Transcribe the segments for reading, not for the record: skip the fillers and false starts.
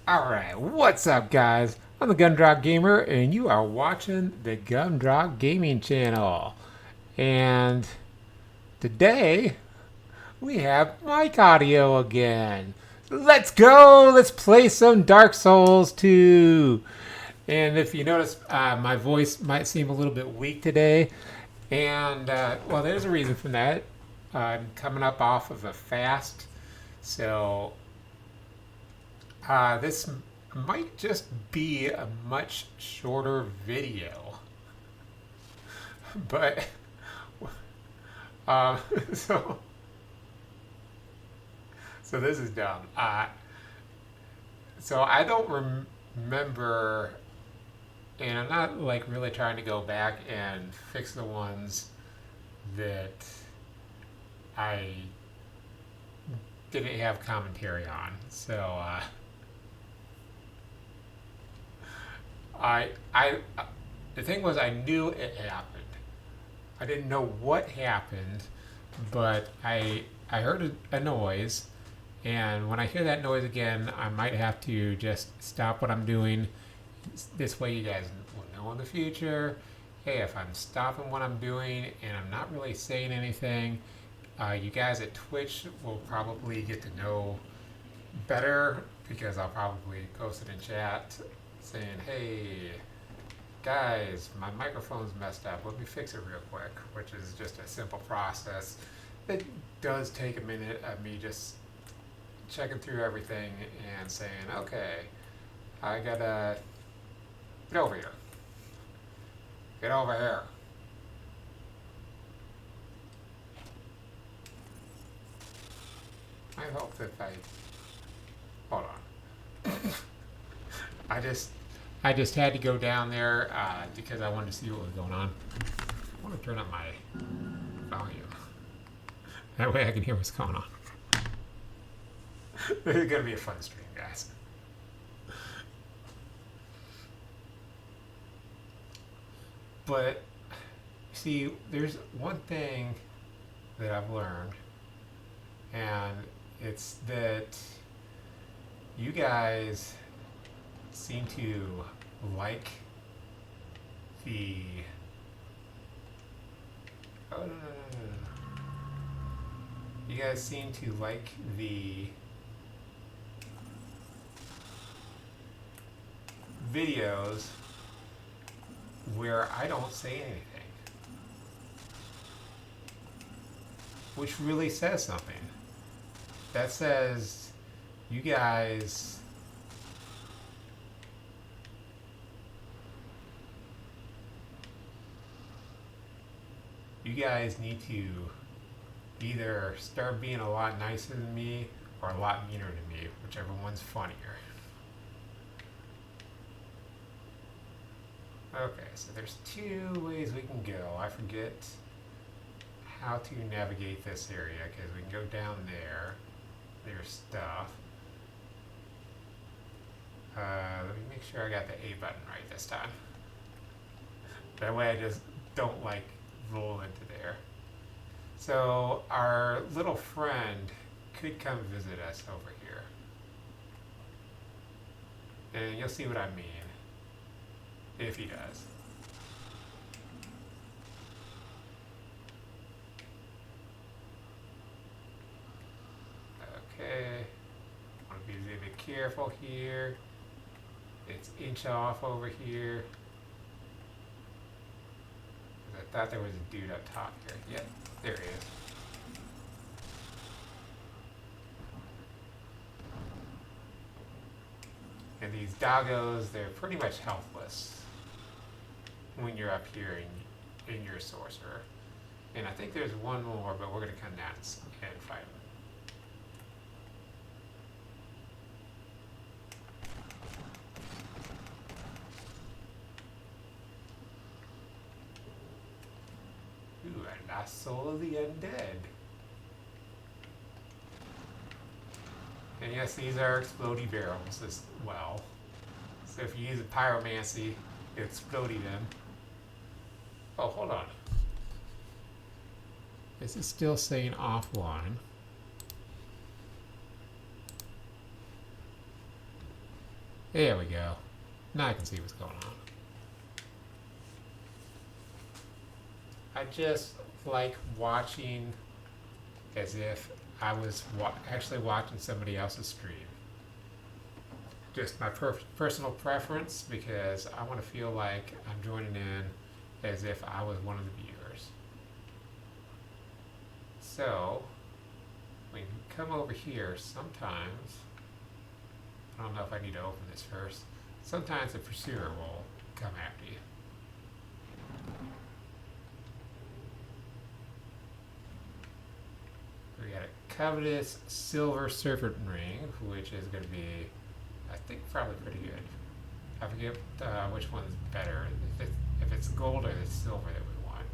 Alright, what's up, guys? I'm the Gumdrop Gamer, and you are watching the Gumdrop Gaming channel. And today, we have mic audio again. Let's go! Let's play some Dark Souls 2! And if you notice, my voice might seem a little bit weak today. And, well, there's a reason for that. I'm coming up off of a fast, so this might just be a much shorter video, but uh, so so this is dumb. So I don't remember, and I'm not like really trying to go back and fix the ones that I didn't have commentary on. So I the thing was I knew it happened. I didn't know what happened, but I heard a noise, and when I hear that noise again, I might have to just stop what I'm doing. This way, you guys will know in the future. Hey, if I'm stopping what I'm doing and I'm not really saying anything, you guys at Twitch will probably get to know better because I'll probably post it in chat saying, hey, guys, my microphone's messed up. Let me fix it real quick, which is just a simple process. It does take a minute of me just checking through everything and saying, okay, I gotta get over here. Get over here. I hope that hold on. I just had to go down there because I wanted to see what was going on. I want to turn up my volume. That way I can hear what's going on. This is going to be a fun stream, guys. But, see, there's one thing that I've learned, and it's that you guys seem to like the you guys seem to like the videos where I don't say anything, which really says something. That says you guys need to either start being a lot nicer than me or a lot meaner to me, whichever one's funnier. Okay, so there's two ways we can go. I forget how to navigate this area because we can go down there. There's stuff. Let me make sure I got the A button right this time. That way I just don't like roll into there. So our little friend could come visit us over here. And you'll see what I mean if he does. Okay. I want to be a little bit careful here. It's inch off over here. I thought there was a dude up top here. Yep, there he is. And these doggos, they're pretty much helpless when you're up here in your sorcerer. And I think there's one more, but we're going to come down and fight him. Ooh, a lost soul of the undead. And yes, these are explodey barrels as well. So if you use a pyromancy, you explodey them. Oh, hold on. This is still saying offline. There we go. Now I can see what's going on. I just like watching as if I was actually watching somebody else's stream. Just my personal preference because I want to feel like I'm joining in as if I was one of the viewers. So, when you come over here, sometimes, I don't know if I need to open this first, sometimes the pursuer will come after you. We got a covetous silver serpent ring, which is going to be, I think, probably pretty good. I forget which one's better, if it's gold or the silver that we want.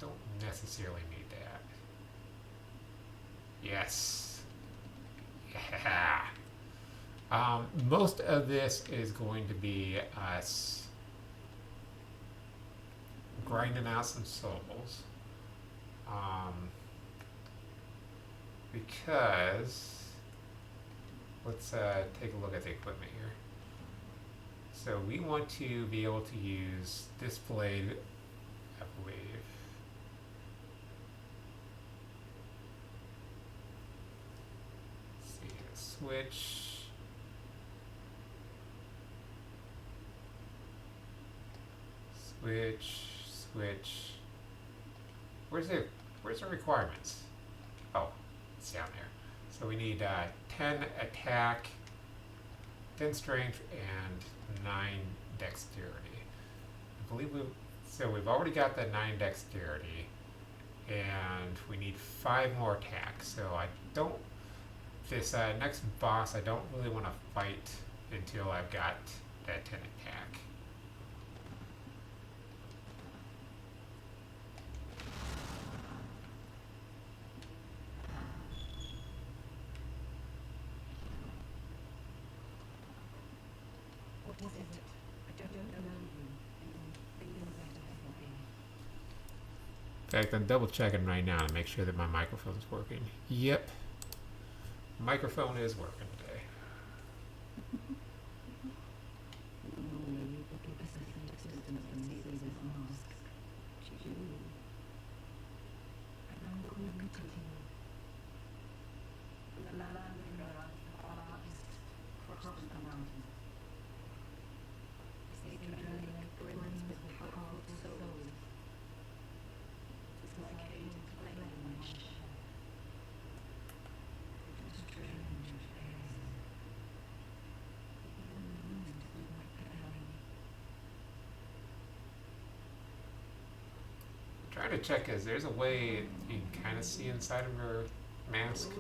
Don't necessarily need that. Yes. Yeah. Most of this is going to be us grinding out some syllables. Because let's take a look at the equipment here. So we want to be able to use this blade, I believe. Let's see, switch. Switch. Where's the requirements? Oh, it's down there. So we need 10 attack, 10 strength, and 9 dexterity. I believe we've already got the 9 dexterity, and we need 5 more attack. So I don't, this next boss, I don't really want to fight until I've got that 10 attack. What is it? I don't know you. In fact, I'm double checking right now to make sure that my microphone's working. Yep. Microphone is working today. Trying to check is there's a way you can kind of see inside of her mask.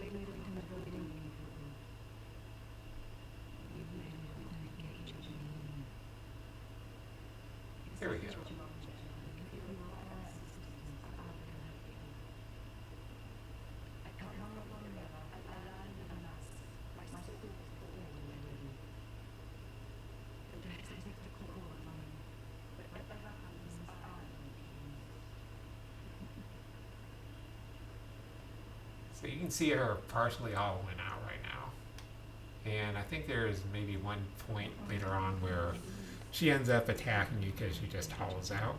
There we go. So you can see her partially hollowing out right now. And I think there's maybe one point later on where she ends up attacking you because she just hollows out.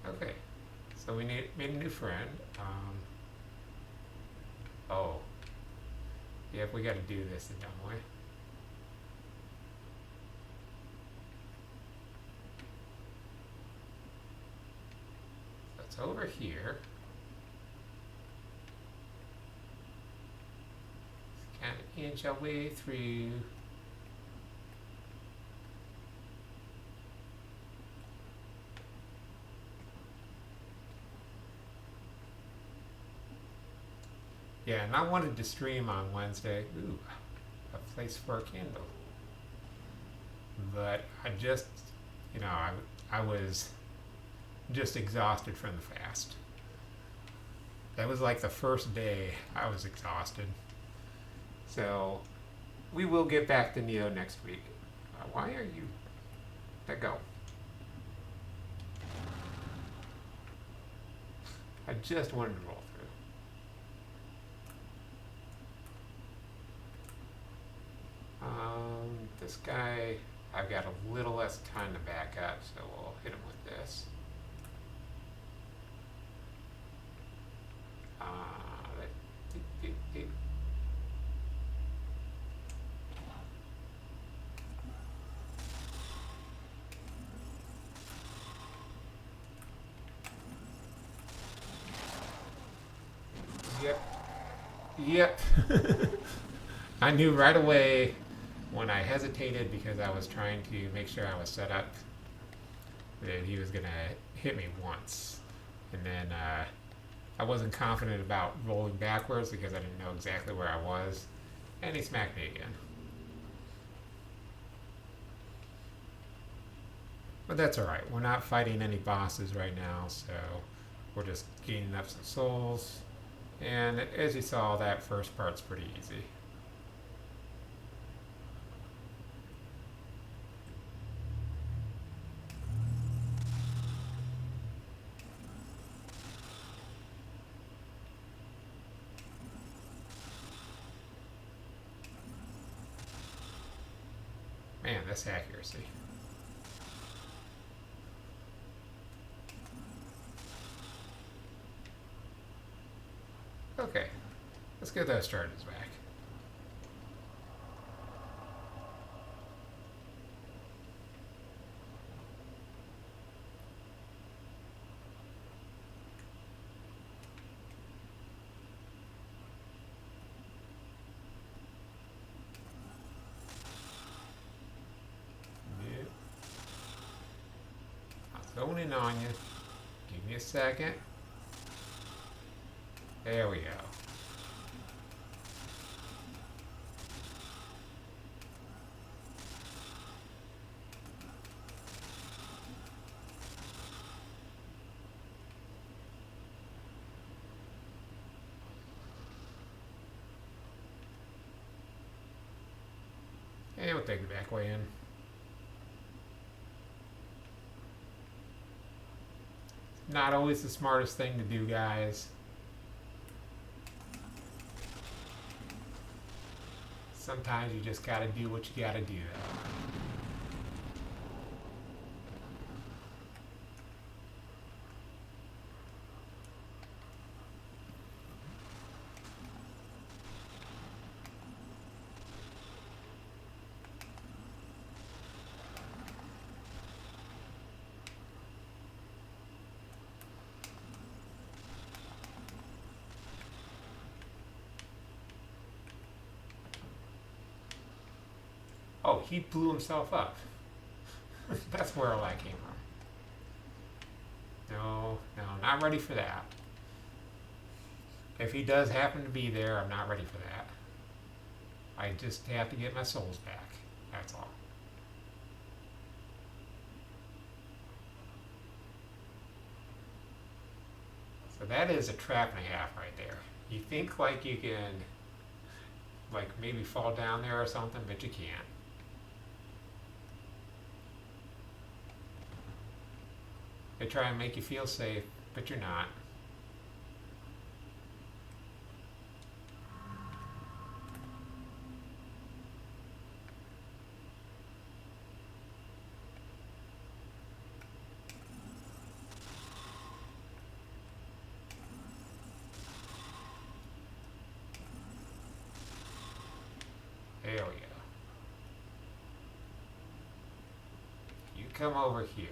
Okay, so we made a new friend. Oh, yep, we got to do this the dumb way. So it's over here. Kind of inch our way through. Yeah, and I wanted to stream on Wednesday. Ooh, a place for a candle. But I just, I was just exhausted from the fast. That was like the first day I was exhausted. So we will get back to Neo next week. Why are you? Let go. I just wanted to roll through. This guy, I've got a little less time to back up, so we'll hit him with this. Yep. Yep. I knew right away when I hesitated because I was trying to make sure I was set up that he was going to hit me once. And then I wasn't confident about rolling backwards because I didn't know exactly where I was. And he smacked me again. But that's alright. We're not fighting any bosses right now, so we're just gaining up some souls. And as you saw, that first part's pretty easy. Man, this accuracy. Okay, let's get those charges back. Yep. I'm going in on you. Give me a second. There we go. And we'll take the back way in. Not always the smartest thing to do, guys. Sometimes you just gotta do what you gotta do. Oh, he blew himself up. That's where all that came from. No, not ready for that. If he does happen to be there, I'm not ready for that. I just have to get my souls back. That's all. So that is a trap and a half right there. You think like you can, like maybe fall down there or something, but you can't. They try and make you feel safe, but you're not. There we go. You come over here.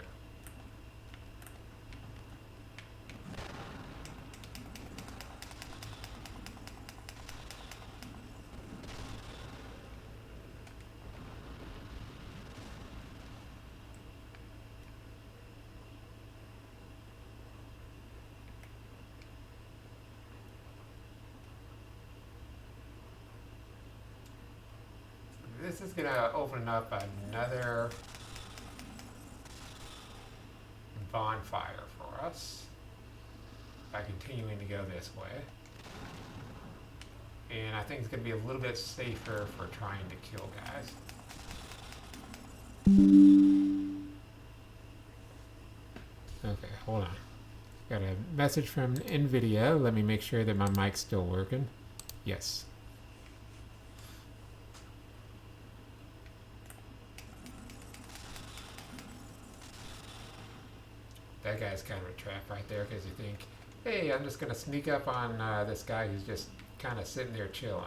This is going to open up another bonfire for us by continuing to go this way. And I think it's going to be a little bit safer for trying to kill guys. Okay, hold on. Got a message from NVIDIA. Let me make sure that my mic's still working. Yes. That guy's kind of a trap right there because you think, hey, I'm just going to sneak up on this guy who's just kind of sitting there chilling.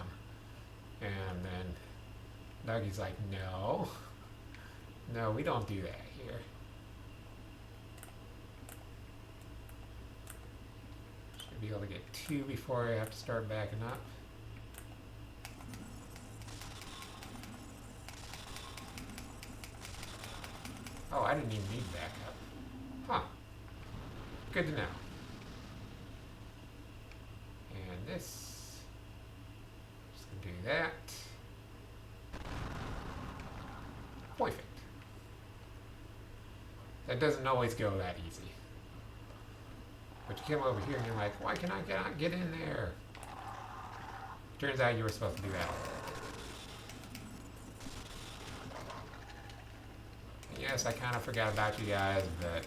And then Dougie's like, no. No, we don't do that here. Should be able to get 2 before I have to start backing up. Oh, I didn't even need backup. Huh. Good to know. And this, just gonna do that. Perfect. That doesn't always go that easy. But you come over here and you're like, why can I not get in there? Turns out you were supposed to do that. Yes, I kind of forgot about you guys, but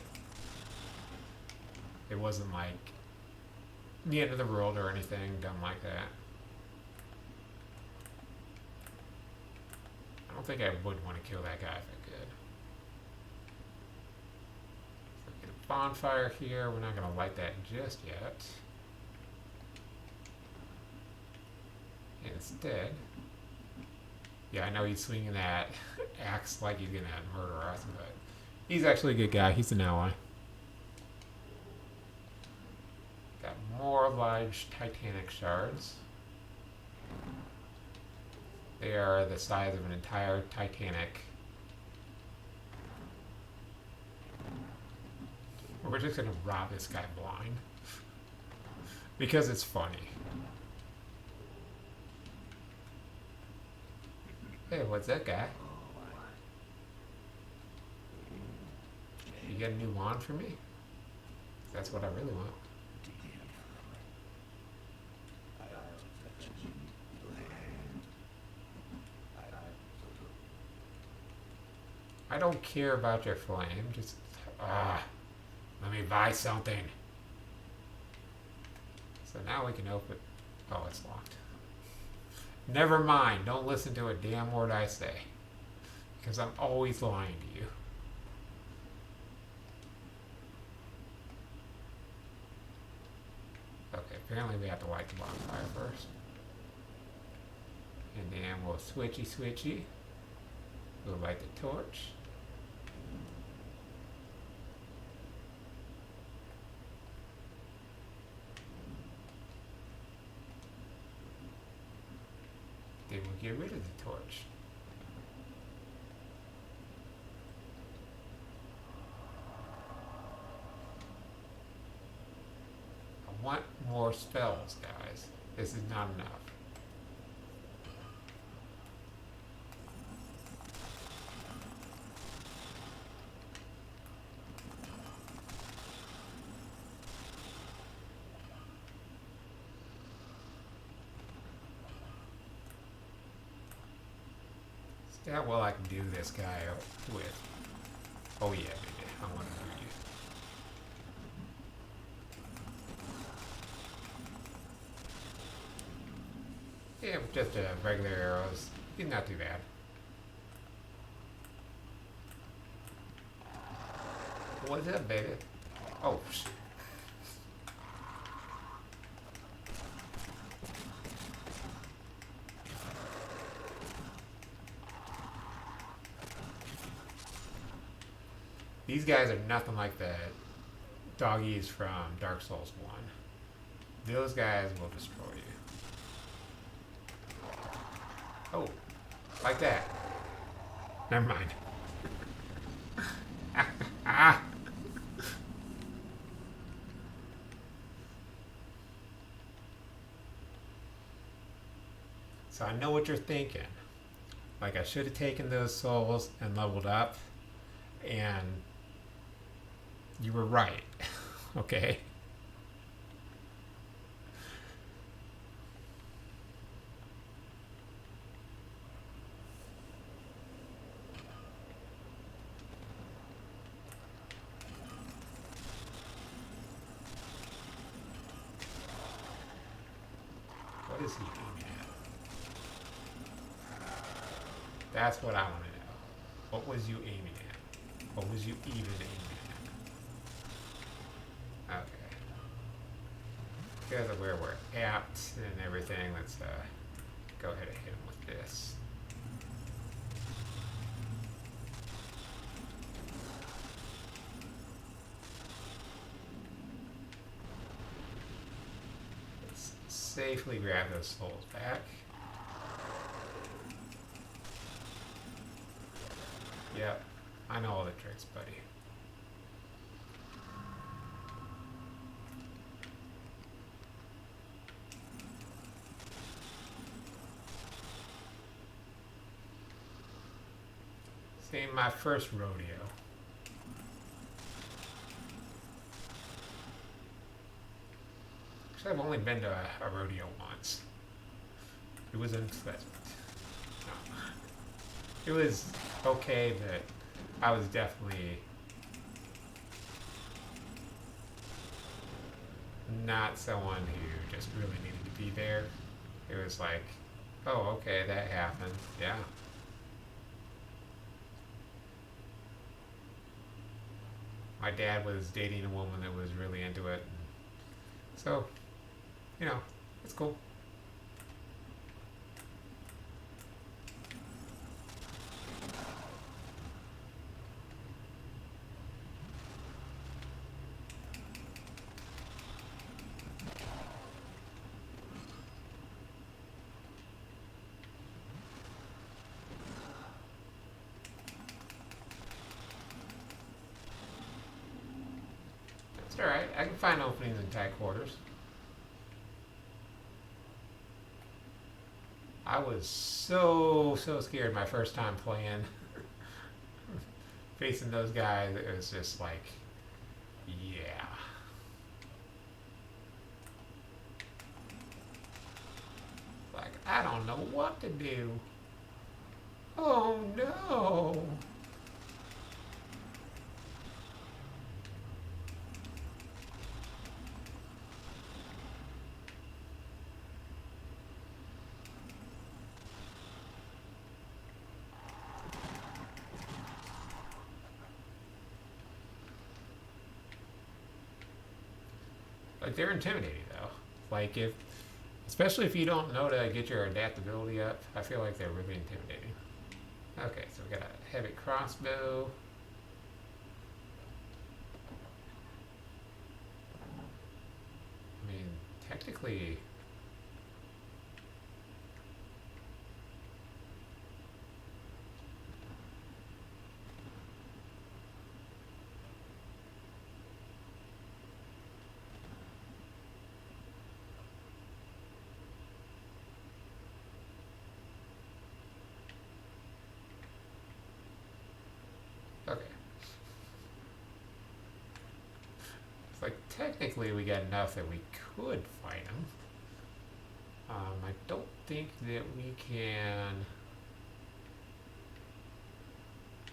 it wasn't like the end of the world or anything dumb like that. I don't think I would want to kill that guy if I could. So get a bonfire here. We're not going to light that just yet. Instead, yeah, I know he's swinging that axe like he's going to murder us, but he's actually a good guy. He's an ally. Got more large Titanic shards. They are the size of an entire Titanic. We're just going to rob this guy blind. Because it's funny. Hey, what's that guy? You get a new wand for me? That's what I really want. I don't care about your flame, just, let me buy something. So now we can open, oh, it's locked. Never mind, don't listen to a damn word I say. Because I'm always lying to you. Okay, apparently we have to light the bonfire first. And then we'll switchy. We'll light the torch. Then we'll get rid of the torch. I want more spells, guys. This is not enough. See how well I can do this guy with. Oh yeah, baby. I want to do you. Yeah, with just regular arrows. He's not too bad. What's up, baby? Oh, shit. These guys are nothing like the doggies from Dark Souls 1. Those guys will destroy you. Oh, like that. Never mind. Ah. So I know what you're thinking. Like I should have taken those souls and leveled up, and you were right. Okay. What is he aiming at? That's what I want to know. What was you aiming at? What was you even aiming at? Okay. Because of where we're at and everything, let's go ahead and hit him with this. Let's safely grab those souls back. Yep, I know all the tricks, buddy. This ain't my first rodeo. Actually, I've only been to a rodeo once. It was unpleasant. No. It was okay, but I was definitely not someone who just really needed to be there. It was like, oh, okay, that happened. Yeah. My dad was dating a woman that was really into it. So, you know, it's cool. It's alright. I can find openings in tight quarters. I was so scared my first time playing. Facing those guys, it was just like, yeah. Like, I don't know what to do. Oh no. Like, they're intimidating though. Like, especially if you don't know to get your adaptability up, I feel like they're really intimidating. Okay, so we got a heavy crossbow. I mean, technically, okay. It's like, technically we got enough that we could fight them. I don't think that we can...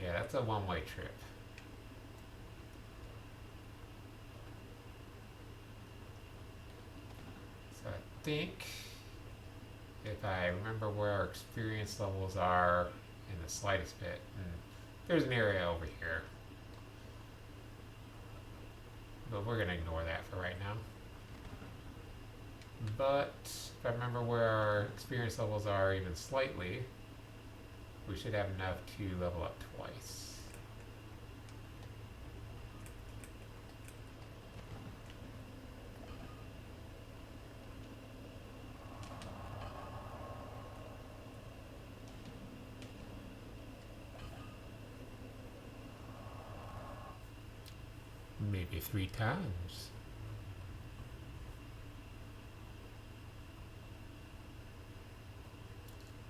Yeah, that's a one-way trip. So I think, if I remember where our experience levels are in the slightest bit, there's an area over here. But we're going to ignore that for right now. But if I remember where our experience levels are even slightly, we should have enough to level up twice. Maybe 3 times.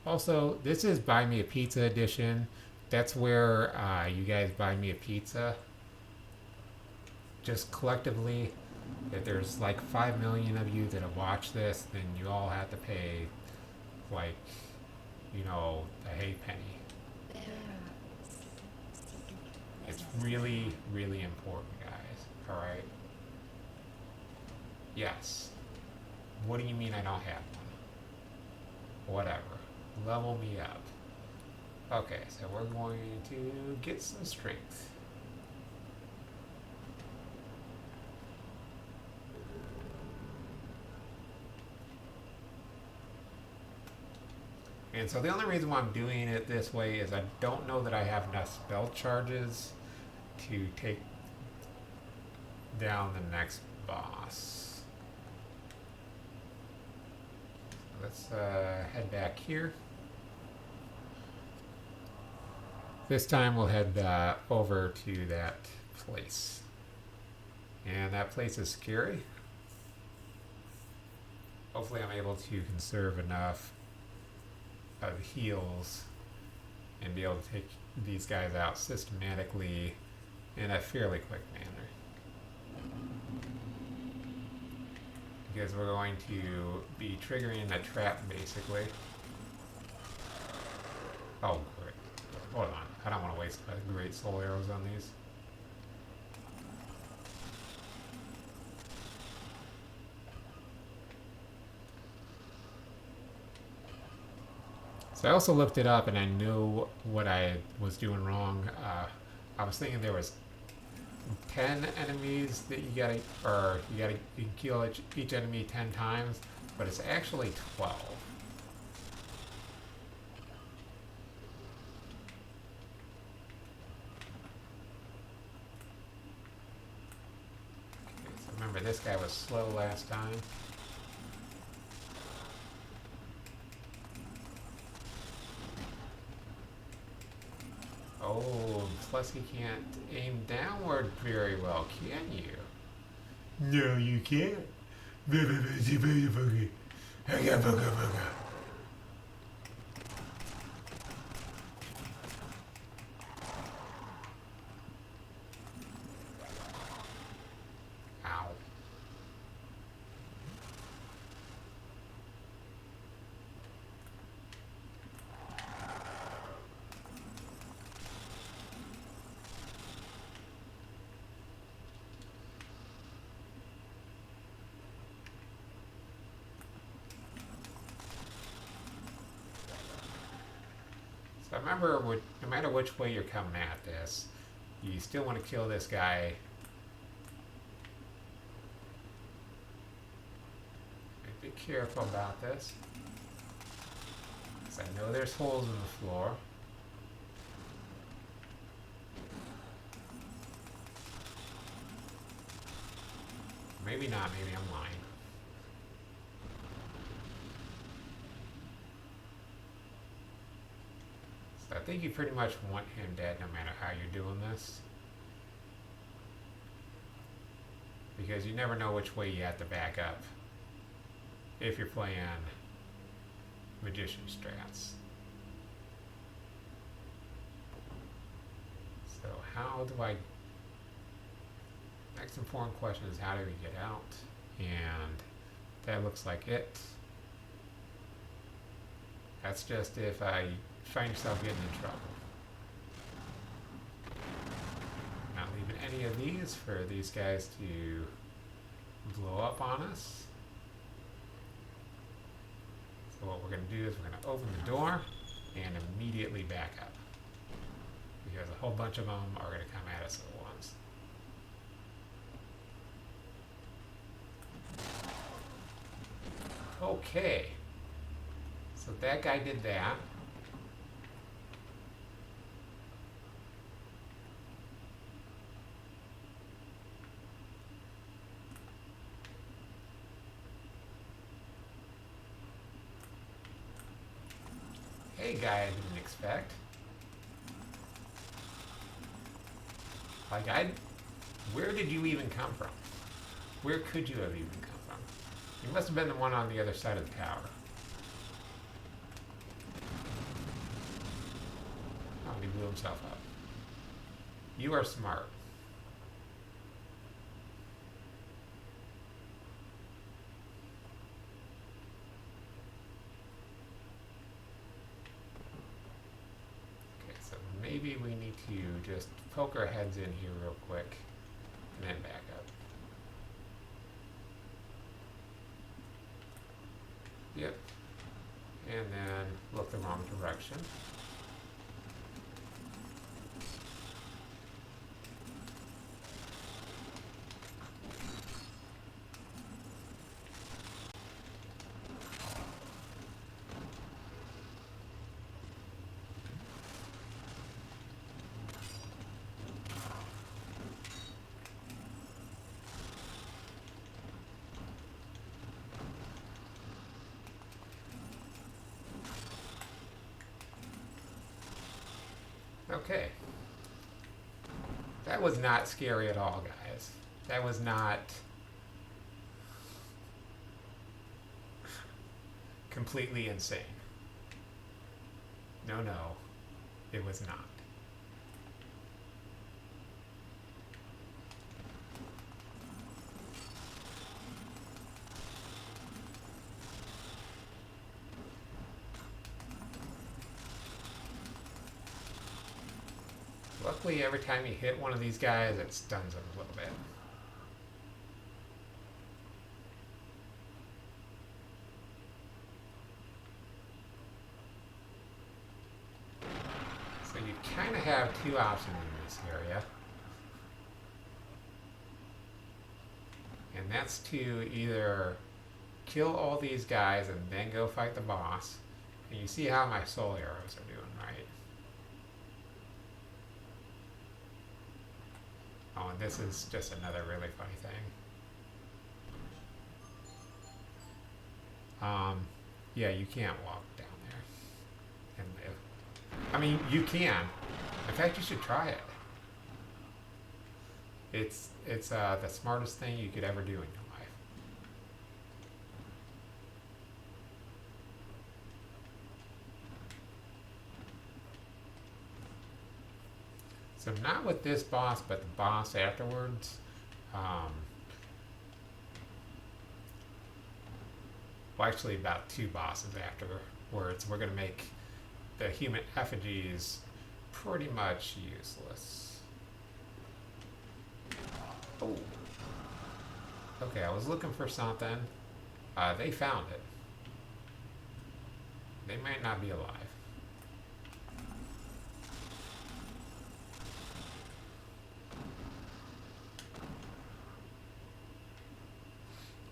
Also, this is Buy Me a Pizza edition. That's where you guys buy me a pizza. Just collectively, if there's like 5 million of you that have watched this, then you all have to pay, like, you know, a halfpenny. It's really, really important, guys. Alright? Yes. What do you mean I don't have one? Whatever. Level me up. Okay, so we're going to get some strength. And so the only reason why I'm doing it this way is I don't know that I have enough spell charges to take down the next boss. Let's head back here. This time we'll head over to that place. And that place is scary. Hopefully I'm able to conserve enough of heals and be able to take these guys out systematically in a fairly quick manner. Because we're going to be triggering a trap basically. Oh, great. Hold on. I don't want to waste great soul arrows on these. So I also looked it up and I knew what I was doing wrong. I was thinking there was 10 enemies that you can kill each enemy 10 times, but it's actually 12. Okay, so remember this guy was slow last time. Oh, plus you can't aim downward very well, can you? No, you can't. Ow. So remember, no matter which way you're coming at this, you still want to kill this guy. Be careful about this. Because I know there's holes in the floor. Maybe not, maybe I'm lying. So I think you pretty much want him dead no matter how you're doing this. Because you never know which way you have to back up if you're playing magician strats. So how do I... Next important question is how do we get out? And that looks like it. That's just if I find yourself getting in trouble. Not leaving any of these for these guys to blow up on us. So what we're going to do is we're going to open the door and immediately back up. Because a whole bunch of them are going to come at us at once. Okay. So that guy did that. Hey, guy I didn't expect. Like, where did you even come from? Where could you have even come from? You must have been the one on the other side of the tower. Oh, he blew himself up. You are smart. Maybe we need to just poke our heads in here real quick and then back up. Yep. and then look the wrong direction. Okay. That was not scary at all, guys. That was not completely insane. No, no, it was not. Luckily, every time you hit one of these guys, it stuns them a little bit. So you kind of have two options in this area. And that's to either kill all these guys and then go fight the boss. And you see how my soul arrows are doing, right? Oh, and this is just another really funny thing. Yeah, you can't walk down there and live. I mean, you can. In fact, you should try it. It's the smartest thing you could ever do in your life. So not with this boss, but the boss afterwards. Well, actually about two bosses afterwards. We're going to make the human effigies pretty much useless. Oh. Okay, I was looking for something. They found it. They might not be alive.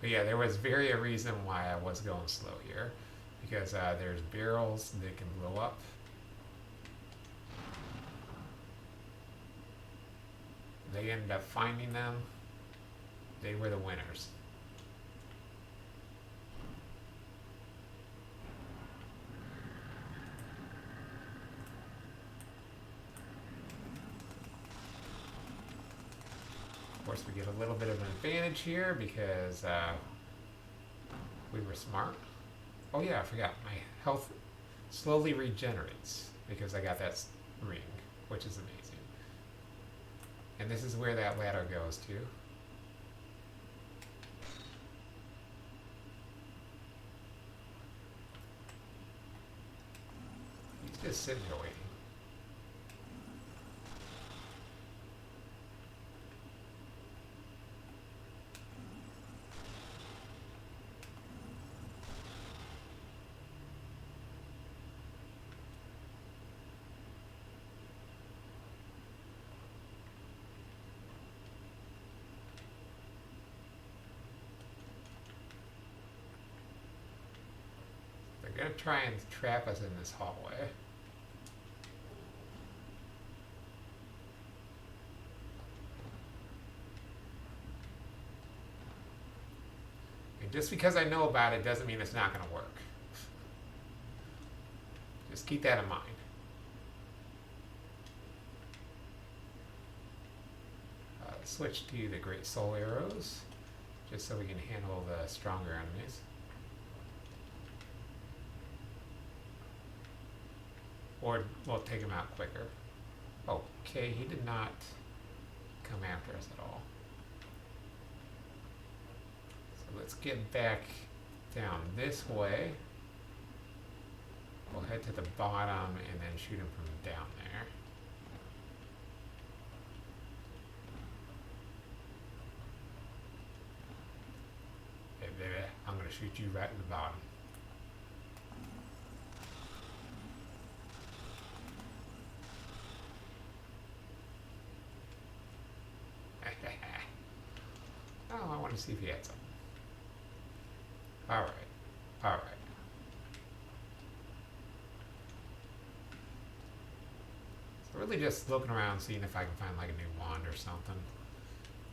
But yeah, there was very a reason why I was going slow here. Because there's barrels that can blow up. They ended up finding them. They were the winners. Of course, we get a little bit of an advantage here because we were smart. Oh yeah, I forgot. My health slowly regenerates because I got that ring, which is amazing. And this is where that ladder goes to. He's just sitting here waiting. They're going to try and trap us in this hallway. And just because I know about it doesn't mean it's not going to work. Just keep that in mind. Switch to the Great Soul Arrows, just so we can handle the stronger enemies. Or we'll take him out quicker. Okay, he did not come after us at all. So let's get back down this way. We'll head to the bottom and then shoot him from down there. Hey baby, I'm gonna shoot you right in the bottom. wanted to see if he had something. Alright. Alright. So really just looking around, seeing if I can find like a new wand or something.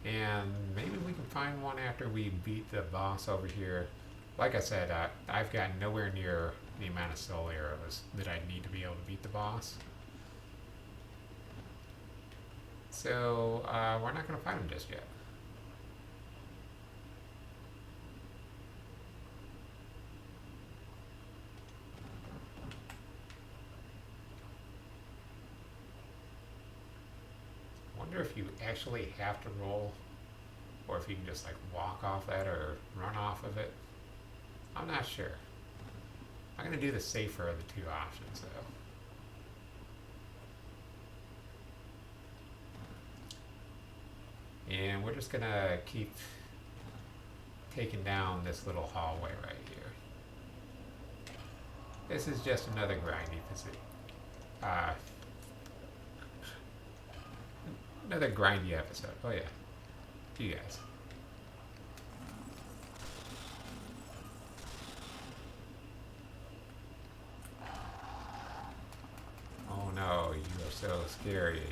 And maybe we can find one after we beat the boss over here. Like I said, I've got nowhere near the amount of soul arrows that I need to be able to beat the boss. So, we're not going to find him just yet. I wonder if you actually have to roll, or if you can just like walk off that or run off of it. I'm not sure. I'm going to do the safer of the two options though. And we're just gonna keep taking down this little hallway right here. This is just another grindy position. Another grindy episode. Oh yeah, you guys. Oh no, you are so scary.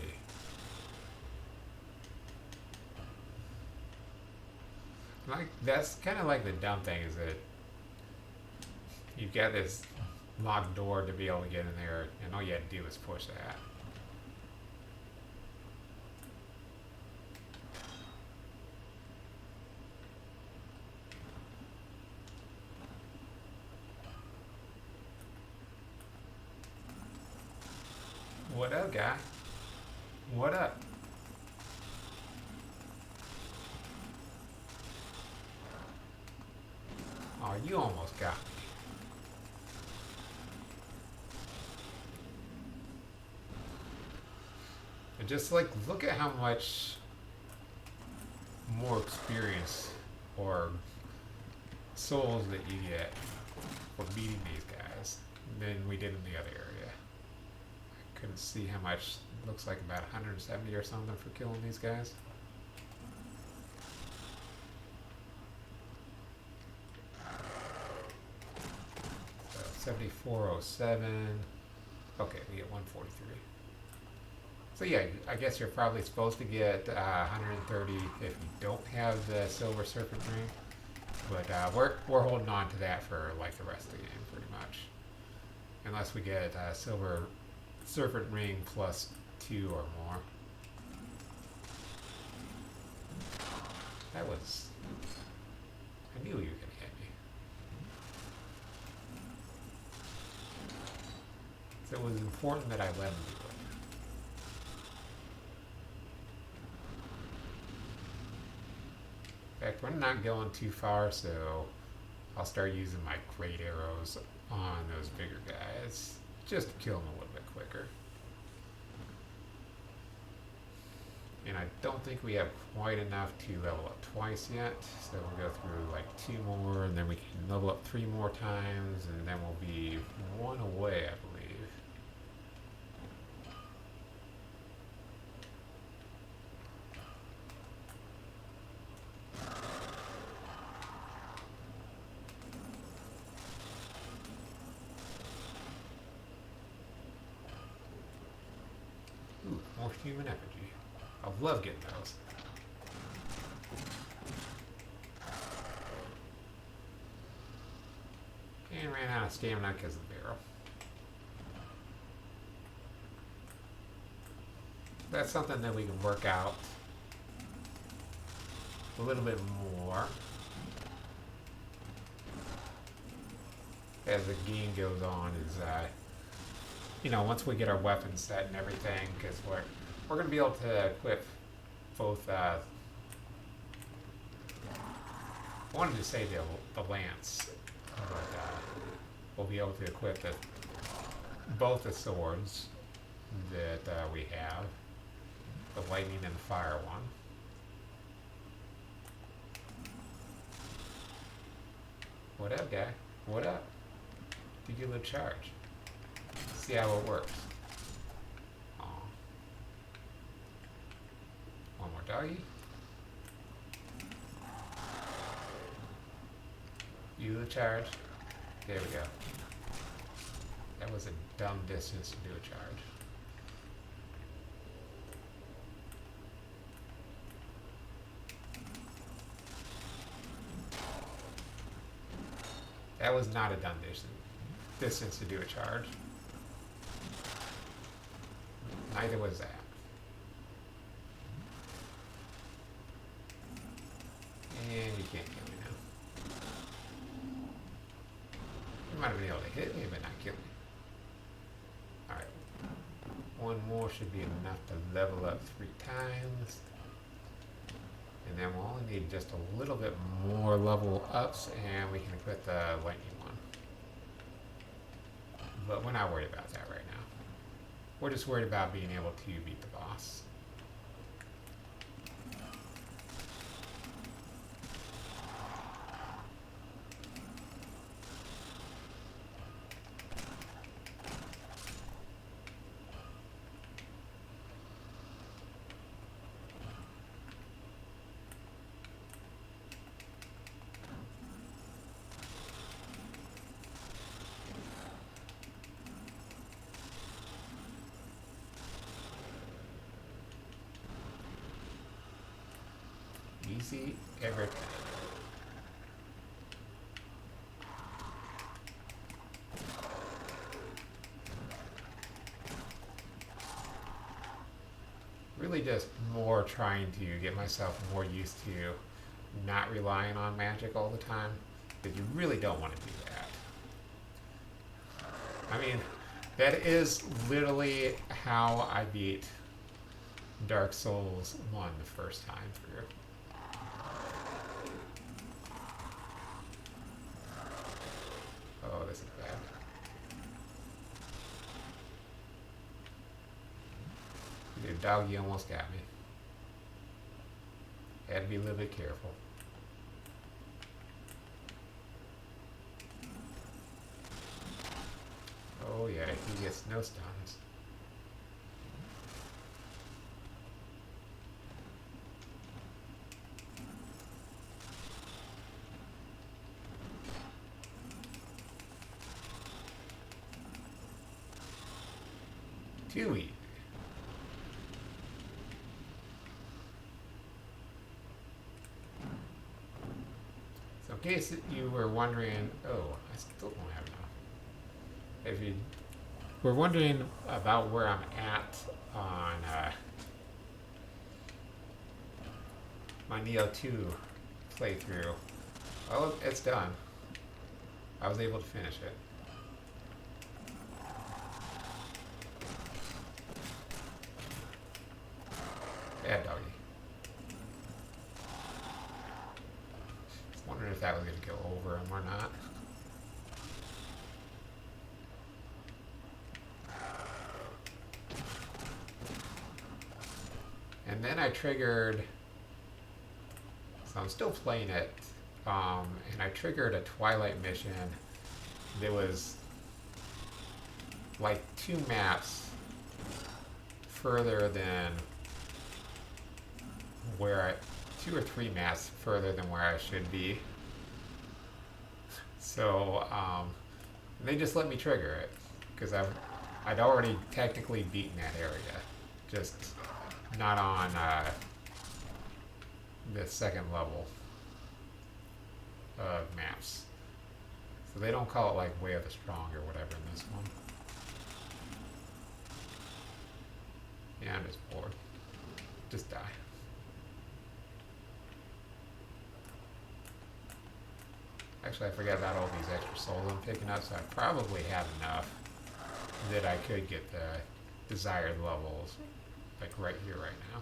Like, that's kind of like the dumb thing is that you've got this locked door to be able to get in there, and all you have to do is push that. What up, guy? What up? Oh, you almost got me. And just like, look at how much more experience or souls that you get for beating these guys than we did in the other area. I couldn't see how much. Looks like about 170 or something for killing these guys. So 7407. Okay, we get 143. So yeah, I guess you're probably supposed to get 130 if you don't have the silver serpent ring. But we're holding on to that for like the rest of the game, pretty much. Unless we get silver serpent ring plus 2 or more. That was... I knew you were going to hit me. So it was important that I let him do it. In fact, we're not going too far, so I'll start using my great arrows on those bigger guys, just to kill them a little bit quicker. And I don't think we have quite enough to level up twice yet, so we'll go through like 2 more, and then we can level up 3 more times, and then we'll be 1 away, I believe. Ooh, more human effigy. I love getting those. And ran out of stamina because of the barrel. That's something that we can work out a little bit more as the game goes on. Is you know, once we get our weapons set and everything, because we're going to be able to equip both, I wanted to say the lance, but we'll be able to equip both the swords that we have, the lightning and the fire one. What up, guy? What up? Did you live charge? See how it works. One more doggy. You the charge. There we go. That was a dumb distance to do a charge. That was not a dumb distance to do a charge. Neither was that. And you can't kill me now. You might have been able to hit me, but not kill me. Alright. One more should be enough to level up 3 times. And then we'll only need just a little bit more level ups, and we can equip the lightning one. But we're not worried about that right now. We're just worried about being able to beat the boss. Easy every time. Really just more trying to get myself more used to not relying on magic all the time, because you really don't want to do that. I mean, that is literally how I beat Dark Souls 1 the first time through. Oh, this is bad. Dude, doggy almost got me. Had to be a little bit careful. Oh yeah, he gets no stuns. Too easy. So in case you were wondering, oh, I still don't have enough. If you were wondering about where I'm at on my Neo 2 playthrough, well, it's done. I was able to finish it. Yeah, doggy. Just wondering if that was going to go over him or not. And then I triggered, so I'm still playing it, and I triggered a Twilight mission. There was like 2 maps further than where I, 2 or 3 maps further than where I should be. So they just let me trigger it because I'd already technically beaten that area, just not on the second level of maps. So they don't call it like Way of the Strong or whatever in this one. Yeah, I'm just bored. Just die. Actually, I forgot about all these extra souls I'm picking up, so I probably have enough that I could get the desired levels, like right here, right now.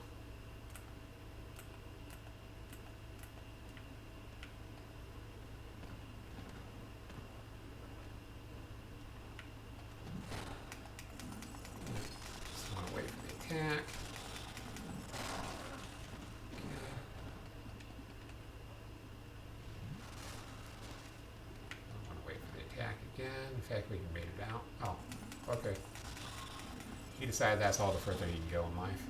Just want to wait for the attack. Again. In fact, we can bait it out. Oh, okay. He decided that's all the further he can go in life.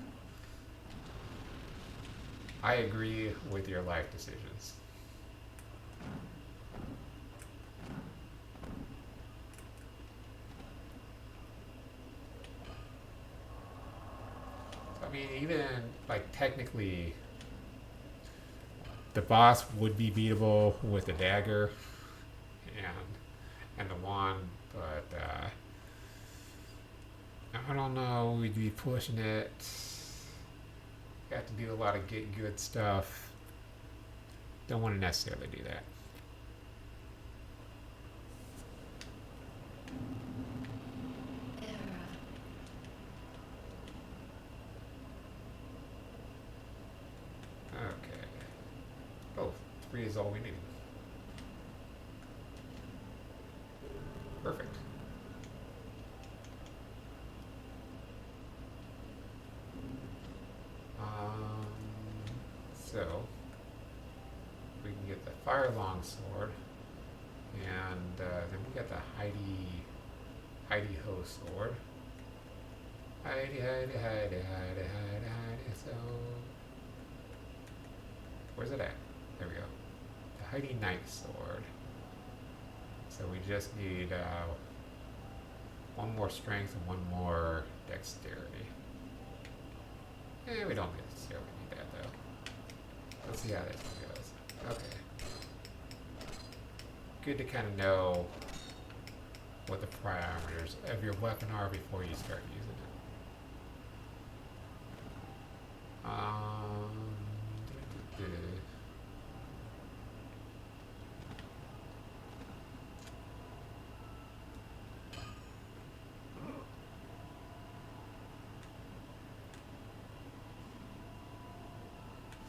I agree with your life decisions. mean, even like technically, the boss would be beatable with the dagger and the wand, but I don't know. We'd be pushing it. Got to do a lot of get good stuff. Don't want to necessarily do that. Okay. Oh, 3 is all we need. Perfect. So we can get the fire longsword, and then we got the Heidi Ho sword. Heidi. So where's it at? There we go. The Heidi Knight sword. So we just need 1 more strength and 1 more dexterity. We don't necessarily need that though. Let's see how this one goes. Okay. Good to kind of know what the parameters of your weapon are before you start using it.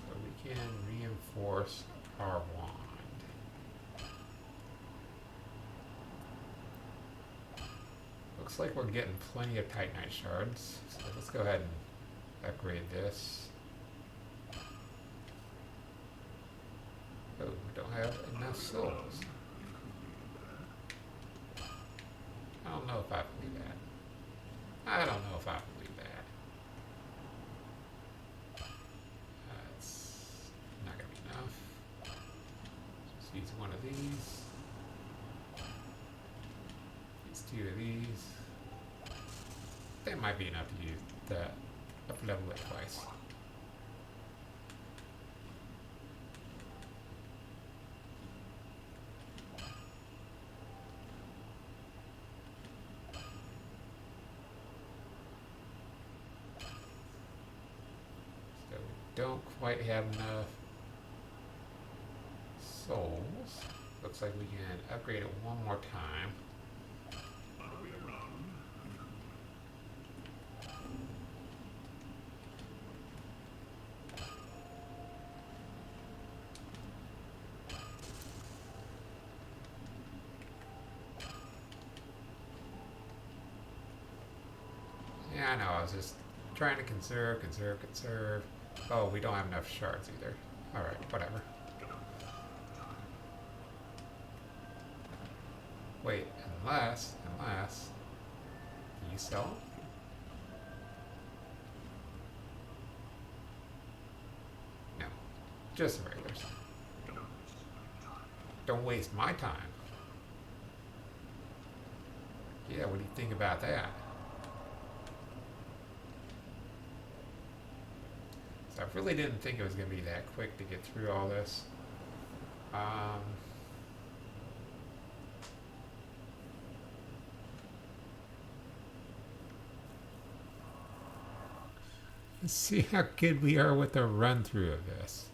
So we can reinforce our wand. Looks like we're getting plenty of Titanite shards, so let's go ahead and upgrade this. Oh, we don't have enough souls. I don't know if I believe that. I don't know if I believe that. That's not going to be enough. Just use one of these. Use 2 of these. That might be enough to use that up level it twice. So we don't quite have enough souls. Looks like we can upgrade it 1 more time. Yeah, I know, I was just trying to conserve. Oh, we don't have enough shards either. Alright, whatever. Wait, unless, you sell them? No, just the regulars. Don't waste my time. Yeah, what do you think about that? So I really didn't think it was going to be that quick to get through all this. Let's see how good we are with the run through of this.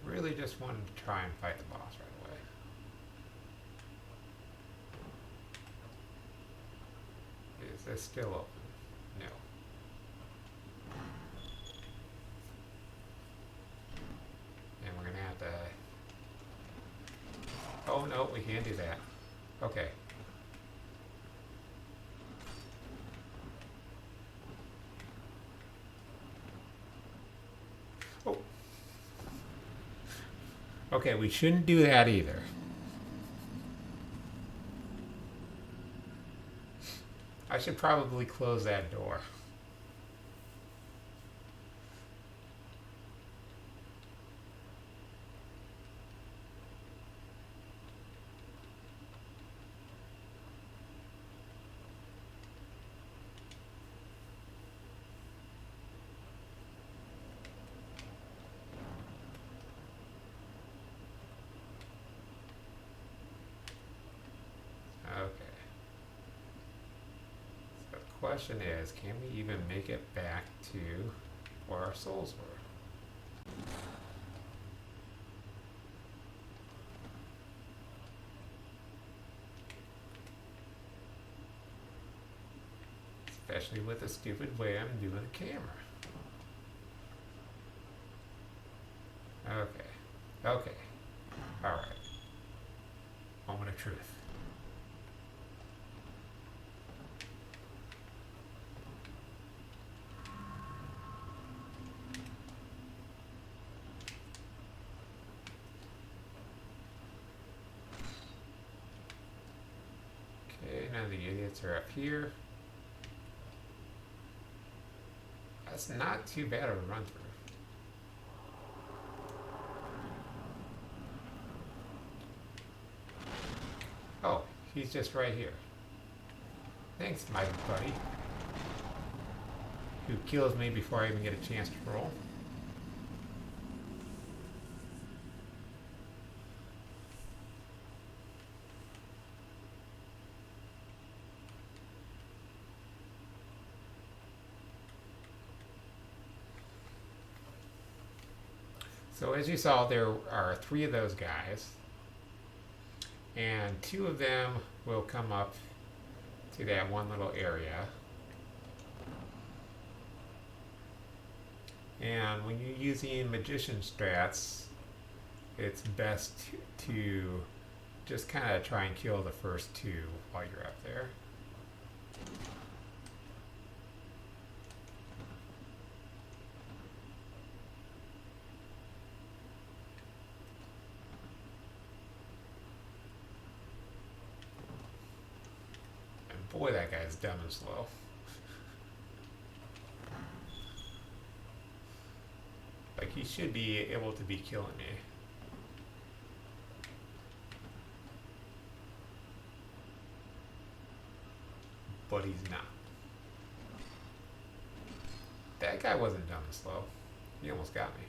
Really just wanted to try and fight the boss right away. Is this still open? No. And we're gonna have to... Oh no, we can't do that. Okay. Okay, we shouldn't do that either. I should probably close that door. Okay. So the question is, can we even make it back to where our souls were? Especially with the stupid way I'm doing the camera. Okay. Okay. Alright. Moment of truth. Okay, now the idiots are up here. That's not too bad of a run through. Oh, he's just right here. Thanks, my buddy. Who kills me before I even get a chance to roll. So as you saw, there are 3 of those guys. And 2 of them will come up to that one little area. And when you're using magician strats, it's best to just kind of try and kill the first 2 while you're up there. And boy, that guy's dumb and slow. Like, he should be able to be killing me. But he's not. That guy wasn't dumb and slow. He almost got me.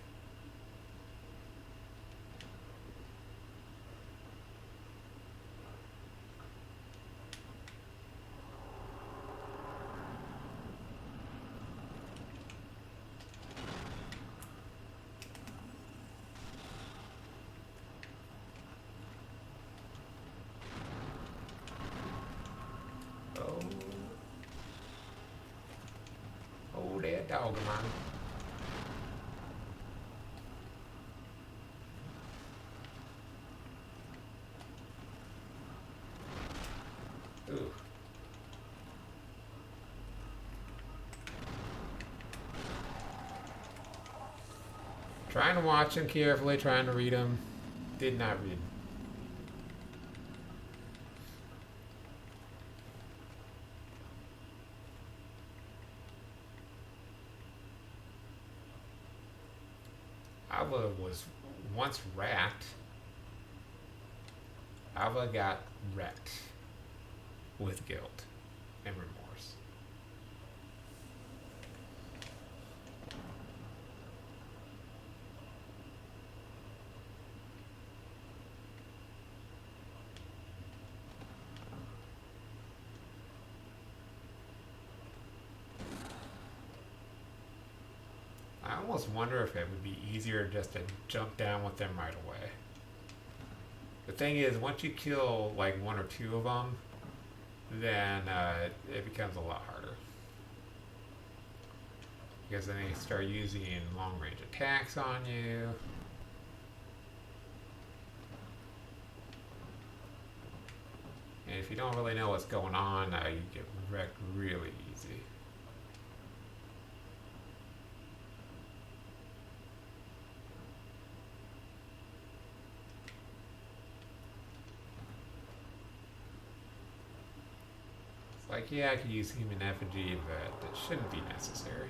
Oh, that dog of mine. Ooh. Trying to watch him carefully, trying to read him. Did not read. Ava was once racked. Ava got wrecked with guilt and remorse. I almost wonder if it would be easier just to jump down with them right away. The thing is, once you kill like 1 or 2 of them, then it becomes a lot harder. Because then they start using long range attacks on you. And if you don't really know what's going on, you get wrecked really easy. like, yeah, I could use human effigy, but it shouldn't be necessary.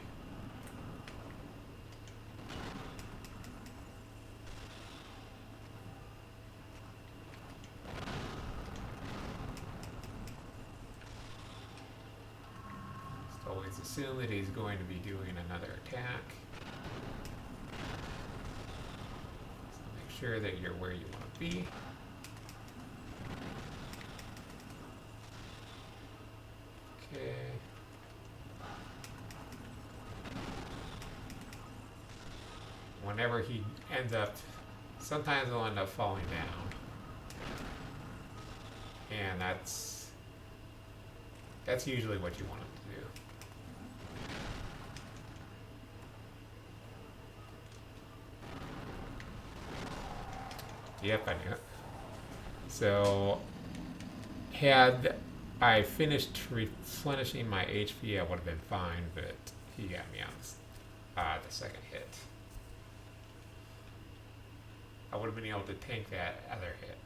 Just always assume that he's going to be doing another attack. So make sure that you're where you want to be. Okay. Whenever he ends up, sometimes he'll end up falling down. And that's usually what you want him to do. Yep, I knew it. So, had I finished replenishing my HP, I would have been fine, but he got me on the second hit. I would have been able to tank that other hit.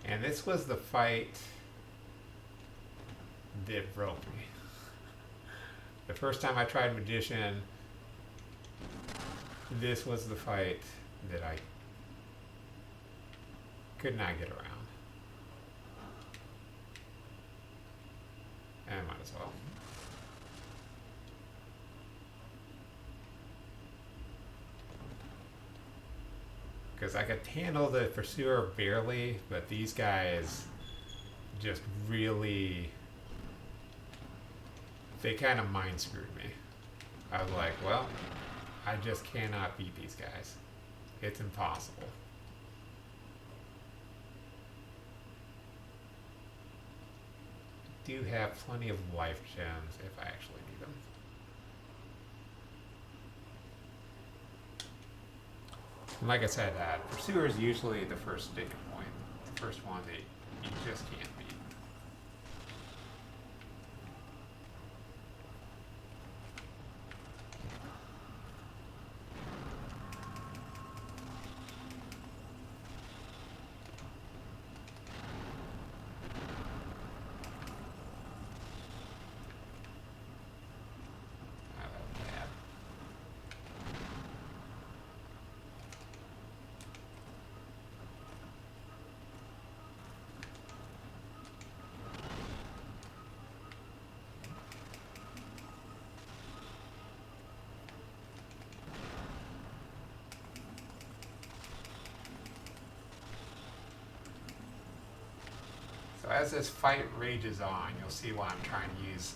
And this was the fight that broke me. The first time I tried Magician, this was the fight that I could not get around. And I might as well. Because I could handle the Pursuer barely, but these guys just really, they kind of mind screwed me. I was like, well, I just cannot beat these guys. It's impossible. I do have plenty of life gems if I actually need them. And like I said, Pursuer is usually the first sticking point. The first one that you just can't beat. So as this fight rages on, you'll see why I'm trying to use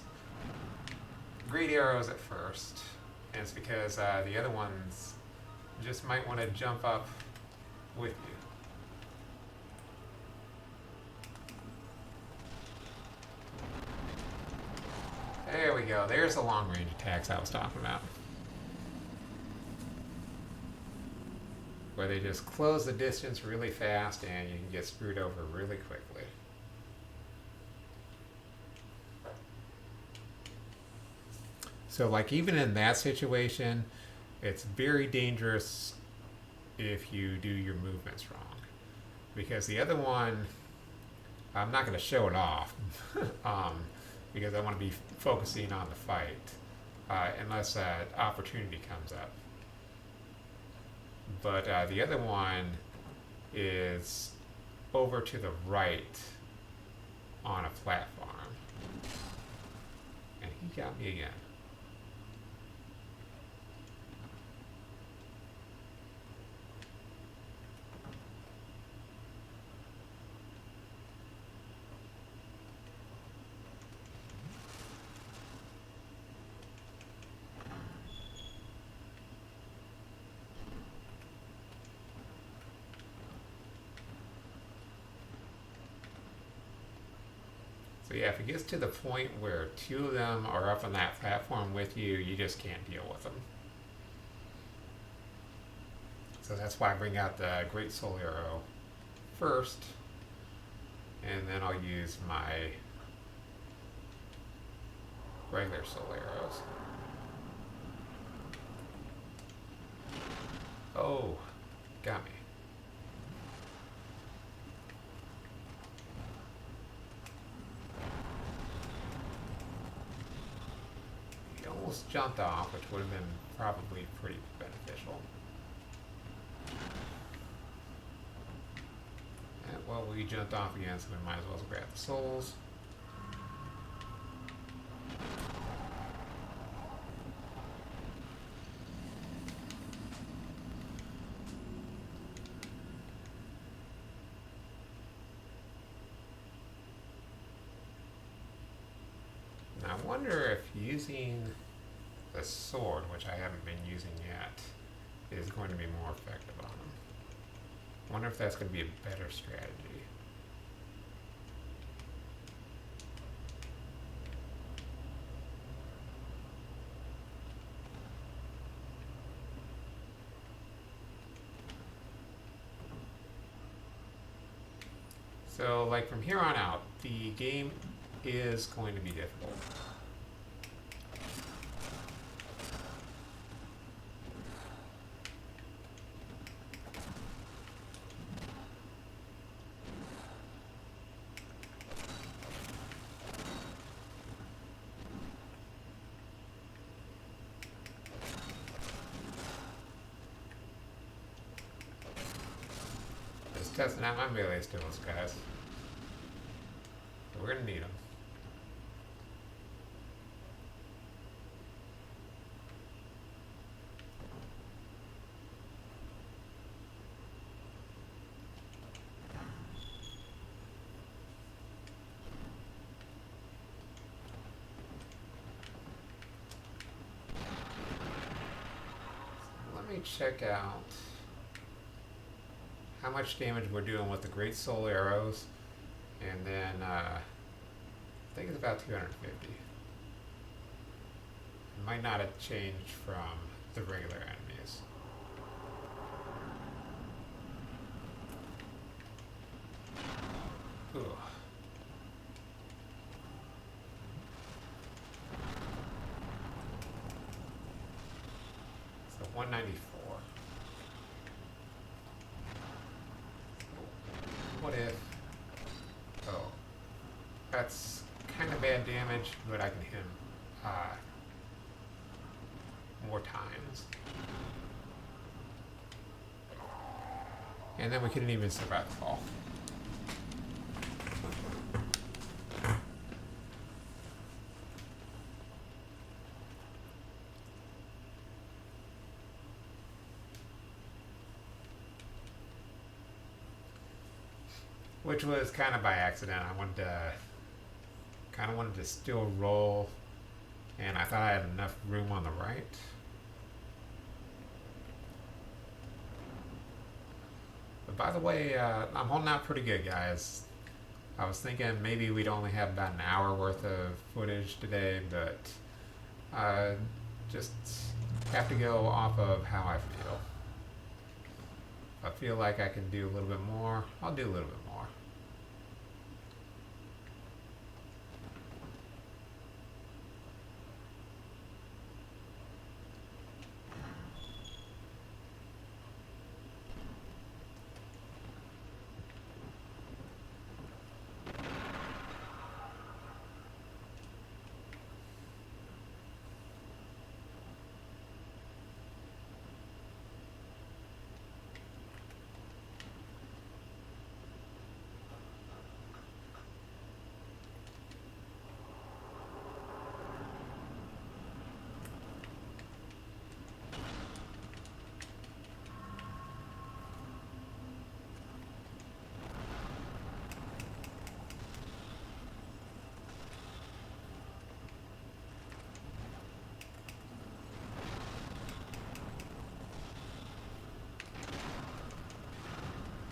great arrows at first. And it's because the other ones just might want to jump up with you. There we go. There's the long range attacks I was talking about. Where they just close the distance really fast and you can get screwed over really quickly. So like even in that situation, it's very dangerous if you do your movements wrong. Because the other one, I'm not going to show it off because I want to be focusing on the fight unless an opportunity comes up. But the other one is over to the right on a platform. And he got me again. So yeah, if it gets to the point where two of them are up on that platform with you, you just can't deal with them. So that's why I bring out the Great Soul Arrow first, and then I'll use my regular soul arrows. Oh, got me. He almost jumped off, which would have been probably pretty beneficial. And, well, we jumped off again, so we might as well grab the souls. I wonder if using the sword, which I haven't been using yet, is going to be more effective on them. I wonder if that's going to be a better strategy. So, like, from here on out, the game is going to be difficult. Just testing out my melee skills, guys. So we're gonna need them. Let me check out how much damage we're doing with the Great Soul Arrows, and then I think it's about 250. It might not have changed from the regular enemies. Ooh. So 194. What if... Oh. That's kind of bad damage, but I can hit him more times. And then we couldn't even survive the fall. Which was kind of by accident. I wanted to, kind of wanted to still roll, and I thought I had enough room on the right. But by the way, I'm holding out pretty good, guys. I was thinking maybe we'd only have about an hour worth of footage today, but I just have to go off of how I feel. If I feel like I can do a little bit more, I'll do a little bit more.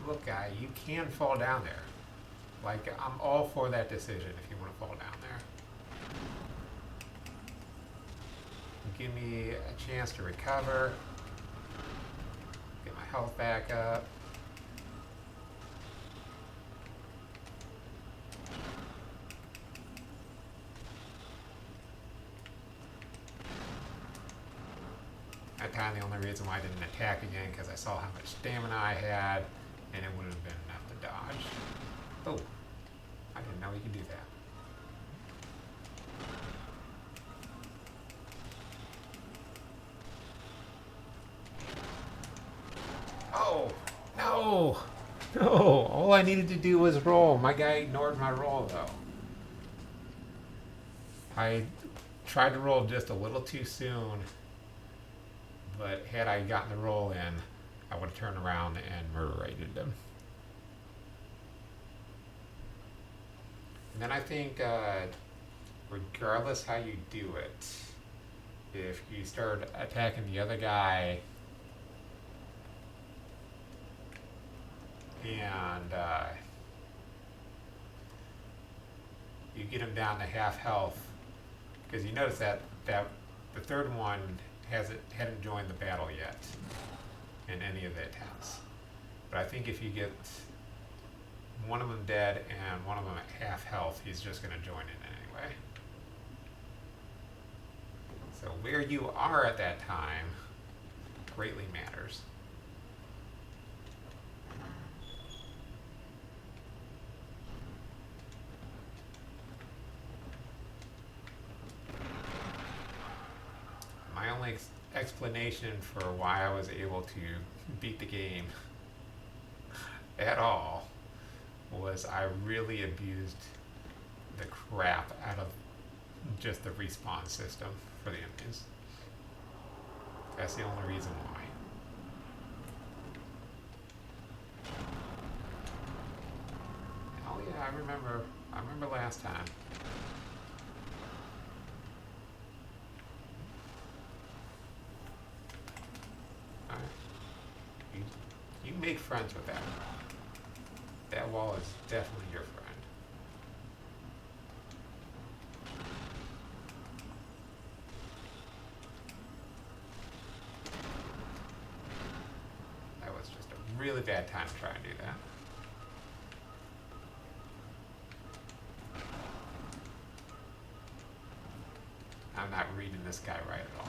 Look, guy, you can fall down there. Like, I'm all for that decision if you want to fall down there. Give me a chance to recover. Get my health back up. that time, the only reason why I didn't attack again because I saw how much stamina I had, and it would have been enough to dodge. Oh, I didn't know you could do that. Oh, no! No! All I needed to do was roll. My guy ignored my roll, though. I tried to roll just a little too soon, but had I gotten the roll in, I would have turned around and murder-rated them. And then I think, regardless how you do it, if you start attacking the other guy and you get him down to half health, because you notice that the third one hadn't joined the battle yet in any of the attempts. But I think if you get one of them dead and one of them at half health, he's just going to join in anyway. So where you are at that time greatly matters. My only explanation for why I was able to beat the game at all was I really abused the crap out of just the respawn system for the enemies. That's the only reason why. Oh yeah, I remember last time. Alright. You make friends with that. That wall is definitely your friend. That was just a really bad time to try and do that. I'm not reading this guy right at all.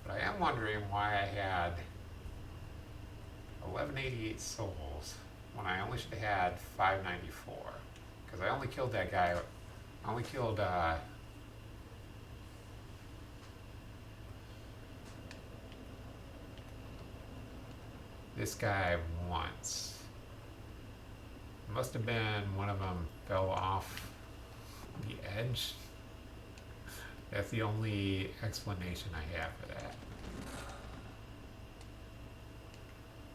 But I am wondering why I had 1188 souls when I only should have had 594. Because I only killed that guy. I only killed this guy once. It must have been one of them fell off the edge. That's the only explanation I have for that.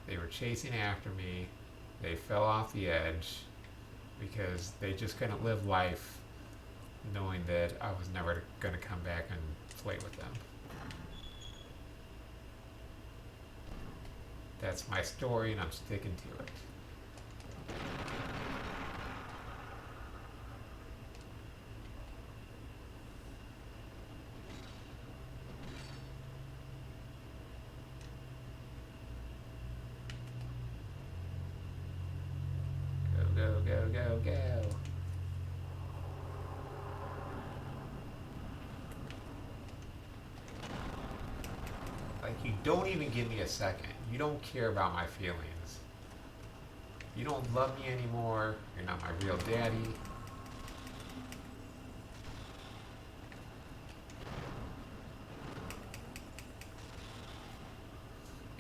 They were chasing after me. They fell off the edge because they just couldn't live life knowing that I was never going to come back and play with them. That's my story and I'm sticking to it. Go, go, go, go. Like, you don't even give me a second. You don't care about my feelings. You don't love me anymore. You're not my real daddy.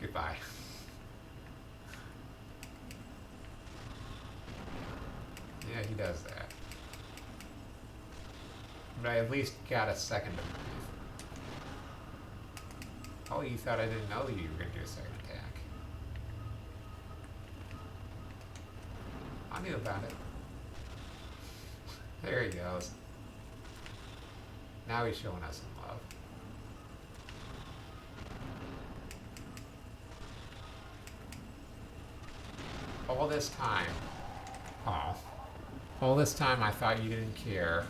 Goodbye. Yeah, he does that. But I at least got a second to breathe. Oh, you thought I didn't know that you were going to do a second attack. I knew about it. There he goes. Now he's showing us some love. All this time. Oh. All this time I thought you didn't care.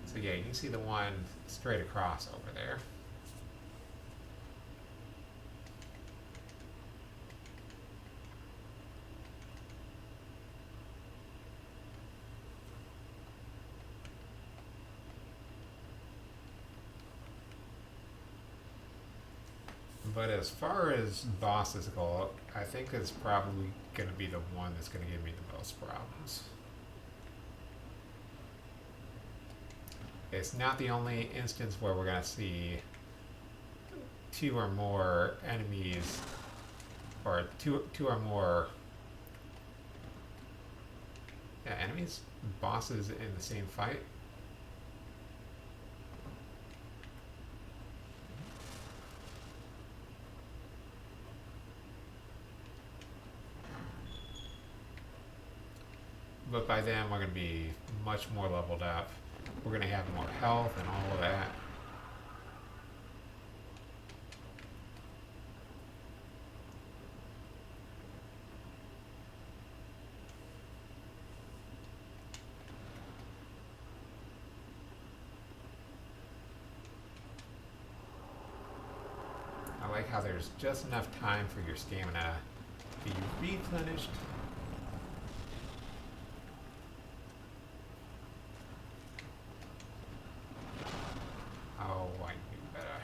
So yeah, you can see the one straight across over there. But as far as bosses go, I think it's probably going to be the one that's going to give me the most problems. It's not the only instance where we're going to see two or more enemies, or two or more enemies, bosses in the same fight. But by then we're going to be much more leveled up. We're going to have more health and all of that. I like how there's just enough time for your stamina to be replenished. Oh, I knew better.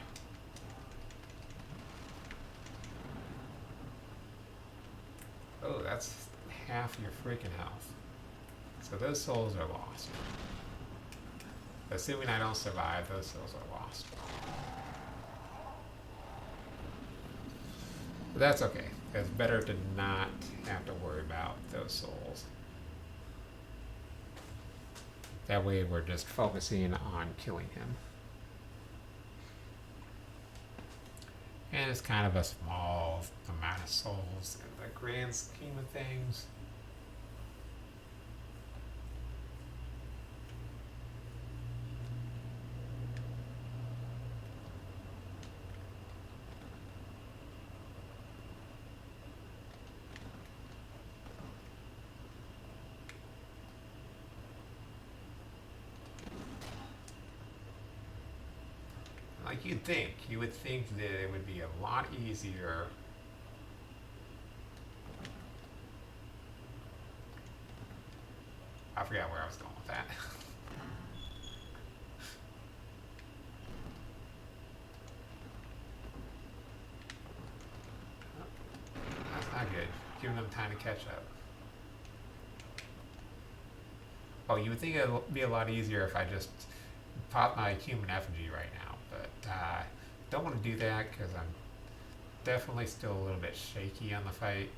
Oh, that's half your freaking health. So those souls are lost. Assuming I don't survive, those souls are lost. But that's okay. It's better to not have to worry about those souls. That way we're just focusing on killing him. And it's kind of a small amount of souls in the grand scheme of things. Like you would think that it would be a lot easier I forgot where I was going with that. That's not good. Giving them time to catch up. Oh, you would think it would be a lot easier if I just pop my human effigy right now, but don't want to do that because I'm definitely still a little bit shaky on the fight.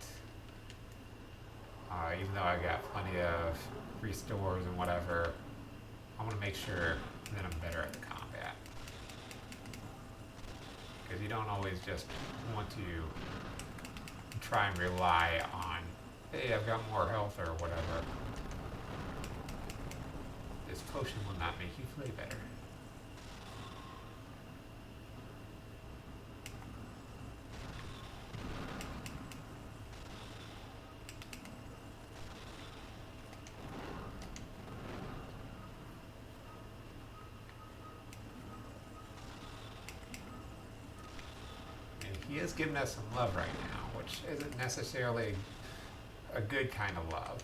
Even though I got plenty of restores and whatever, I want to make sure that I'm better at the combat. Because you don't always just want to try and rely on, hey, I've got more health or whatever. This potion will not make you play better. He is giving us some love right now, which isn't necessarily a good kind of love.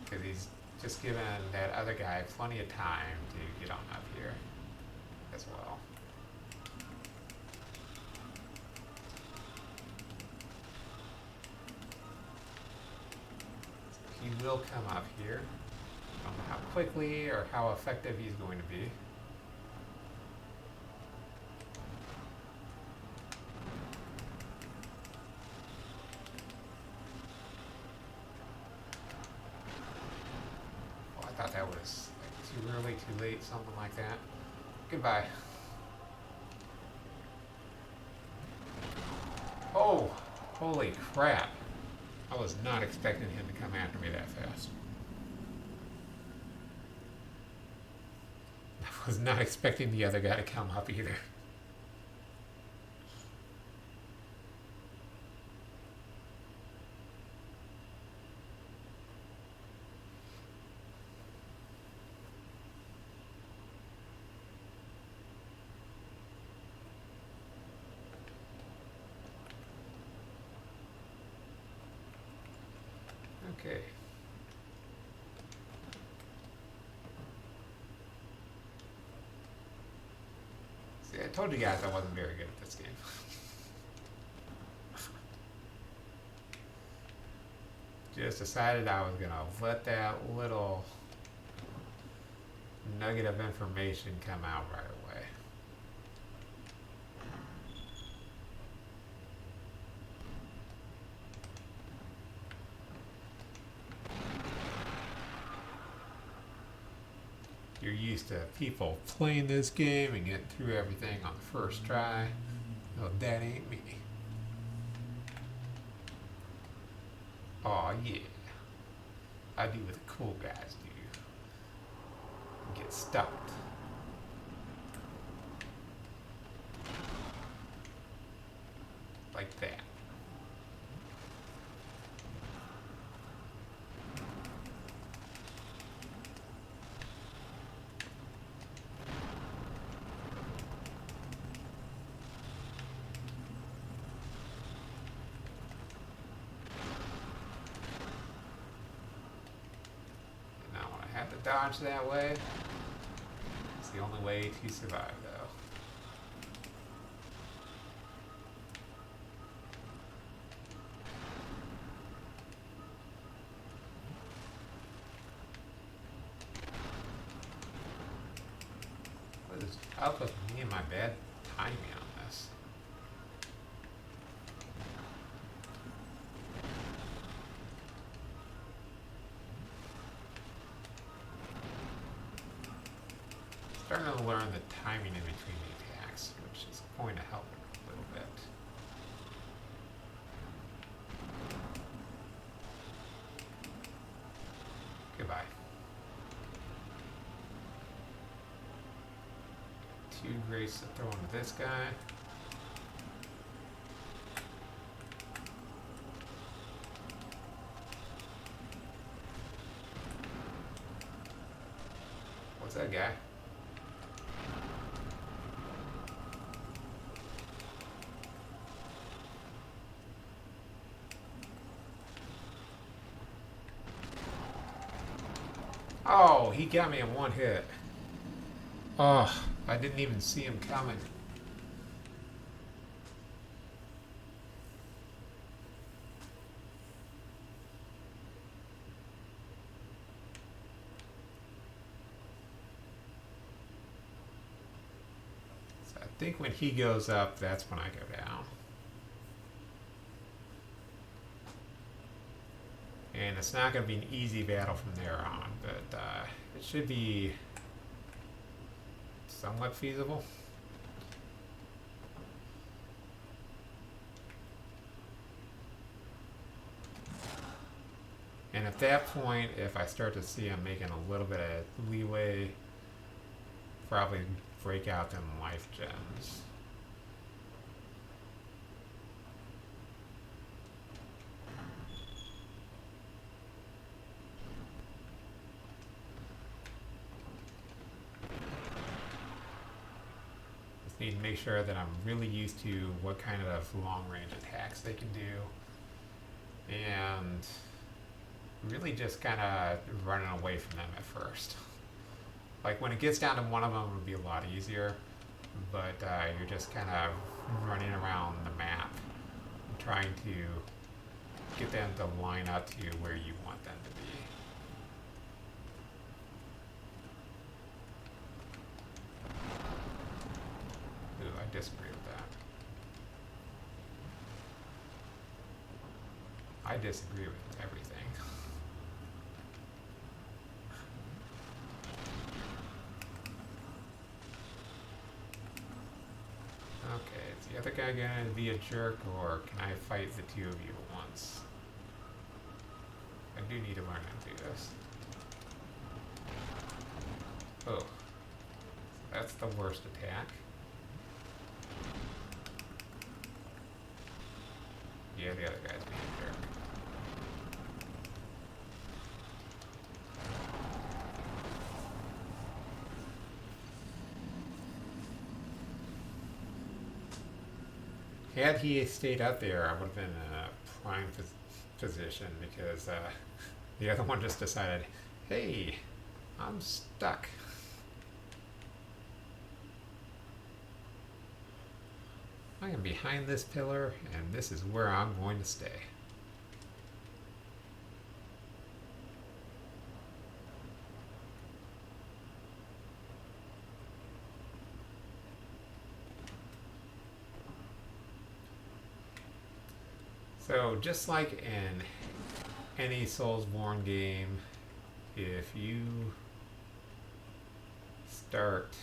Because he's just giving that other guy plenty of time to get on up here as well. He will come up here. I don't know how quickly or how effective he's going to be. I thought that was like too early, too late, something like that. Goodbye. Oh, holy crap. I was not expecting him to come after me that fast. I was not expecting the other guy to come up either. Okay. See, I told you guys I wasn't very good at this game. Just decided I was gonna let that little nugget of information come out right away. You're used to people playing this game and getting through everything on the first try. Well, that ain't me. Aw, yeah. I do what the cool guys do. Get stumped. Like that. Dodge that way. It's the only way to survive, though. What is up with me and my bad timing on this? Starting to learn the timing in between the attacks, which is going to help a little bit. Goodbye. 2 grace to throw into this guy. What's that guy? Oh, he got me in one hit. Oh, I didn't even see him coming. So I think when he goes up, that's when I go down. And it's not going to be an easy battle from there on, but it should be somewhat feasible. And at that point, if I start to see I'm making a little bit of leeway, probably break out them life gems. Need to make sure that I'm really used to what kind of long range attacks they can do, and really just kind of running away from them at first. Like when it gets down to one of them, it would be a lot easier, but you're just kind of running around the map trying to get them to line up to where you want them to be. I disagree with that. I disagree with everything. Okay, is the other guy gonna be a jerk, or can I fight the two of you at once? I do need to learn how to do this. Oh, that's the worst attack. Yeah, the other guy's being a jerk. Had he stayed up there, I would have been in a prime position, because the other one just decided, hey, I'm stuck. I am behind this pillar, and this is where I'm going to stay. So just like in any Soulsborne game, if you start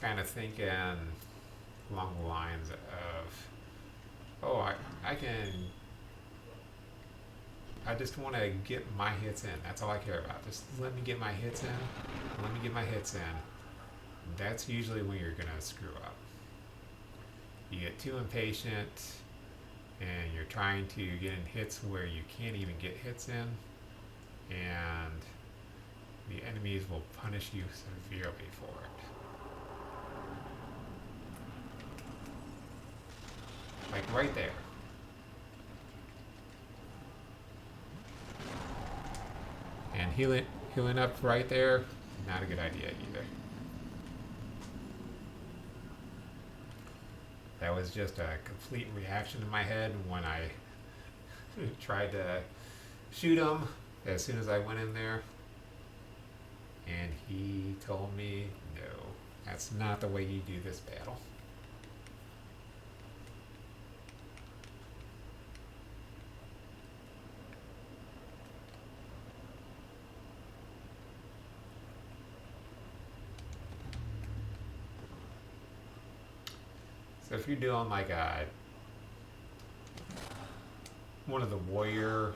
kind of thinking along the lines of, oh, I just want to get my hits in. That's all I care about. Just let me get my hits in. Let me get my hits in. That's usually when you're going to screw up. You get too impatient and you're trying to get in hits where you can't even get hits in, and the enemies will punish you severely for it. Like right there. And healing up right there, not a good idea either. That was just a complete reaction in my head when I tried to shoot him as soon as I went in there. And he told me, no, that's not the way you do this battle. So if you're doing like one of the warrior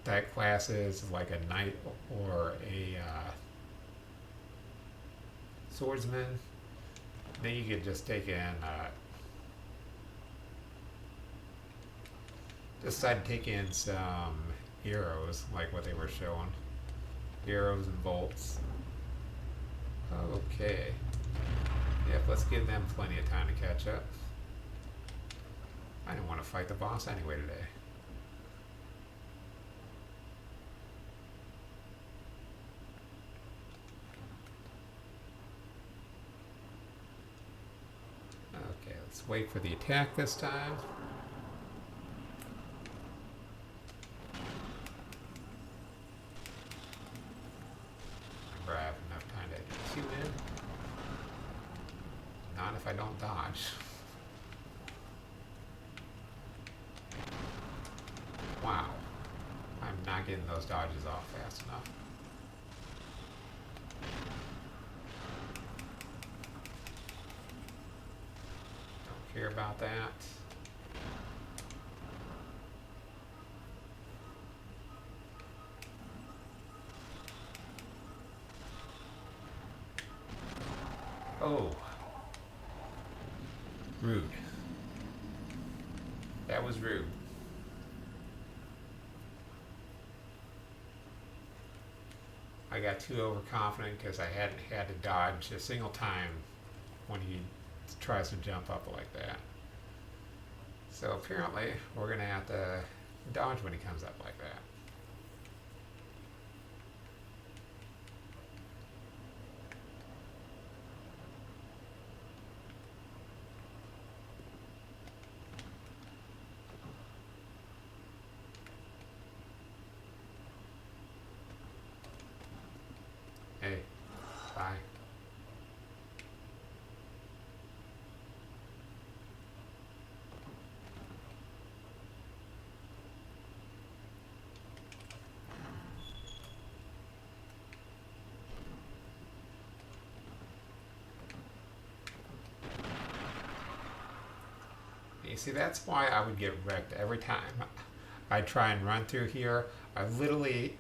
type classes, like a knight or a swordsman, then you could just take in decide to take in some arrows, like what they were showing, arrows and bolts. Okay. Yep, let's give them plenty of time to catch up. I didn't want to fight the boss anyway today. Okay, let's wait for the attack this time. Remember, I have enough time to shoot in. Not if I don't dodge. Wow. I'm not getting those dodges off fast enough. Don't care about that. Oh. Rude. That was rude. I got too overconfident because I hadn't had to dodge a single time when he tries to jump up like that. So apparently we're going to have to dodge when he comes up like that. Hey, bye. You see, that's why I would get wrecked every time I try and run through here. I literally,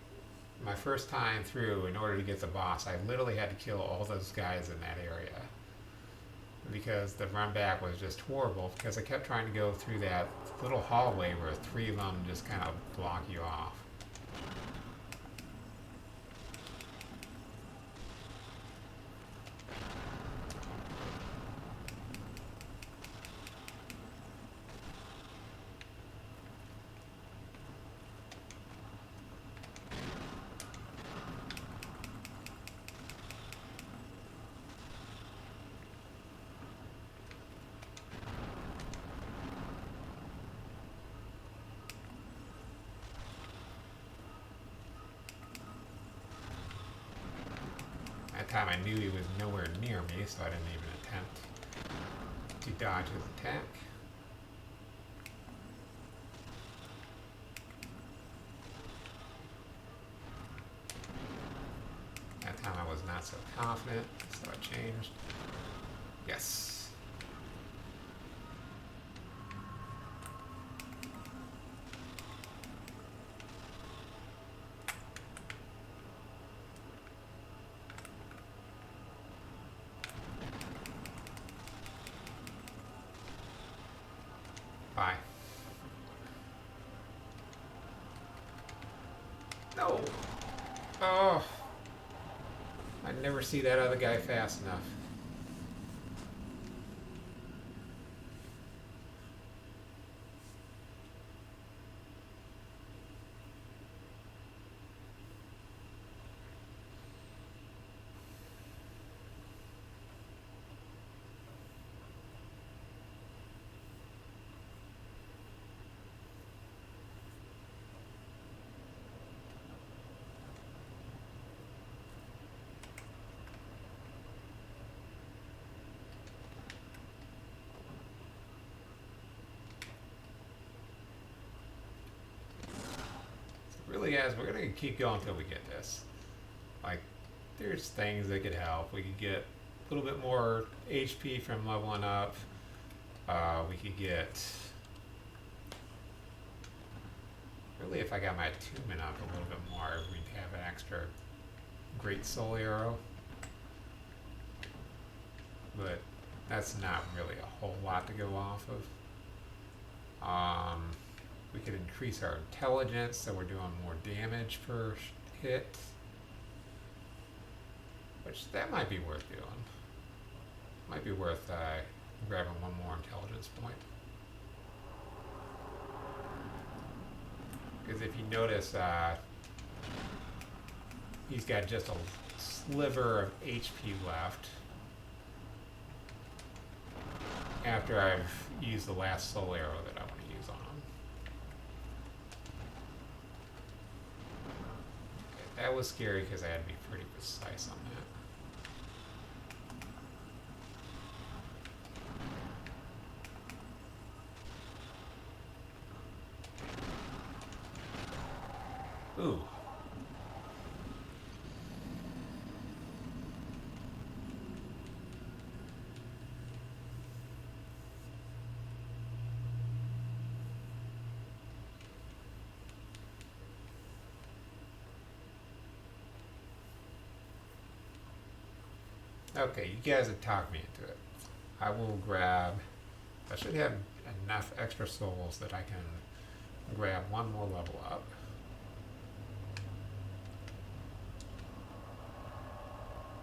my first time through, in order to get the boss, I literally had to kill all those guys in that area because the run back was just horrible because I kept trying to go through that little hallway where three of them just kind of block you off. time I knew he was nowhere near me, so I didn't even attempt to dodge his attack. That time I was not so confident, so I changed. Yes. Bye. No! Oh! I never see that other guy fast enough. Really, guys, we're gonna keep going until we get this. Like, there's things that could help. We could get a little bit more HP from leveling up. We could get... Really, if I got my attunement up a little bit more, we'd have an extra great soul arrow. But that's not really a whole lot to go off of. We could increase our intelligence so we're doing more damage per hit. Which, that might be worth doing. Might be worth grabbing one more intelligence point. Because if you notice, he's got just a sliver of HP left. After I've used the last soul arrow that I want to use on him. Okay, that was scary because I had to be pretty precise on that. Ooh. Okay, you guys have talked me into it. I will grab... I should have enough extra souls that I can grab one more level up.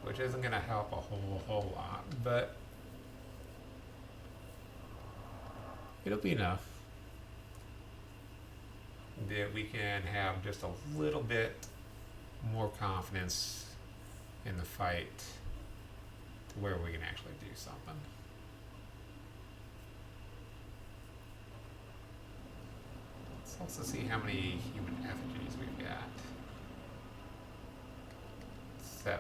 Which isn't going to help a whole lot, but it'll be enough that we can have just a little bit more confidence in the fight to where we can actually do something. Let's also see how many human effigies we've got. 7.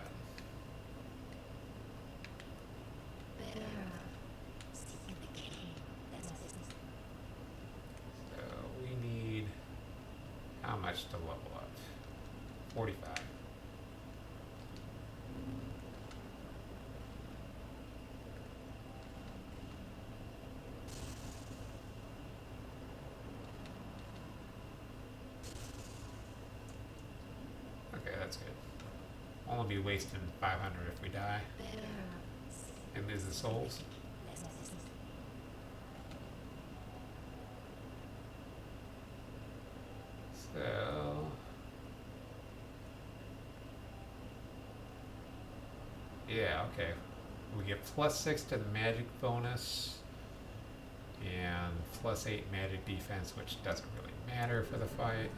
So we need how much to level up? 45. Okay, that's good. Only be wasting 500 if we die. And lose the souls. So yeah, okay. We get +6 to the magic bonus and +8 magic defense, which doesn't really matter for the fight.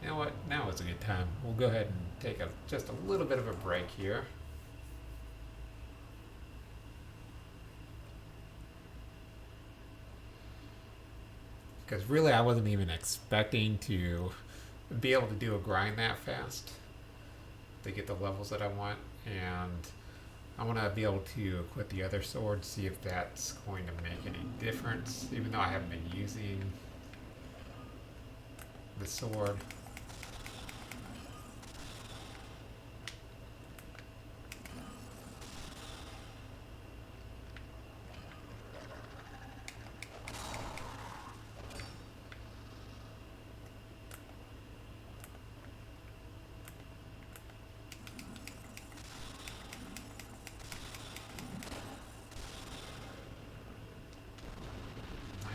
You know what? Now is a good time. We'll go ahead and take just a little bit of a break here. Because really, I wasn't even expecting to be able to do a grind that fast to get the levels that I want. And I want to be able to equip the other sword, see if that's going to make any difference, even though I haven't been using the sword.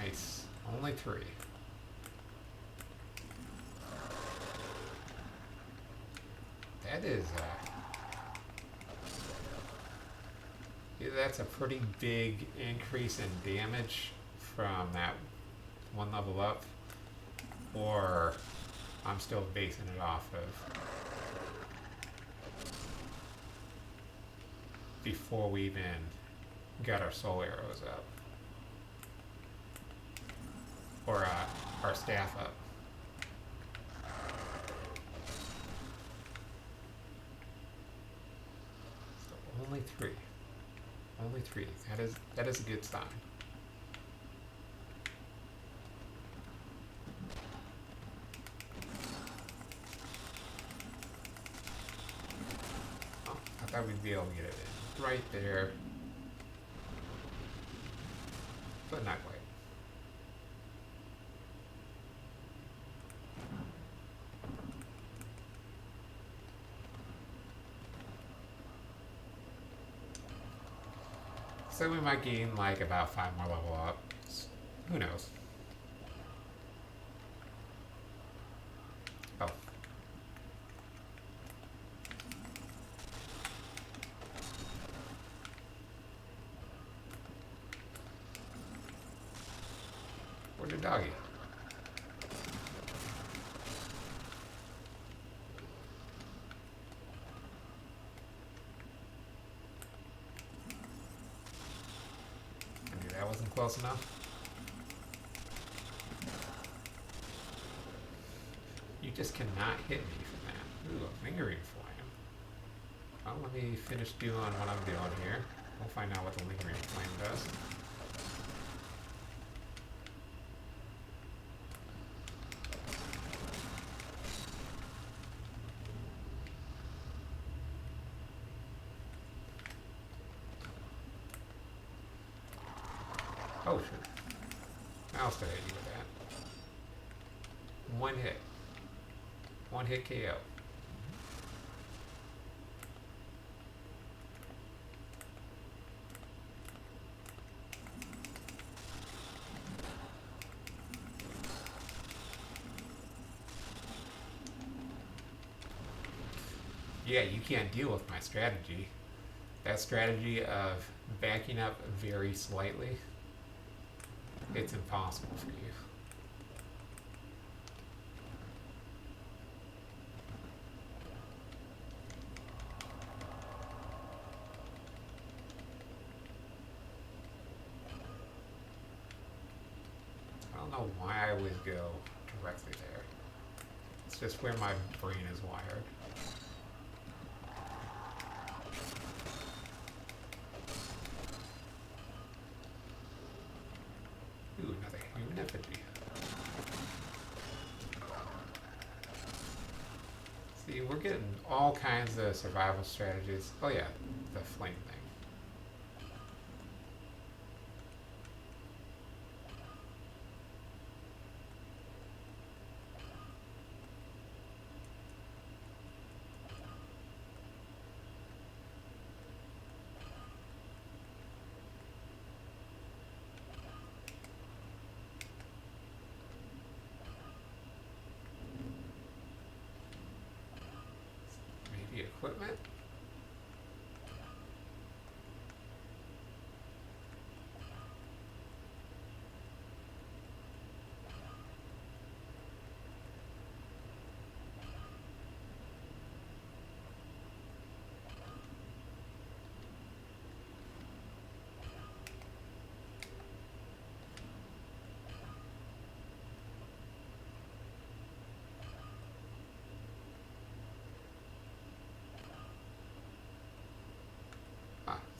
Nice. Only 3. That is, either that's a pretty big increase in damage from that one level up, or I'm still basing it off of before we even got our soul arrows up, or our staff up. So only 3. Only 3. That is a good sign. Oh, I thought we'd be able to get it in right there, but not quite. So we might gain like about 5 more level ups. Who knows? Oh. Where's the doggy? I knew that wasn't close enough. You just cannot hit me from that. Ooh, a lingering flame. Well, let me finish doing what I'm doing here. We'll find out what the lingering flame does. Oh, sure. I'll still hit you with that. One hit. One hit KO. Yeah, you can't deal with my strategy. That strategy of backing up very slightly, it's impossible for you. I don't know why I always go directly there. It's just where my brain is wired. Ooh, another human effigy. See, we're getting all kinds of survival strategies. Oh yeah, the flame thing. Maybe equipment?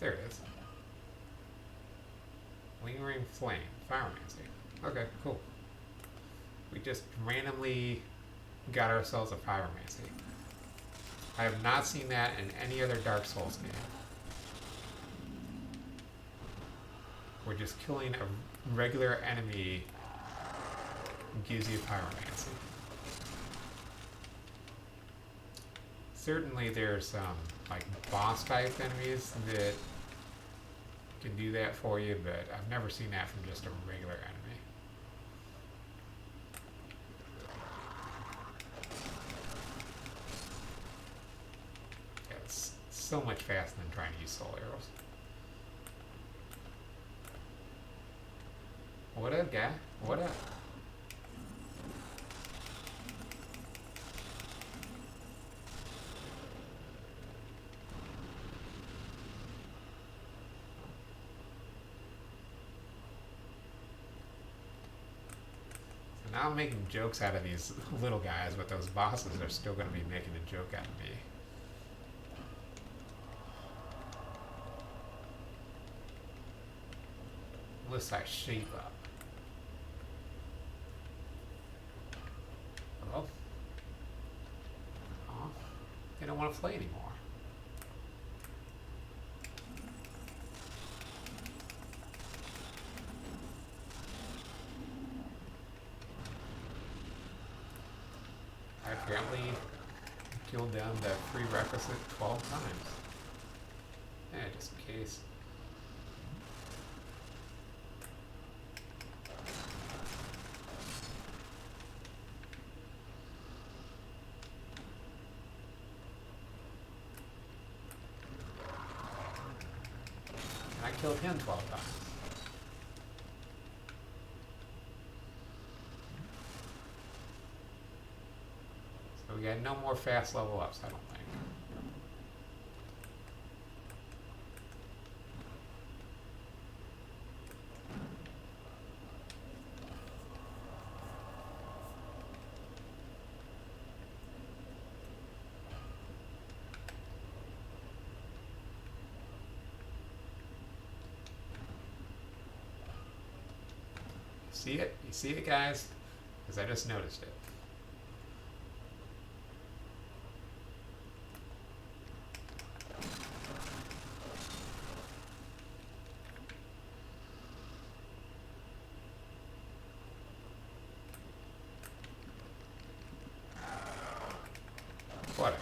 There it is. Lingering flame. Pyromancy. Okay, cool. We just randomly got ourselves a pyromancy. I have not seen that in any other Dark Souls game. We're just killing a regular enemy gives you pyromancy. Certainly there's some like boss type enemies that can do that for you, but I've never seen that from just a regular enemy. Yeah, it's so much faster than trying to use soul arrows. What up, guy? What up? Now I'm making jokes out of these little guys, but those bosses are still going to be making a joke out of me. Unless I shape up. Hello? Oh, they don't want to play anymore. I apparently killed down the prerequisite 12 times. Yeah, just in case. And I killed him 12 times. So we got no more fast level ups, I don't think. See it? You see it, guys? Because I just noticed it. Whatever.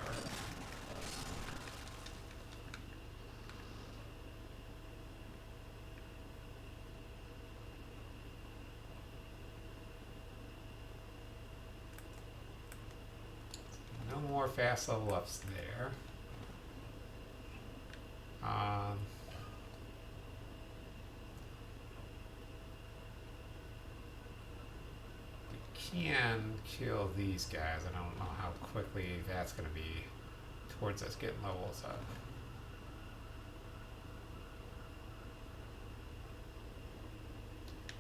No more fast level ups there. We can kill these guys. I don't know how quickly that's going to be towards us getting levels up.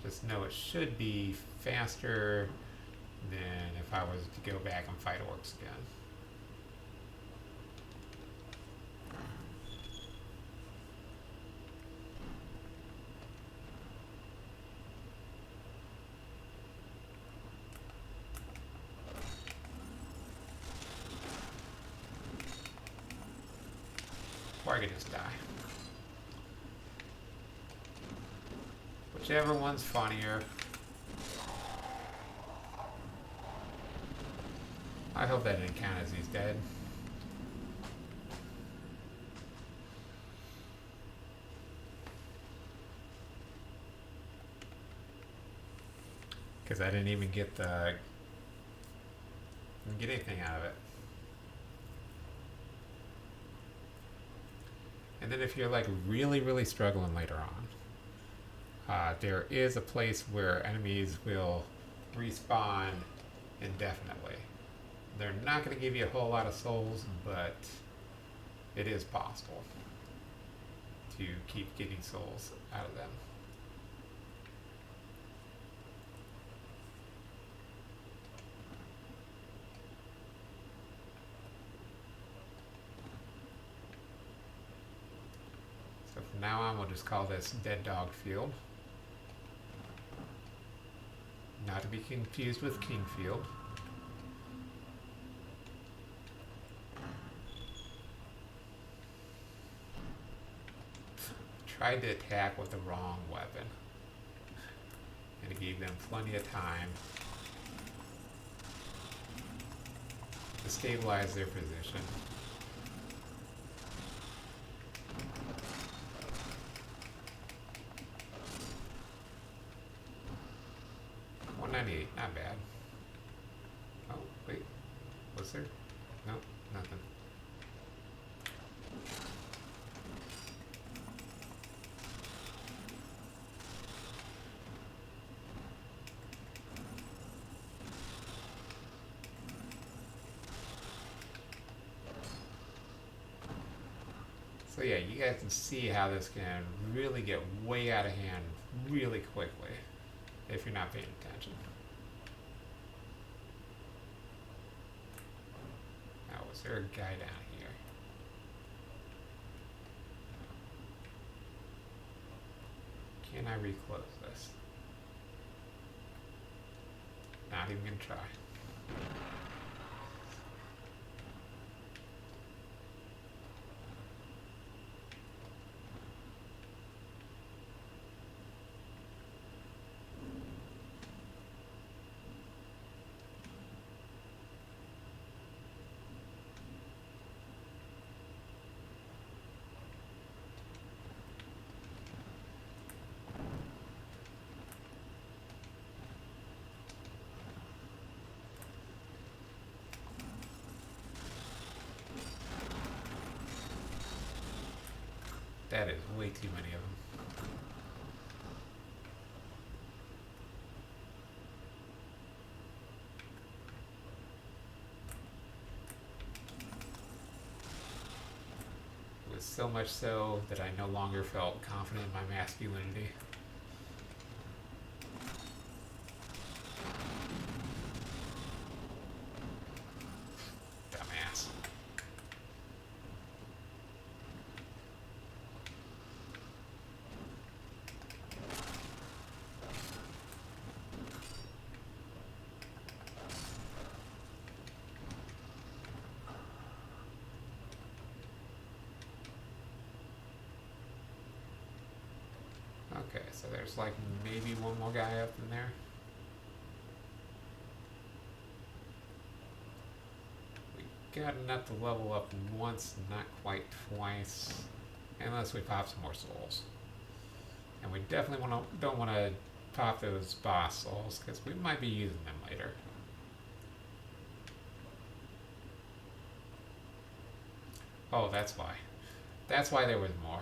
Just know it should be faster than if I was to go back and fight orcs again. Or I could just die. Whichever one's funnier. I hope that didn't count as he's dead. Because I didn't even get anything out of it. And then if you're like really struggling later on, there is a place where enemies will respawn indefinitely. They're not going to give you a whole lot of souls, but it is possible to keep getting souls out of them. So From now on, we'll just call this Dead Dog Field. Not to be confused with King Field. Tried to attack with the wrong weapon. And it gave them plenty of time to stabilize their position. $198, not bad. Oh, wait. Was there? Nope, nothing. So yeah, you guys can see how this can really get way out of hand really quickly if you're not paying attention. Now, was there a guy down here? Can I reclose this? Not even gonna try. That is way too many of them. It was so much so that I no longer felt confident in my masculinity. Dumbass. Okay, so there's like maybe one more guy up in there. We got enough to level up once, not quite twice, unless we pop some more souls. And we definitely don't want to pop those boss souls because we might be using them later. Oh, that's why. That's why there was more.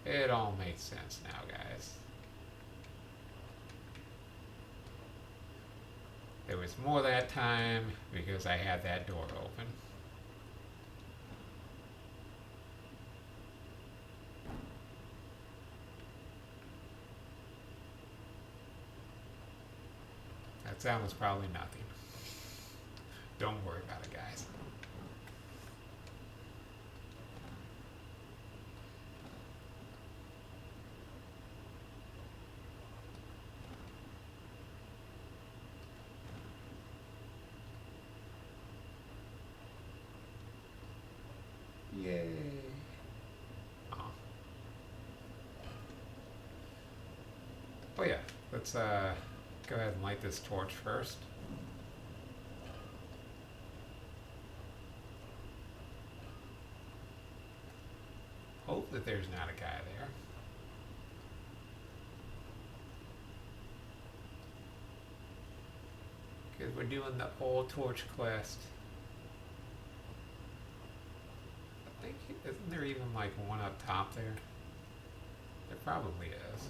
It all makes sense now, guys. There was more that time because I had that door open. That sound was probably nothing. Don't worry about it, guys. Yay. Oh yeah, let's go ahead and light this torch first. Hope that there's not a guy there. Because we're doing the old torch quest. I think, isn't there even like one up top there? There probably is.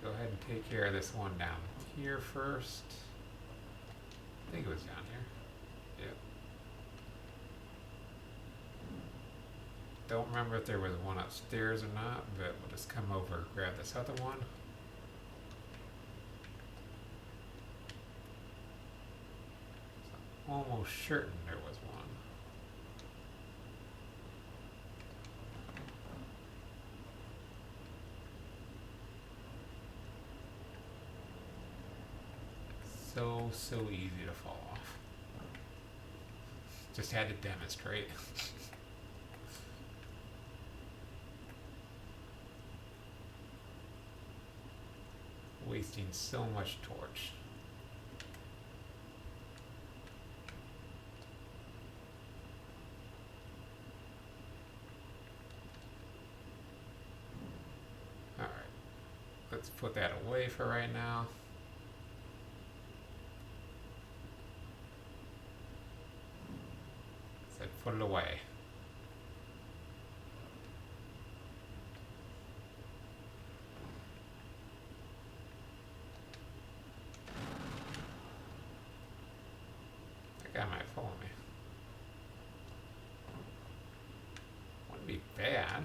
Go ahead and take care of this one down here first. I think it was down here. Yep. Don't remember if there was one upstairs or not, but we'll just come over and grab this other one. almost certain there was one. So easy to fall off. Just had to demonstrate. Wasting so much torch. Alright, let's put that away for right now. Said put it away. That guy might follow me. Wouldn't be bad.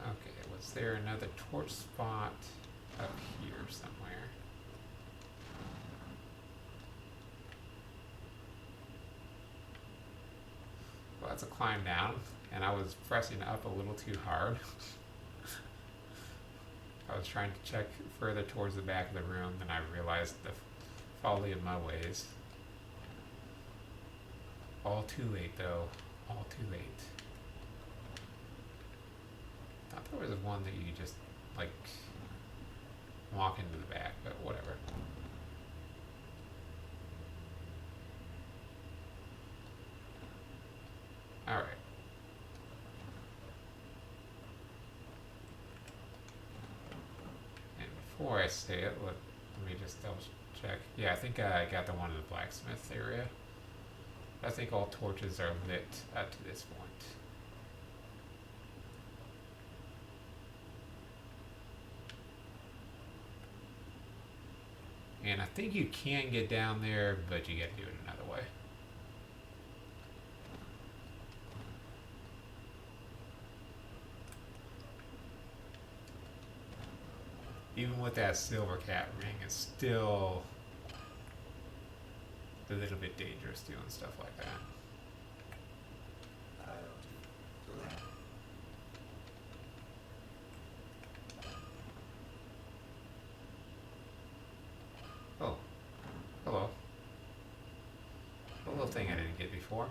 Okay, was there another torch spot up here somewhere? Well, that's a climb down, and I was pressing up a little too hard. I was trying to check further towards the back of the room, and I realized the folly of my ways. All too late, though. All too late. I thought there was one that you just, like, walk into the back, but whatever. Alright. And before I say it, let me just double check. Yeah, I think I got the one in the blacksmith area. I think all torches are lit up to this point. And I think you can get down there, but you gotta do it another way. Even with that silver cat ring, it's still a little bit dangerous doing stuff like that. Oh, hello. A little thing I didn't get before.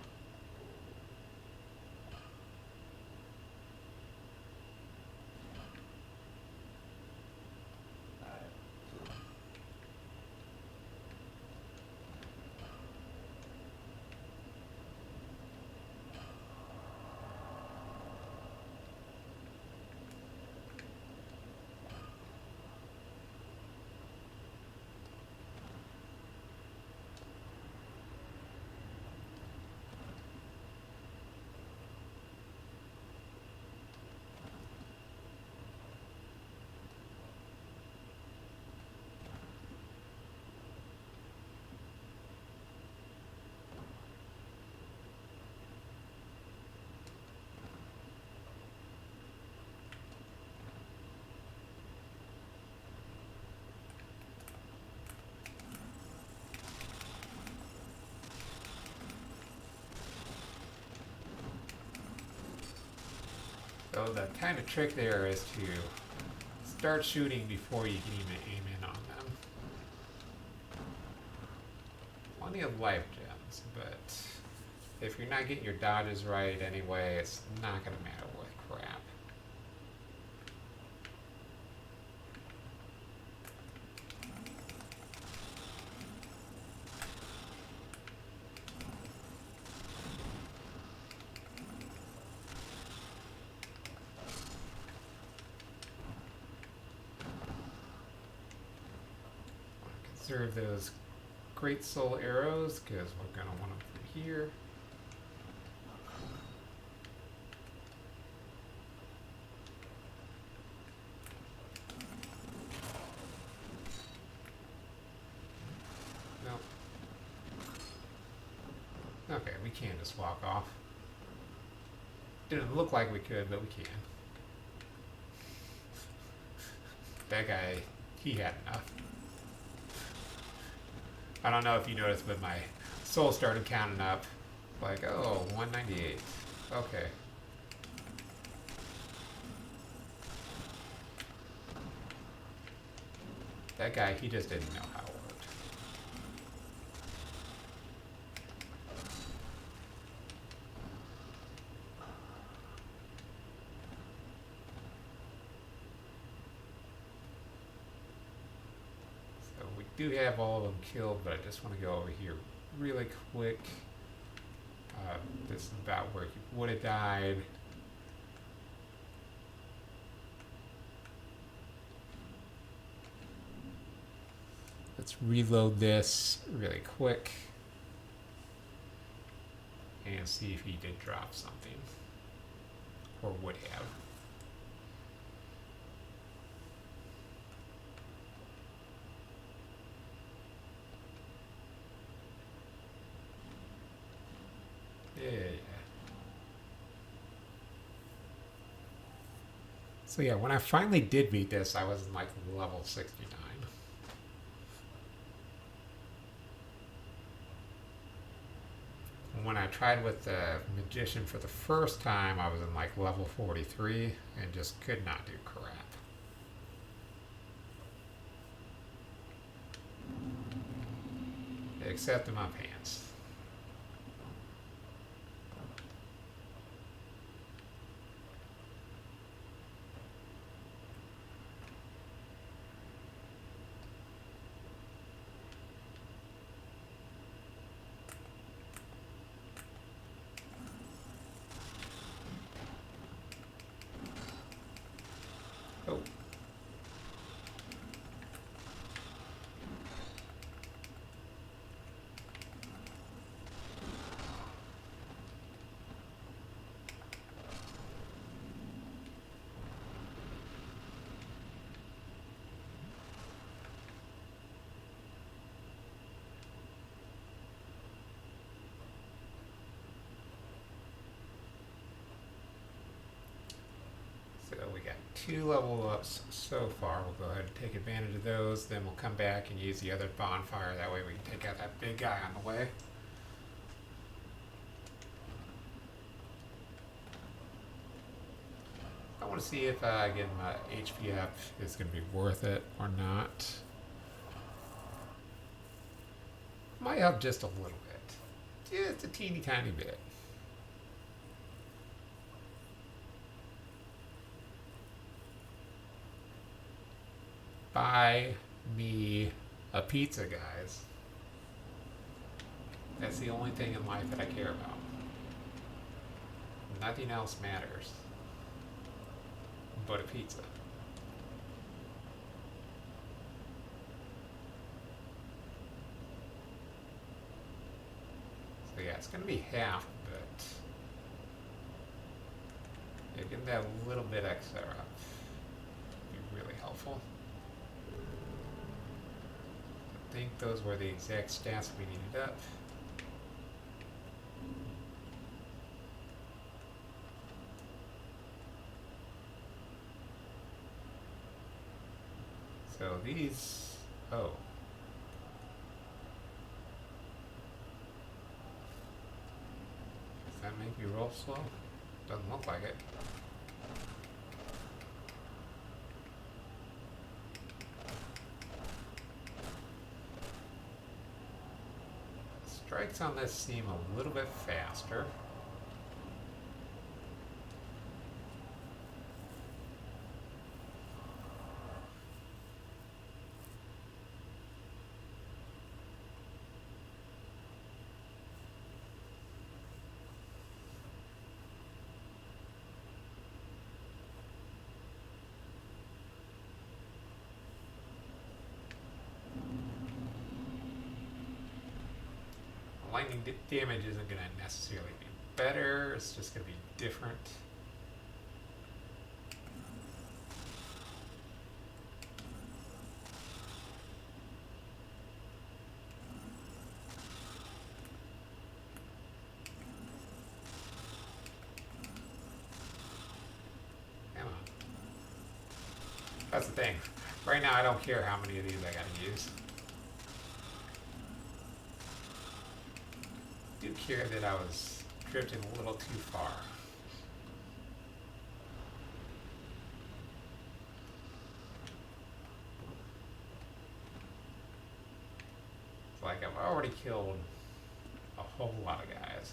So the kind of trick there is to start shooting before you can even aim in on them. Plenty of life gems, but if you're not getting your dodges right anyway, it's not going to matter what crap. Conserve those great soul arrows because we're going to want them from here. Nope. Okay, we can just walk off. Didn't look like we could, but we can. That guy, he had enough. I don't know if you noticed, but my soul started counting up. Like, oh, 198. Okay. That guy, he just didn't know how it worked. So we do have all of them killed, but I just want to go over here really quick. This is about where he would have died. Let's reload this really quick and see if he did drop something or would have. Yeah. So yeah, when I finally did beat this, I was in like level 69. When I tried with the magician for the first time, I was in like level 43 and just could not do crap. Except in my pants. Oh. So we got 2 level ups so far. We'll go ahead and take advantage of those. Then we'll come back and use the other bonfire. That way we can take out that big guy on the way. I want to see if getting my HP up is going to be worth it or not. Might help just a little bit. Just a teeny tiny bit. Buy me a pizza, guys. That's the only thing in life that I care about. Nothing else matters but a pizza. So yeah, it's gonna be half, but yeah, getting that little bit extra up would be really helpful. I think those were the exact stats we needed up. So these, oh. Does that make me roll slow? Doesn't look like it. Strikes on this seem a little bit faster. Lightning damage isn't going to necessarily be better, it's just going to be different. Come on. That's the thing. Right now I don't care how many of these I gotta use. I do care that I was drifting a little too far. It's like I've already killed a whole lot of guys.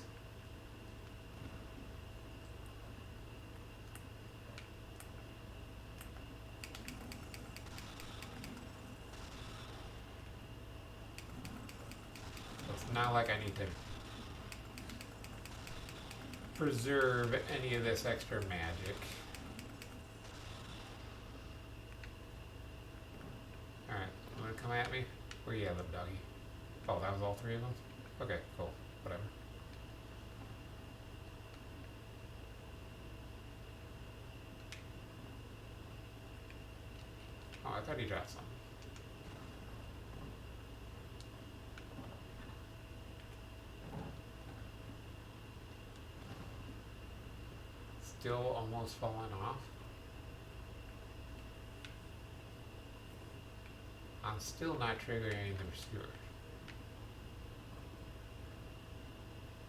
So it's not like I need to preserve any of this extra magic. Alright, you wanna come at me? Where you at, little doggy? Oh, that was all three of them? Okay, cool. Whatever. Oh, I thought he dropped something. Still almost falling off. I'm still not triggering the pursuer.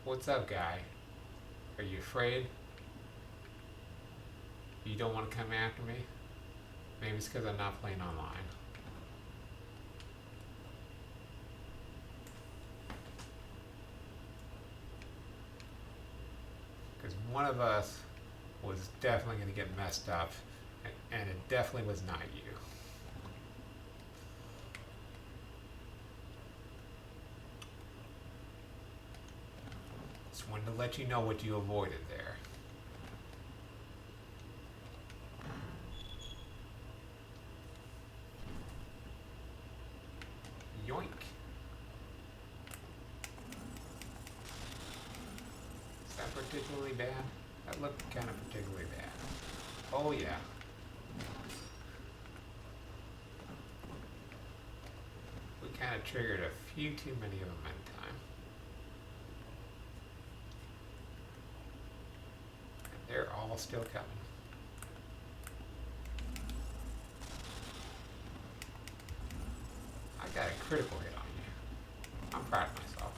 What's up, guy? Are you afraid? You don't want to come after me? Maybe it's because I'm not playing online. Because one of us was definitely going to get messed up, and it definitely was not you. Just wanted to let you know what you avoided there. Yoink. Is that particularly bad? That looked kind of particularly bad. Oh yeah. We kind of triggered a few too many of them at a time. And they're all still coming. I got a critical hit on you. I'm proud of myself.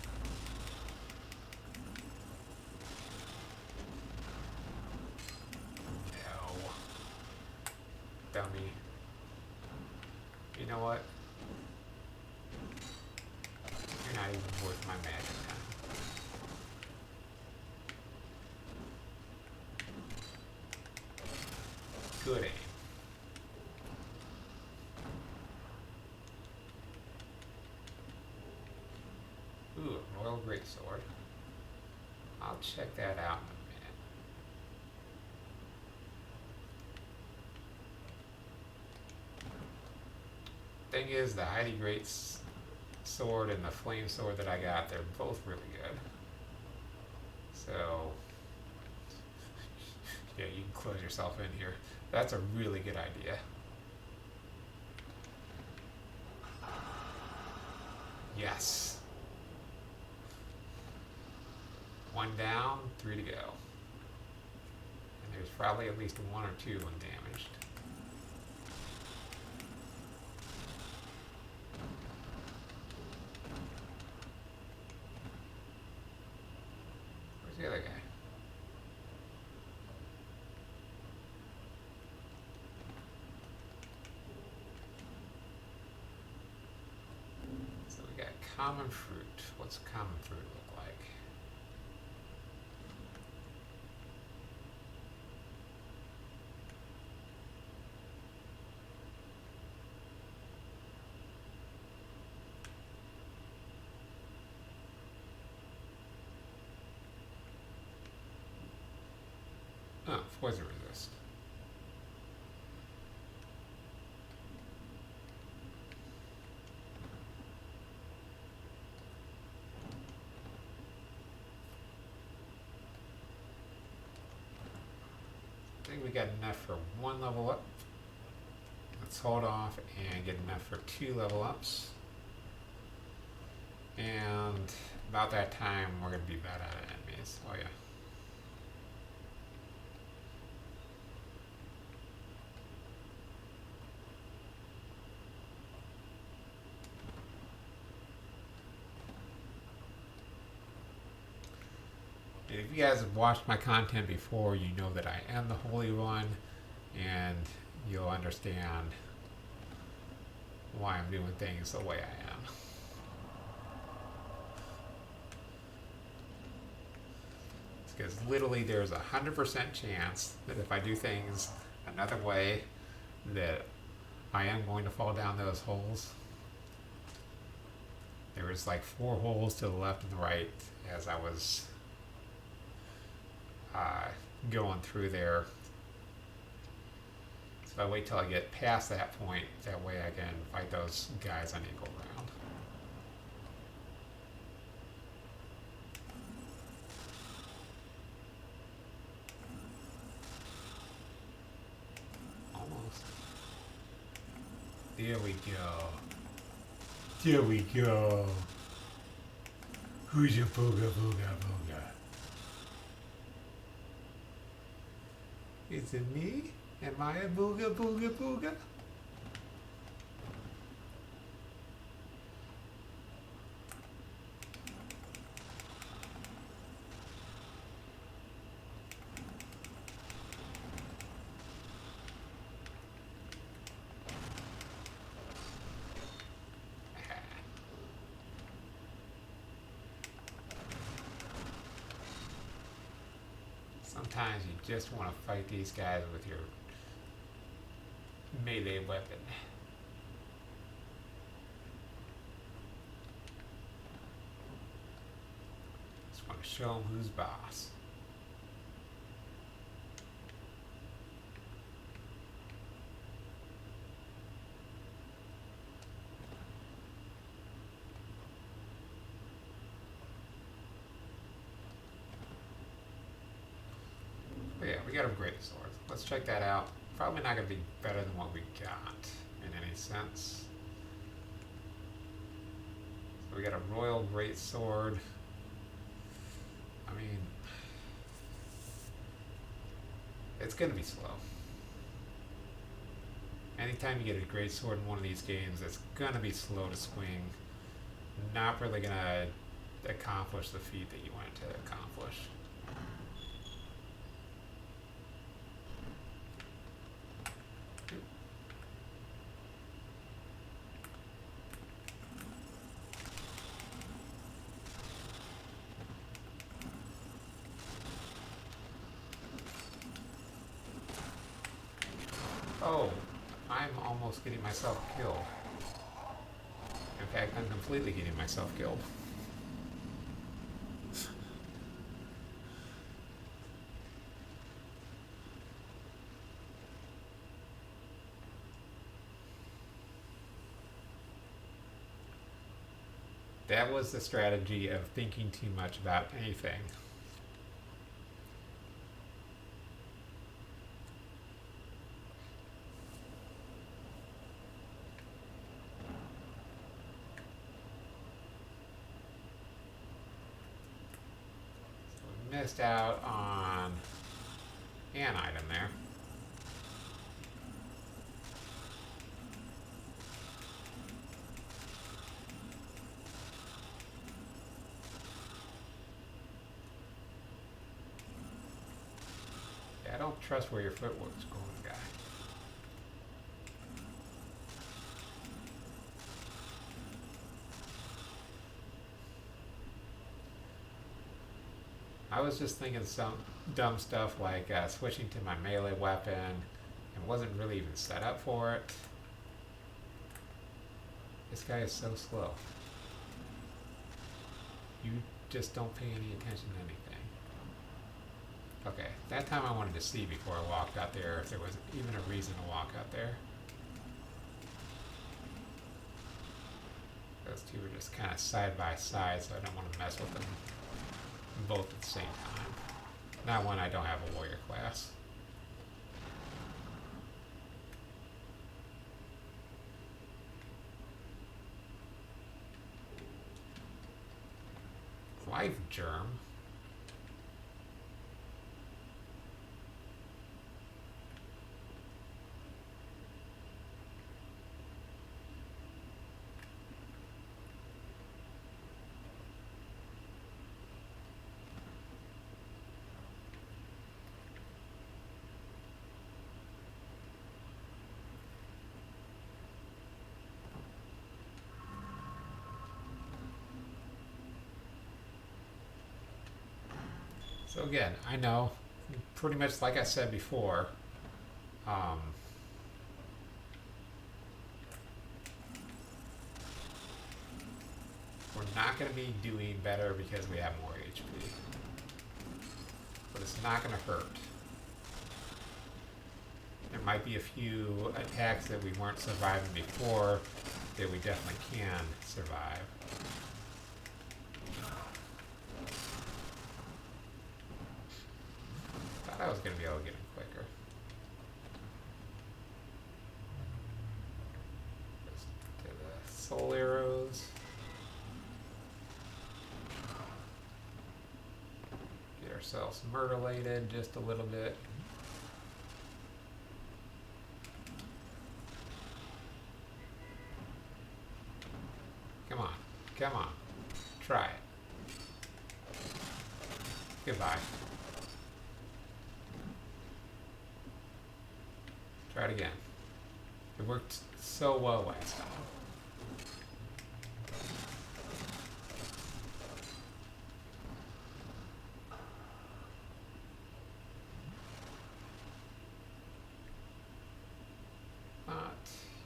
No. Dummy. You know what? You're not even worth my magic now. Good aim. Ooh, a Royal Greatsword. I'll check that out in a minute. Thing is, the Heidi Great's sword and the flame sword that I got, they're both really good. So, yeah, you can close yourself in here. That's a really good idea. Yes. One down, 3 to go. And there's probably at least 1 or 2 undamaged. Where's the other guy? So we got common fruit. What's common fruit look like? Oh, poison resist. I think we got enough for 1 level up. Let's hold off and get enough for 2 level ups. And about that time, we're going to be bad out of enemies. Oh yeah. if you guys have watched my content before, you know that I am the Holy One, and you'll understand why I'm doing things the way I am. It's because literally there's 100% chance that if I do things another way, that I am going to fall down those holes. There was like 4 holes to the left and the right as I was going through there. So I wait till I get past that point, that way I can fight those guys on equal ground. Almost. There we go. There we go. Who's your booga booga booga? Is it me? Am I a booga booga booga? Sometimes you just want to fight these guys with your melee weapon. Just want to show them who's boss. But yeah, we got a great sword. Let's check that out. Probably not going to be better than what we got in any sense. So we got a royal great sword. I mean, it's going to be slow. Anytime you get a great sword in one of these games, it's going to be slow to swing. Not really going to accomplish the feat that you want to accomplish. Oh, I'm almost getting myself killed. In fact, I'm completely getting myself killed. That was the strategy of thinking too much about anything. Missed out on an item there. Yeah, I don't trust where your footwork's going, guy. I was just thinking some dumb stuff like switching to my melee weapon and wasn't really even set up for it. This guy is so slow. You just don't pay any attention to anything. Okay, that time I wanted to see before I walked out there if there was even a reason to walk out there. Those two were just kind of side by side, so I don't want to mess with them both at the same time. Not when I don't have a warrior class. Life germ. So again, I know, pretty much like I said before, um, we're not going to be doing better because we have more HP. But it's not going to hurt. There might be a few attacks that we weren't surviving before that we definitely can survive. Thought I was going to be able to get him quicker. Just to the soul arrows. Get ourselves murderlated just a little bit. Come on. Come on. Try it. Goodbye. Try it again. It worked so well last time. But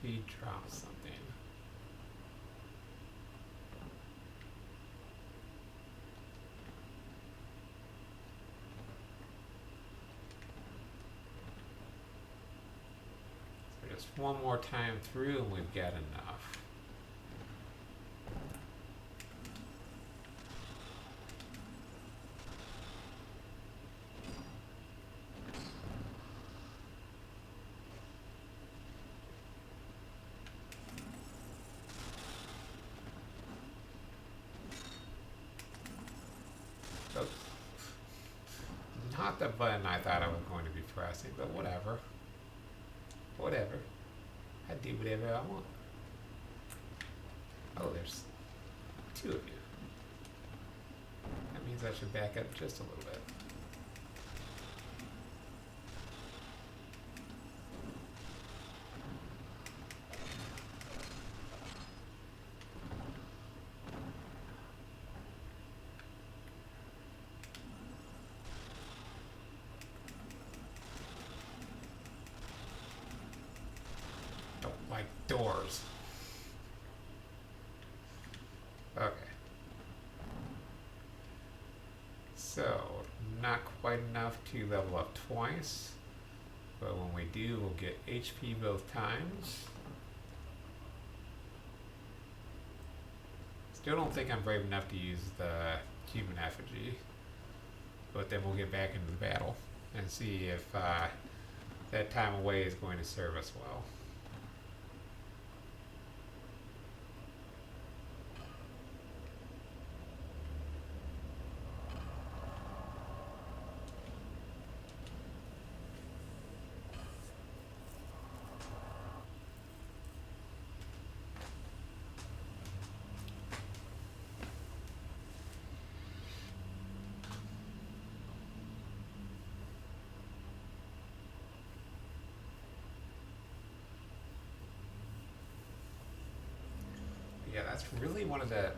he dropped something. Just one more time through and we've got enough. Oops. Not the button I thought I was going to be pressing, but whatever. Whatever. I do whatever I want. Oh, there's two of you. That means I should back up just a little bit. Don't like doors. Okay. So, not quite enough to level up twice, but when we do, we'll get HP both times. Still don't think I'm brave enough to use the human effigy, but then we'll get back into the battle and see if that time away is going to serve us well. Yeah, that's really one of the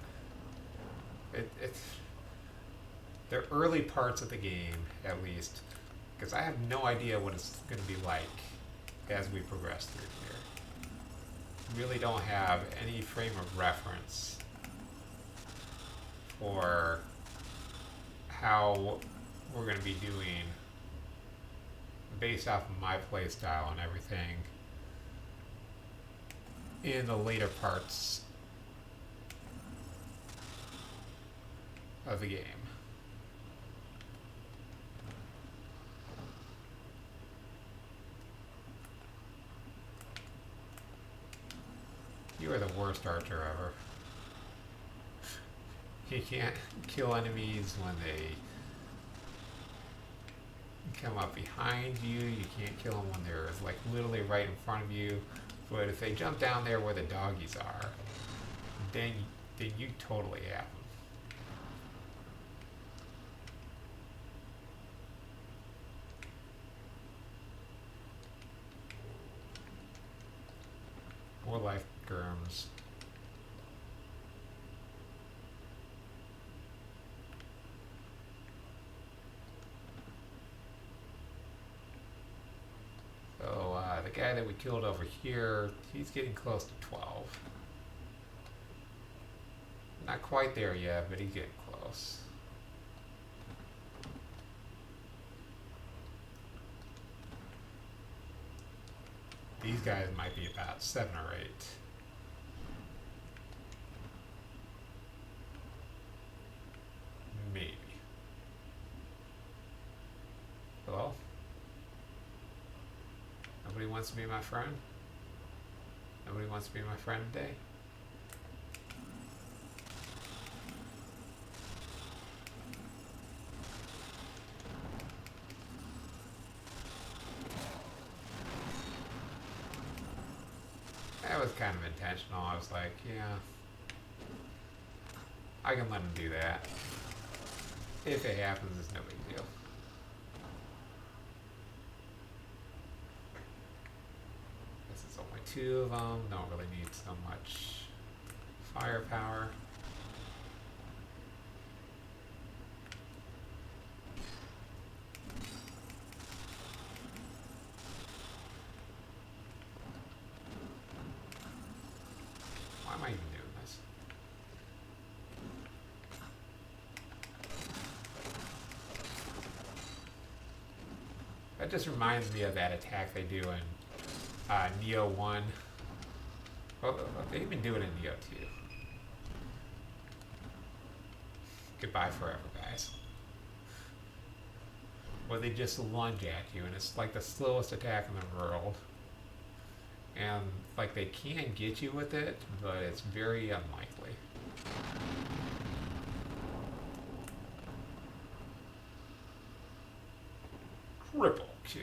it's the early parts of the game, at least, because I have no idea what it's going to be like as we progress through here. Really don't have any frame of reference for how we're going to be doing based off of my playstyle and everything in the later parts of the game. You are the worst archer ever. You can't kill enemies when they come up behind you. You can't kill them when they're like literally right in front of you. But if they jump down there where the doggies are, then you totally have them. More life germs. guy that we killed over here, he's getting close to 12. Not quite there yet, but he's getting close. These guys might be about 7 or 8. Maybe. Hello? Nobody wants to be my friend? Nobody wants to be my friend today? That was kind of intentional. I was like, yeah, I can let him do that. If it happens, it's no big deal. This is only 2 of them. Don't really need so much firepower. Why am I even doing this? That just reminds me of that attack they do in Neo 1. Well, they even do it in Neo 2. Goodbye forever, guys. Where they just lunge at you, and it's like the slowest attack in the world. And like they can get you with it, but it's very unlikely. Triple kill.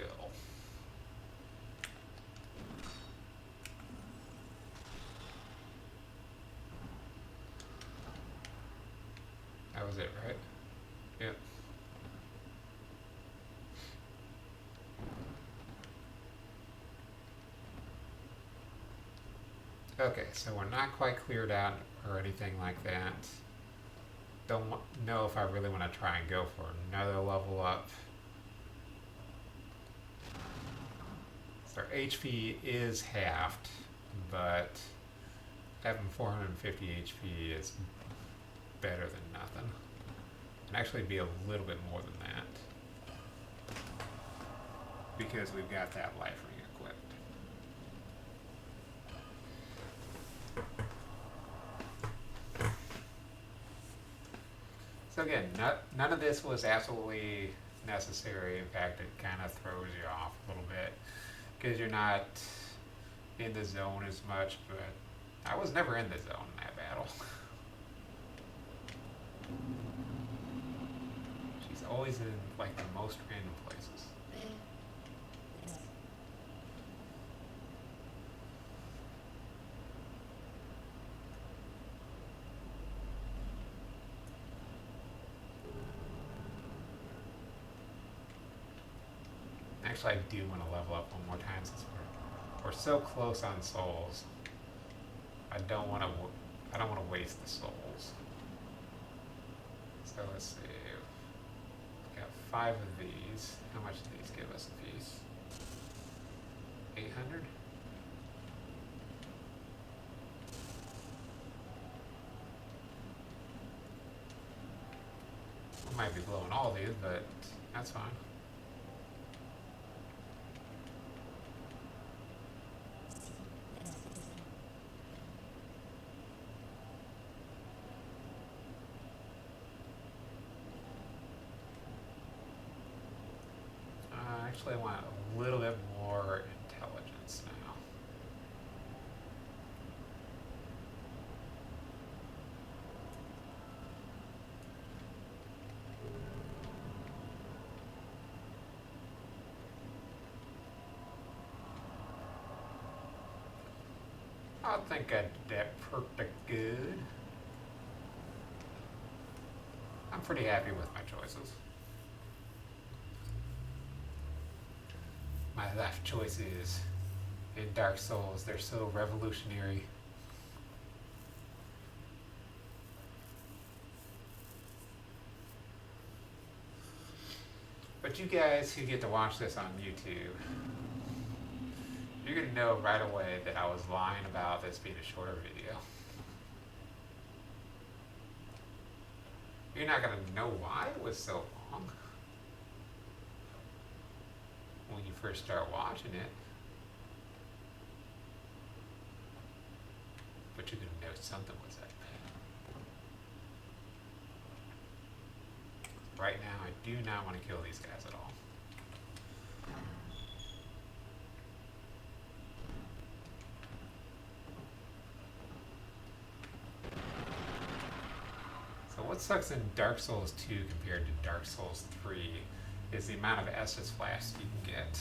That was it, right? Yep. Okay, so we're not quite cleared out or anything like that. Don't know if I really want to try and go for another level up. So our HP is halved, but having 450 HP is better than nothing. And actually be a little bit more than that. Because we've got that life ring equipped. So again, none of this was absolutely necessary. In fact, it kind of throws you off a little bit because you're not in the zone as much, but I was never in the zone in that battle. She's always in like the most random places. Actually, I do want to level up one more time since we're so close on souls. I don't want to waste the souls. So let's see. We've got 5 of these. How much do these give us a piece? 800? We might be blowing all these, but that's fine. Actually, I want a little bit more intelligence now. I think I did that pretty good. I'm pretty happy with my choices. My life choices in Dark Souls, they're so revolutionary. But you guys who get to watch this on YouTube, you're gonna know right away that I was lying about this being a shorter video. You're not gonna know why it was so long when you first start watching it. But you're gonna know something was up. Right now, I do not want to kill these guys at all. So what sucks in Dark Souls 2 compared to Dark Souls 3 is the amount of estus flasks you can get.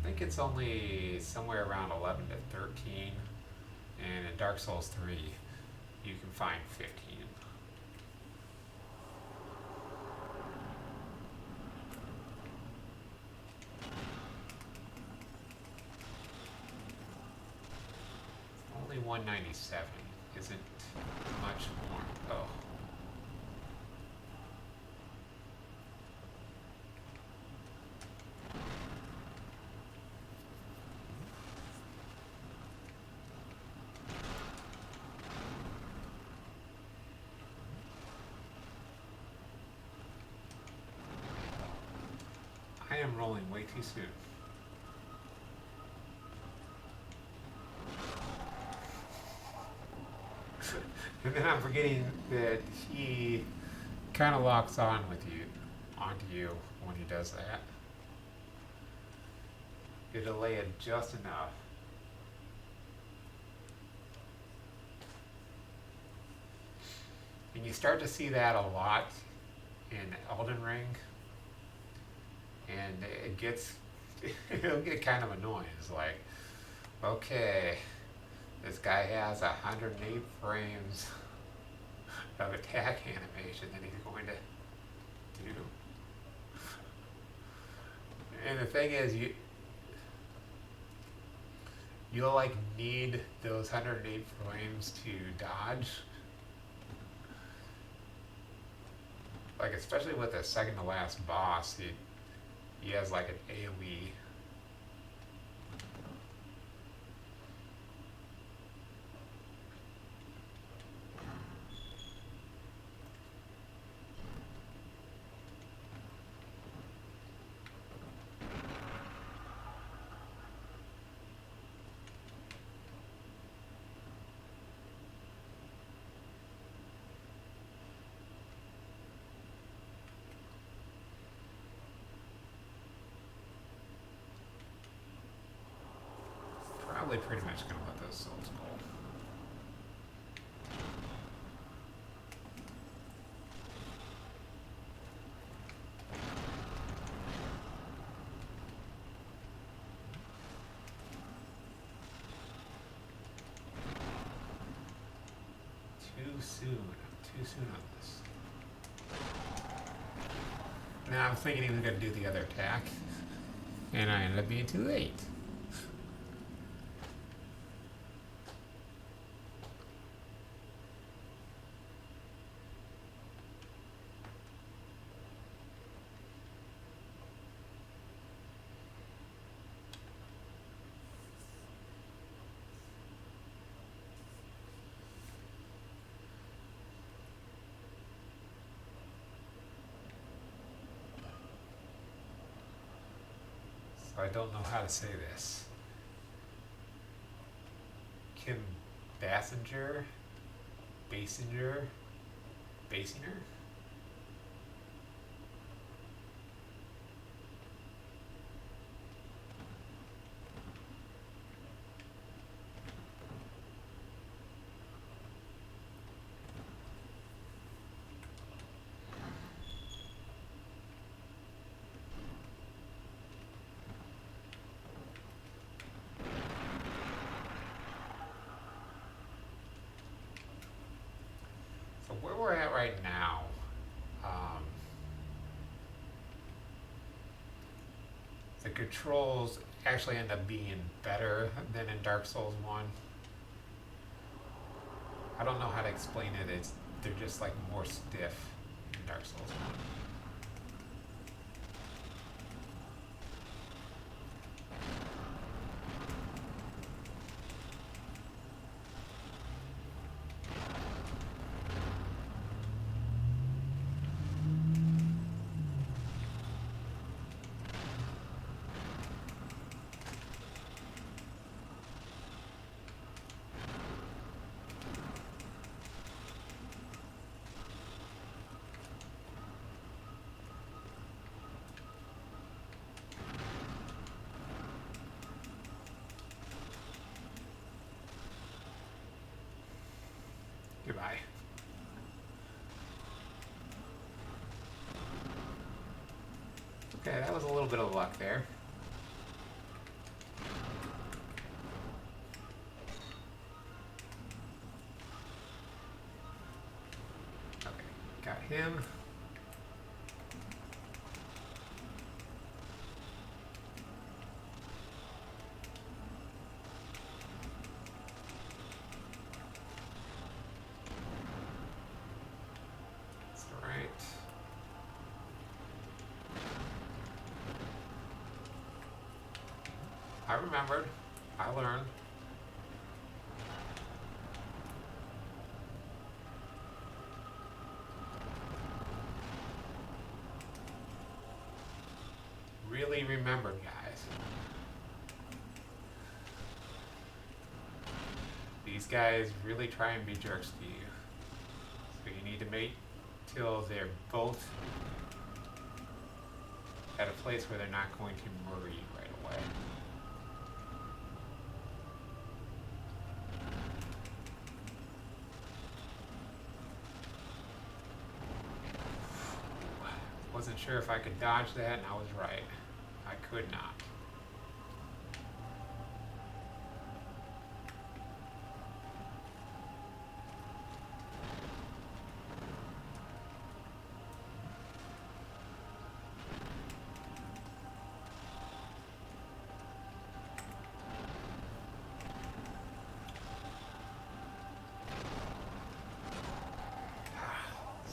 I think it's only somewhere around 11 to 13, and in Dark Souls 3 you can find 15. Only 197 isn't much more. Oh. I am rolling way too soon. And then I'm forgetting that he kind of locks on with you, onto you when he does that. You delay it just enough. And you start to see that a lot in Elden Ring. And it gets, it'll get kind of annoying. It's like, okay, this guy has 108 frames of attack animation that he's going to do. And the thing is, you'll like need those 108 frames to dodge. Like especially with the second to last boss, he has like an AoE. Probably pretty much gonna let those souls go. Too soon on this. Now I'm thinking he was gonna do the other attack, and I ended up being too late. So I don't know how to say this. Kim Basinger? Basinger? Basinger? So where we're at right now, the controls actually end up being better than in Dark Souls 1. I don't know how to explain it. They're just like more stiff in Dark Souls 1. Okay, that was a little bit of luck there. Okay, got him. That's all right. I remembered. I learned. Really remembered, guys. These guys really try and be jerks to you. So you need to wait till they're both at a place where they're not going to murder you right away. Wasn't sure if I could dodge that, and I was right. I could not.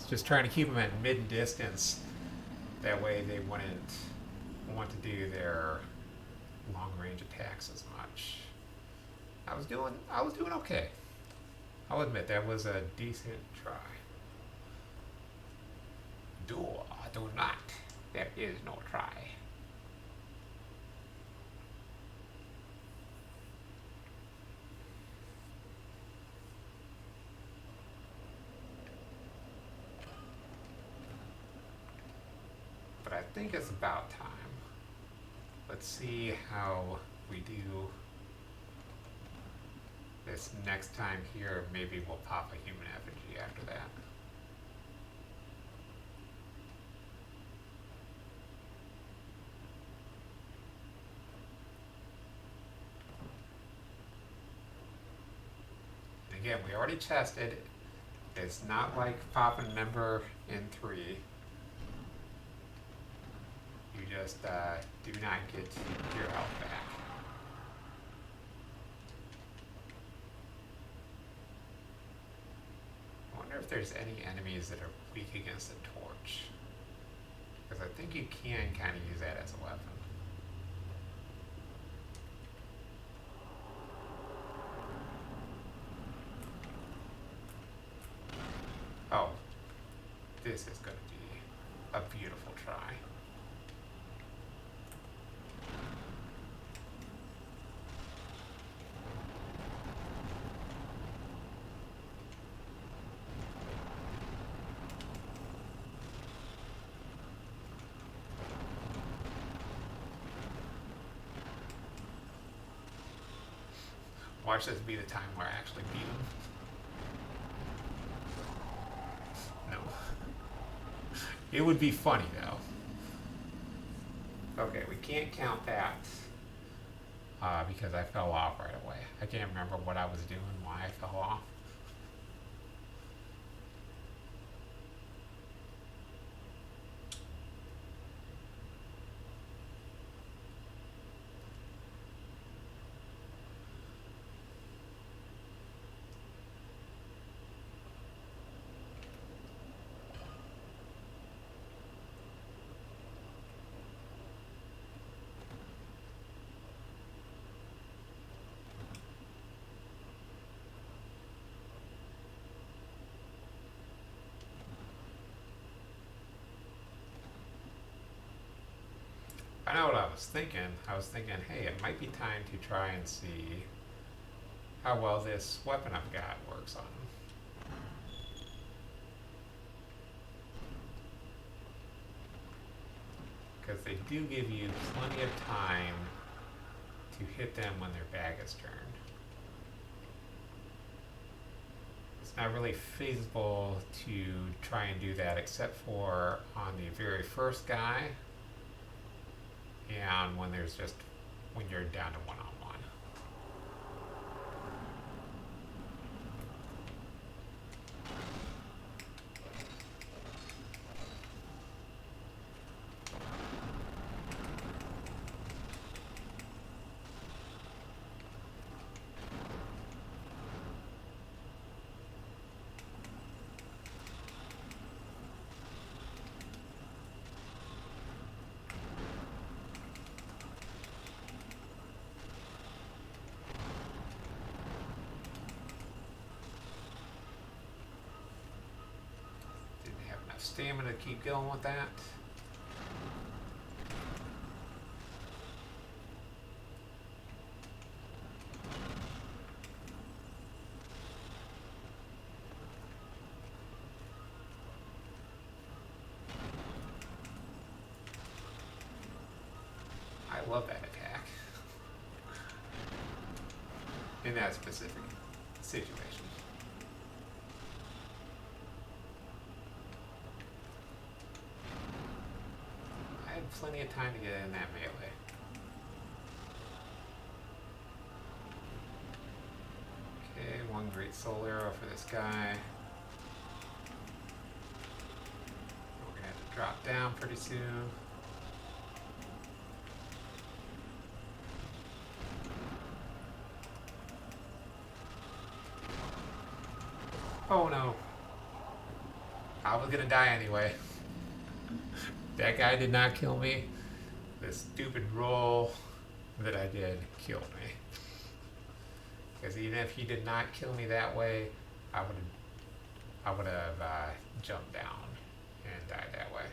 Just trying to keep them at mid distance. That way they wouldn't want to do their long range attacks as much. I was doing okay. I'll admit that was a decent try. Do not. There is no try. But I think it's about time. Let's see how we do this next time here. Maybe we'll pop a human effigy after that. And again, we already tested. It's not like popping a member in 3. You just do not get your health back. I wonder if there's any enemies that are weak against the torch. Because I think you can kind of use that as a weapon. Oh, this is going to be a beautiful try. Watch this be the time where I actually beat him. No. It would be funny though. Okay, we can't count that because I fell off right away. I can't remember what I was doing, why I fell off. I know what I was thinking. I was thinking, hey, it might be time to try and see how well this weapon I've got works on them. Because they do give you plenty of time to hit them when their back is turned. It's not really feasible to try and do that except for on the very first guy. and when you're down to one-on-one. Didn't have enough stamina to keep going with that. I love that attack. In that specific situation. I had plenty of time to get in that melee. Okay, one great soul arrow for this guy. We're gonna have to drop down pretty soon. Oh no. I was gonna die anyway. That guy did not kill me. The stupid roll that I did killed me. Because even if he did not kill me that way, I would have jumped down and died that way.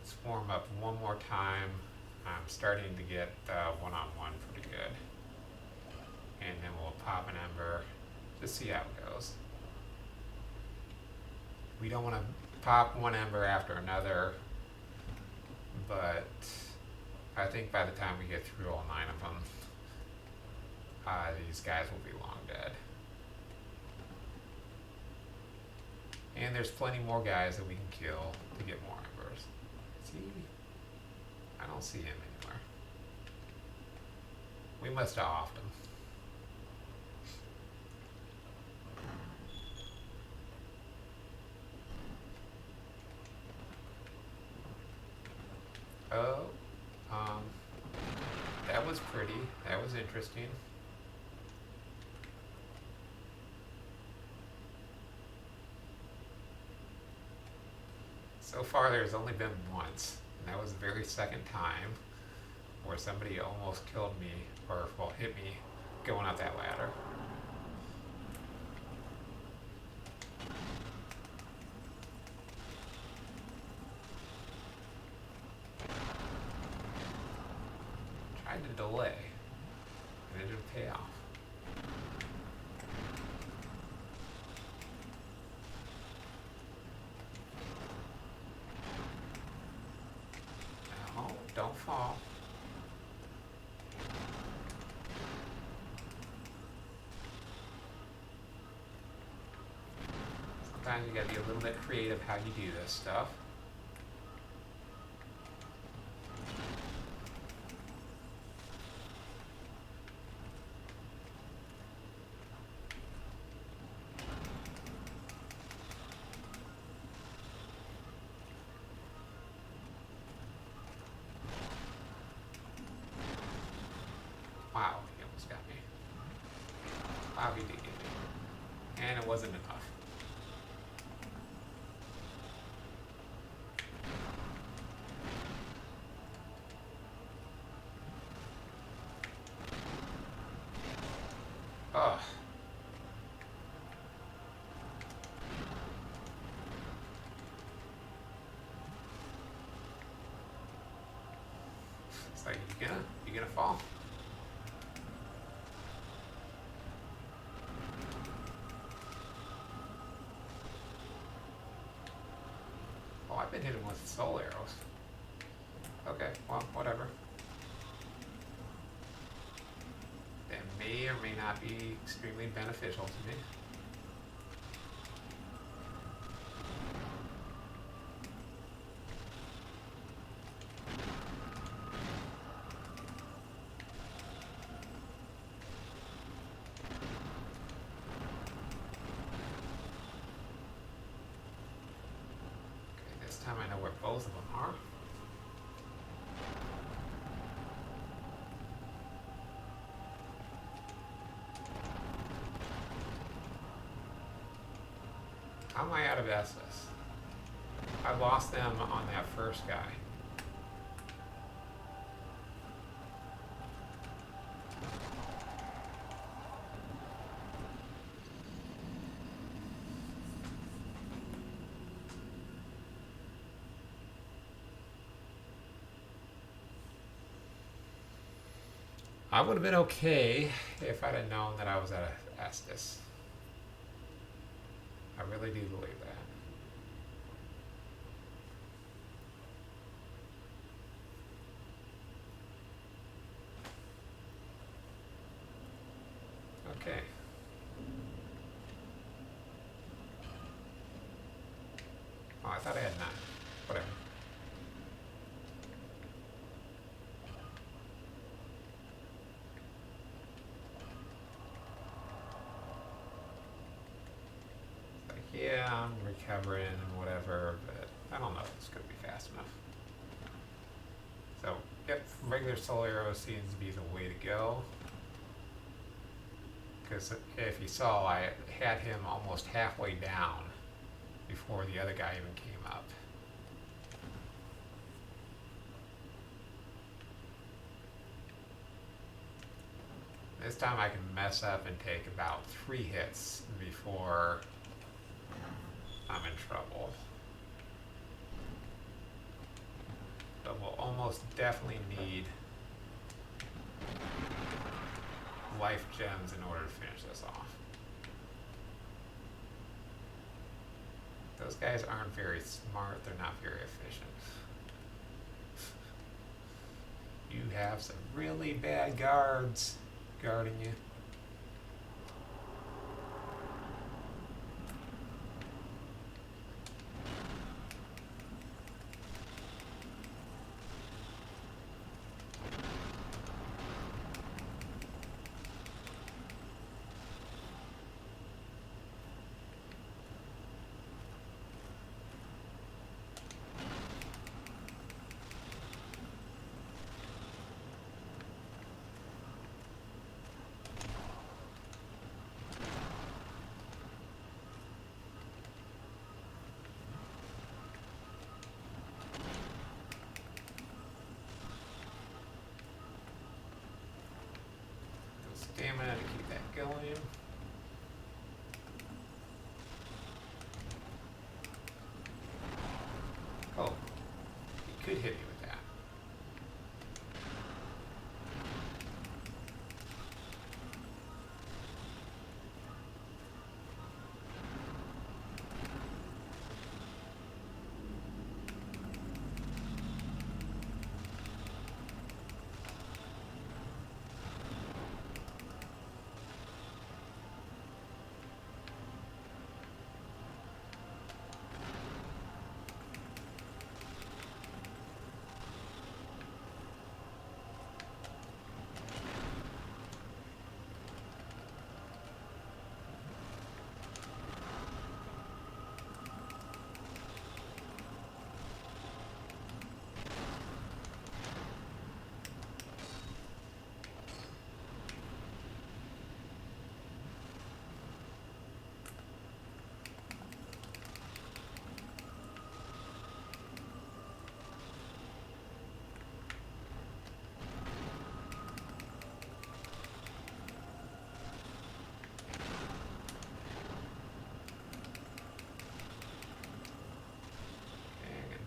Let's warm up one more time. I'm starting to get one-on-one pretty good. And then we'll pop an ember to see how it goes. We don't want to pop one ember after another, but I think by the time we get through all 9 of them, these guys will be long dead. And there's plenty more guys that we can kill to get more embers. See? I don't see him anywhere. We must have offed him. Oh, that was pretty. That was interesting. So far there's only been once, and that was the very second time where somebody almost killed me, or well, hit me going up that ladder. Tried to delay, and it didn't pay off. No, don't fall. Sometimes you gotta be a little bit creative how you do this stuff. Wow, he almost got me. Wow, he did get me. And it wasn't enough. Ugh. It's like, you gonna fall? Oh, I've been hitting with soul arrows. Okay, well, whatever. That may or may not be extremely beneficial to me. How am I out of estus? I lost them on that first guy. I would have been okay if I'd have known that I was at Estes. I really do believe that. Okay. Oh, I thought I had 9. Whatever. Like, yeah, I'm recovering and whatever, but I don't know if it's going to be fast enough. So, yep, regular soul arrow seems to be the way to go. Because if you saw, I had him almost halfway down before the other guy even came up. This time I can mess up and take about 3 hits before I'm in trouble. But we'll almost definitely need life gems in order to finish this off. Those guys aren't very smart, they're not very efficient. You have some really bad guards guarding you. Stamina to keep that going. Oh, he could hit me with that.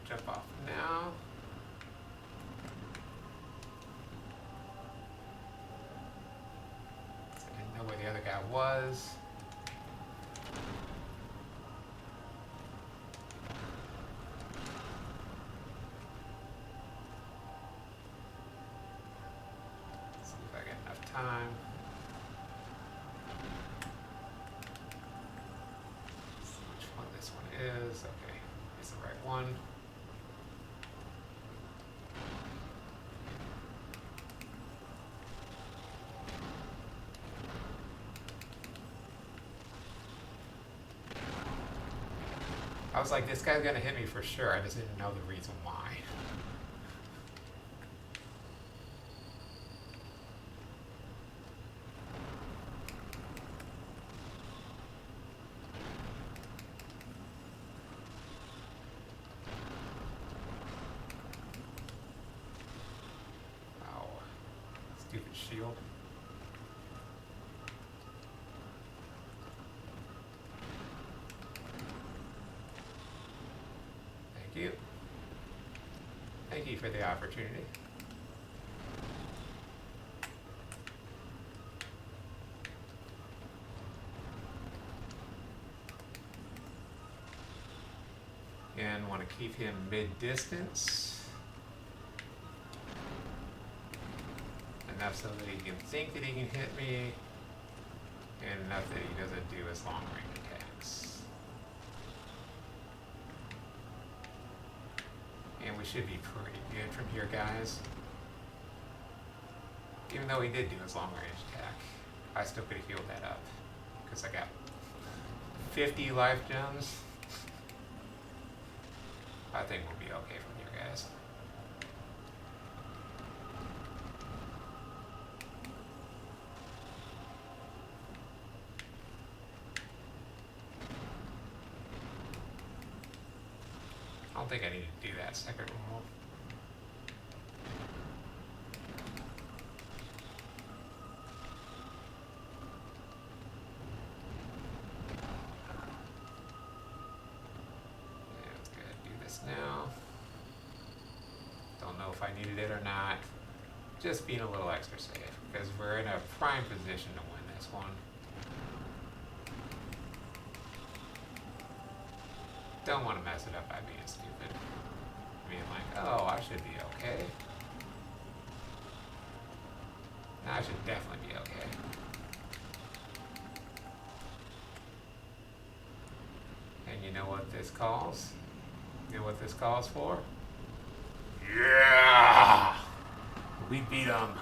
Jump off now. I didn't know where the other guy was. See if I get enough time. See which one this one is. Okay, it's the right one. I was like, this guy's gonna hit me for sure. I just didn't know the reason why. shield. Thank you. Thank you for the opportunity. And want to keep him mid-distance. Enough so that he can think that he can hit me, and enough that he doesn't do his long-range attacks. And we should be pretty good from here, guys. Even though he did do his long-range attack, I still could have healed that up, because I got 50 life gems. I think we'll be okay from here, guys. I don't think I need to do that second roll. Yeah, let's go ahead and do this now. Don't know if I needed it or not. Just being a little extra safe, because we're in a prime position to win this one. Don't want to mess it up by being stupid. Being like, oh, I should be okay. No, I should definitely be okay. And you know what this calls? You know what this calls for? Yeah! We beat them.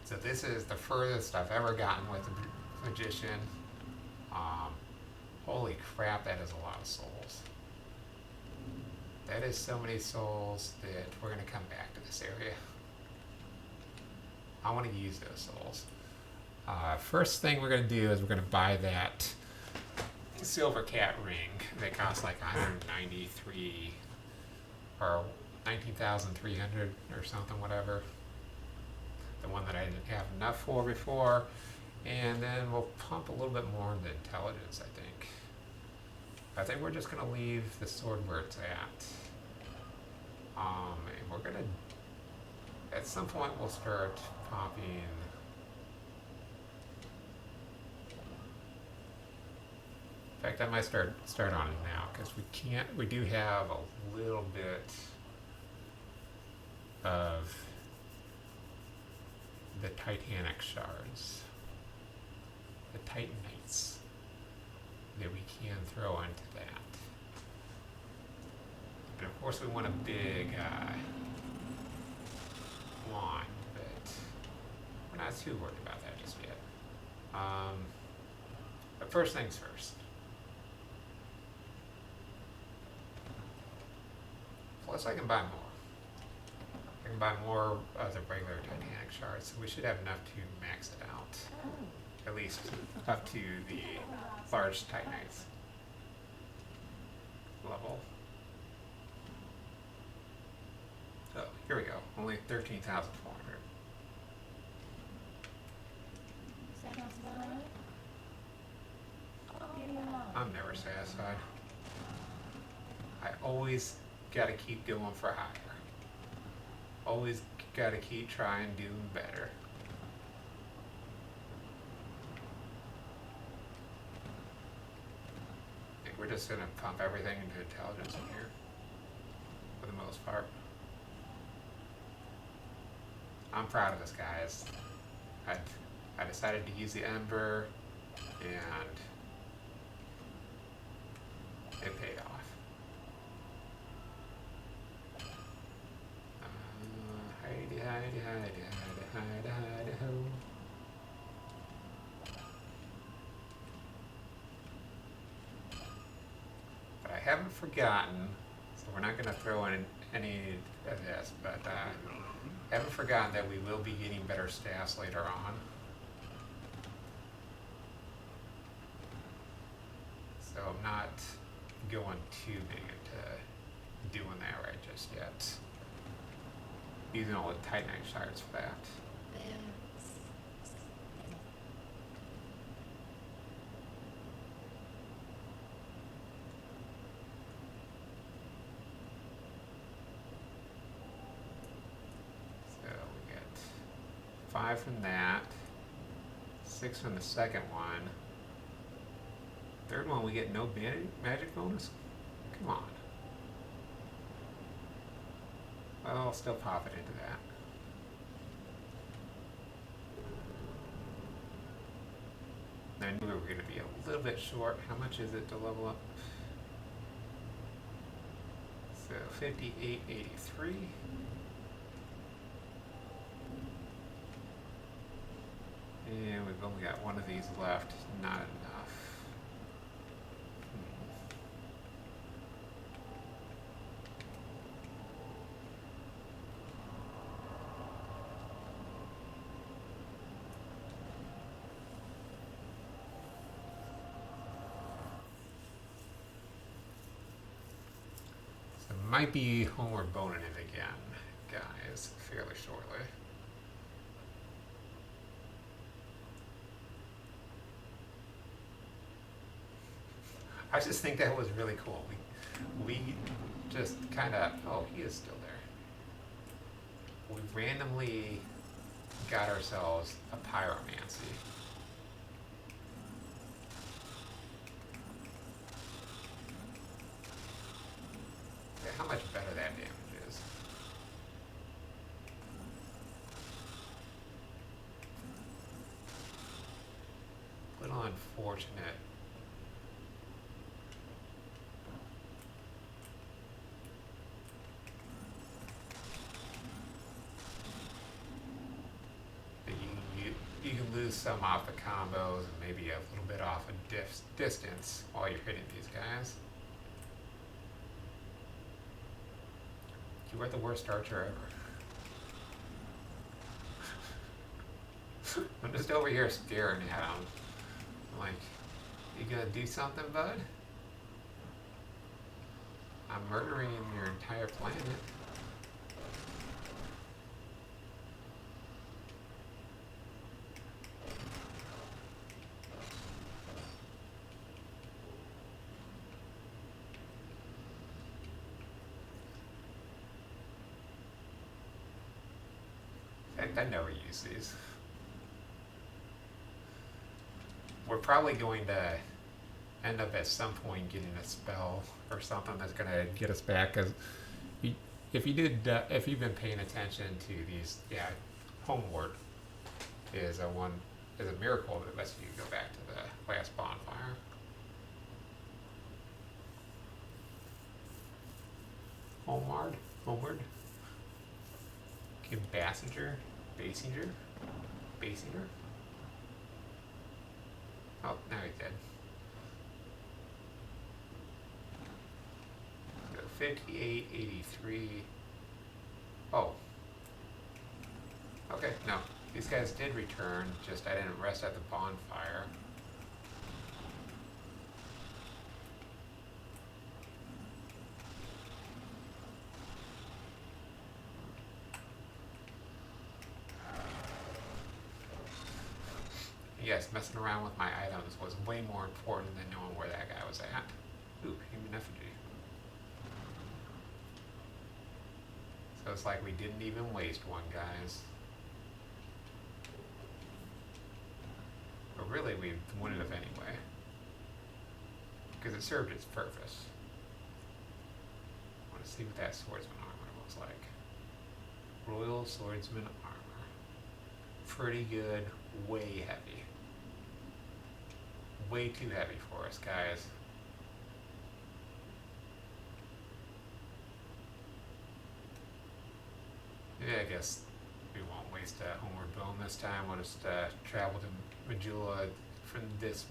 So this is the furthest I've ever gotten with the magician. Holy crap, that is a lot of souls. That is so many souls that we're going to come back to this area. I want to use those souls. First thing we're going to do is we're going to buy that silver cat ring that costs like 193 or 19,300 or something, whatever. The one that I didn't have enough for before. And then we'll pump a little bit more into intelligence, I think. I think we're just going to leave the sword where it's at. And we're going to, at some point we'll start popping. In fact, I might start on it now, because we do have a little bit of the Titanic shards. The Titanites that we can throw into that. And of course we want a big wand, but we're not too worried about that just yet. But first things first. Plus I can buy more. I can buy more of the regular Titanic shards, so we should have enough to max it out. At least up to the large Titanites level. Oh, here we go. Only 13,400. I'm never satisfied. I always gotta keep going for higher. Always gotta keep trying doing better. We're just going to pump everything into intelligence in here, for the most part. I'm proud of us, guys. I decided to use the Ember, and it paid off. Hidey, hidey, hidey, hidey, hidey, hidey, ho. I haven't forgotten, so we're not going to throw in any of this, but I haven't forgotten that we will be getting better staffs later on. So I'm not going too big into doing that right just yet. Using all the titanite shards for that. So we get 5 from that, 6 from the second one. Third one we get no magic bonus? Come on. Well, I'll still pop it into that. I knew we were going to be a little bit short. How much is it to level up? So 58.83. And we've only got one of these left. Not enough. So might be homeward boning it again, guys, fairly shortly. I just think that was really cool. We just kind of, oh, he is still there. We randomly got ourselves a pyromancy. Yeah, how much better that damage is. A little unfortunate. You can lose some off the combos and maybe a little bit off a distance while you're hitting these guys. You are the worst archer ever. I'm just over here staring at him. I'm like, you gonna do something, bud? I'm murdering your entire planet. I never use these. We're probably going to end up at some point getting a spell or something that's going to get us back. Because if you've been paying attention to these, yeah, homeward is a miracle that lets you go back to the last bonfire. Homeward. Basinger. Oh, now he's dead. So 58.83. Oh. Okay, no. These guys did return, just I didn't rest at the bonfire. Yes, messing around with my items was way more important than knowing where that guy was at. Ooh, human effigy. So it's like we didn't even waste one, guys. But really, we wouldn't have anyway. Because it served its purpose. I want to see what that swordsman armor looks like. Royal swordsman armor. Pretty good, way heavy. Way too heavy for us, guys. Yeah, I guess we won't waste a homeward bone this time. We'll just travel to Majula from this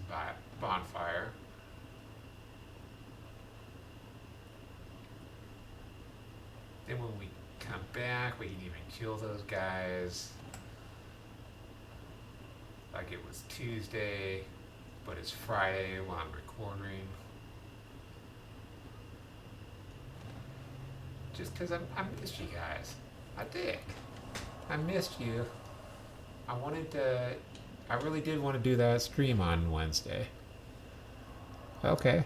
bonfire. Then when we come back, we can even kill those guys. Like it was Tuesday, but it's Friday while I'm recording. just because I missed you guys. I did. I missed you. I wanted to. I really did want to do that stream on Wednesday. Okay.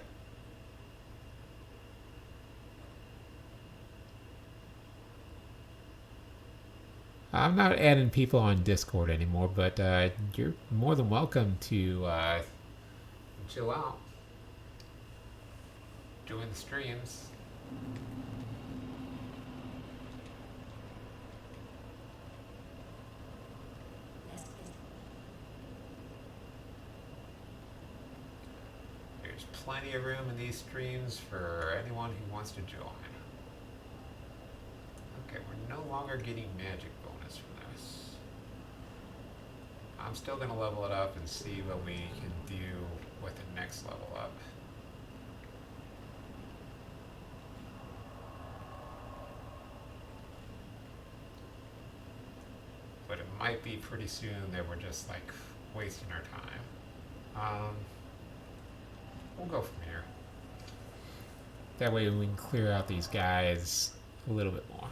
I'm not adding people on Discord anymore, but you're more than welcome to chill out, join the streams. There's plenty of room in these streams for anyone who wants to join. Okay, we're no longer getting magic bonus from this. I'm still going to level it up and see what we can do with the next level up. But it might be pretty soon that we're just like wasting our time. We'll go from here. That way we can clear out these guys a little bit more.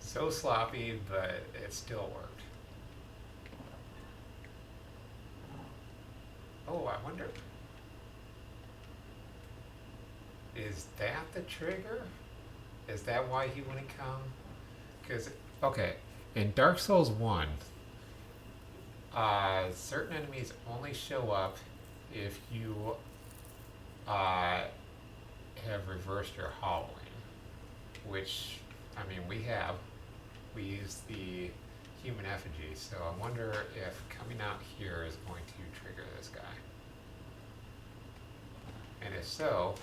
So sloppy, but it still worked. Oh, I wonder, is that the trigger? Is that why he wouldn't come? Because, okay, in Dark Souls 1, certain enemies only show up if you have reversed your hollowing, which, I mean, we have. We use the human effigy, so I wonder if coming out here is going to trigger this guy. And if so,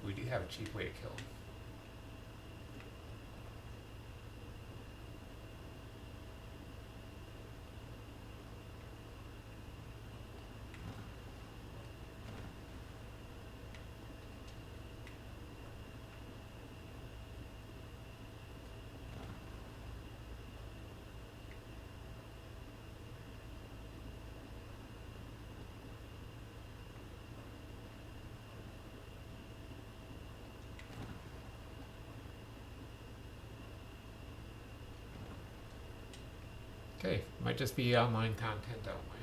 we do have a cheap way to kill him. Okay, might just be online content only.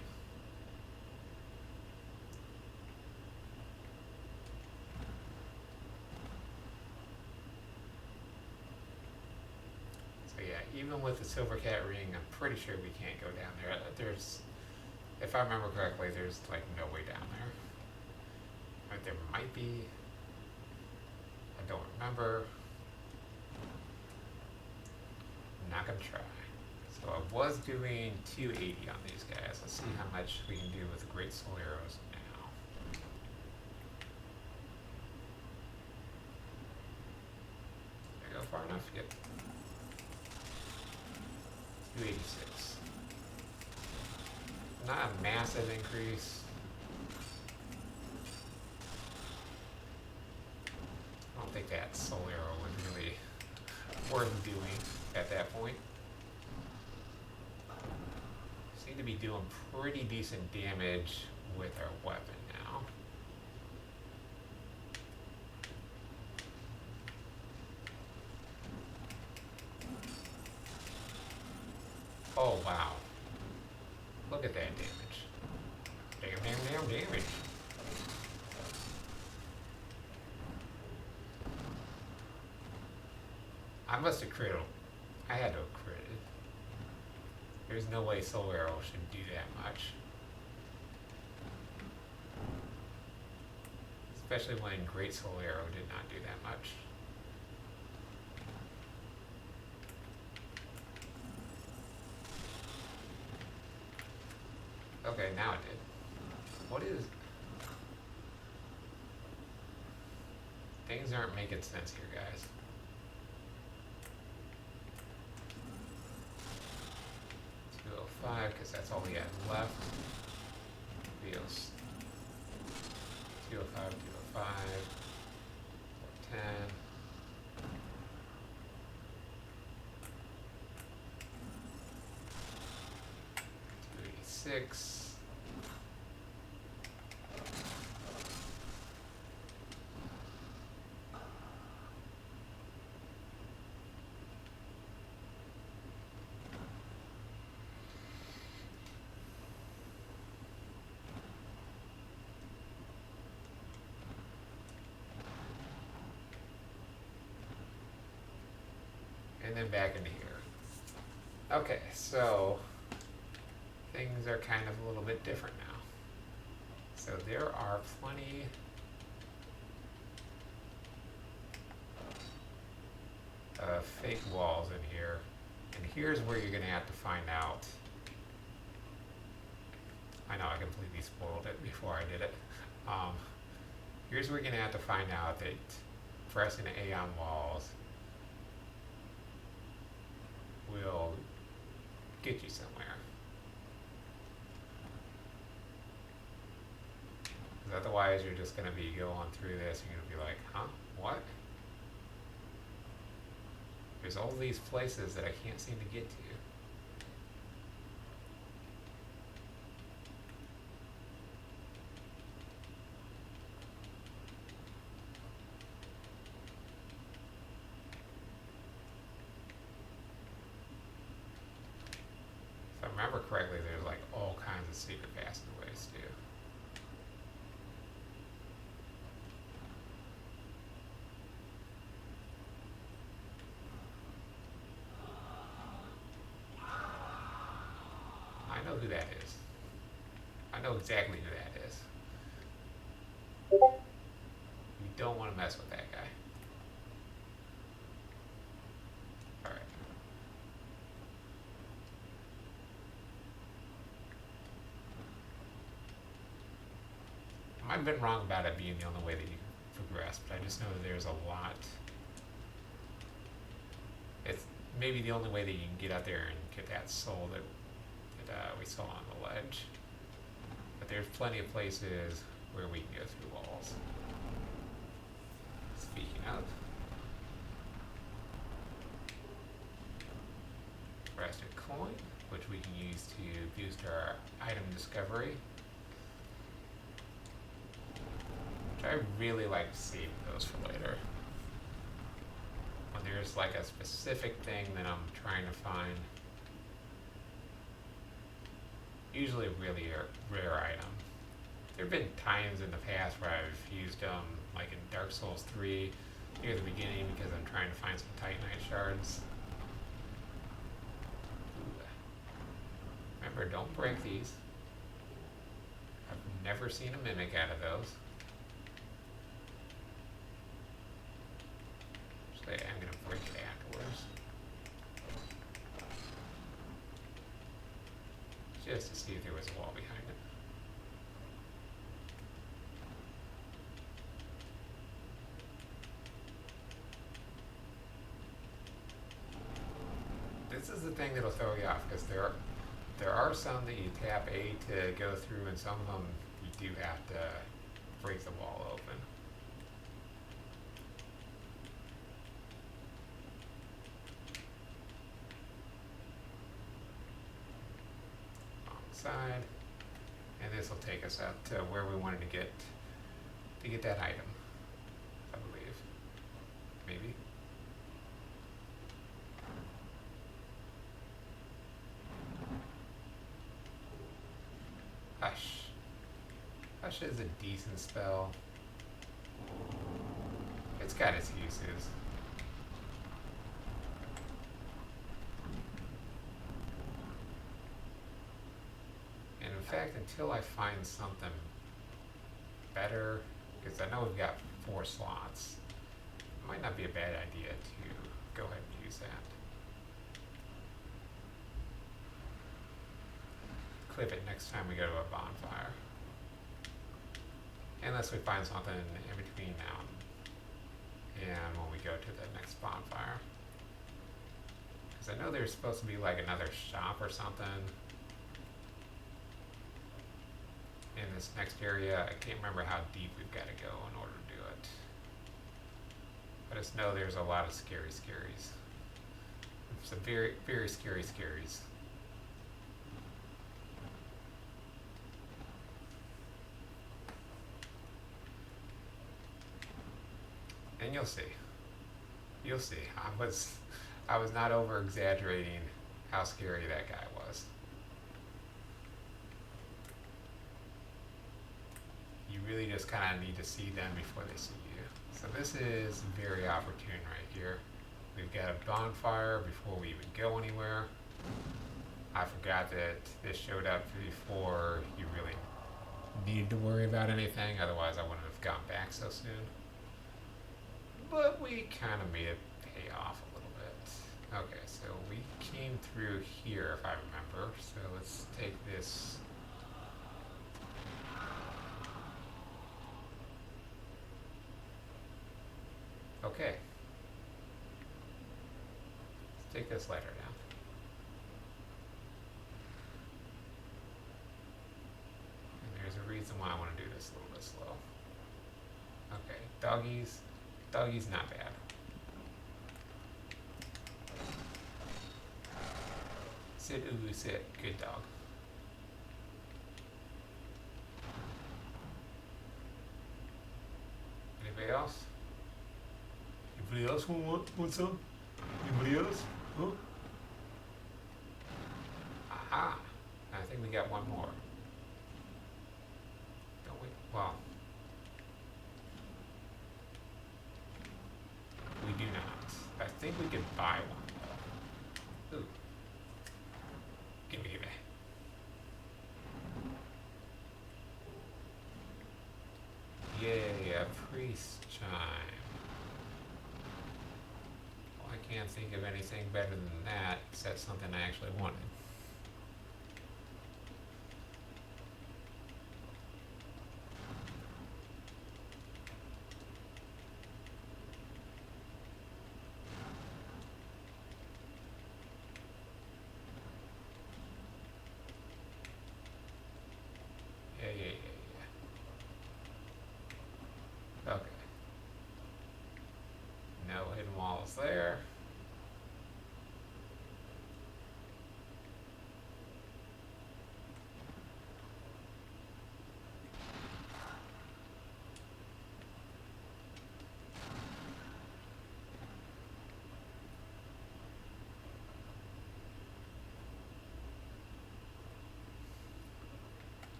So yeah, even with the Silver Cat ring, I'm pretty sure we can't go down there. There's, if I remember correctly, there's like no way down there. But there might be. I don't remember. I'm not gonna try. So I was doing 280 on these guys. Let's see how much we can do with the Great Soul Arrows now. Did I go far enough? Yep. 286. Not a massive increase. I don't think that Soul Arrow was really worth doing at that point. Seem to be doing pretty decent damage with our weapon now. Oh wow. Look at that damage. Damn damage. I must have critted. I had to have critted. There's no way Soul Arrow should do that much. especially when Great Soul Arrow did not do that much. Okay, now it did. What is... Things aren't making sense here, guys. Because that's all we had left. 205, 205, 410. 286. And then back into here. Okay, so things are kind of a little bit different now. So there are plenty of fake walls in here. And here's where you're going to have to find out. I know I completely spoiled it before I did it. Here's where you're going to have to find out that pressing A on walls will get you somewhere. Because otherwise you're just going to be going through this and you're going to be like, huh? What? There's all these places that I can't seem to get to. If I remember correctly, there's like all kinds of secret passageways too. I know who that is. I know exactly who that is. You don't want to mess with that guy. Alright. I might have been wrong about it being the only way that you can progress, but I just know that there's a lot. It's maybe the only way that you can get out there and get that soul that we saw on the ledge. But there's plenty of places where we can go through walls. Speaking of, rested coin, which we can use to boost our item discovery. Which I really like to save those for later. When there's like a specific thing that I'm trying to find. Usually a really rare item. There have been times in the past where I've used them, like in Dark Souls 3, near the beginning, because I'm trying to find some Titanite shards. Ooh. Remember, don't break these. I've never seen a mimic out of those. Actually, I'm going to break it afterwards. Just to see if there was a wall behind it. This is the thing that'll throw you off, because there are some that you tap A to go through, and some of them you do have to break the wall open. Side, and this will take us out to where we wanted to get that item, I believe. Maybe. Hush. Hush is a decent spell. It's got its uses. In fact, until I find something better, Because I know we've got 4 slots. It might not be a bad idea to go ahead and use that. Clip it next time we go to a bonfire. Unless we find something in between now and when we go to the next bonfire. Because I know there's supposed to be like another shop or something in this next area. I can't remember how deep we've got to go in order to do it. I just know there's a lot of scary scaries. Some very, very scary scaries. And you'll see. You'll see. I was not over exaggerating how scary that guy was. You really just kind of need to see them before they see you. So this is very opportune right here. We've got a bonfire before we even go anywhere. I forgot that this showed up before you really needed to worry about anything, otherwise I wouldn't have gone back so soon. But we kind of made it pay off a little bit. Okay, so we came through here if I remember. So let's take this. Okay. Let's take this ladder down. And there's a reason why I want to do this a little bit slow. Okay, doggies. Doggy's not bad. Sit, ooh, sit. Good dog. Anybody else? Anybody else want some? Anybody else? Huh? Aha! I think we got one more. Don't we? Well. We do not. I think we could buy one. Ooh. Gimme, gimme. Yay, a priest chime. Well, I can't think of anything better than that, except something I actually wanted. Okay. No hidden walls there.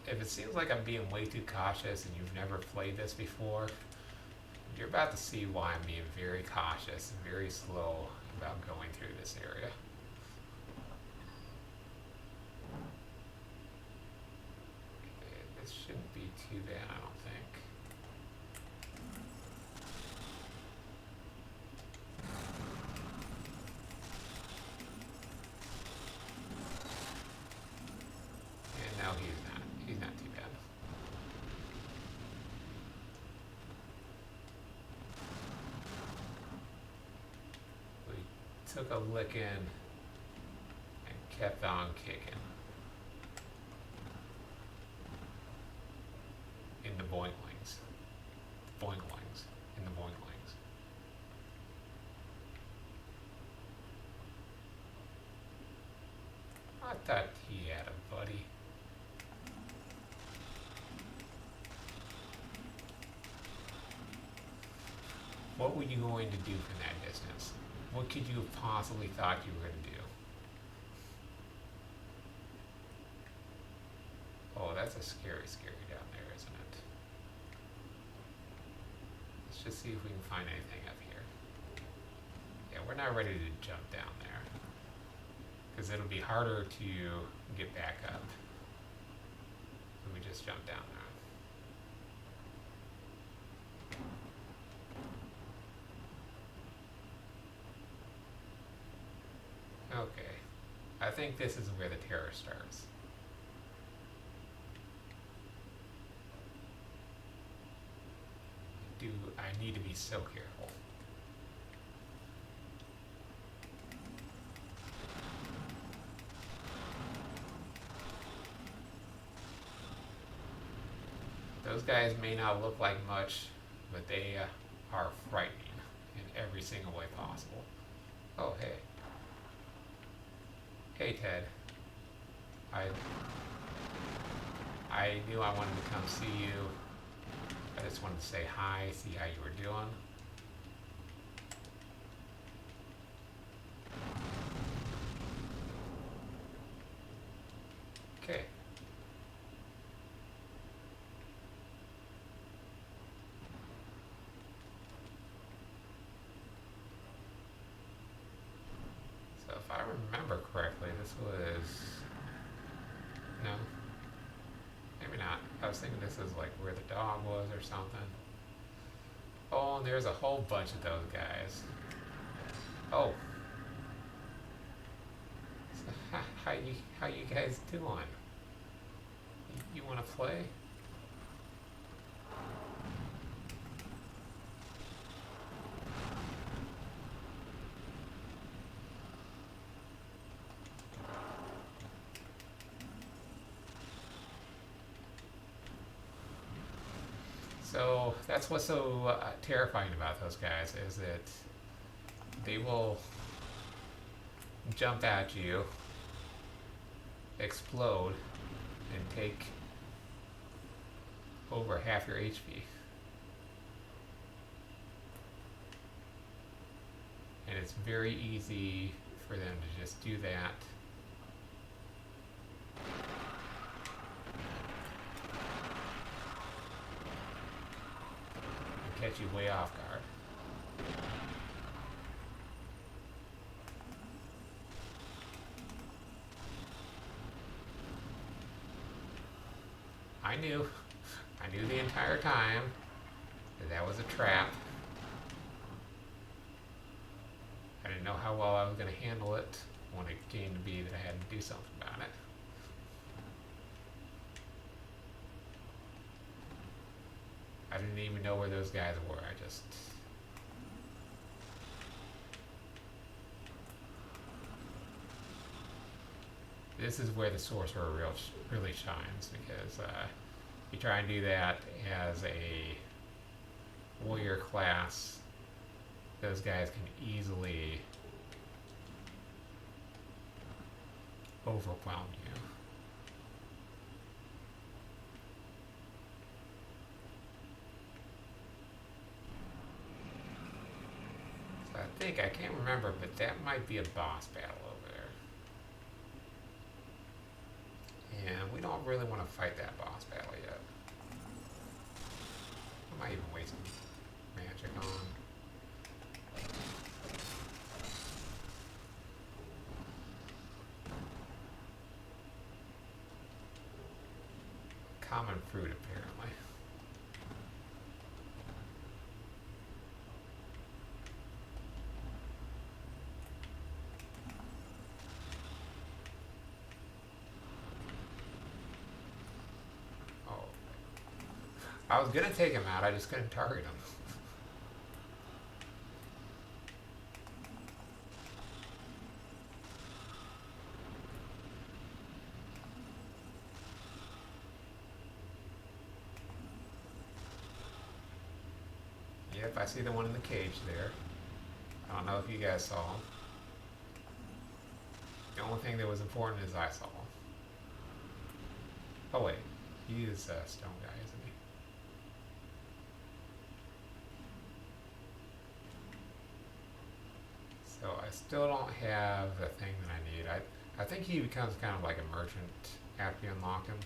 If it seems like I'm being way too cautious and you've never played this before, you're about to see why I'm being very cautious and very slow about going through this area. Okay, this shouldn't be too bad, I don't think. And now he's not too bad. We took a licking and kept on kicking. In the boinklings. Boinklings. In the boinklings. I thought he had a buddy. What were you going to do from that distance? What could you have possibly thought you were going to do? Oh, that's a scary down there, isn't it? Let's just see if we can find anything up here. Yeah, we're not ready to jump down there, because it'll be harder to get back up. So we just just jump down there. Okay. I think this is where the terror starts. I need to be so careful. Those guys may not look like much, but they are frightening in every single way possible. Oh, hey. Hey, Ted. I knew I wanted to come see you. I just wanted to say hi, see how you were doing. Okay. So if I remember correctly, this was... No. Maybe not. I was thinking this is like where the dog was or something. Oh, and there's a whole bunch of those guys. Oh. So how you guys doing? You want to play? So that's what's so terrifying about those guys, is that they will jump at you, explode, and take over half your HP. And it's very easy for them to just do that. Catch you way off guard. I knew the entire time that was a trap. I didn't know how well I was going to handle it when it came to be that I had to do something about it. I didn't even know where those guys were. I just... This is where the sorcerer really shines, because you try and do that as a warrior class, those guys can easily overwhelm you. So I can't remember, but that might be a boss battle over there. And we don't really want to fight that boss battle yet. I might even waste some magic on. Common fruit, apparently. Oh. I was gonna take him out, I just couldn't target him. Yep, I see the one in the cage there. I don't know if you guys saw him. The only thing that was important is I saw him. Oh wait, he is a stone guy, isn't he? So I still don't have the thing that I need. I think he becomes kind of like a merchant after you unlock him.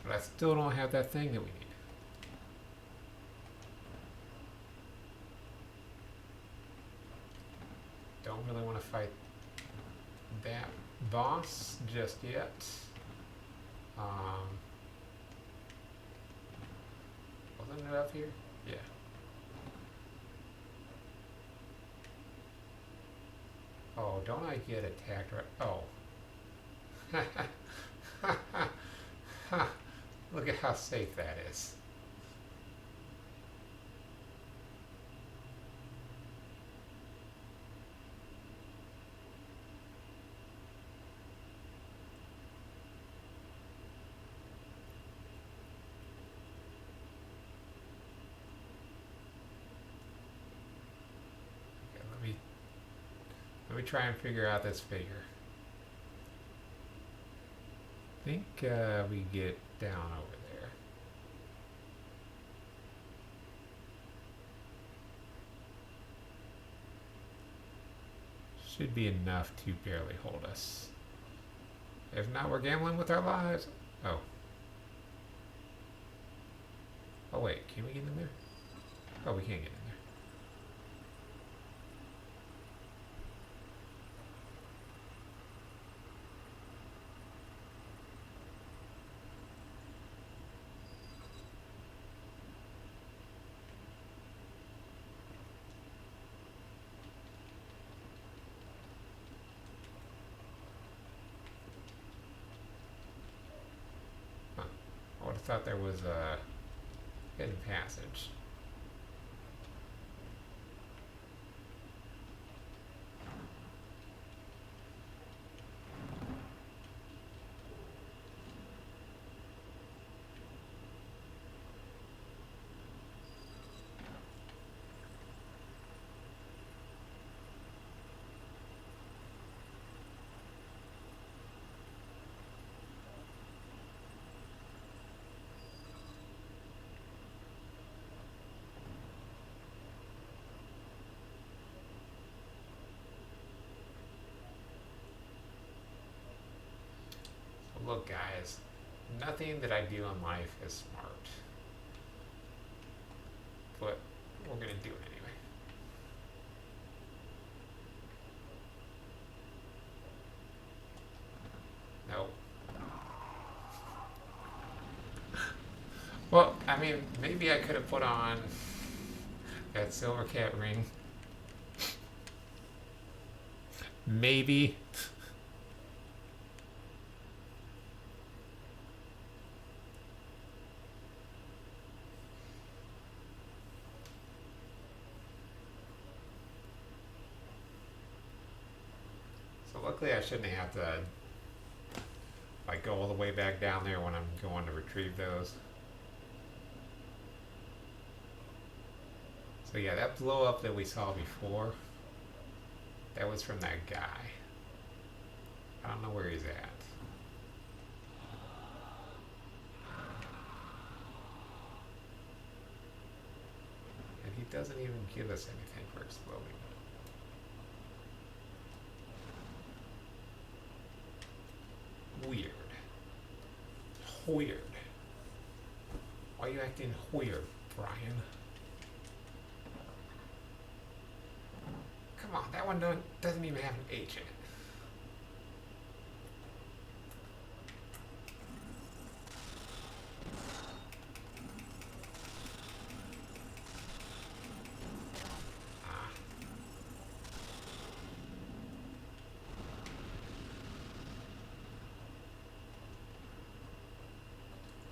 But I still don't have that thing that we need. fight that boss just yet. Wasn't it up here? Yeah. Oh, don't I get attacked right? Oh. Look at how safe that is. Okay, let me try and figure out this figure. I think we get down over there. Should be enough to barely hold us. If not, we're gambling with our lives. Oh. Oh wait, can we get in there? Oh, we can't get in there. Huh. I would have thought there was a hidden passage. Look, guys, nothing that I do in life is smart. But we're going to do it anyway. Nope. Well, I mean, maybe I could have put on that silver cat ring. Maybe. So luckily I shouldn't have to like go all the way back down there when I'm going to retrieve those. So yeah, that blow up that we saw before, that was from that guy. I don't know where he's at. And he doesn't even give us anything for exploding. Weird. Weird. Why are you acting weird, Brian? Come on, that one doesn't even have an H in it. Ah.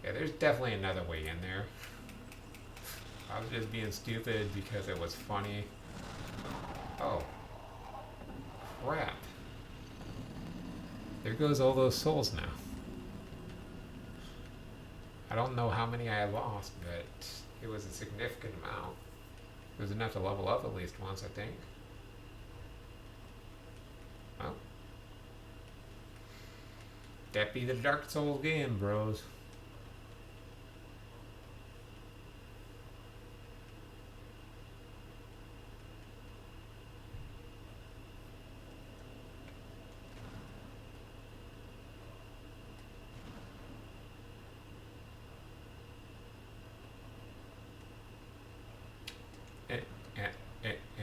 Yeah, there's definitely another way in there. I was just being stupid because it was funny. Oh. Crap. There goes all those souls now. I don't know how many I lost, but it was a significant amount. It was enough to level up at least once, I think. Well. That be the Dark Souls game, bros.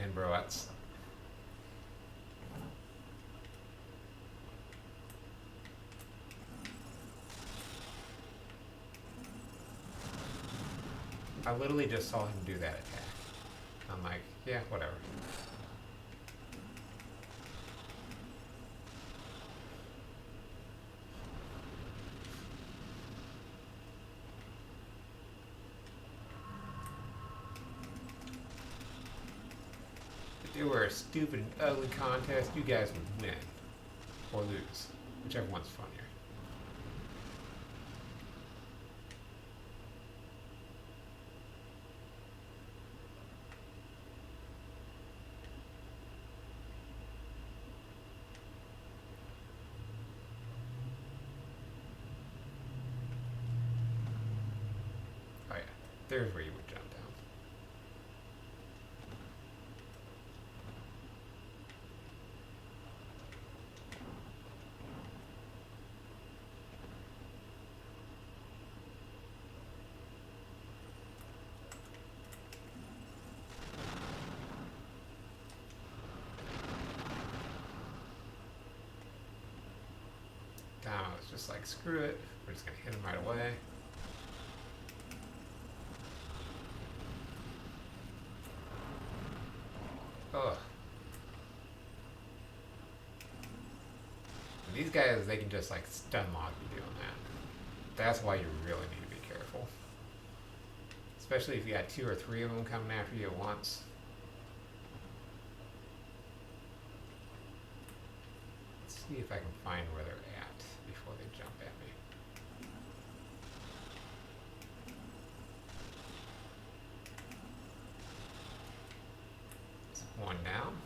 And bro, that's I literally just saw him do that attack. I'm like, yeah, whatever. If it were a stupid and ugly contest, you guys would win. Or lose. Whichever one's funnier. Oh yeah, there's where you would jump down. Down, I was just like, screw it. We're just gonna hit him right away. Ugh. And these guys, they can just like stun lock you doing that. That's why you really need to be careful. Especially if you got 2 or 3 of them coming after you at once. Let's see if I can find where they're at before they jump at me. There's one down.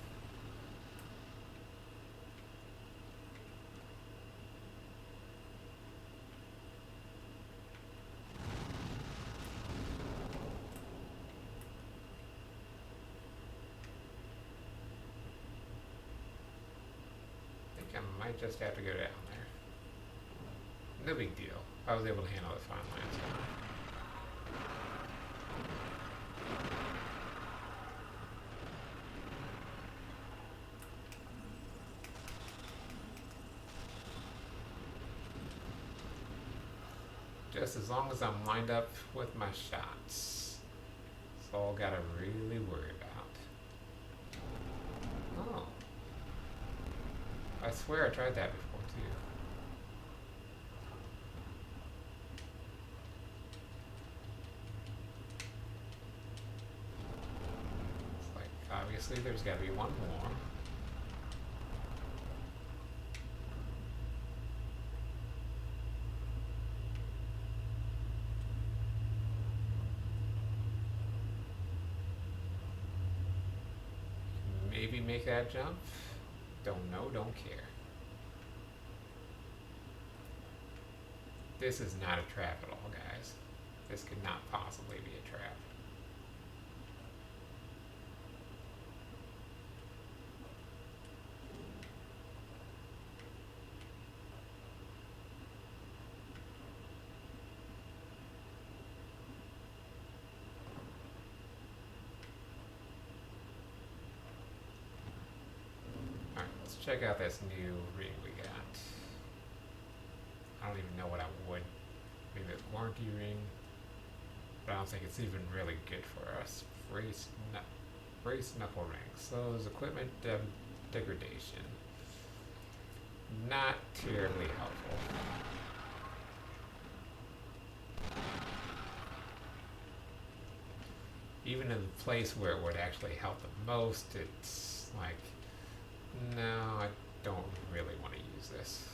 I might just have to go down there. No big deal. I was able to handle it fine last time. Just as long as I'm lined up with my shots. That's all I gotta really worry about. Oh. I swear I tried that before too. It's like, obviously there's gotta be one more. Maybe make that jump. Don't know, don't care. This is not a trap at all, guys. This could not possibly be a trap. Alright, let's check out this new ring we got. I don't even know what I would. Maybe a warranty ring. But I don't think it's even really good for us. Brace knuckle ring. Slows equipment degradation. Not terribly helpful. Even in the place where it would actually help the most, it's like, no, I don't really want to use this.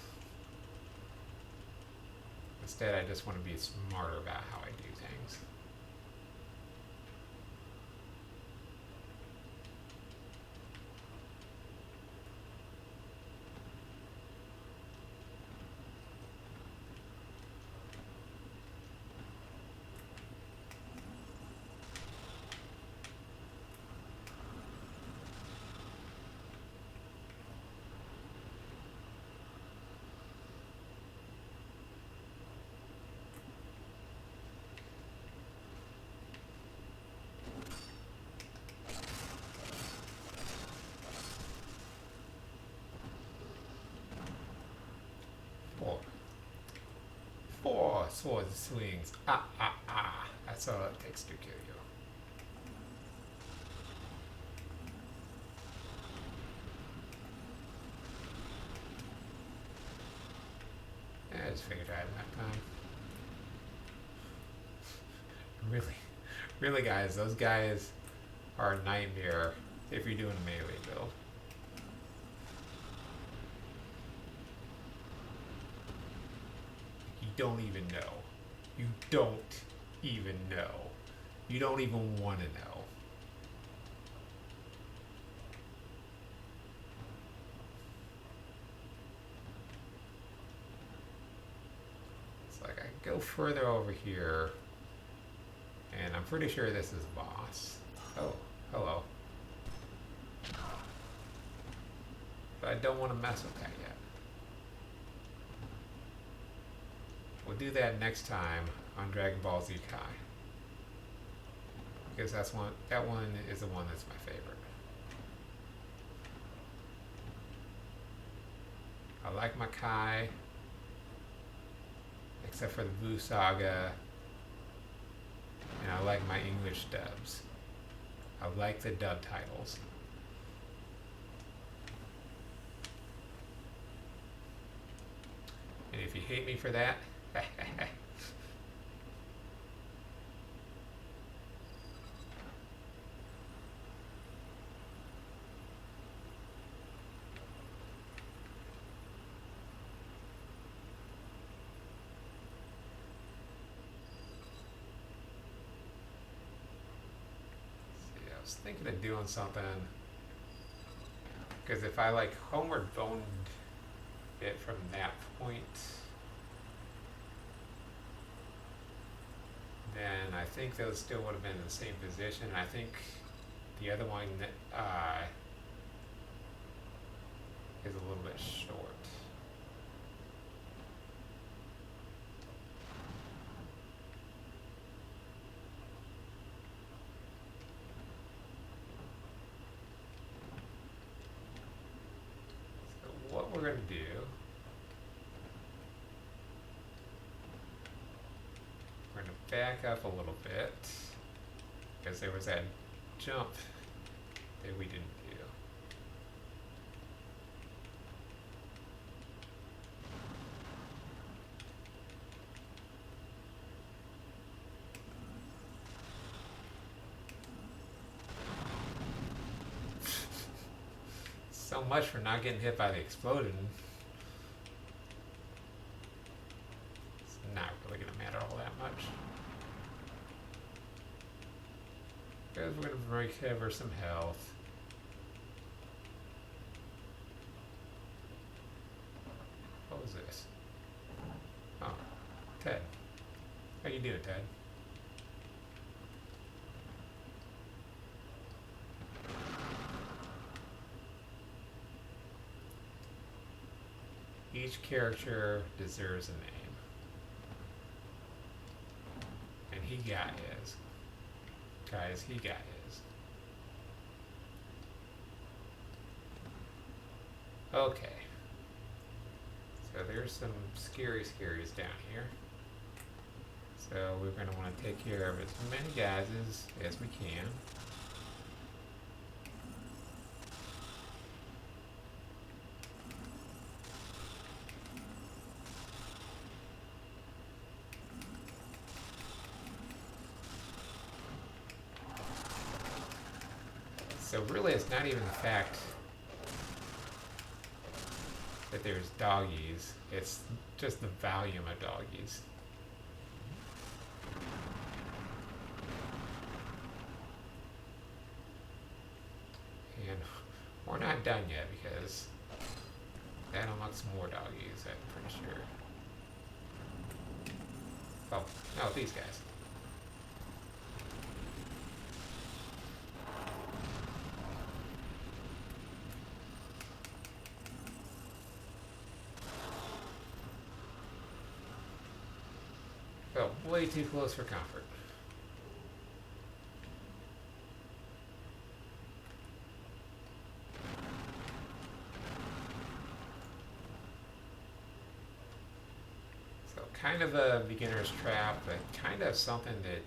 Instead, I just want to be smarter about how I do things. Four sword swings. Ah, ah, ah. I That's all it takes to kill you. I just figured I'd have enough time. Really, really, guys, those guys are a nightmare if you're doing a melee build. You don't even know. You don't even know. You don't even want to know. It's like I go further over here, and I'm pretty sure this is boss. Oh, hello. But I don't want to mess with that yet. We'll do that next time on Dragon Ball Z Kai. Because that one is the one that's my favorite. I like my Kai, except for the Buu Saga, and I like my English dubs. I like the dub titles. And if you hate me for that, I was thinking of doing something, because if I like homeward boned it from that point, then I think those still would have been in the same position. I think the other one is a little bit short. So what we're going to do, we're going to back up a little bit, because there was that jump that we didn't do. So much for not getting hit by the explosion. It's not really going to matter all that much. Because we're going to recover some health. What was this? Oh, Ted. How you doing, Ted? Each character deserves a name. And he got his. Guys, he got his. Okay. So there's some scaries down here. So we're going to want to take care of as many guys as we can. So really it's not even the fact that there's doggies, it's just the volume of doggies. And we're not done yet because that unlocks more doggies, I'm pretty sure. Oh, no, these guys. Oh, way too close for comfort. So kind of a beginner's trap, but kind of something that,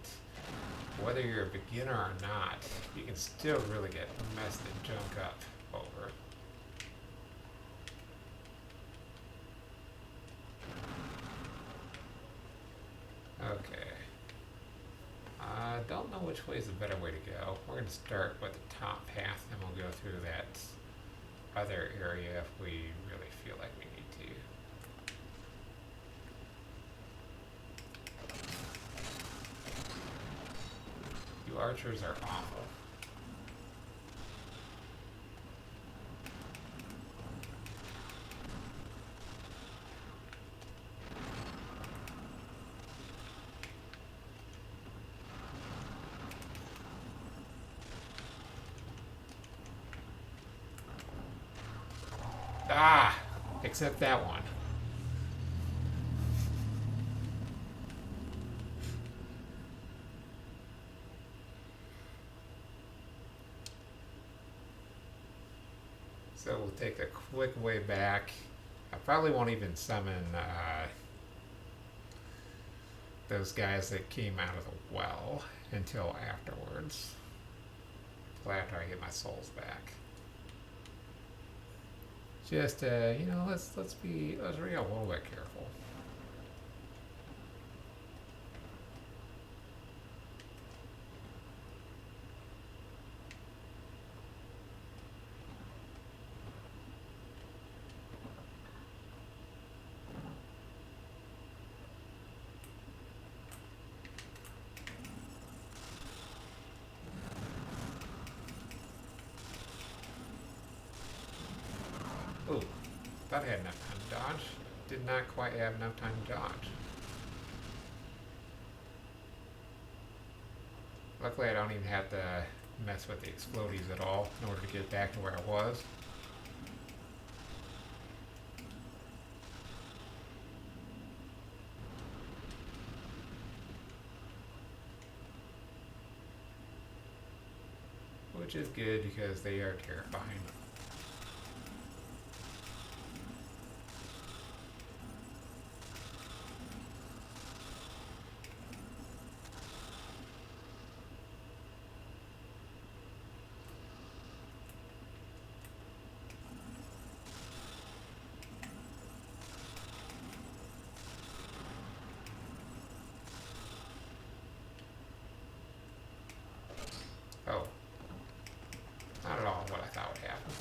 whether you're a beginner or not, you can still really get messed and junk up over. Okay. I don't know which way is the better way to go. We're going to start with the top path, and we'll go through that other area if we really feel like we need to. You archers are awful. Ah! Except that one. So we'll take the quick way back. I probably won't even summon those guys that came out of the well until afterwards. Until after I get my souls back. Just you know, let's be a little bit careful. Ooh, thought I had enough time to dodge. Did not quite have enough time to dodge. Luckily I don't even have to mess with the explodies at all in order to get back to where I was. Which is good because they are terrifying. Oh. Not at all what I thought would happen.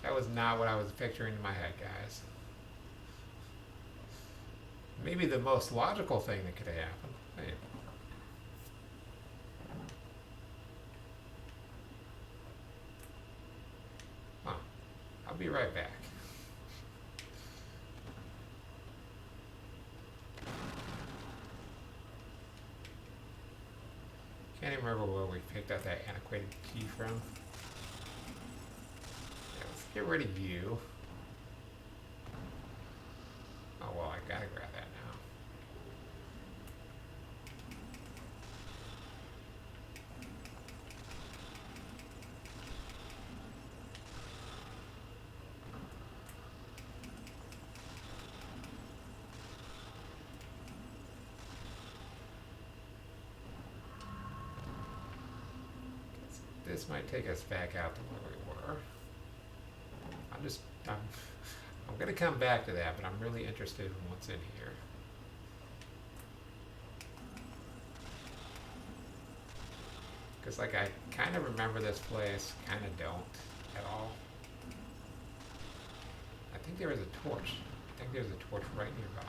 That was not what I was picturing in my head, guys. Maybe the most logical thing that could have happened. Hey. Huh. I'll be right back. Can't even remember where we picked up that antiquated key from. Yeah, let's get rid of you. Oh well, I gotta grab that now. This might take us back out to where we were. I'm gonna come back to that, but I'm really interested in what's in here. Because like I kind of remember this place, kind of don't at all. I think there was a torch. I think there's a torch right nearby.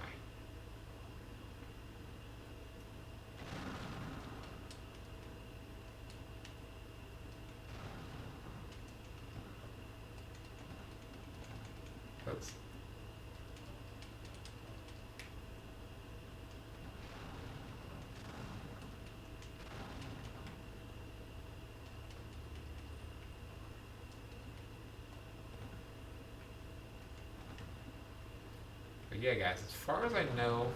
Oops. But yeah, guys, as far as I know,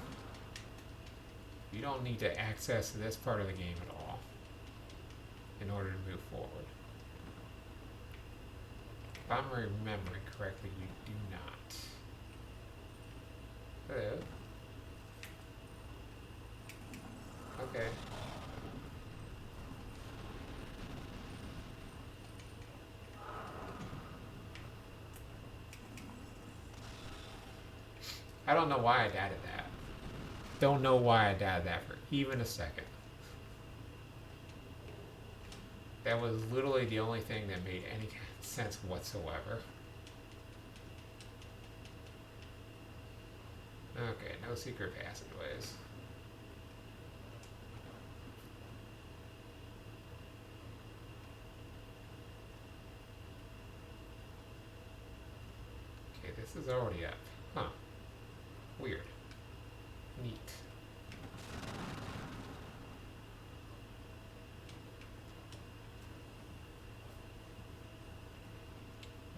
you don't need to access this part of the game at all in order to move forward. If I'm remembering correctly, you do not. Hello. Okay. I don't know why I doubted that. Don't know why I doubted that for even a second. That was literally the only thing that made any sense whatsoever. Okay, no secret passageways. Okay, this is already up. Huh. Weird. Neat.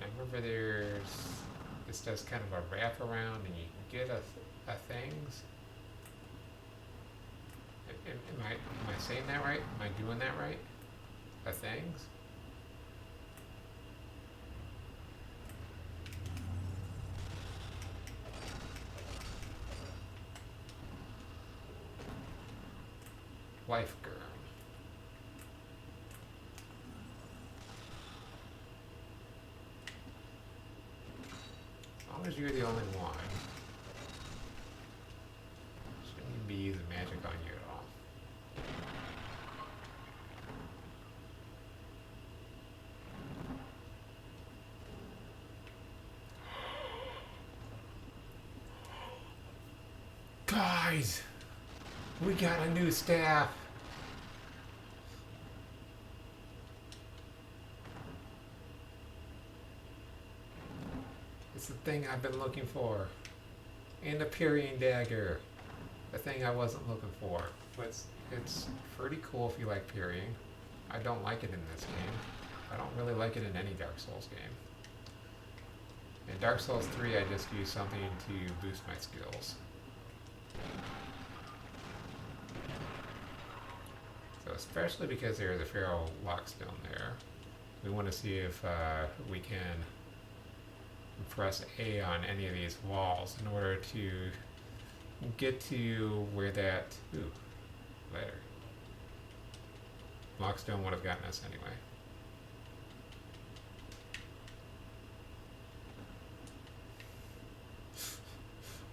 I remember this does kind of a wraparound and you can get a things. Am I saying that right? Am I doing that right? A things? Life girl. As long as you're the only one, shouldn't even be using magic on you at all. Guys, we got a new staff. It's the thing I've been looking for. And the Pyrian dagger. The thing I wasn't looking for. But it's pretty cool if you like Pyrian. I don't like it in this game. I don't really like it in any Dark Souls game. In Dark Souls 3 I just used something to boost my skills. So especially because there's a feral lockstone there, we want to see if we can press A on any of these walls in order to get to where that later. Lockstone would have gotten us anyway.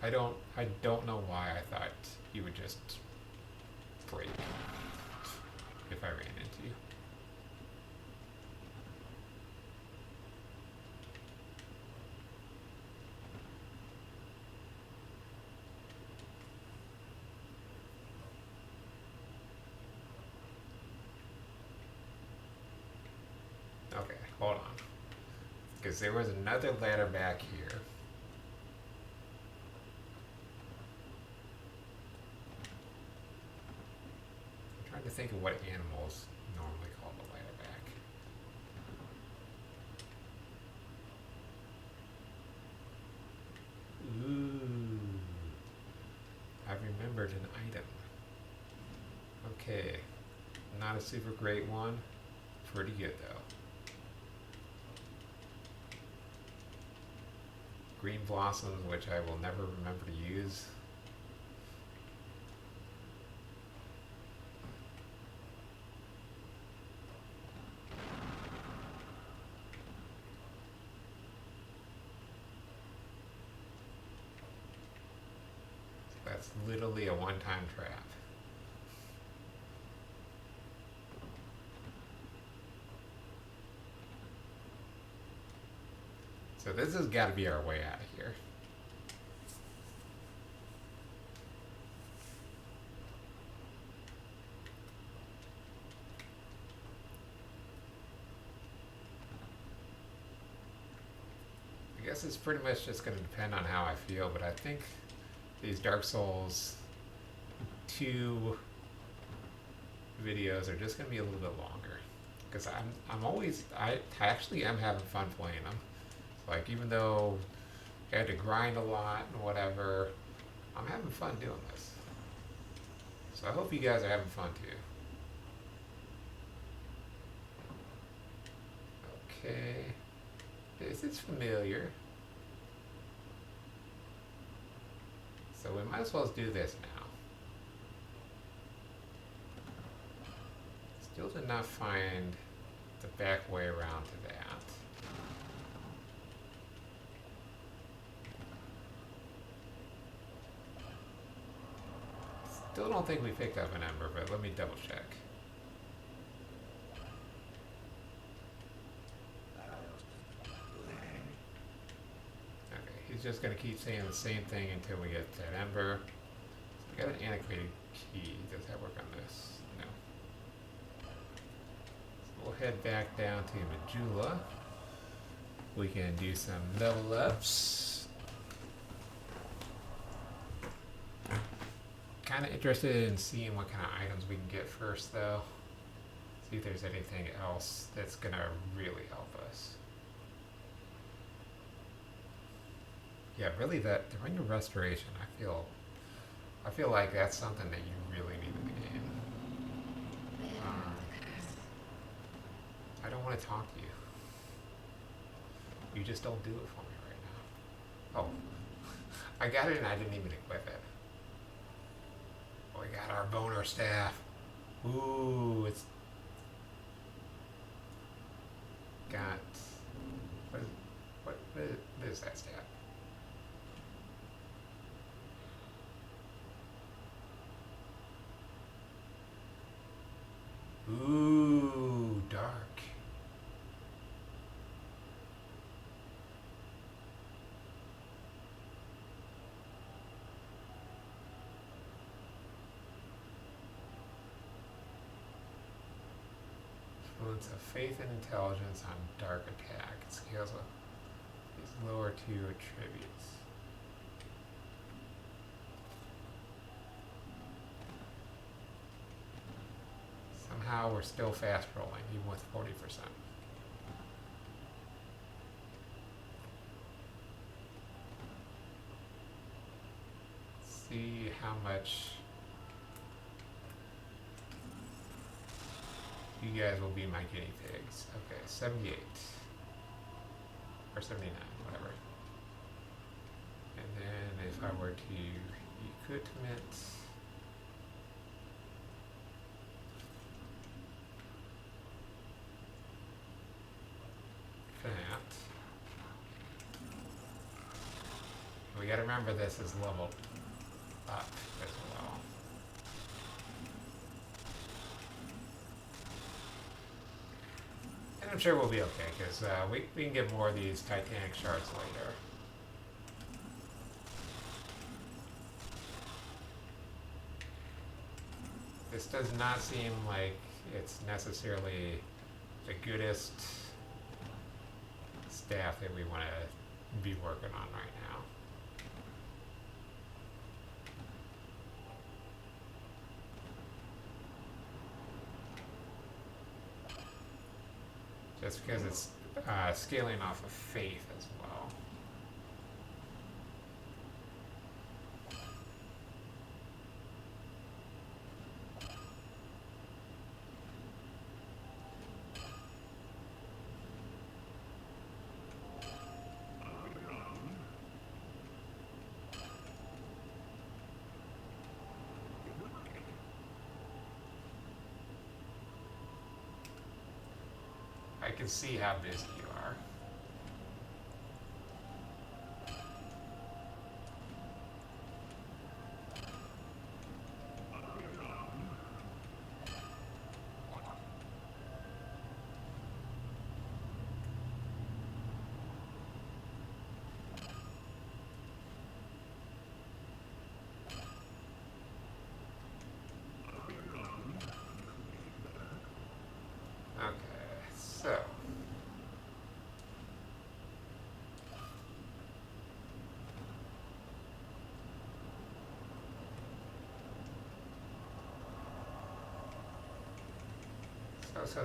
I don't know why I thought you would just break if I ran into you. Okay, hold on. Because there was another ladder back here. I'm trying to think of what animals normally call the ladder back. Ooh. I remembered an item. Okay. Not a super great one. Pretty good though. Green blossoms, which I will never remember to use. That's literally a one-time trap. So this has got to be our way out of here. I guess it's pretty much just going to depend on how I feel, but I think these Dark Souls 2 videos are just going to be a little bit longer. Because I actually am having fun playing them. Like, even though I had to grind a lot and whatever, I'm having fun doing this. So I hope you guys are having fun too. Okay. This is familiar. So we might as well do this now. Still did not find the back way around to that. Still don't think we picked up an ember, but let me double check. Okay, he's just gonna keep saying the same thing until we get that ember. So we got an antiquated key. Does that work on this? No. So we'll head back down to Majula. We can do some level ups. Kind of interested in seeing what kind of items we can get first, though. See if there's anything else that's gonna really help us. Yeah, really, that during your restoration, I feel like that's something that you really need in the game. I don't want to talk to you. You just don't do it for me right now. Oh, I got it and I didn't even equip it. We got our boner staff. Ooh, it's got what is that staff? Ooh, dark. Influence of faith and intelligence on dark attack. It scales up these lower two attributes. Somehow we're still fast rolling, even with 40%. See how much you guys will be my guinea pigs. Okay, 78. Or 79, whatever. And then if I were to equipment, that. We gotta remember this is leveled up as well. And I'm sure we'll be okay, because we can get more of these Titanic shards later. This does not seem like it's necessarily the goodest staff that we want to be working on right now. Just because it's scaling off of faith as well. I can see how busy you are. Okay, so So.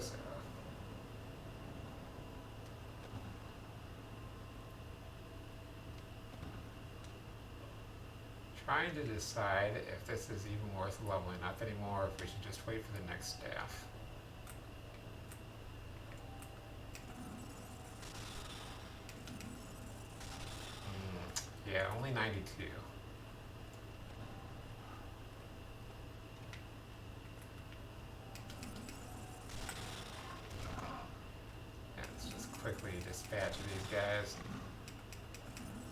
Trying to decide if this is even worth leveling up anymore, or if we should just wait for the next staff. Yeah, only 92. dispatch of these guys.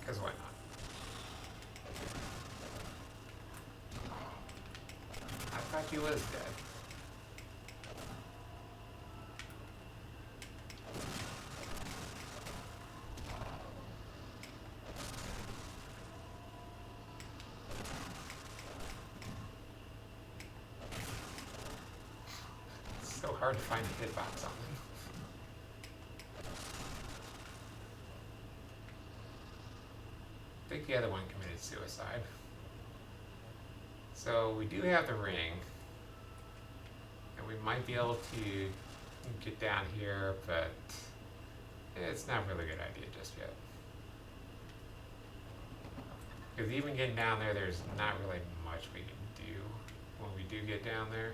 Because why not? I thought he was dead. It's so hard to find a hitbox on them. I think the other one committed suicide. So we do have the ring, and we might be able to get down here, but it's not really a good idea just yet. Because even getting down there, there's not really much we can do when we do get down there.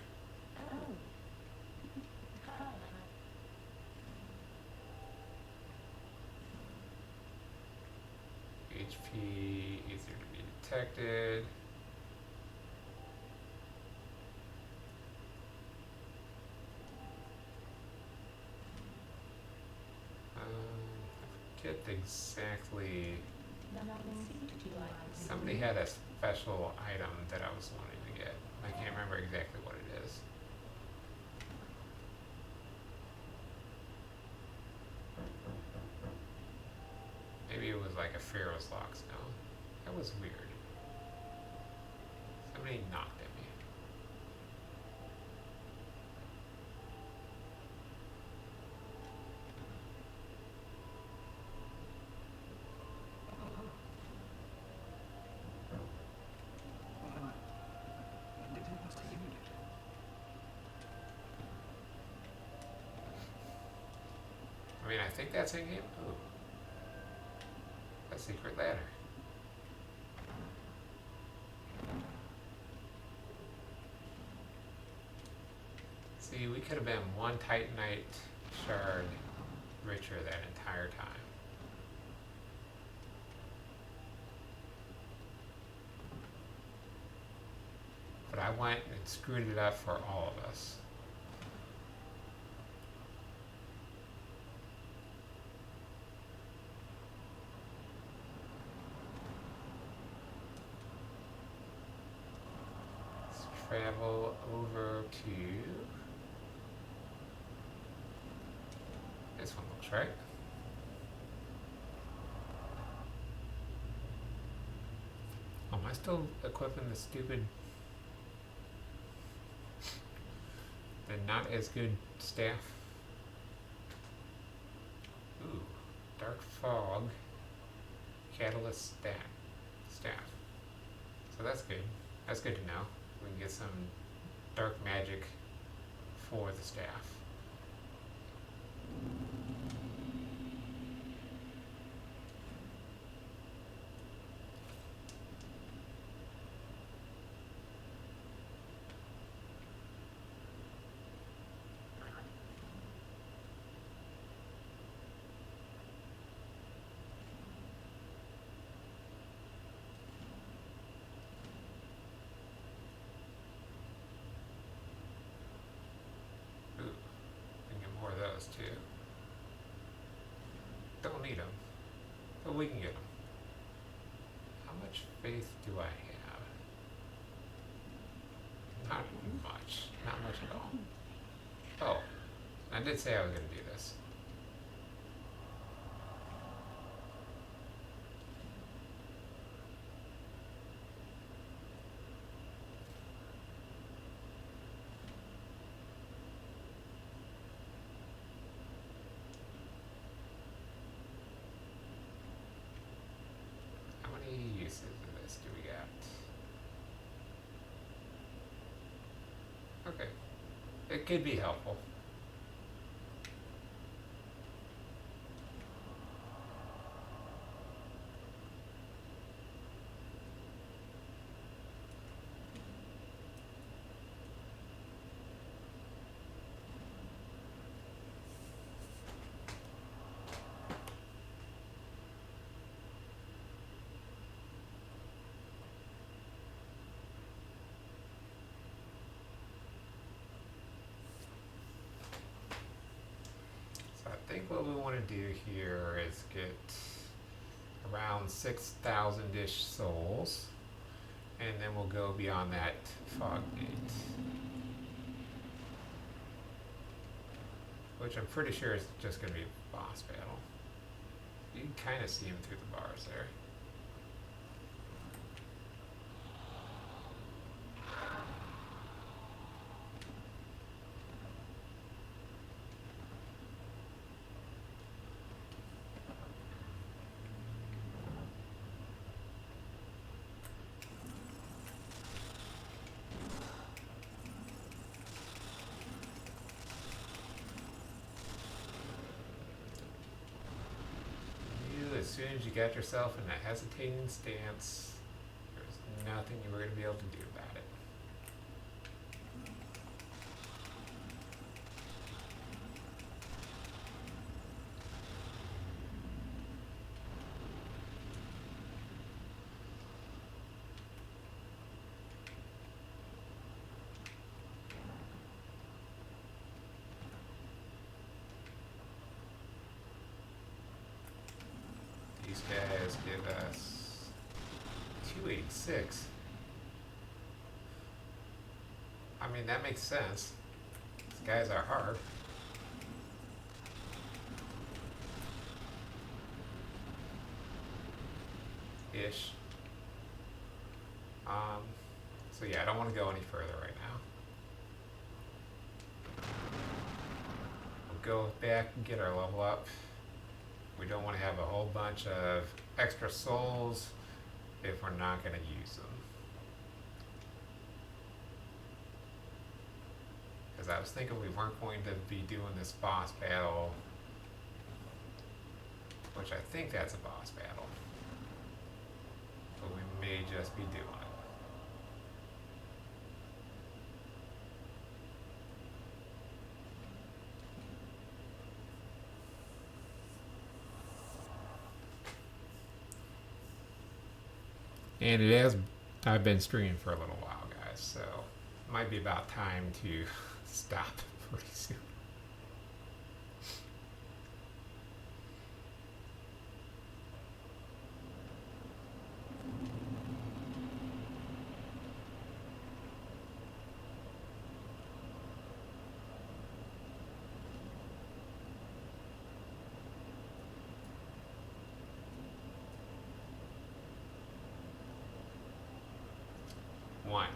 HP, easier to be detected. I forget exactly. Somebody had a special item that I was wanting to get. I can't remember exactly what it is. Maybe it was like a Pharaoh's Lock stone. That was weird. Somebody knocked at me. I mean, I think that's in game. Ooh. A secret ladder. See, we could have been one Titanite shard richer that entire time. But I went and screwed it up for all of us. Travel over to this one, looks right. Oh, am I still equipping the stupid, the not as good staff? Ooh, dark fog, catalyst staff. So that's good. That's good to know. We can get some dark magic for the staff. Too. Don't need them, but we can get them. How much faith do I have? Not much. Not much at all. Oh, I did say I was going to do this. Uses of this do we got? Okay. It could be helpful. think what we want to do here is get around 6,000-ish souls, and then we'll go beyond that fog gate, which I'm pretty sure is just going to be a boss battle. You can kind of see him through the bars there. As soon as you got yourself in a hesitating stance, there's nothing you were going to be able to do about it. These guys give us 286. I mean, that makes sense. These guys are hard. Ish. So yeah, I don't want to go any further right now. We'll go back and get our level up. We don't want to have a whole bunch of extra souls if we're not going to use them. Because I was thinking we weren't going to be doing this boss battle, which I think that's a boss battle. But we may just be doing it. And it has, I've been streaming for a little while, guys, so it might be about time to stop pretty soon. One.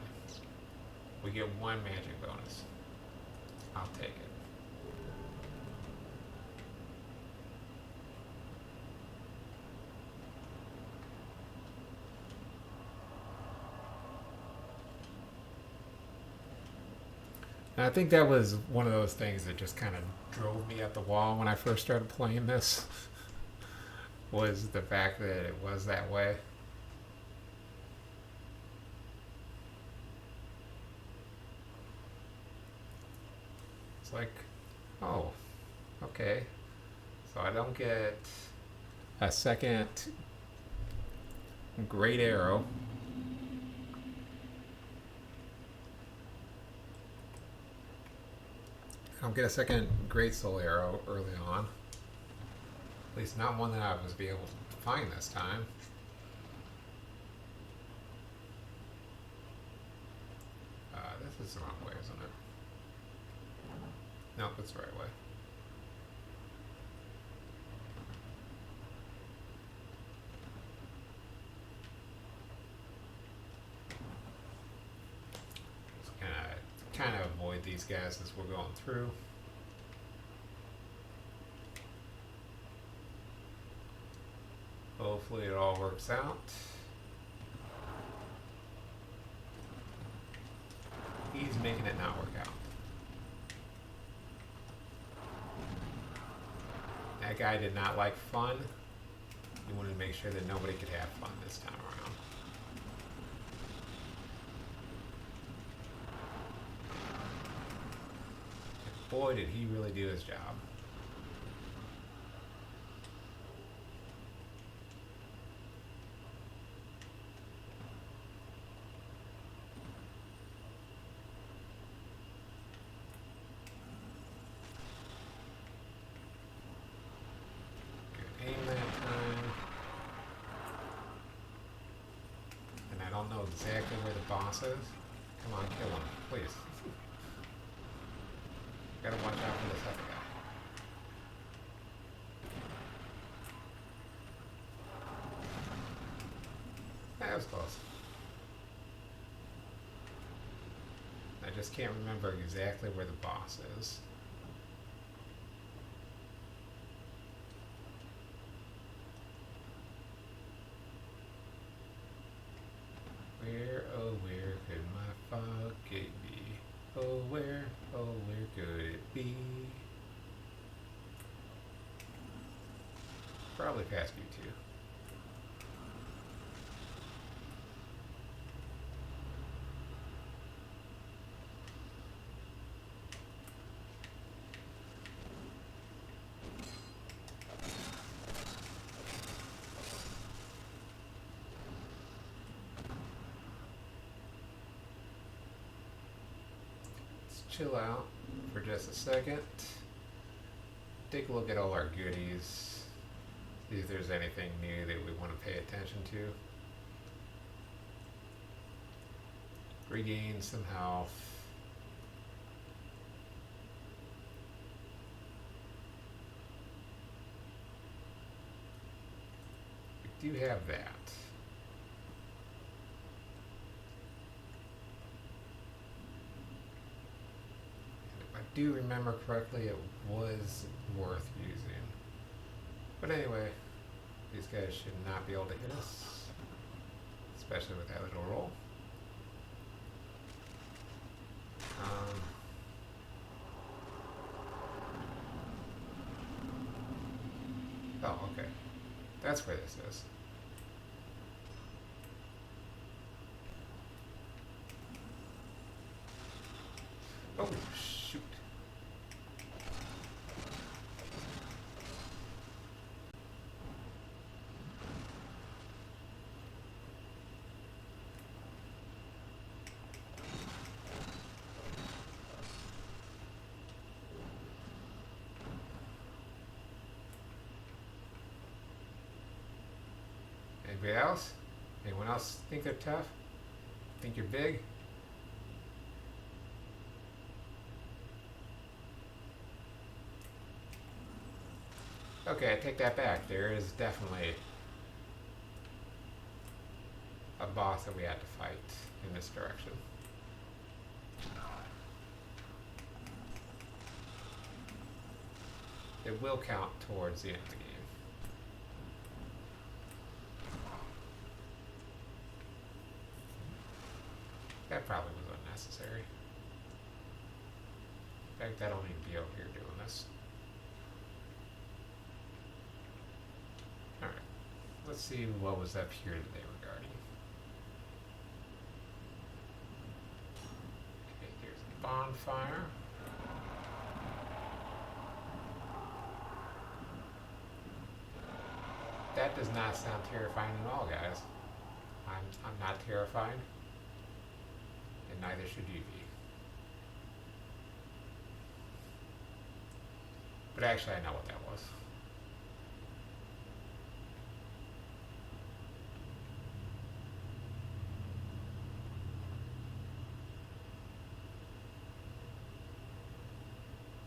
We get one magic bonus. I'll take it. And I think that was one of those things that just kind of drove me up the wall when I first started playing this, was the fact that it was that way. Like, oh, okay, so I don't get a second great arrow. I don't get a second great soul arrow early on, at least not one that I was able to find this time. This is the wrong way, isn't it? Nope, it's the right way. Just kind of avoid these guys as we're going through. Hopefully it all works out. He's making it not work out. That guy did not like fun. He wanted to make sure that nobody could have fun this time around. Boy, did he really do his job. exactly where the boss is? Come on, kill him, please. Gotta watch out for this other guy. That was close. I just can't remember exactly where the boss is. Where, oh where could my pocket be? Oh where could it be? Probably past you two. Chill out for just a second. Take a look at all our goodies. See if there's anything new that we want to pay attention to. Regain some health. We do have that. Do remember correctly, it was worth using. But anyway, these guys should not be able to hit us, especially with that little roll. Oh, okay. That's where this is. Oh, shoot. Anybody else? Anyone else think they're tough? Think you're big? Okay, I take that back. There is definitely a boss that we had to fight in this direction. It will count towards the end of the game. That probably was unnecessary. In fact, I don't need to be over here doing this. Alright, let's see what was up here today regarding. Okay, here's the bonfire. That does not sound terrifying at all, guys. I'm not terrified. And neither should you be. But actually I know what that was.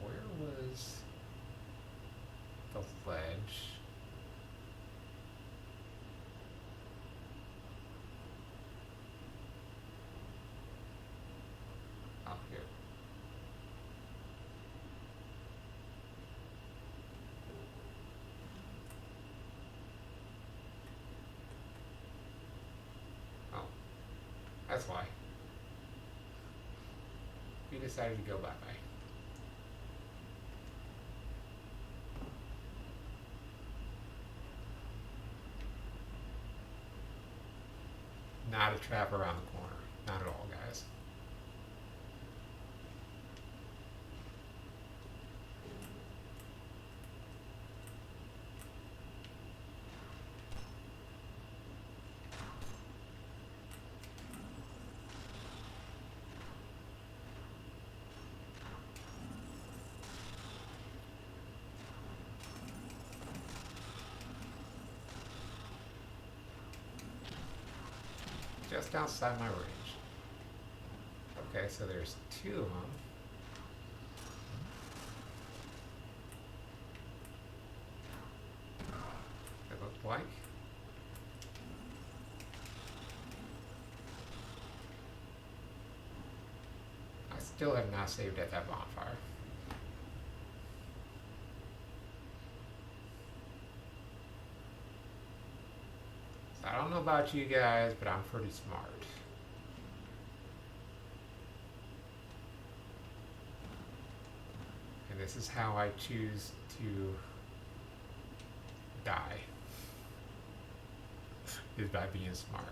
Where was the ledge? Oh, here. Oh, that's why. We decided to go bye-bye. Not a trap around the corner. Not at all, guys. just outside my range. Okay, so there's two of them. It looked like. I still have not saved at that bonfire. So I don't know about you guys, but I'm pretty smart. And this is how I choose to die, is by being smart.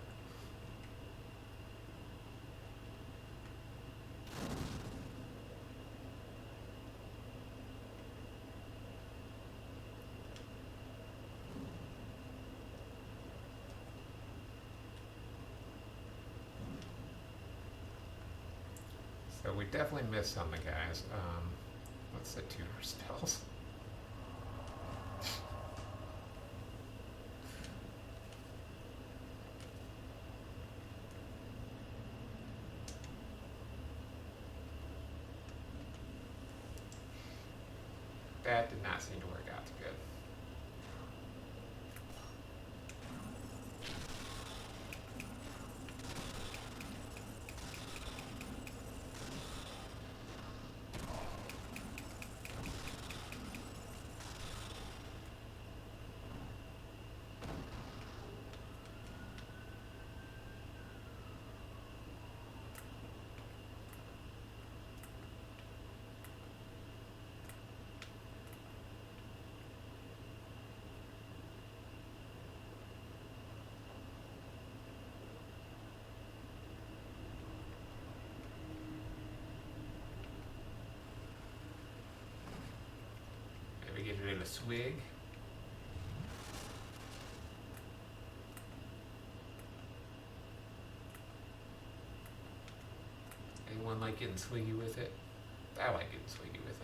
So we definitely missed something, guys. What's the tutor spells? That did not seem to work out too good. Maybe get rid of a swig. Anyone like getting swiggy with it? I like getting swiggy with it.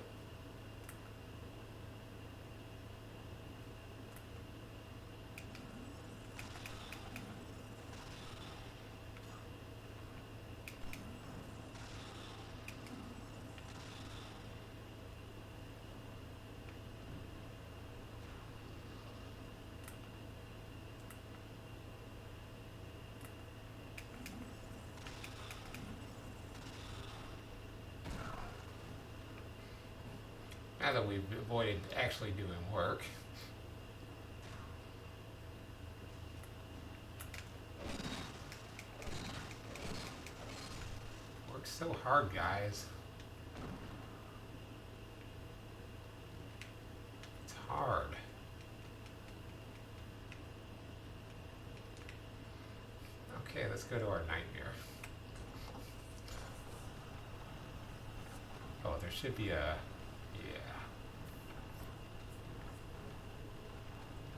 Now that we've avoided actually doing work. Work's so hard, guys. It's hard. Okay, let's go to our nightmare. Oh, there should be a... yeah.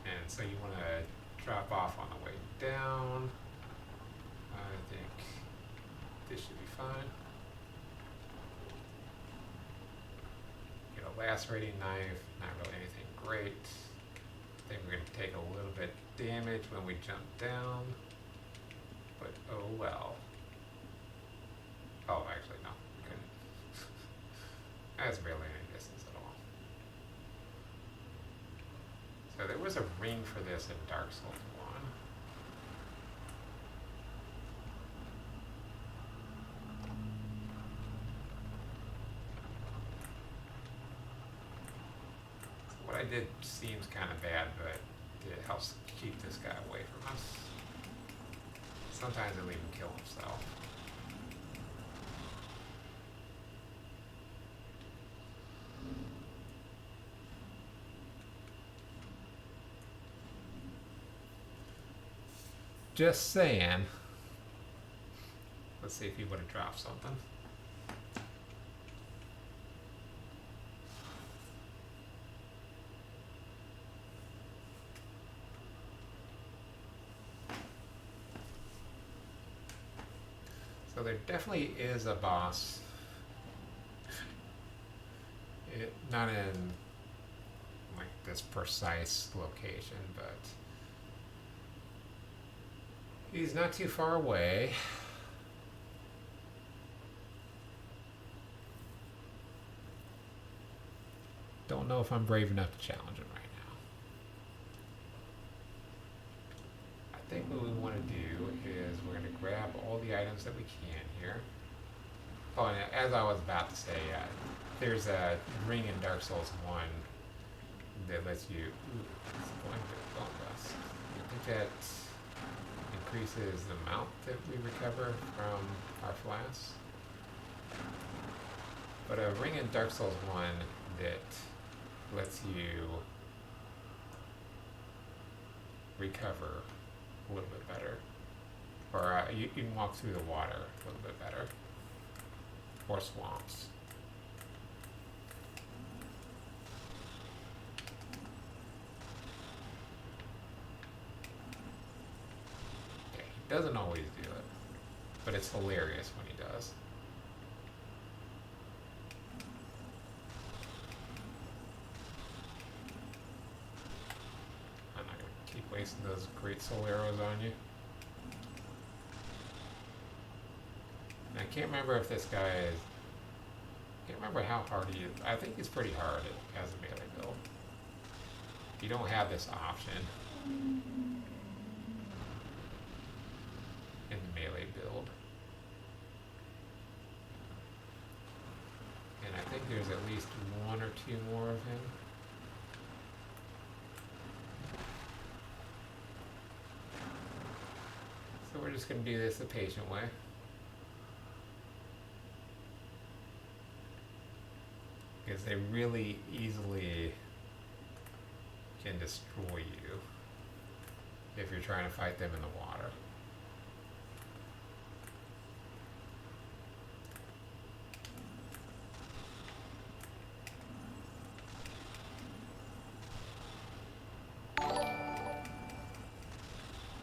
And so you want to drop off on the way down. I think this should be fine. Get a lacerating knife, not really anything great. I think we're going to take a little bit damage when we jump down, but oh well. Oh, actually no, we couldn't. That's barely any distance at all. So there was a ring for this in Dark Souls 1. What I did seems kind of bad, but it helps keep this guy away from us. Sometimes he'll even kill himself. Just saying. Let's see if he would have dropped something. So there definitely is a boss. Not in like this precise location, but He's not too far away. Don't know if I'm brave enough to challenge him right now. I think what we want to do is we're going to grab all the items that we can here. Oh, and as I was about to say, there's a ring in Dark Souls 1 that lets you... Ooh, it's going to bone dust. I think that increases the amount that we recover from our flasks. But a ring in Dark Souls 1 that lets you recover a little bit better. Or you can walk through the water a little bit better. Or swamps. Okay, he doesn't always do it, but it's hilarious when he does. I'm not going to keep wasting those great soul arrows on you. And I can't remember if this guy is... I can't remember how hard he is. I think he's pretty hard as a melee build. You don't have this option in the melee build. And I think there's at least one or two more of him. So we're just going to do this the patient way. Because they really easily can destroy you if you're trying to fight them in the water.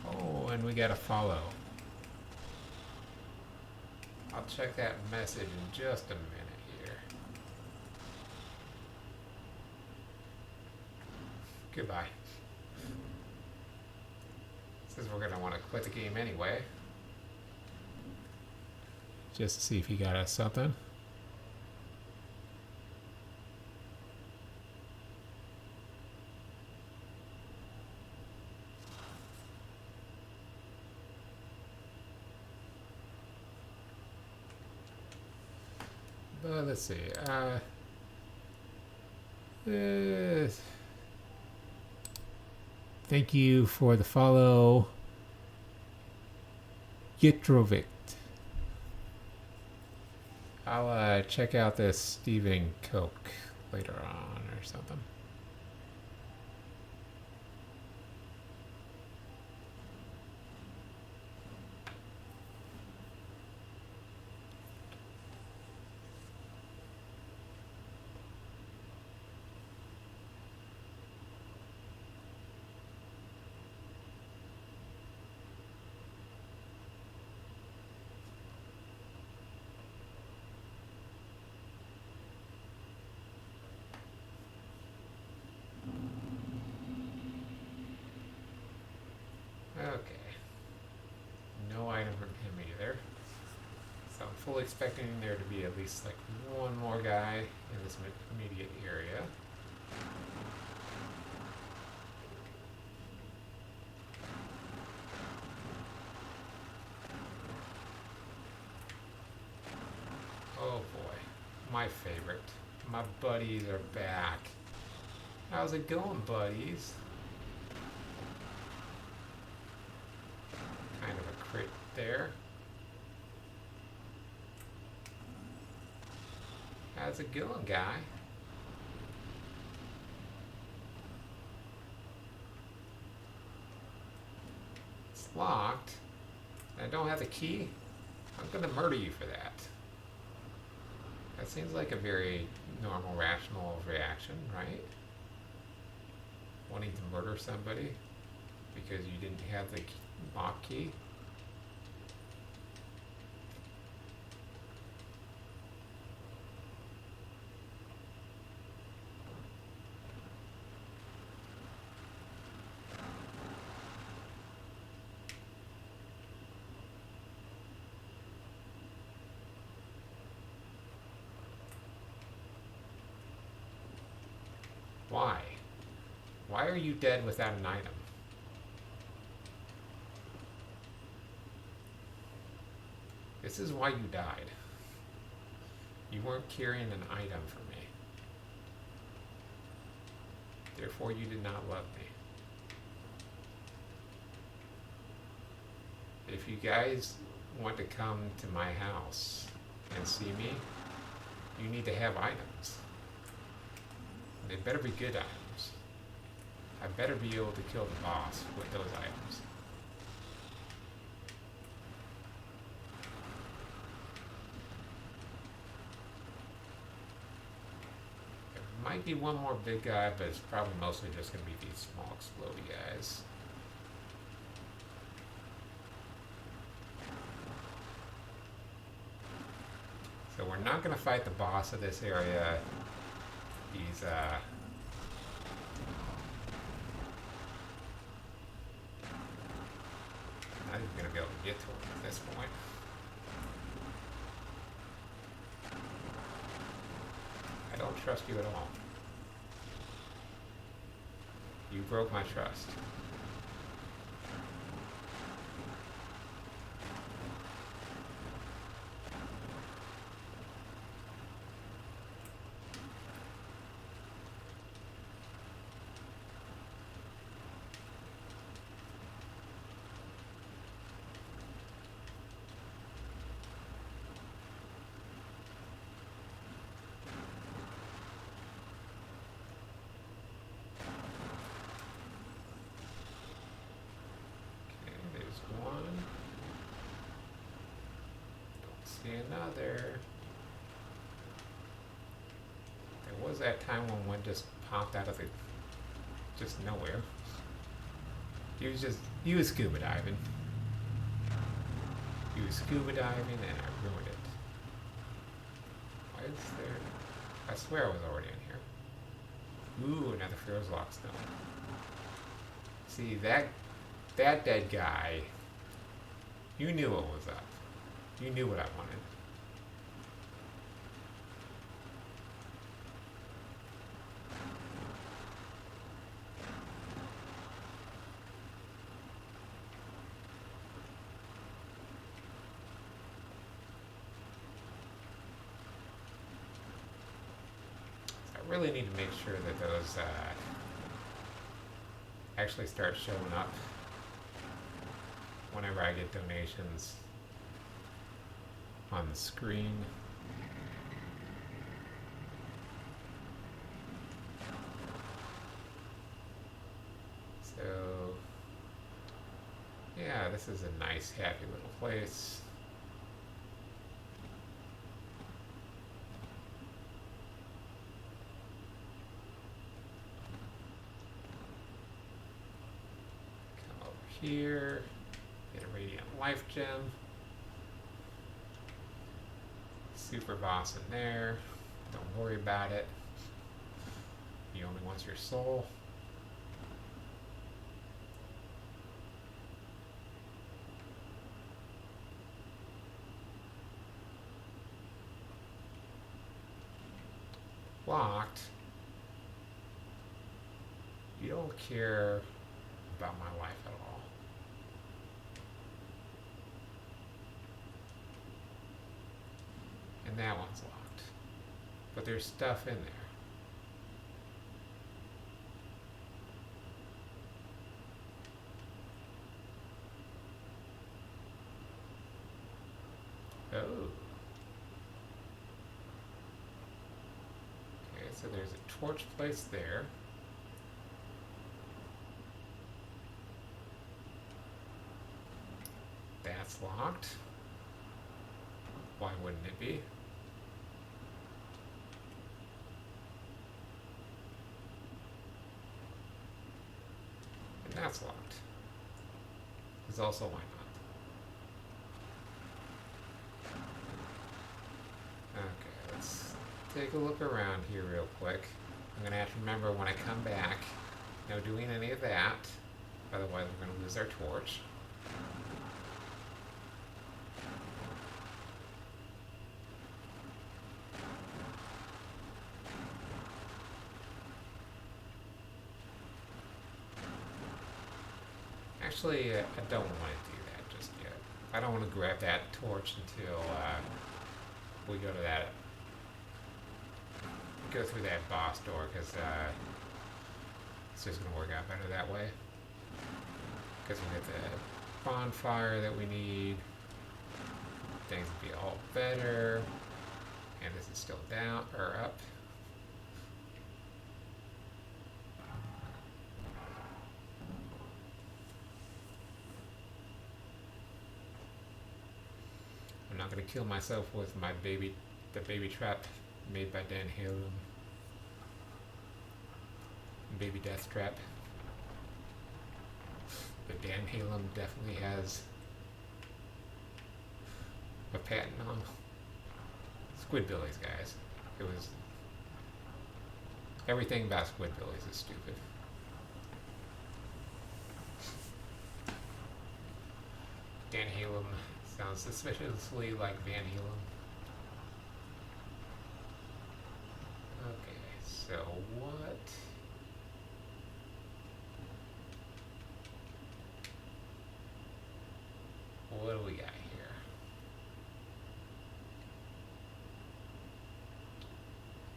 Oh, and we gotta follow. I'll check that message in just a minute here. Goodbye. Says we're gonna want to quit the game anyway. Just to see if he got us something. But let's see. Thank you for the follow, Yitrovic. I'll check out this Stephen Coke later on or something. Okay. No item from him either. So I'm fully expecting there to be at least like one more guy in this immediate area. Oh boy, my favorite. My buddies are back. How's it going, buddies? Kind of a crit there. How's it going, guy? It's locked. I don't have the key. I'm gonna murder you for that. That seems like a very normal, rational reaction, right? Wanting to murder somebody because you didn't have the lock key. Why? Why are you dead without an item? This is why you died. You weren't carrying an item for me. Therefore, you did not love me. If you guys want to come to my house and see me, you need to have items. They better be good items. I better be able to kill the boss with those items. There might be one more big guy, but it's probably mostly just going to be these small explodey guys. So we're not going to fight the boss of this area. He's not even going to be able to get to him at this point. I don't trust you at all. You broke my trust. Another. There was that time when one just popped out of the just nowhere. He was scuba diving. He was scuba diving and I ruined it. Why is there? I swear I was already in here. Ooh, another Pharaoh's Lock stone. See that dead guy, you knew what was up. You knew what I wanted. So I really need to make sure that those actually start showing up whenever I get donations on the screen. So yeah, this is a nice happy little place. Come over here, get a radiant life gem. Super boss in there. Don't worry about it. He only wants your soul. Locked. You don't care about my life at all. And that one's locked. But there's stuff in there. Oh. Okay, so there's a torch placed there. That's locked. Why wouldn't it be? And that's locked. Because also why not? Okay, let's take a look around here real quick. I'm going to have to remember when I come back, no doing any of that. Otherwise we're going to lose our torch. Actually, I don't want to do that just yet. I don't want to grab that torch until we go through that boss door, because it's just going to work out better that way. Because we get the bonfire that we need. Things will be all better. And this is still down, or up. I'm not going to kill myself with the baby trap made by Dan Halem. Baby death trap. But Dan Halem definitely has a patent on. Squidbillies, guys. It was... Everything about Squidbillies is stupid. Dan Halem sounds suspiciously like Van Halen. Okay, so what... What do we got here?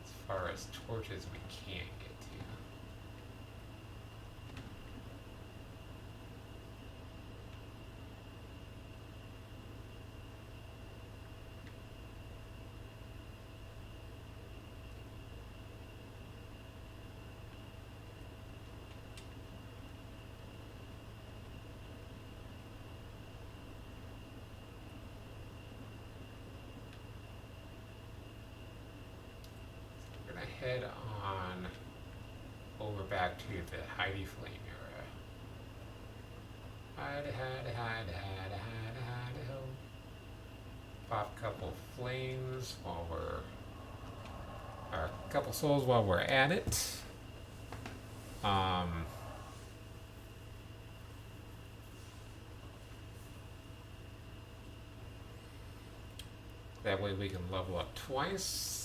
As far as torches we can't get to. We're gonna head on over back to the Heidi Flame area. Hide, ho. Pop a couple flames while or a couple souls while we're at it. That way we can level up twice.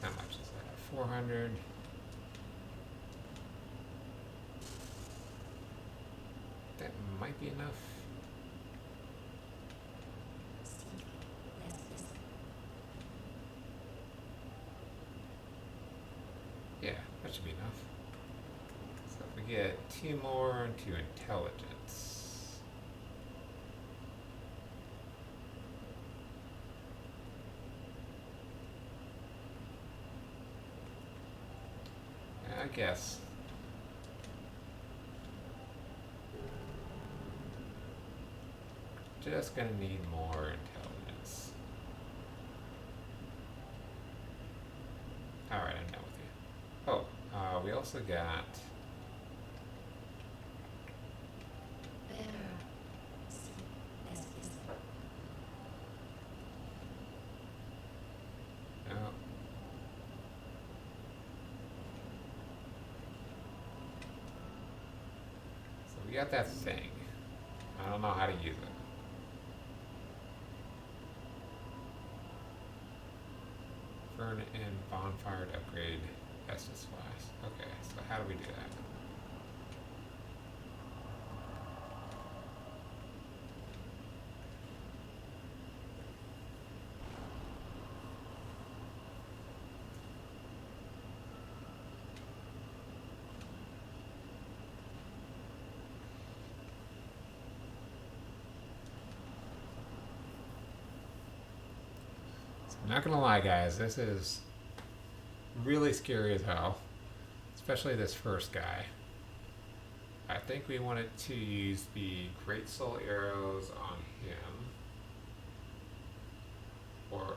How much is that? 400. That might be enough. Yeah, that should be enough. So if we get 2 more to intelligence. I guess. Just gonna need more intelligence. Alright, I'm done with you. Oh, we also got... Oh. So we got that thing. I don't know how to use it. Burn and bonfire to upgrade estus flasks. Okay, so how do we do that? I'm not gonna lie, guys, this is really scary as hell, especially this first guy. I think we wanted to use the Great Soul arrows on him, or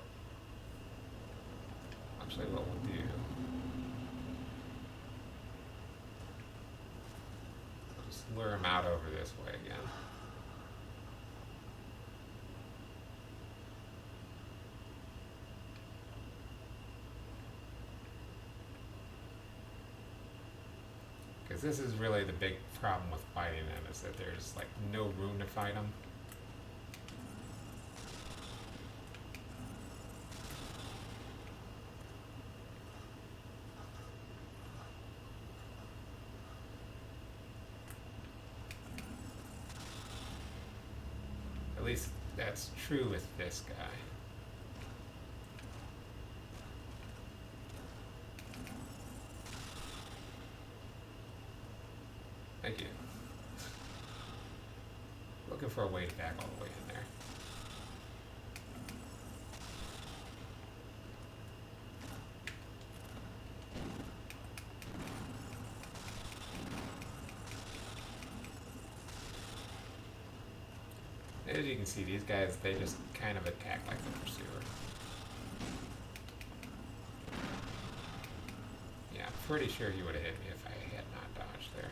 actually what we'll do, I'll just lure him out over this way again. Because this is really the big problem with fighting them, is that there's like no room to fight them. At least that's true with this guy. Thank you. Looking for a way to back all the way in there. As you can see, these guys, they just kind of attack like the pursuer. Yeah, I'm pretty sure he would have hit me if I had not dodged there.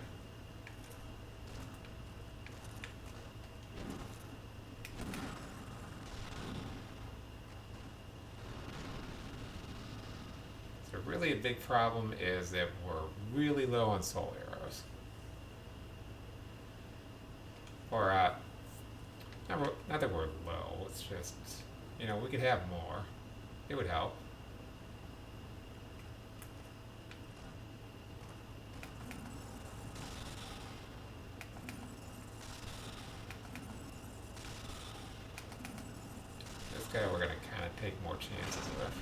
So really a big problem is that we're really low on soul arrows. Or, not that we're low, it's just, you know, we could have more. It would help. This guy we're going to kind of take more chances with.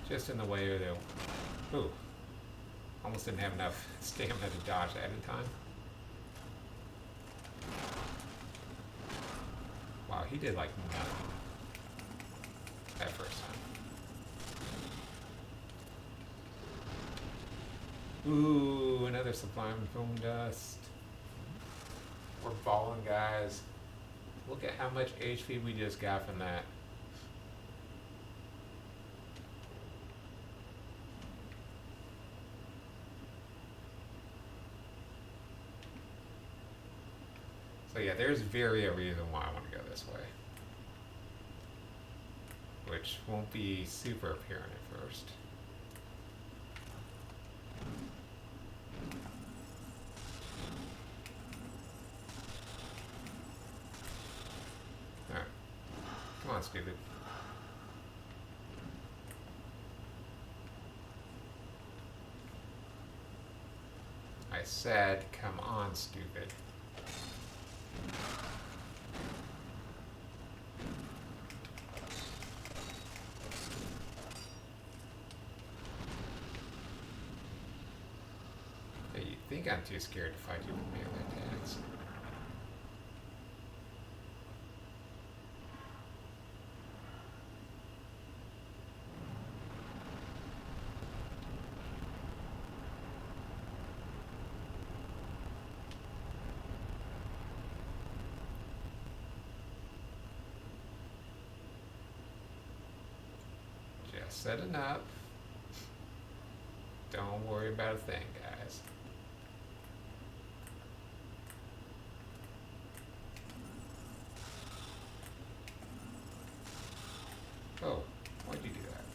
Just in the way of the... Ooh. Almost didn't have enough stamina to dodge that in time. Wow, he did like nothing that first time. Ooh, another sublime foam dust. We're balling, guys. Look at how much HP we just got from that. So yeah, there's very a reason why I want to go this way. Which won't be super apparent at first. Alright. Come on, stupid. I said, come on, stupid. Hey, you think I'm too scared to fight you with melee attacks? Just setting up. Don't worry about a thing, guys. Oh, why'd you do that?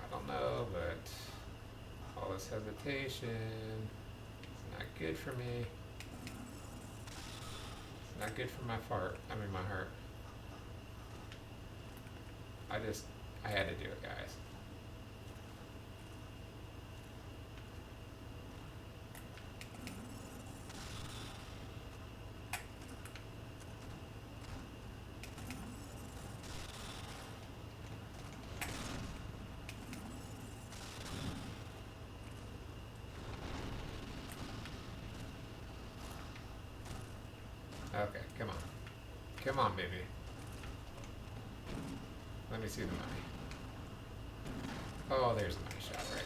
I don't know, but all this hesitation is not good for me. It's not good for my my heart. I had to do it, guys. Okay, come on. Come on, baby. Let me see the money. Oh, there's a money shot right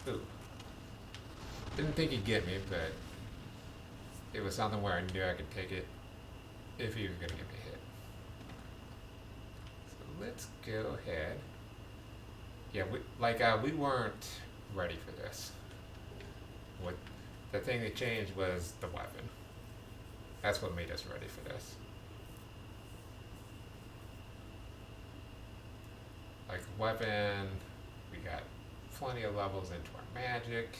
there. Ooh. Didn't think he'd get me, but it was something where I knew I could take it if he was going to get me hit. So let's go ahead Yeah, we weren't ready for this. What the thing that changed was the weapon. That's what made us ready for this. Like weapon, we got plenty of levels into our magic.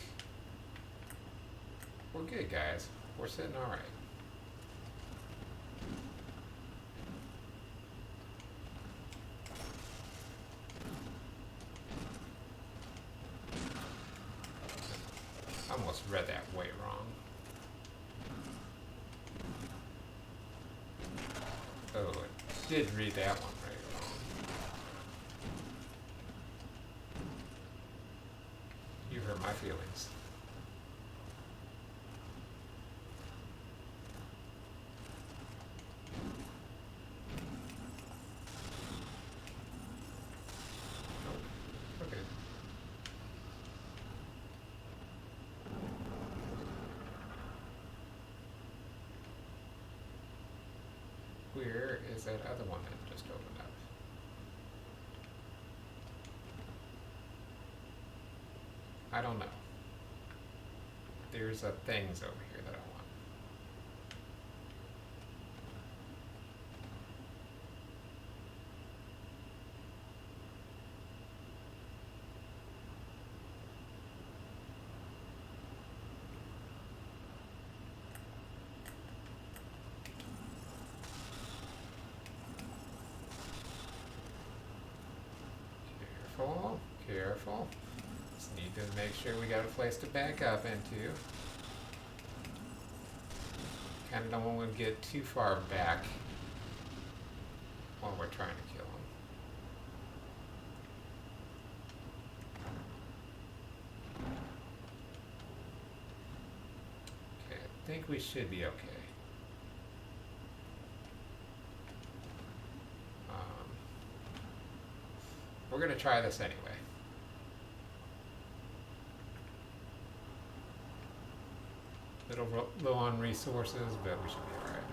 We're good, guys. We're sitting all right. I almost read that way wrong. Oh, I did read that one right wrong. You hurt my feelings. Okay. Where is that other one that just opened up? I don't know. There's a things over here that I want. Careful, careful. Just need to make sure we got a place to back up into. Kind of don't want to get too far back while we're trying to kill him. Okay, I think we should be okay. We're going to try this anyway. Little low on resources, but we should be alright.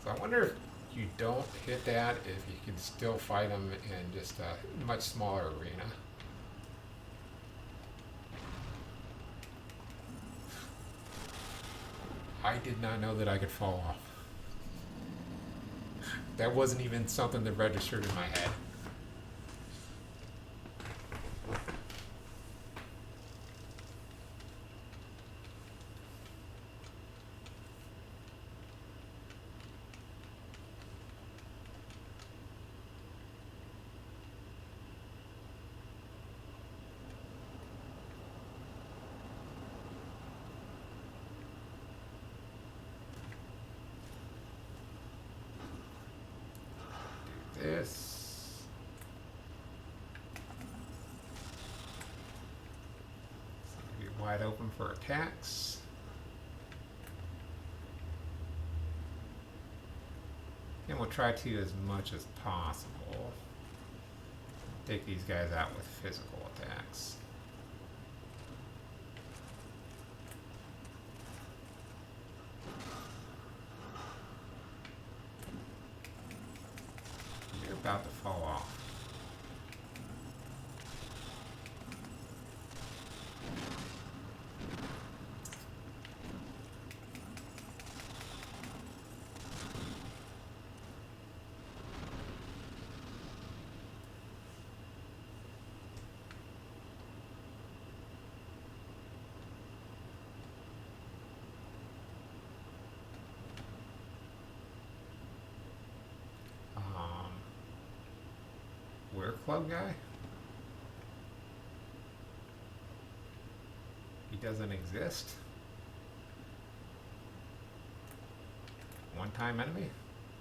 So I wonder if you don't hit that, if you can still fight them in just a much smaller arena. I did not know that I could fall off. That wasn't even something that registered in my head. This. Seem to be wide open for attacks. And we'll try to, as much as possible, take these guys out with physical attacks. You're about to fall off. We're club guy? He doesn't exist? One-time enemy?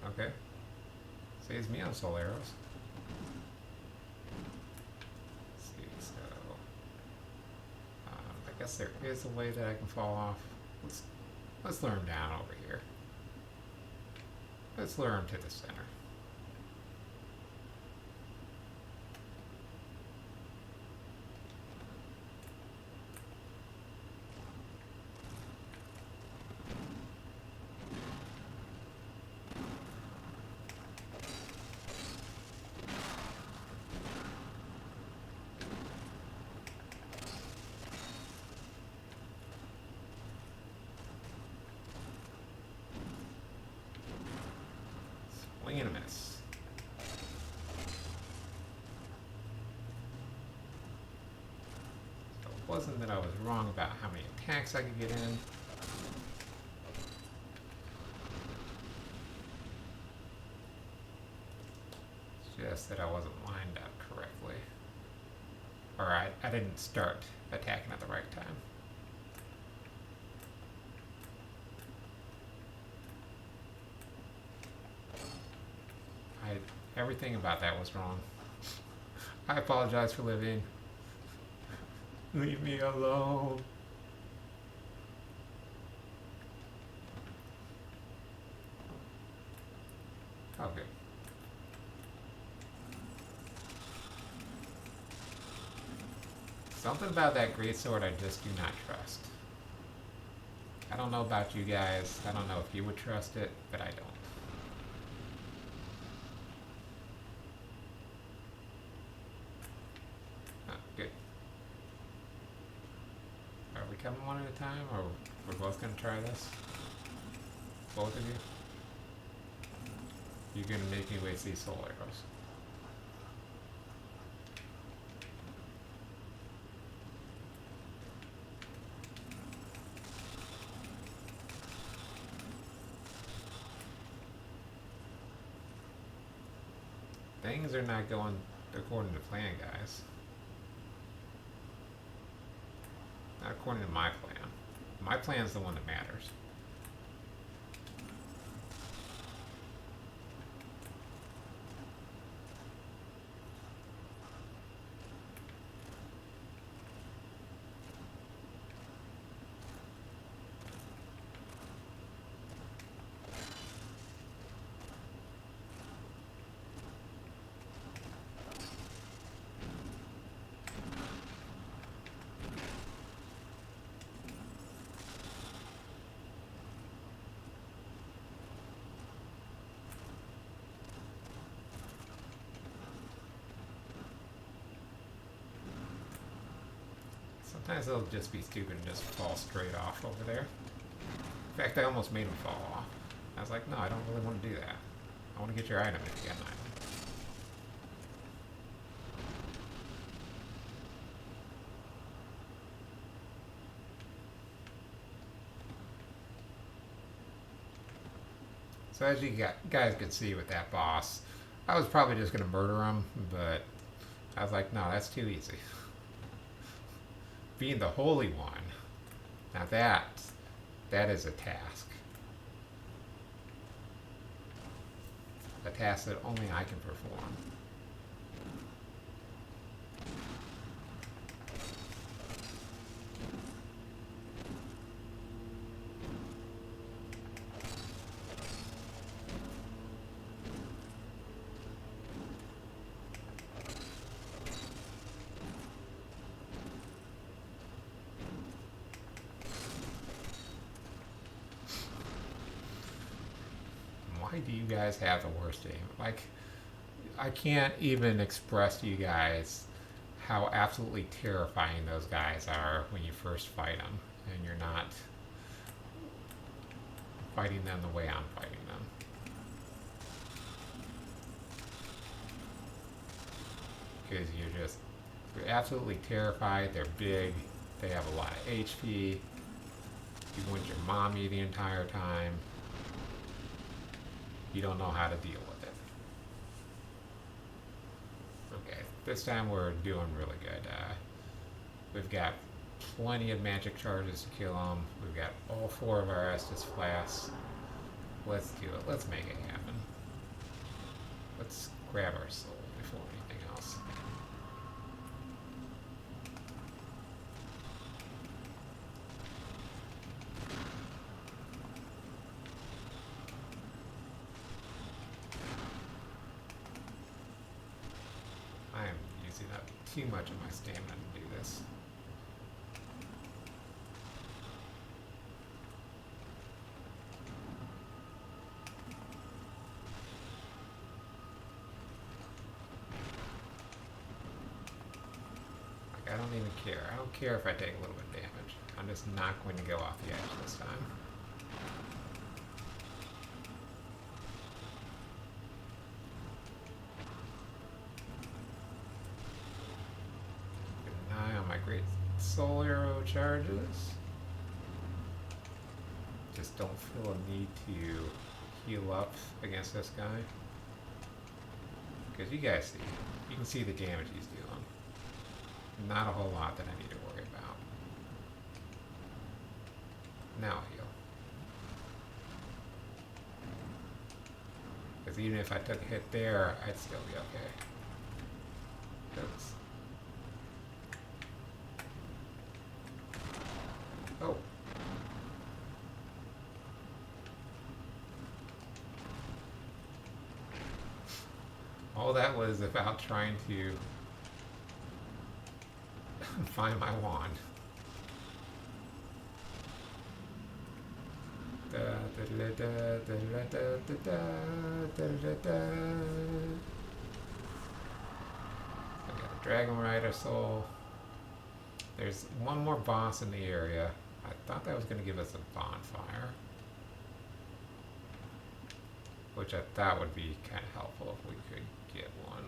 Okay. Saves me on soul arrows. Let's see, so... I guess there is a way that I can fall off. Let's lure him down over here. Let's lure him to the center. wasn't that I was wrong about how many attacks I could get in. It's just that I wasn't lined up correctly. Or I didn't start attacking at the right time. Everything about that was wrong. I apologize for living. Leave me alone. Okay. Something about that greatsword I just do not trust. I don't know about you guys. I don't know if you would trust it, but I don't. Good. Are we coming one at a time, or we're both gonna try this? Both of you? You're gonna make me waste these soul arrows. Things are not going according to plan, guys. Not according to my plan. My plan's the one that matters. Sometimes they'll just be stupid and just fall straight off over there. In fact, I almost made them fall off. I was like, no, I don't really want to do that. I want to get your item if you got an item. So as you guys could see with that boss, I was probably just going to murder him, but I was like, no, that's too easy. Being the Holy One, now that is a task. A task that only I can perform. Why do you guys have the worst aim? Like, I can't even express to you guys how absolutely terrifying those guys are when you first fight them, and you're not fighting them the way I'm fighting them. Because you're absolutely terrified. They're big. They have a lot of HP. You want your mommy the entire time. You don't know how to deal with it. Okay, this time we're doing really good. We've got plenty of magic charges to kill them. We've got all 4 of our estus flasks. Let's do it. Let's make it happen. Let's grab our soul before anything else. I am using up too much of my stamina to do this. Like, I don't even care. I don't care if I take a little bit of damage. I'm just not going to go off the edge this time. Great soul arrow charges. Just don't feel a need to heal up against this guy. Because you guys see, you can see the damage he's dealing. Not a whole lot that I need to worry about. Now heal. Because even if I took a hit there, I'd still be okay. Oops. Oh. All that was about trying to find my wand. Da, da, da, da, da, da, da, da, da, da, da. I got a Dragon Rider soul. There's one more boss in the area. I thought that was going to give us a bonfire, which I thought would be kind of helpful if we could get one.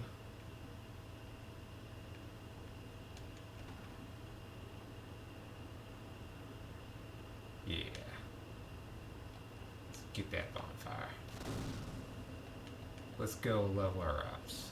Yeah. Let's get that bonfire. Let's go level our ups.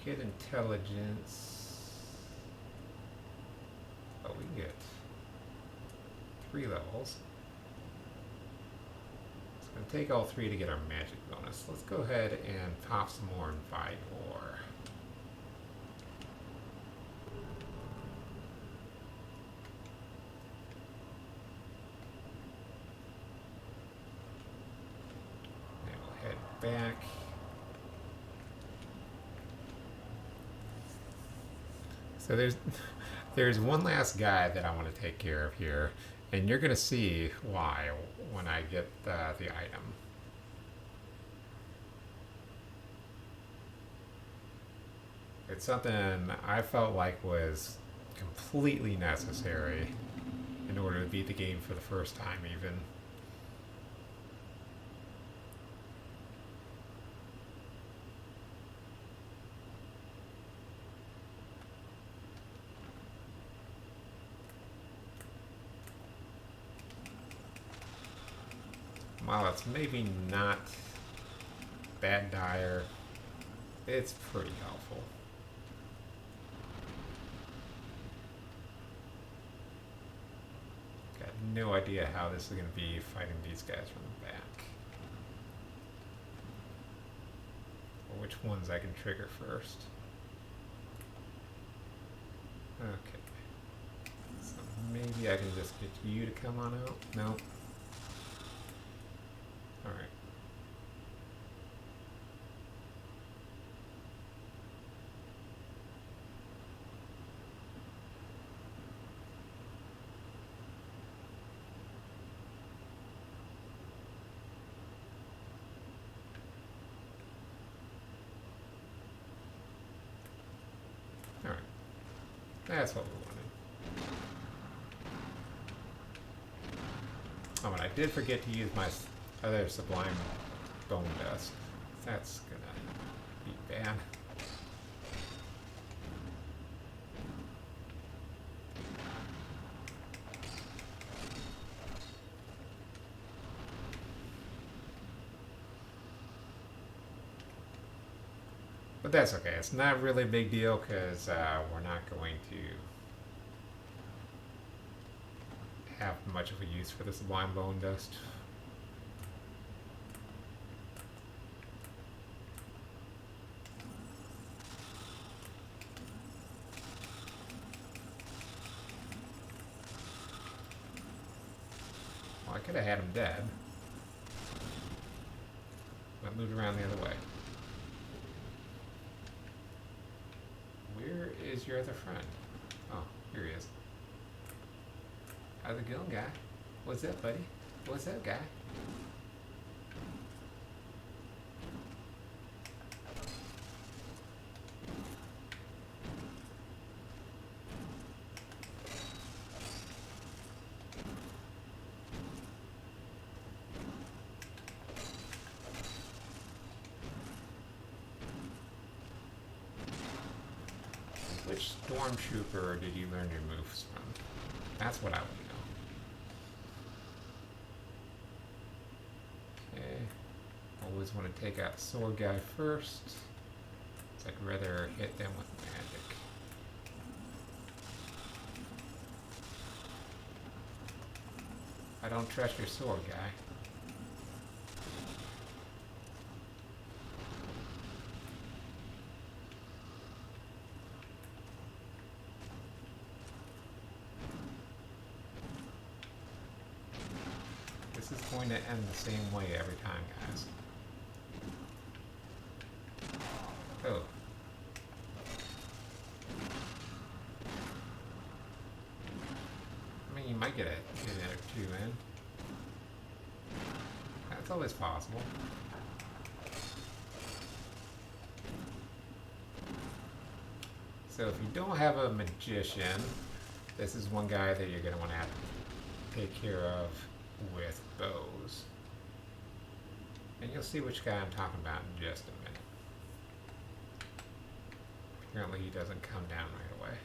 Get intelligence. Oh, we can get 3 levels. It's going to take all 3 to get our magic bonus. Let's go ahead and pop some more and Invite Ore. And we'll head back. So there's one last guy that I want to take care of here, and you're gonna see why when I get the item. It's something I felt like was completely necessary in order to beat the game for the first time even. While it's maybe not that dire, it's pretty helpful. Got no idea how this is going to be fighting these guys from the back. Or which ones I can trigger first. Okay. So maybe I can just get you to come on out? No. Alright. Alright. That's what we wanted. Oh, and I did forget to use my other Sublime Bone Dust. That's gonna be bad. But that's okay. It's not really a big deal because we're not going to have much of a use for the Sublime Bone Dust. Well, I could have had him dead. But moved around the other way. Where's your other friend? Oh, here he is. How's it going, guy? What's up, buddy? What's up, guy? Which stormtrooper did you learn your moves from? That's what I want to know. Okay. Always want to take out sword guy first. So I'd rather hit them with magic. I don't trust your sword guy. This is going to end the same way every time, guys. Oh. I mean, you might get a hit or two in. That's always possible. So if you don't have a magician, this is one guy that you're going to want to have to take care of with bows. And you'll see which guy I'm talking about in just a minute. Apparently he doesn't come down right away.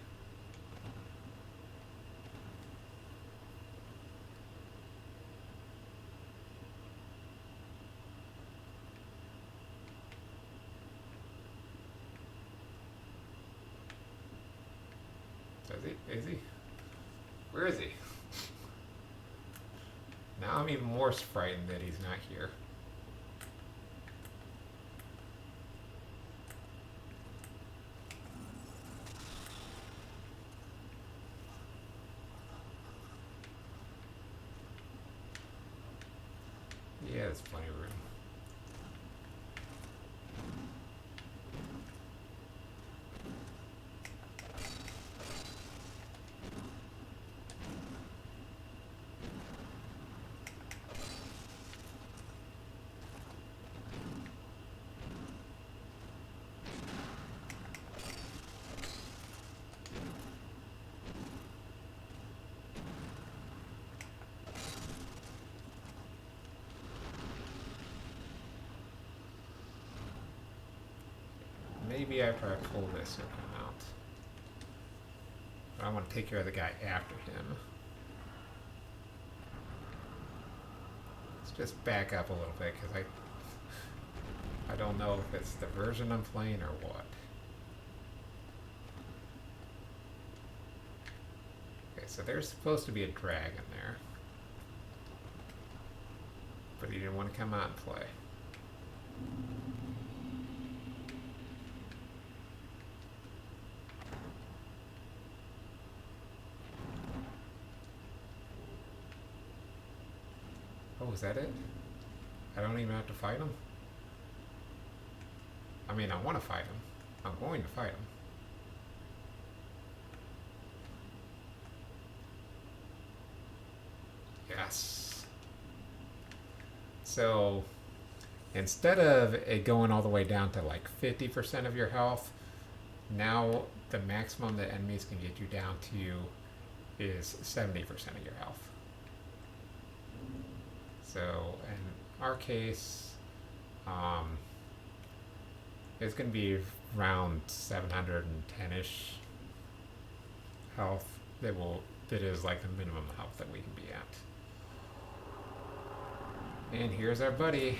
Is he? Where is he? Now I'm even more frightened that he's not here. Yeah, there's plenty of room. Maybe after I pull this, he'll come out. But I want to take care of the guy after him. Let's just back up a little bit, because I don't know if it's the version I'm playing or what. Okay, so there's supposed to be a dragon there. But he didn't want to come out and play. Oh, is that it? I don't even have to fight him? I mean, I want to fight him. I'm going to fight him. Yes. So, instead of it going all the way down to like 50% of your health, now the maximum that enemies can get you down to is 70% of your health. So in our case, it's going to be around 710-ish health. That is like the minimum health that we can be at. And here's our buddy,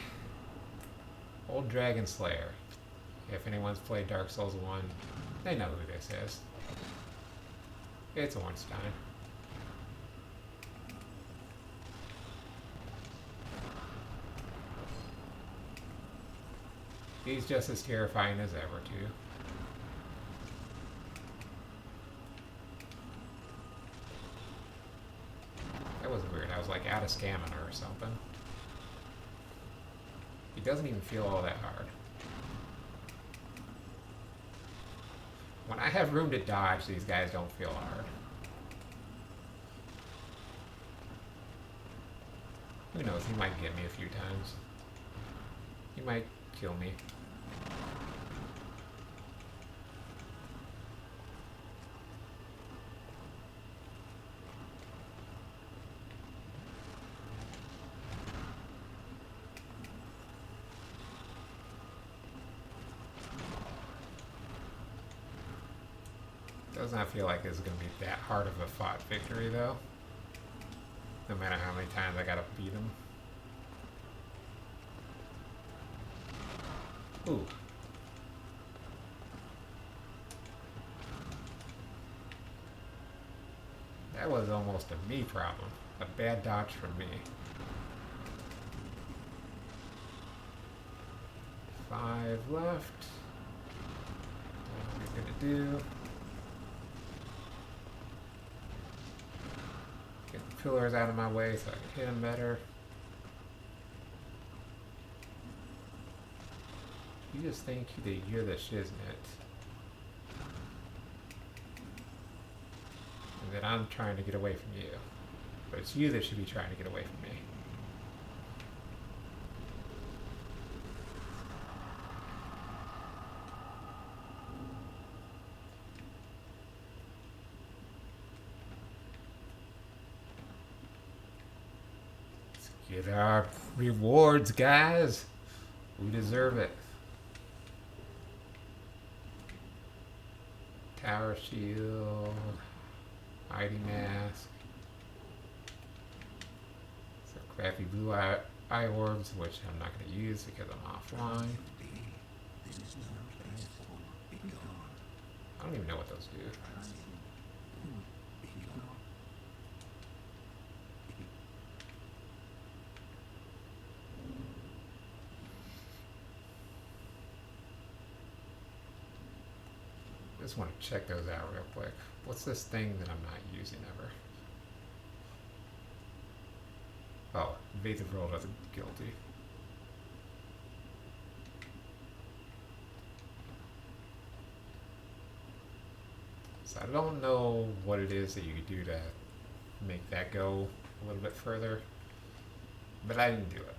Old Dragon Slayer. If anyone's played Dark Souls 1, they know who this is. It's Ornstein. He's just as terrifying as ever, too. That was weird. I was like out of stamina or something. He doesn't even feel all that hard. When I have room to dodge, these guys don't feel hard. Who knows, he might get me a few times. He might kill me. Does not feel like it's going to be that hard of a fought victory, though. No matter how many times I gotta beat him. Ooh. That was almost a me problem. A bad dodge from me. 5 left. What we're gonna do. Get the pillars out of my way so I can hit him better. You just think that you're the shiznit. And that I'm trying to get away from you. But it's you that should be trying to get away from me. Let's get our rewards, guys. We deserve it. Tower shield, mighty mask, some crappy blue eye orbs, which I'm not going to use because I'm offline. I don't even know what those do. I just want to check those out real quick. What's this thing that I'm not using ever? Oh, evasive roll doesn't guilty. So I don't know what it is that you could do to make that go a little bit further, but I didn't do it.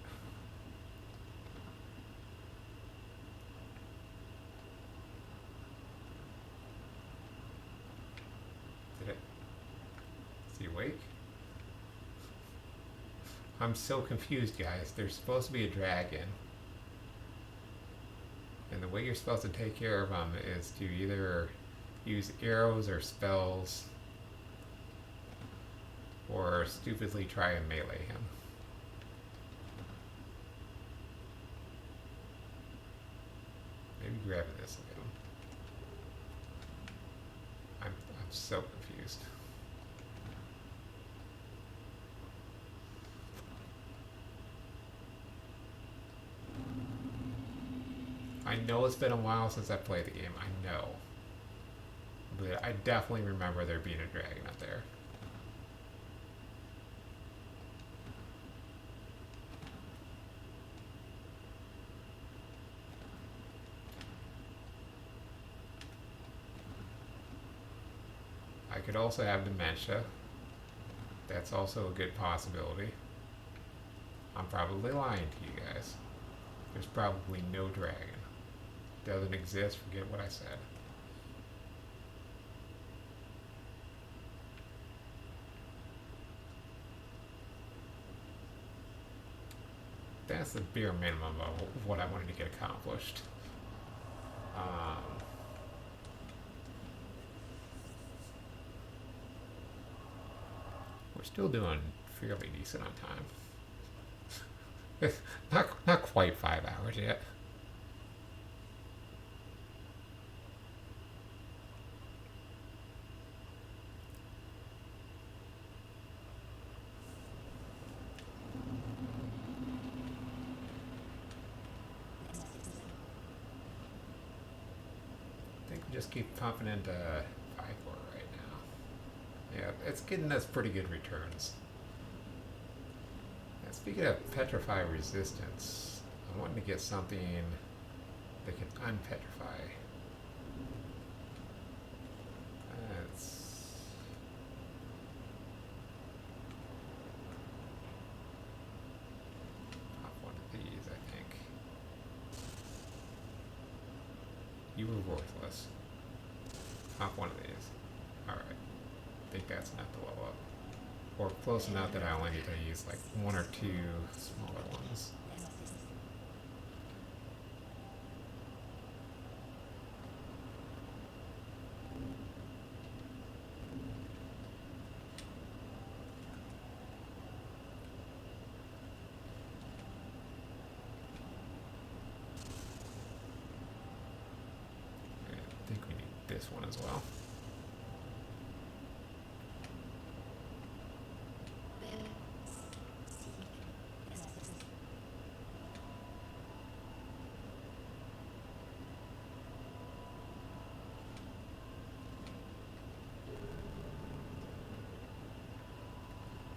Is he awake? I'm so confused, guys. There's supposed to be a dragon. And the way you're supposed to take care of him is to either use arrows or spells, or stupidly try and melee him. Maybe grabbing this again. I'm so confused. I know it's been a while since I played the game, I know. But I definitely remember there being a dragon up there. I could also have dementia. That's also a good possibility. I'm probably lying to you guys. There's probably no dragon. Doesn't exist, forget what I said. That's the bare minimum of what I wanted to get accomplished. We're still doing fairly decent on time. not quite 5 hours yet. I think we just keep pumping into 5-4 right now. Yeah, it's getting us pretty good returns. And speaking of petrify resistance, I wanted to get something that can unpetrify. or worthless. Top one of these. Alright. I think that's enough to level up. Or close enough that I only need to use like one or two smaller ones. I think we need this one as well.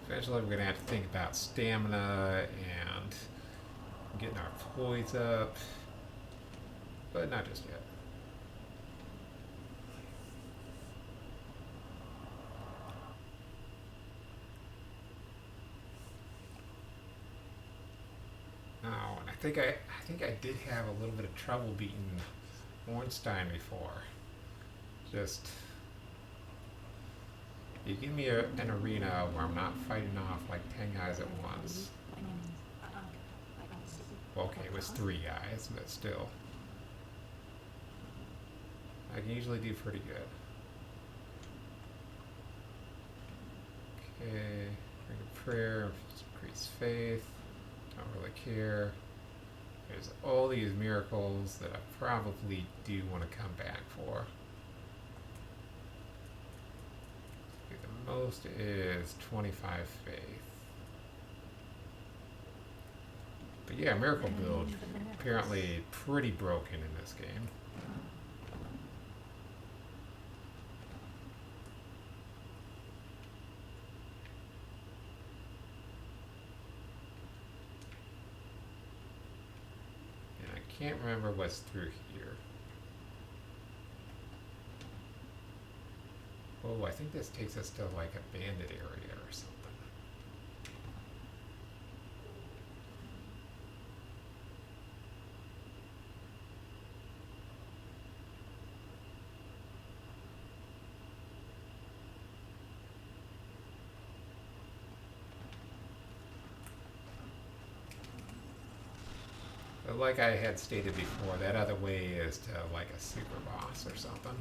Eventually we're going to have to think about stamina and getting our poise up, but not just yet. Oh, and I think I did have a little bit of trouble beating Ornstein before. Just you give me an arena where I'm not fighting off like 10 guys at once. Well, okay, it was 3 guys, but still. I can usually do pretty good. Okay, bring a prayer, increase faith. Don't really care. There's all these miracles that I probably do want to come back for. The most is 25 faith. But yeah, miracle build apparently pretty broken in this game. Can't remember what's through here. Oh, I think this takes us to like a bandit area or something. But like I had stated before, that other way is to like a super boss or something.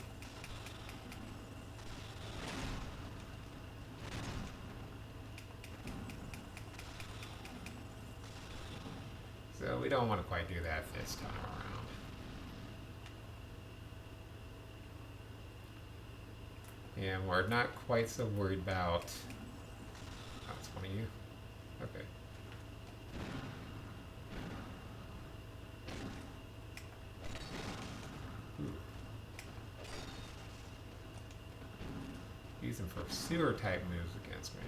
So we don't want to quite do that this time around. And we're not quite so worried about... Oh, it's one of you? Okay. Use them for sewer type moves against me.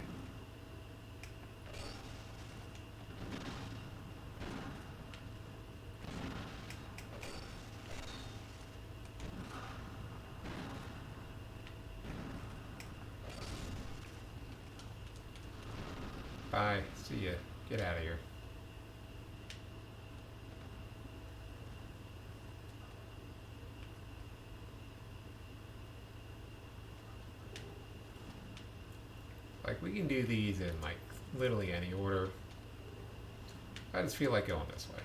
Bye. See ya. Get out of here. Like, we can do these in, like, literally any order. I just feel like going this way.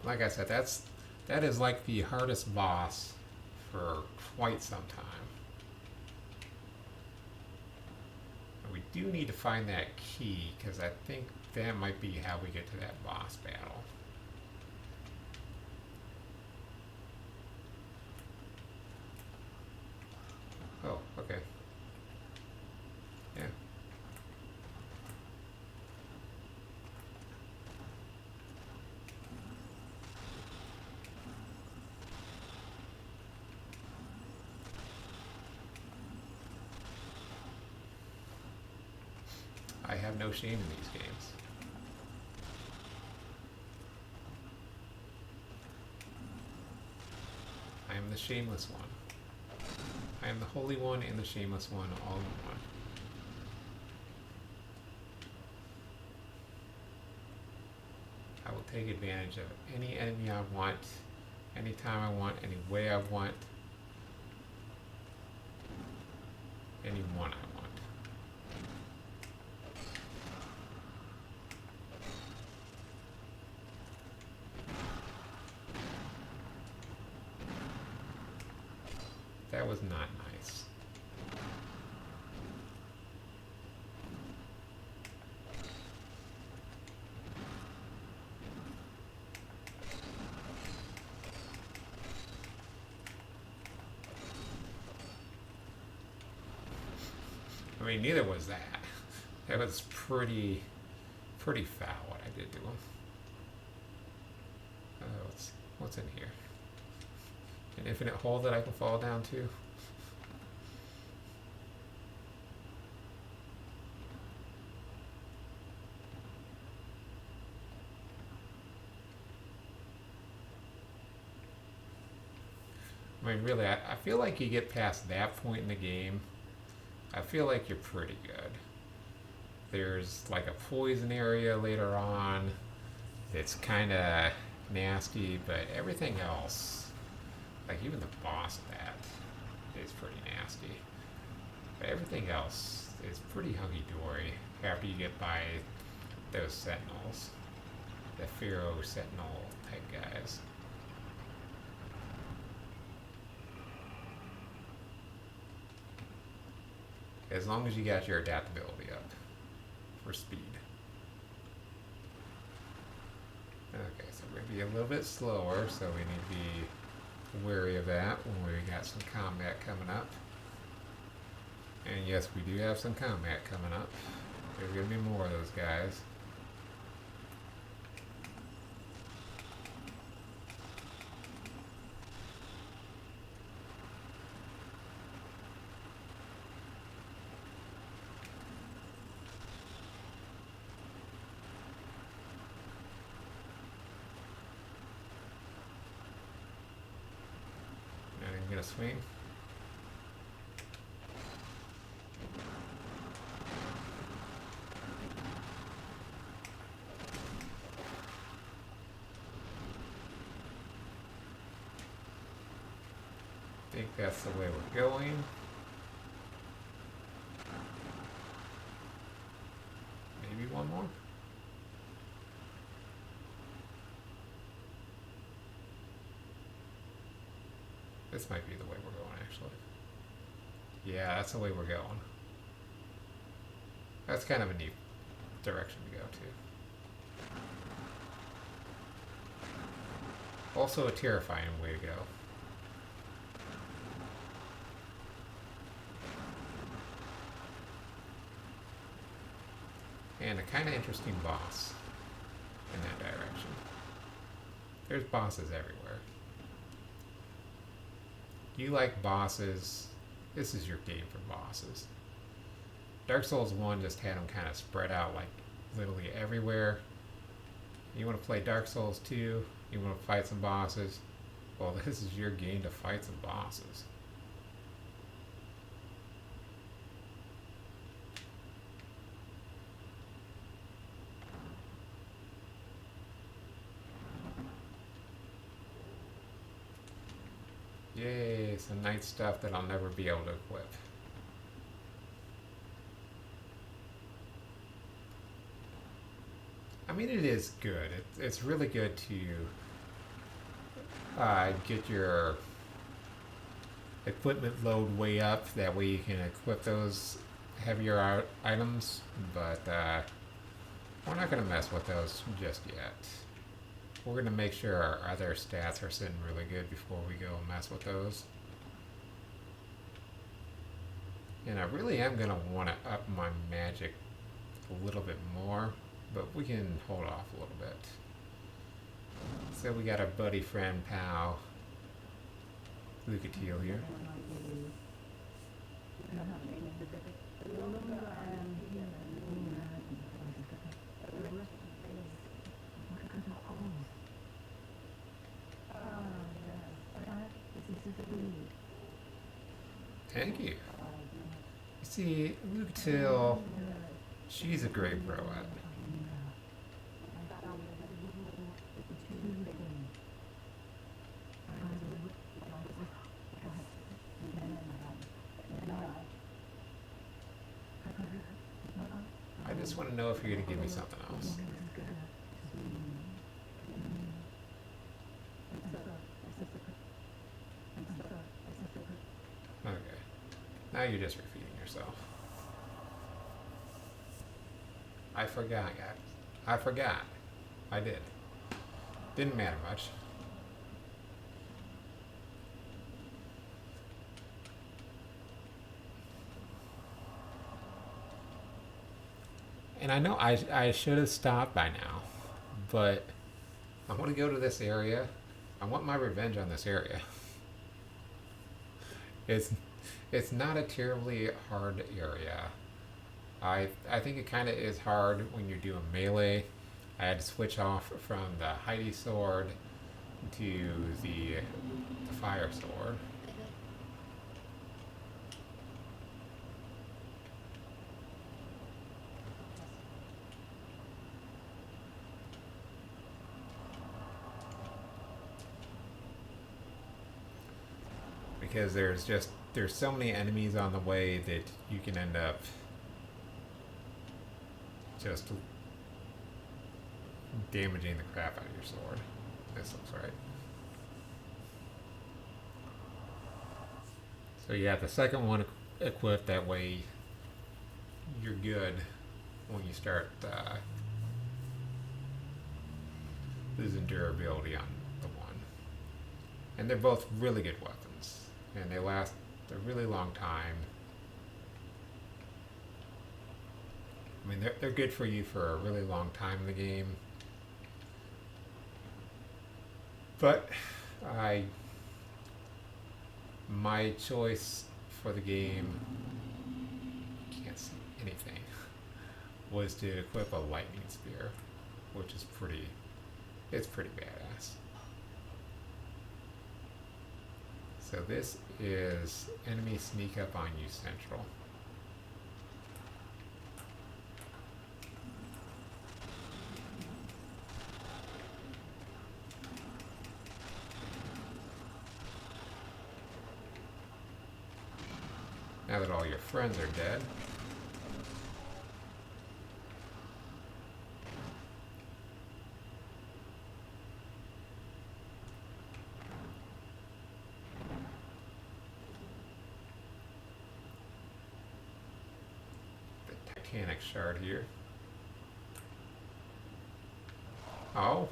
Like I said, that is like the hardest boss for quite some time. And we do need to find that key, because I think that might be how we get to that boss battle. Oh, okay. Yeah. I have no shame in these games. I am the shameless one. I am the holy one and the shameless one all in one. take advantage of any enemy I want, anytime I want, any way I want, anyone I want. That was not nice. I mean, neither was that. That was pretty foul what I did to him. What's in here? An infinite hole that I can fall down to? I mean, really, I feel like you get past that point in the game, I feel like you're pretty good. There's like a poison area later on. It's kind of nasty, but everything else, like even the boss of that, is pretty nasty. But everything else is pretty hunky-dory after you get by those sentinels, the Pharaoh sentinel type guys. As long as you got your adaptability up for speed. Okay, so we're going to be a little bit slower, so we need to be wary of that when we got some combat coming up. And yes, we do have some combat coming up. There's going to be more of those guys. I'm going to swing. I think that's the way we're going. Maybe one more. This might be the way we're going, actually. Yeah, that's the way we're going. That's kind of a neat direction to go to. Also a terrifying way to go. And a kind of interesting boss in that direction. There's bosses everywhere. You like bosses, this is your game for bosses. Dark Souls 1 just had them kind of spread out like literally everywhere. You want to play Dark Souls 2, you want to fight some bosses, well, this is your game to fight some bosses. Yay, some nice stuff that I'll never be able to equip. I mean, it is good. It's really good to get your equipment load way up. That way you can equip those heavier items, but we're not going to mess with those just yet. We're going to make sure our other stats are sitting really good before we go mess with those. And I really am going to want to up my magic a little bit more, but we can hold off a little bit. So we got our buddy, friend, pal, Lucatiel here. Thank you. You see, Lucatiel, she's a great bro at. just want to know if you're going to give me something else. Okay. Now you're just repeating yourself. I forgot, guys. I forgot. I did. Didn't matter much. And I know I should have stopped by now, but I want to go to this area. I want my revenge on this area. It's it's not a terribly hard area. I think it kind of is hard when you're doing melee. I had to switch off from the Heidi sword to the fire sword. Because there's so many enemies on the way that you can end up just damaging the crap out of your sword. This looks right. So you have the second one equipped, that way you're good when you start losing durability on the one. And they're both really good weapons, and they last a really long time. I mean, they're good for you for a really long time in the game. But my choice for the game, can't see anything, was to equip a lightning spear, which is it's pretty badass. So this is enemy sneak up on you central. Now that all your friends are dead. The Titanic shard here. Oh.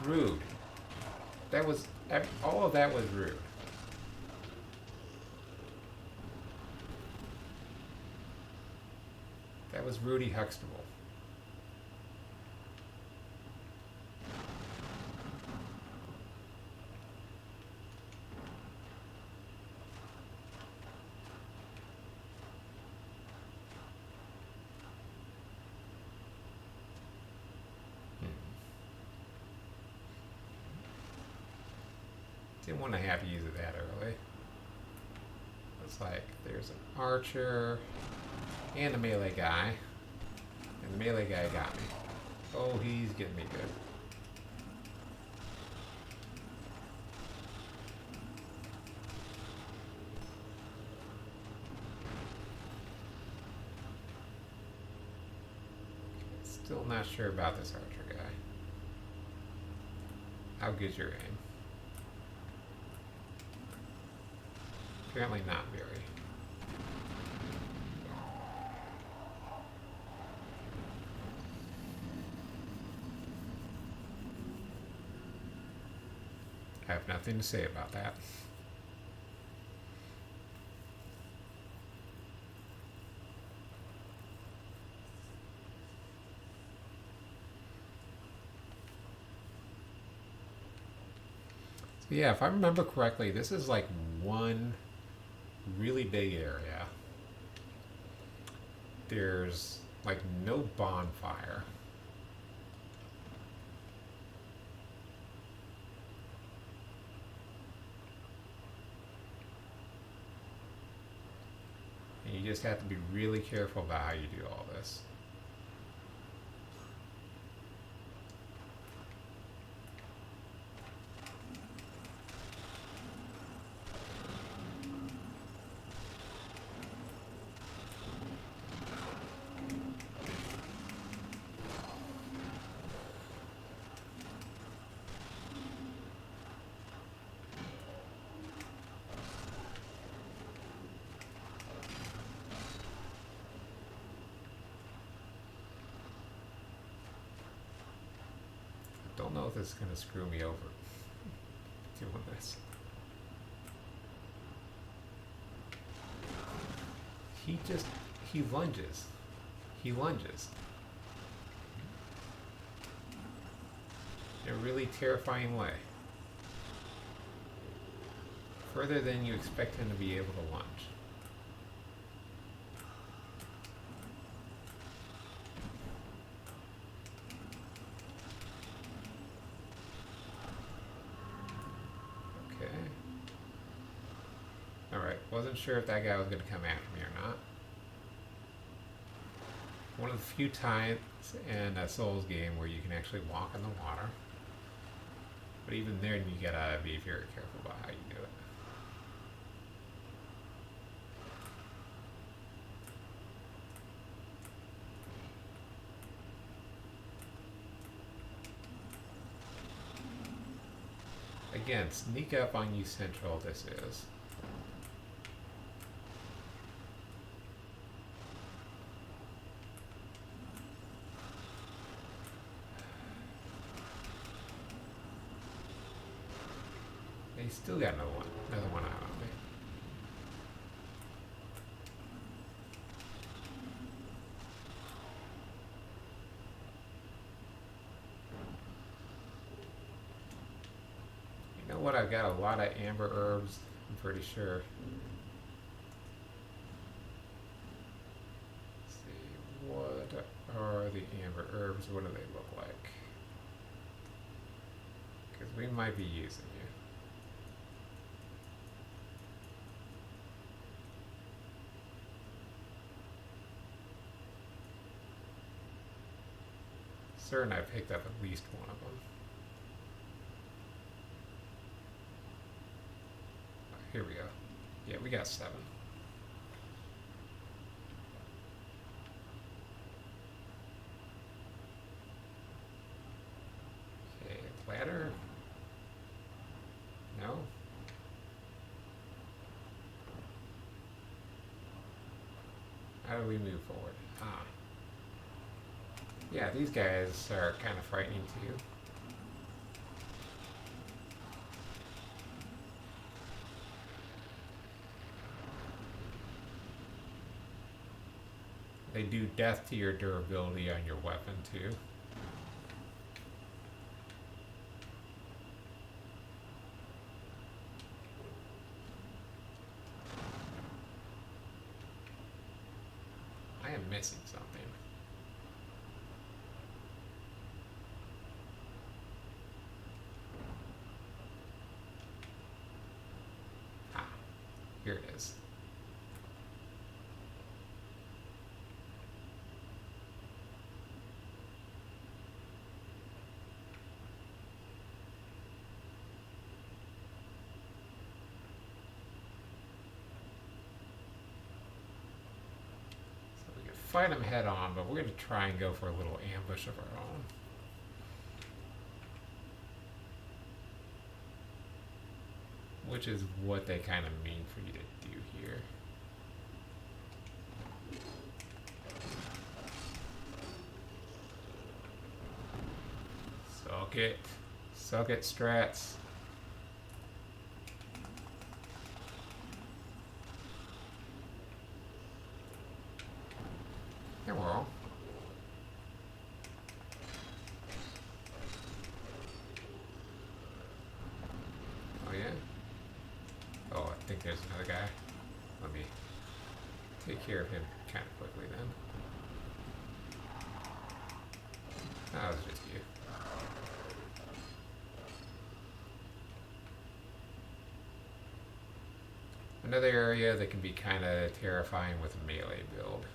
Rude. That was, all of that was rude. That was Rudy Huxtable. Didn't want to have to use it that early. Looks like there's an archer and a melee guy. And the melee guy got me. Oh, he's getting me good. Still not sure about this archer guy. How good's your aim? Apparently not very. I have nothing to say about that. So yeah, if I remember correctly, this is like one really big area. There's like no bonfire. And you just have to be really careful about how you do all this. don't know if this is going to screw me over doing this. He lunges. He lunges. In a really terrifying way. Further than you expect him to be able to lunge. Okay. Alright, wasn't sure if that guy was going to come after me or not. One of the few times in a Souls game where you can actually walk in the water. But even there, you gotta be very careful about how you do it. Again, sneak up on you central, this is. He's still got another one out on me. You know what? I've got a lot of amber herbs, I'm pretty sure. Let's see, what are the amber herbs? What do they look like? Because we might be using you. Certain I picked up at least one of them. Here we go. Yeah, we got 7. Okay, ladder. No. How do we move forward? Ah. Yeah, these guys are kind of frightening to you. They do death to your durability on your weapon too. I am missing something. Here it is. So we can fight them head on, but we're going to try and go for a little ambush of our own. Which is what they kind of mean for you to do here. Suck it. Suck it, strats. Here we're all. Oh yeah? Oh, I think there's another guy. Let me take care of him kind of quickly then. That was just you. Another area that can be kind of terrifying with a melee build.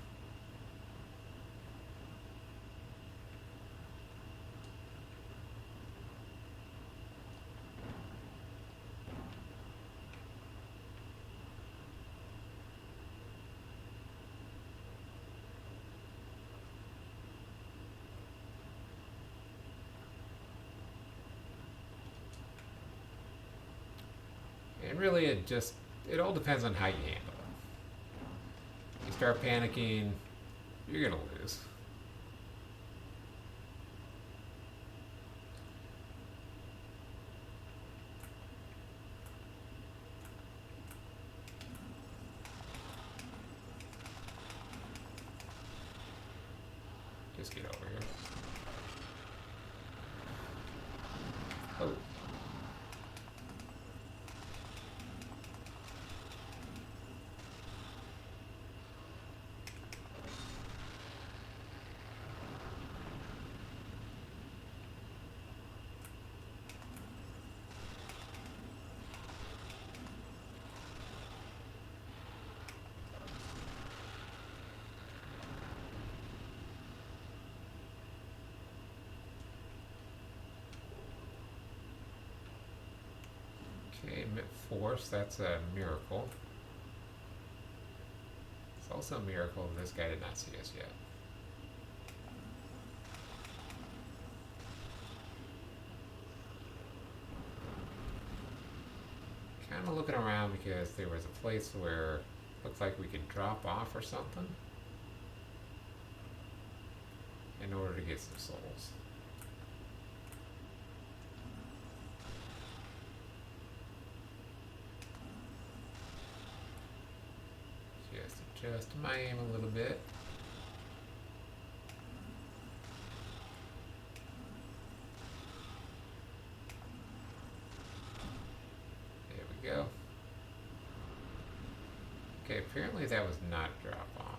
And really it all depends on how you handle it. You start panicking, you're gonna lose. just get over here. Oh. Okay, mid-force, that's a miracle. It's also a miracle this guy did not see us yet. Kind of looking around because there was a place where looks like we could drop off or something in order to get some souls. Just adjust my aim a little bit. There we go. Okay, apparently that was not a drop off.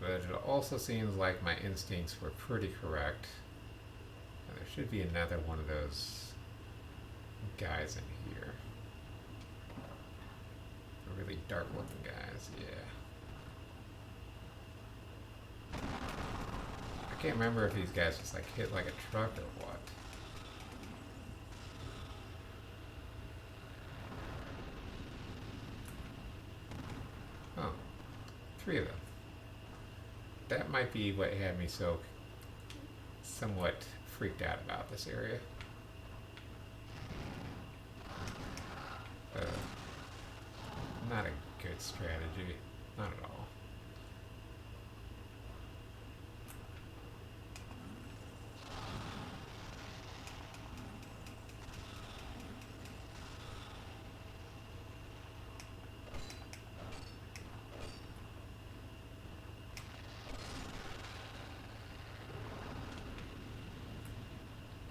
But it also seems like my instincts were pretty correct. And there should be another one of those guys in here. The really dark looking guys, yeah. I can't remember if these guys just like hit like a truck or what. Oh, 3 of them. That might be what had me so somewhat freaked out about this area. Not a good strategy, not at all.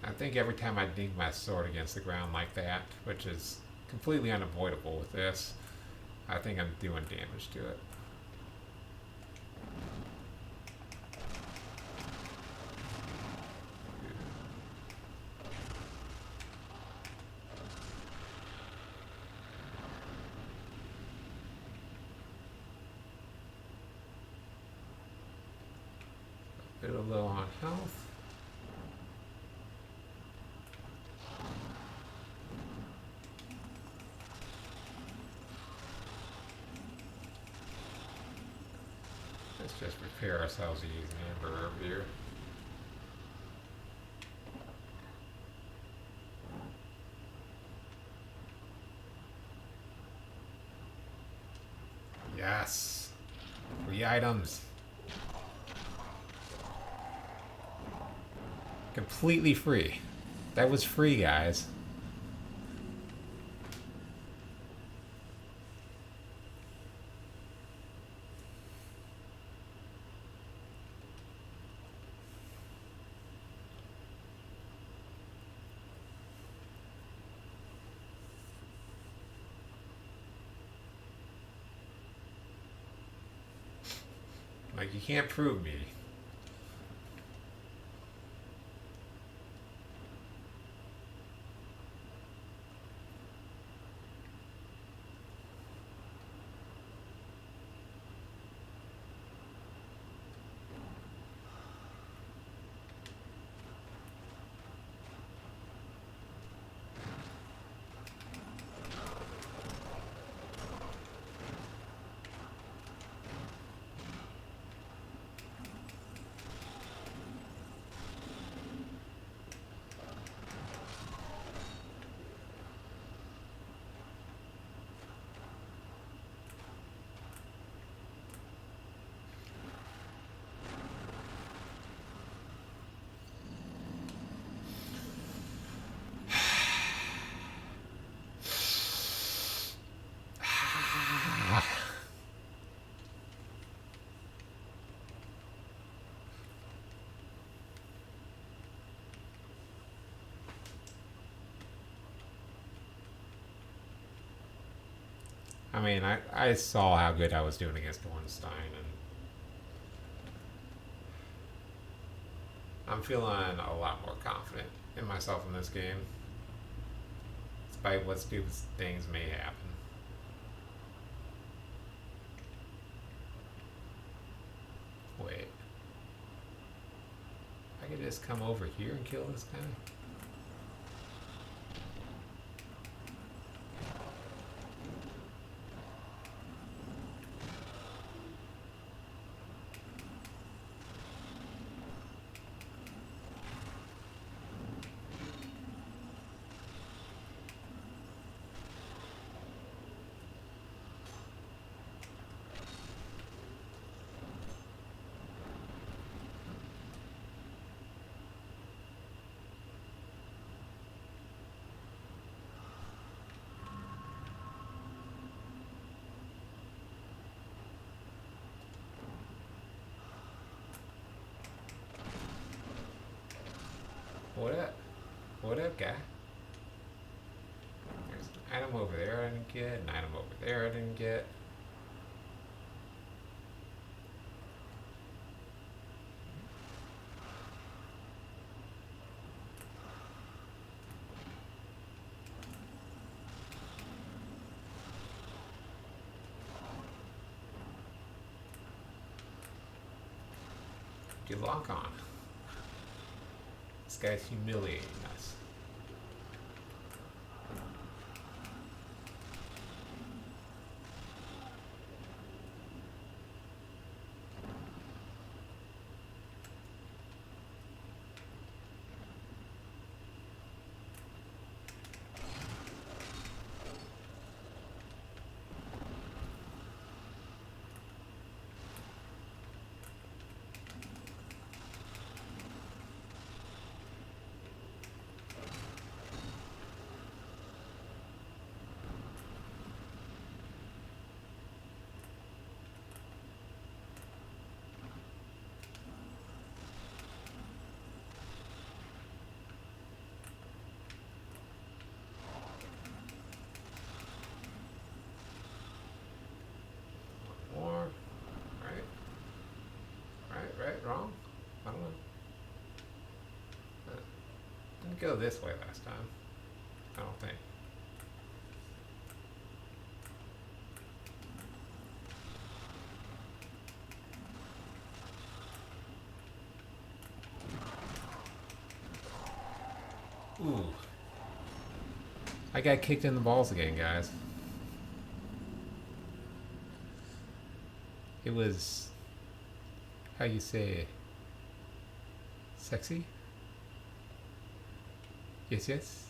I think every time I ding my sword against the ground like that, which is completely unavoidable with this, I think I'm doing damage to it. A little low on health. Let's just repair ourselves using amber over here. Yes! 3 items. Completely free. That was free, guys. Like, you can't prove me. I mean, I saw how good I was doing against Ornstein, and I'm feeling a lot more confident in myself in this game, despite what stupid things may happen. Wait, I could just come over here and kill this guy? What up? What up, guy? There's an item over there I didn't get, an item over there I didn't get. You lock on. This guy's humiliating us. More. Right? Right? Wrong? I don't know. Didn't go this way last time. I don't think. Ooh. I got kicked in the balls again, guys. It was, how you say, sexy? Yes, yes.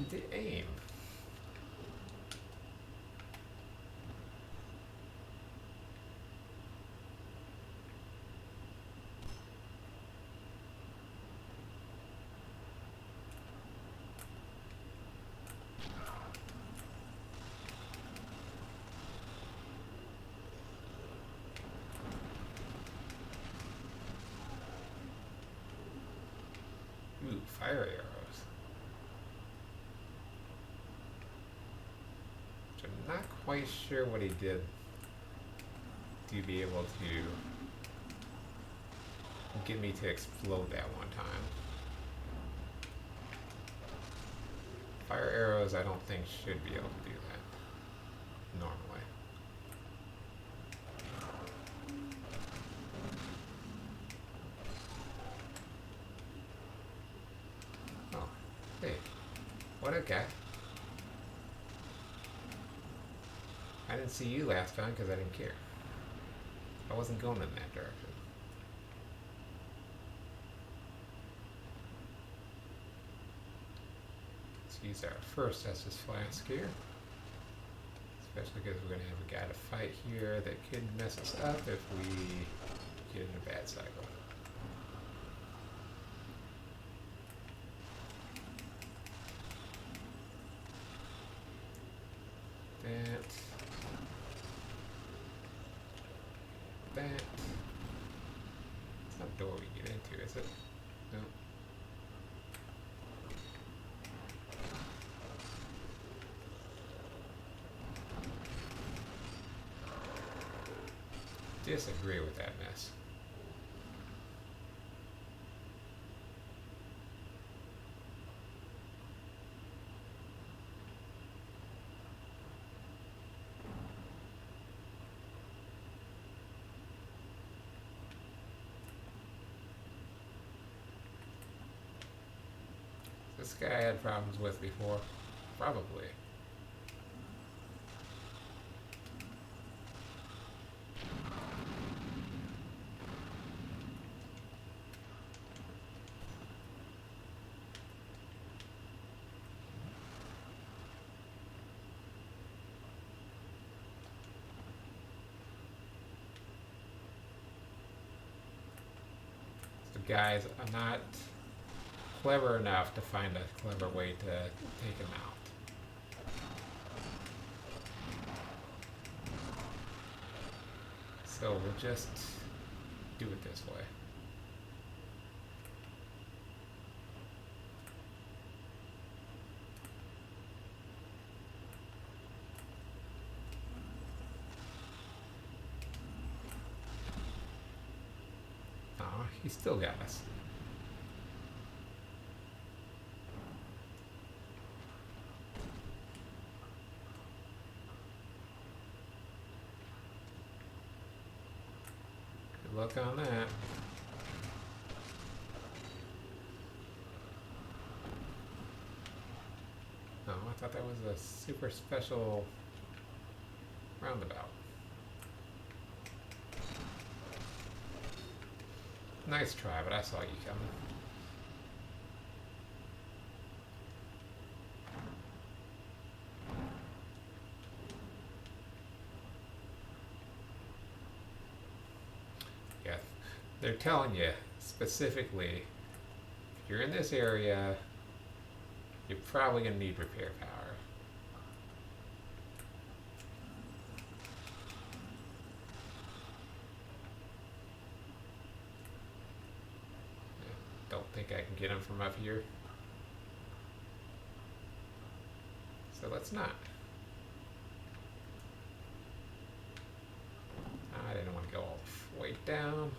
Did aim. Ooh, fire arrows. Which I'm not quite sure what he did to be able to get me to explode that one time. Fire arrows I don't think should be able to do that normally. Oh, hey, what up, guy? I didn't see you last time because I didn't care. I wasn't going in that direction. Let's use our first estus flask here. Especially because we're going to have a guy to fight here that could mess us up if we get in a bad cycle. That. It's not a door we get into, is it? No. Disagree with that mess. This guy I had problems with before. Probably. So guys, I'm not clever enough to find a clever way to take him out. So we'll just do it this way. Aw, he still got us. Good luck on that. Oh, I thought that was a super special roundabout. Nice try, but I saw you coming. Yeah, they're telling you specifically, if you're in this area, you're probably going to need repair power. Don't think I can get him from up here. So let's not. I didn't want to go all the way down.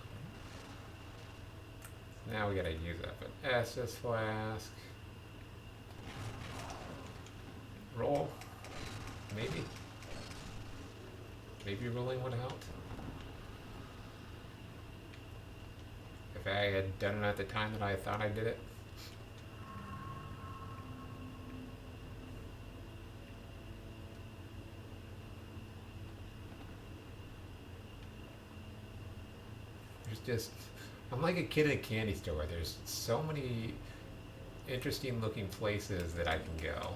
Now we gotta use up an estus flask. Roll. Maybe. Maybe rolling would have helped. If I had done it at the time that I thought I did it. There's just, I'm like a kid at a candy store. There's so many interesting looking places that I can go.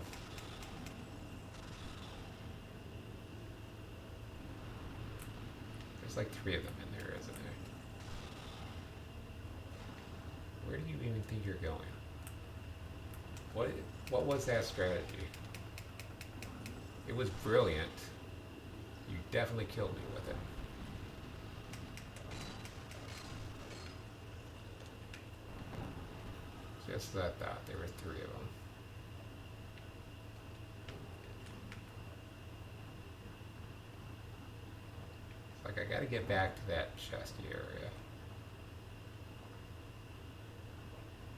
There's like 3 of them in there, isn't there? Where do you even think you're going? What was that strategy? It was brilliant. You definitely killed me with it. Just as I thought, there were 3 of them. It's like I gotta get back to that chesty area.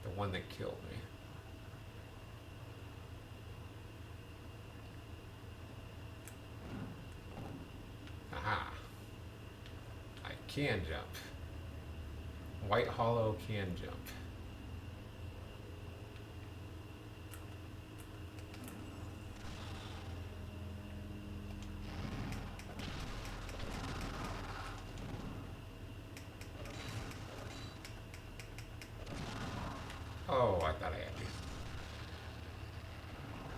The one that killed me. Aha. I can jump. White Hollow can jump. Oh, I thought I had you.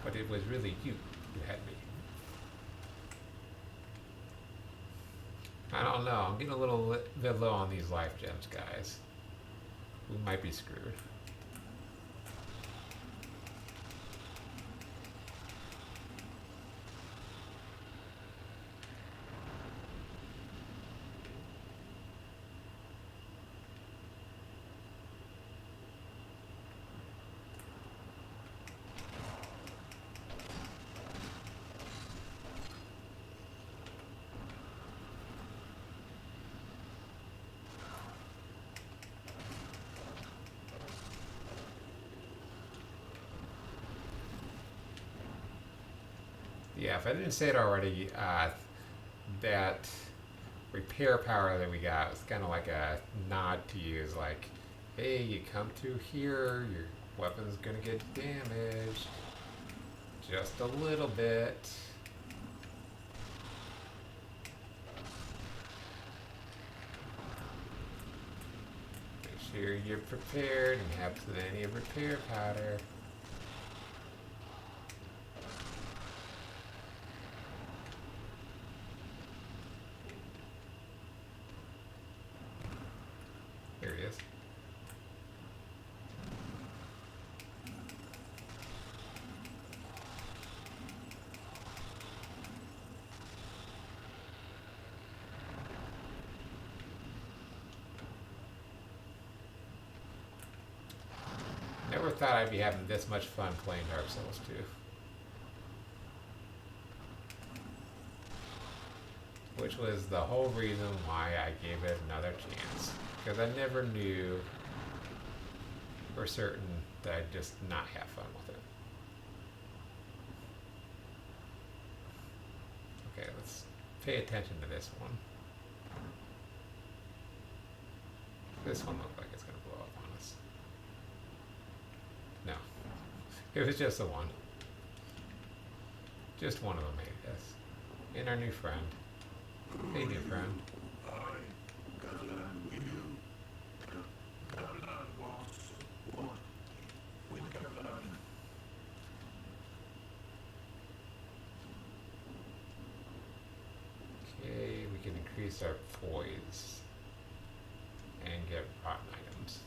But it was really you who had me. I don't know. I'm getting a little bit low on these life gems, guys. We might be screwed. Yeah, if I didn't say it already, that repair power that we got was kind of like a nod to you. Is like, hey, you come through here, your weapon's gonna get damaged just a little bit. Make sure you're prepared and have plenty of repair powder. There he is. Never thought I'd be having this much fun playing Dark Souls 2. Which was the whole reason why I gave it another chance. Because I never knew for certain that I'd just not have fun with it. Okay, let's pay attention to this one. This one looks like it's going to blow up on us. No. It was just the one. Just one of them made this. And our new friend. Hey, new friend. Okay, we can increase our poise and get rotten items.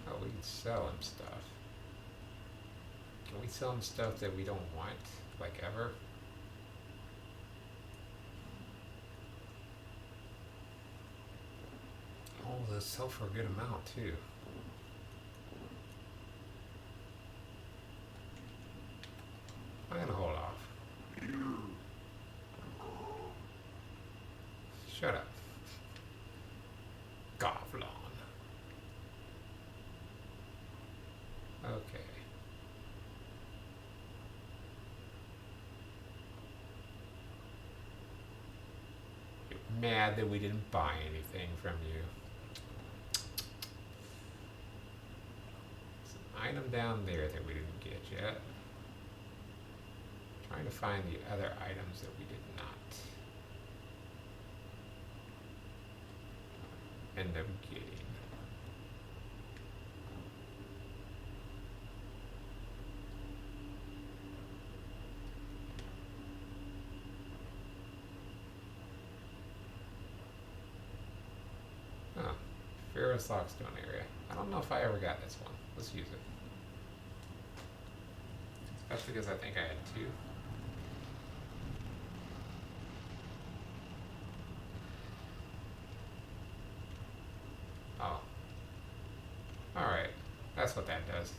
Oh, we can sell him stuff. Can we sell him stuff that we don't want, like ever? Oh, they'll sell for a good amount too. I'm gonna hold off. Shut up. Goblin. Okay. You're mad that we didn't buy anything from you. There's an item down there that we didn't get yet. Trying to find the other items that we did not end up getting. Huh. Ferrous Lockstone area. I don't know if I ever got this one. Let's use it. Especially because I think I had two. Oh. Alright. That's what that does.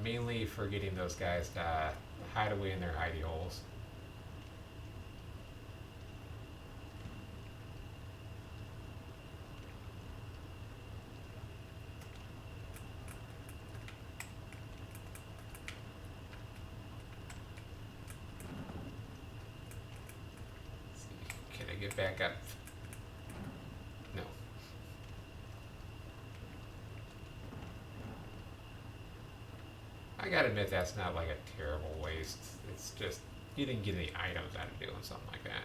Mainly for getting those guys to hide away in their hidey holes. Let's see. Can I get back up? No. I gotta admit that's not like a terrible waste. It's just you didn't get any items out of doing something like that.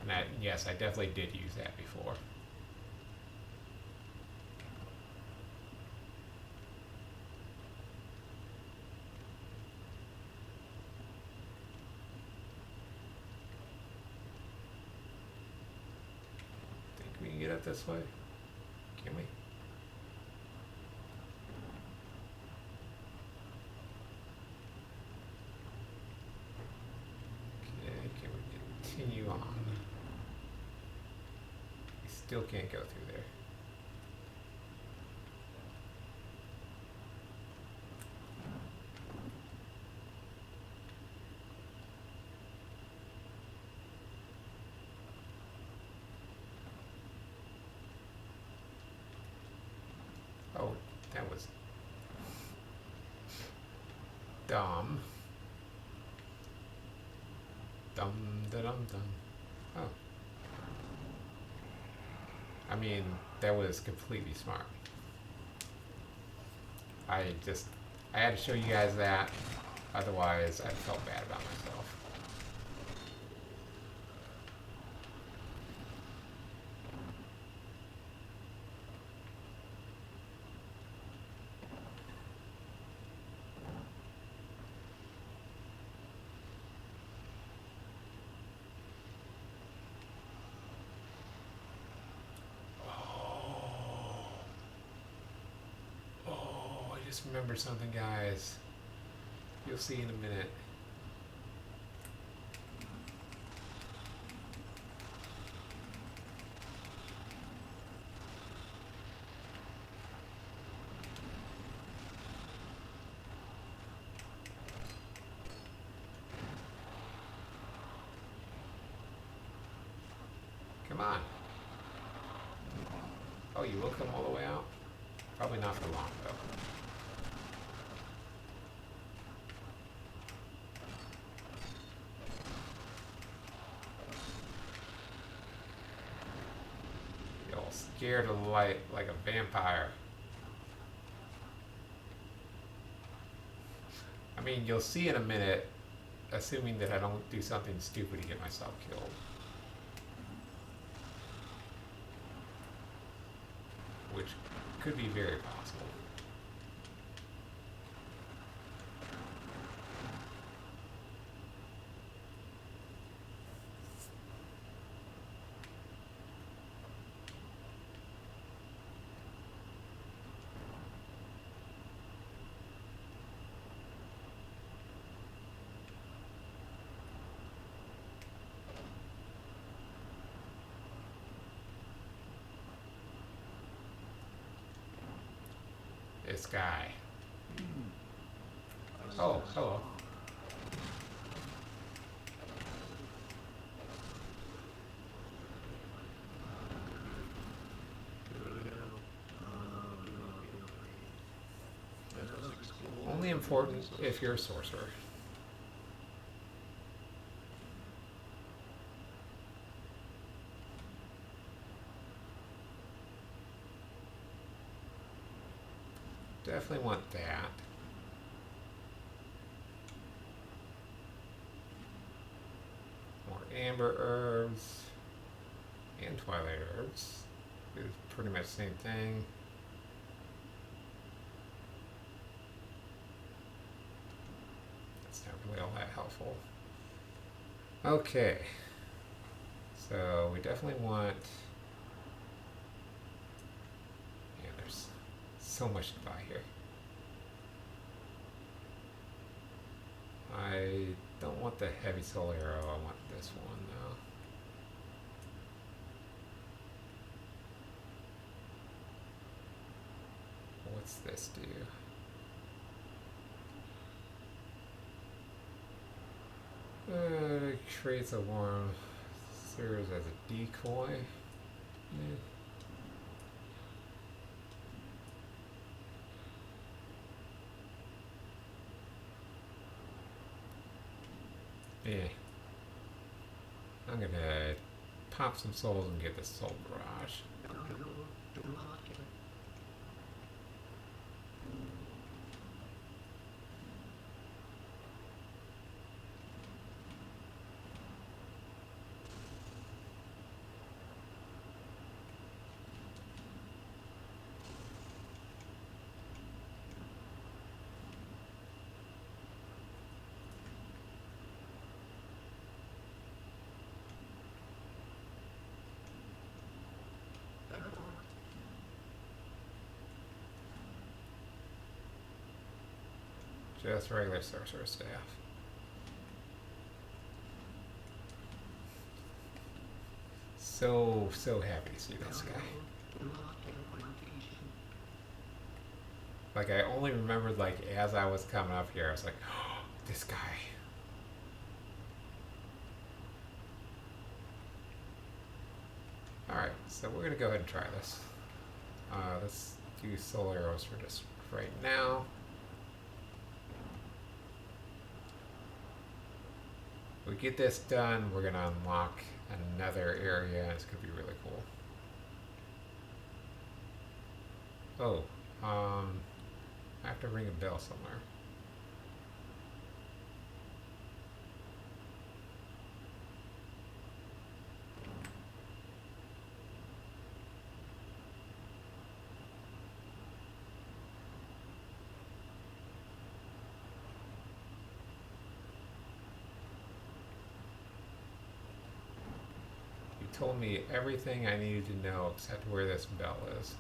And that, yes, I definitely did use that before. it this way? Can we? Okay, can we continue on? We still can't go through there. Oh, that was dumb. Dum da dum dum. Oh. I mean, that was completely smart. I had to show you guys that. Otherwise, I felt bad about myself. Oh, I just remembered something, guys. You'll see in a minute. Come on. Oh, you will come all the way out? Probably not for long, though. You're all scared of the light like a vampire. I mean, you'll see in a minute, assuming that I don't do something stupid to get myself killed. Which could be very possible. This guy. Oh, hello. Only important if you're a sorcerer. Definitely want that. More amber herbs and twilight herbs. It's pretty much the same thing. That's not really all that helpful. Okay. So we definitely want... Yeah, there's so much to buy here. I don't want the heavy soul arrow, I want this one though. What's this do? Creates a worm, serves as a decoy. Yeah. I'm gonna pop some souls and get the soul barrage. Just regular sorcerer staff. So happy to see this guy. Like, I only remembered, like, as I was coming up here, I was like, oh, this guy. Alright, so we're gonna go ahead and try this. Let's do soul arrows for just right now. If we get this done, we're gonna unlock another area, and it's gonna be really cool. Oh, I have to ring a bell somewhere. You told me everything I needed to know except where this bell is.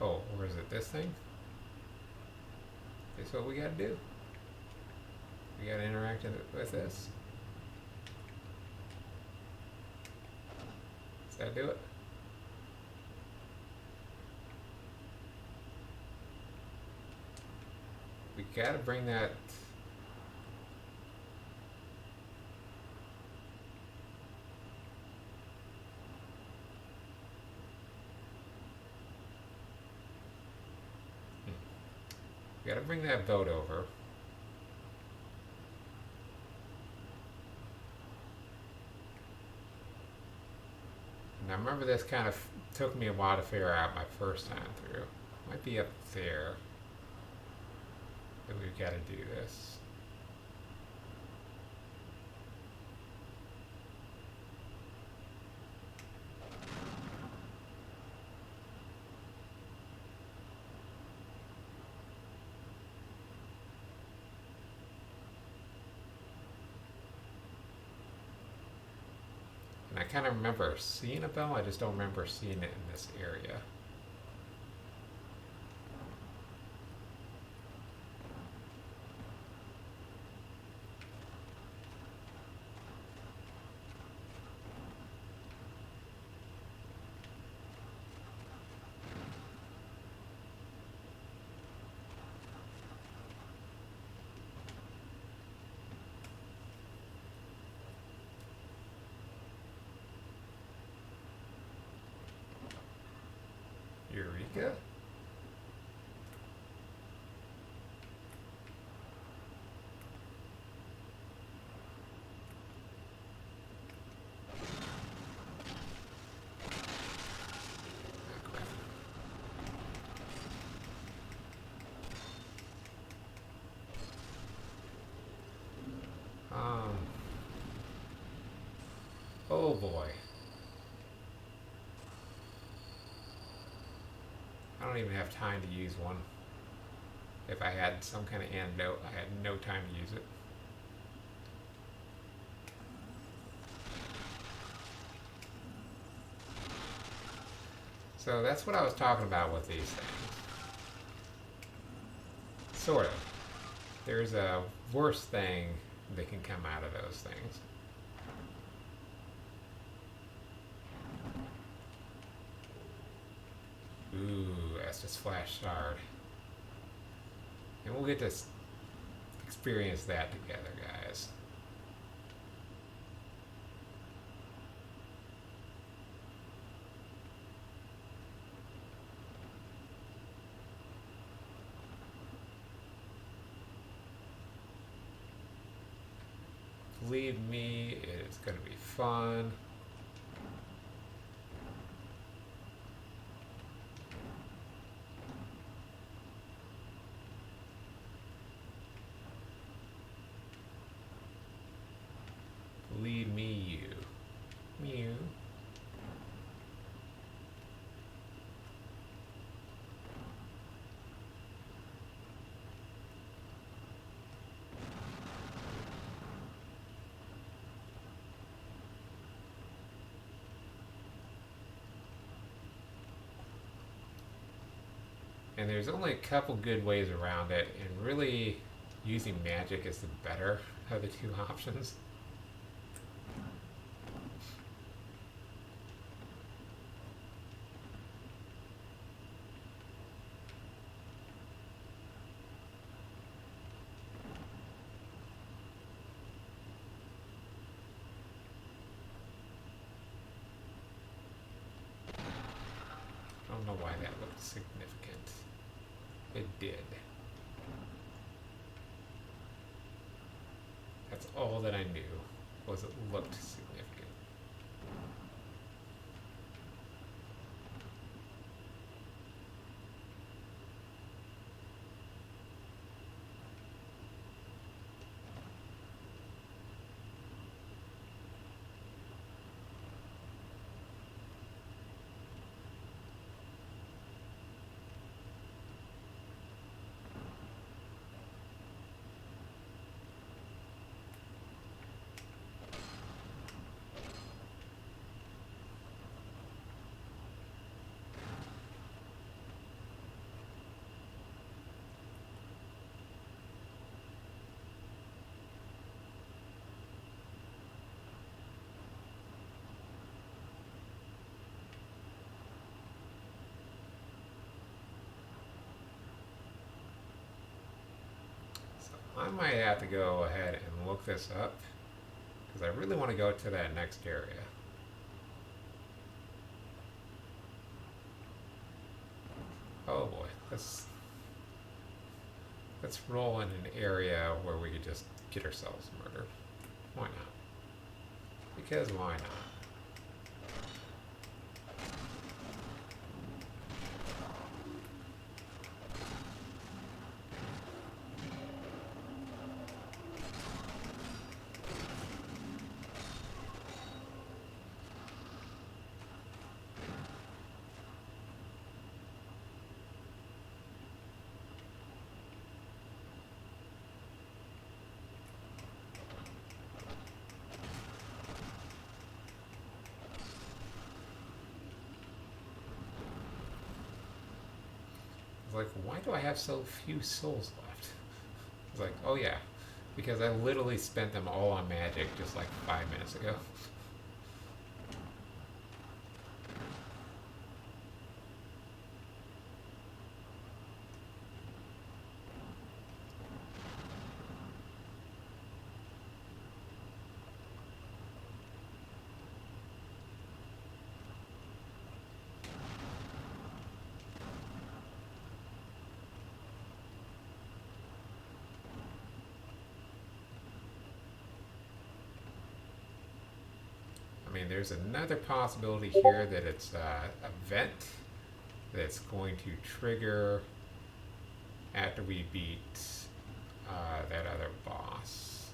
Oh, or is it this thing? That's what we gotta do. We gotta interact with this. Does that do it? We gotta bring that. We gotta bring that boat over. And I remember this kind of took me a while to figure out my first time through. Might be up there that we've got to do this. And I kind of remember seeing a bell, I just don't remember seeing it in this area. Eureka? Oh boy. I don't even have time to use one. If I had some kind of antidote, I had no time to use it. So that's what I was talking about with these things. Sort of. There's a worse thing that can come out of those things. Ooh, estus flash shard. And we'll get to experience that together, guys. Believe me, it's going to be fun. Believe me, you. Mew. and there's only a couple good ways around it, and really using magic is the better of the two options. I don't know why that looked significant. It did. That's all that I knew, was it looked significant. I might have to go ahead and look this up because I really want to go to that next area. Oh boy, let's roll in an area where we could just get ourselves murdered. Why not? Because why not? Like, why do I have so few souls left? It's like, oh yeah, because I literally spent them all on magic just like 5 minutes ago. I mean, there's another possibility here that it's a vent that's going to trigger after we beat that other boss.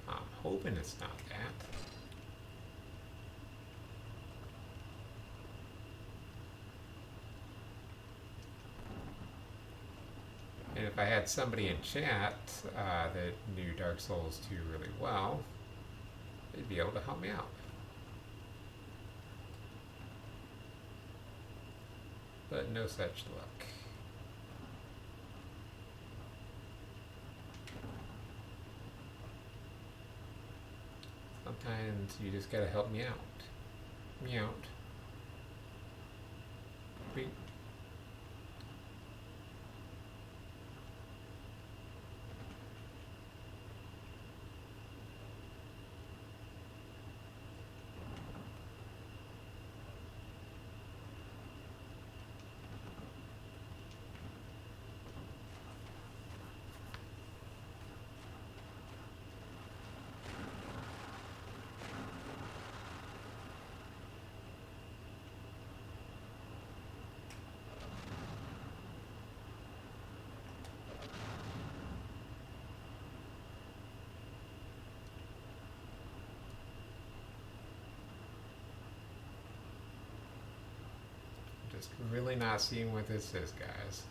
I'm hoping it's not that. And if I had somebody in chat that knew Dark Souls 2 really well, they'd be able to help me out. But no such luck. Sometimes you just gotta help me out. Me out. Beep. Just really not seeing what this is, guys.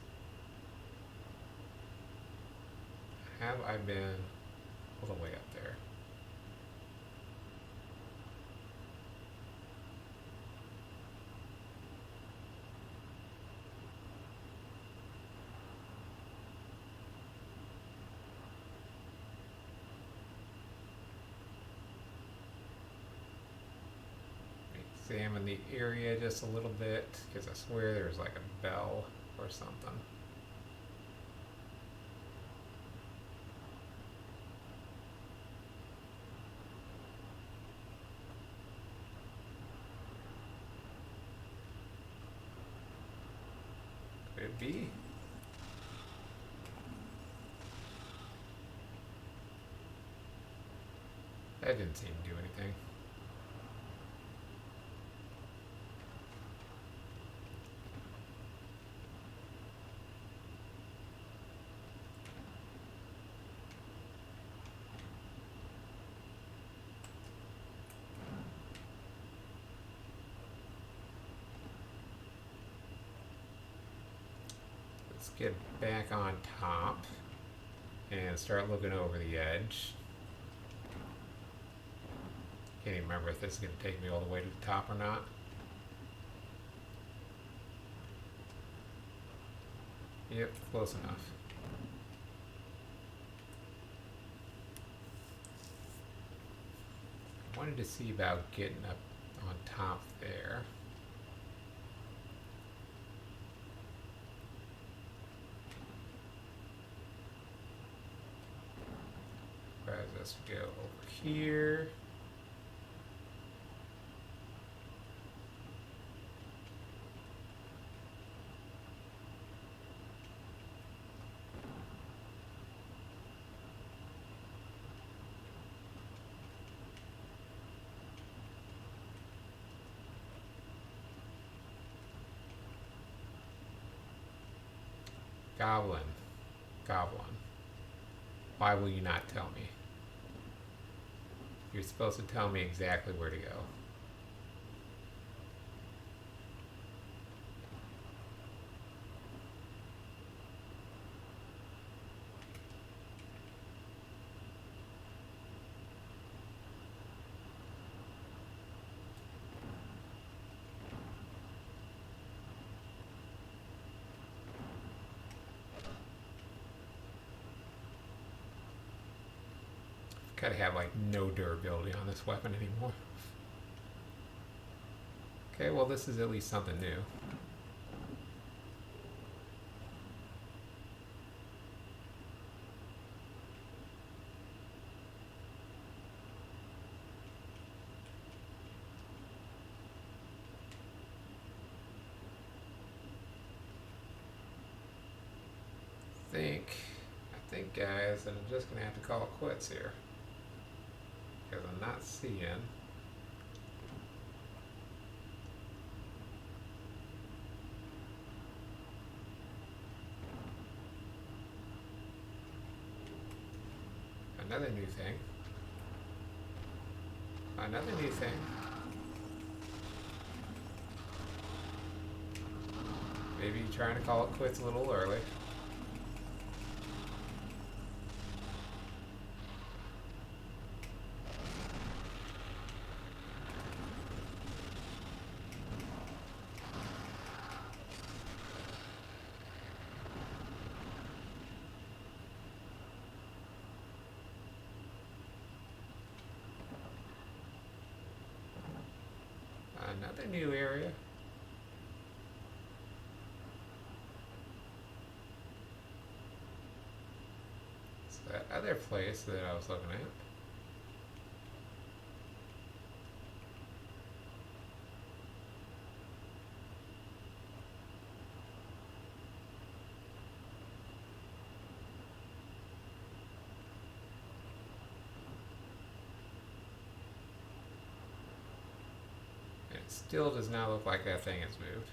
Have I been all the way up there? examine the area just a little bit, because I swear there's like a bell or something. Could it be? That didn't seem to do anything. Let's get back on top and start looking over the edge. Can't even remember if this is going to take me all the way to the top or not. Yep, close enough. I wanted to see about getting up on top there. Let's go over here. Goblin. Goblin. Why will you not tell me? You're supposed to tell me exactly where to go. Gotta have like no durability on this weapon anymore. Okay, well this is at least something new. I think guys, that I'm just gonna have to call it quits here. Because I'm not seeing another new thing. Another new thing. Maybe trying to call it quits a little early. Another new area. It's that other place that I was looking at. Still does not look like that thing has moved.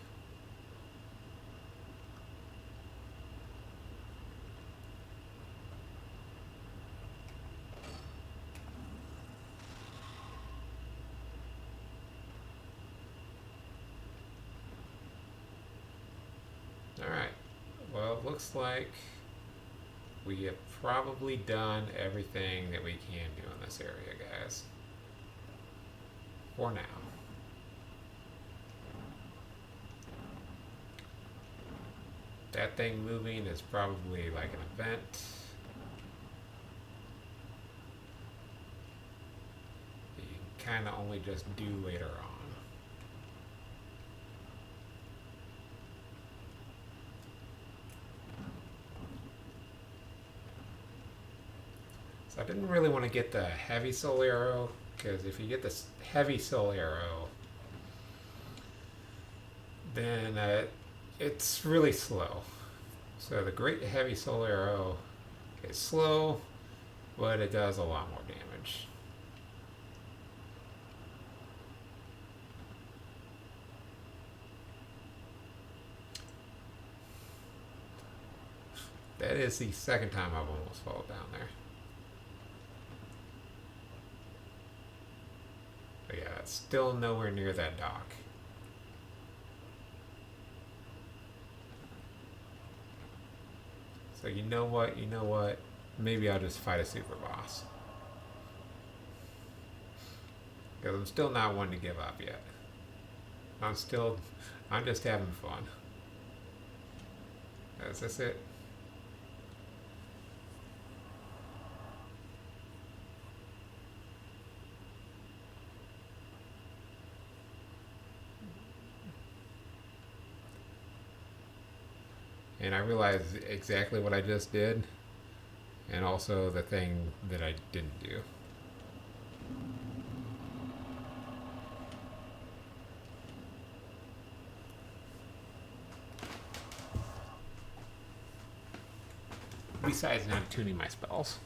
Alright, well it looks like we have probably done everything that we can do in this area, guys. For now. That thing moving is probably like an event. That you can kind of only just do later on. So I didn't really want to get the heavy soul arrow, because if you get this heavy soul arrow, then it's really slow. So the great heavy soul arrow is slow, but it does a lot more damage. That is the second time I've almost fallen down there. But yeah, it's still nowhere near that dock. So you know what? Maybe I'll just fight a super boss. Because I'm still not one to give up yet. I'm just having fun. Is this it? And I realized exactly what I just did, and also the thing that I didn't do. Besides not tuning my spells.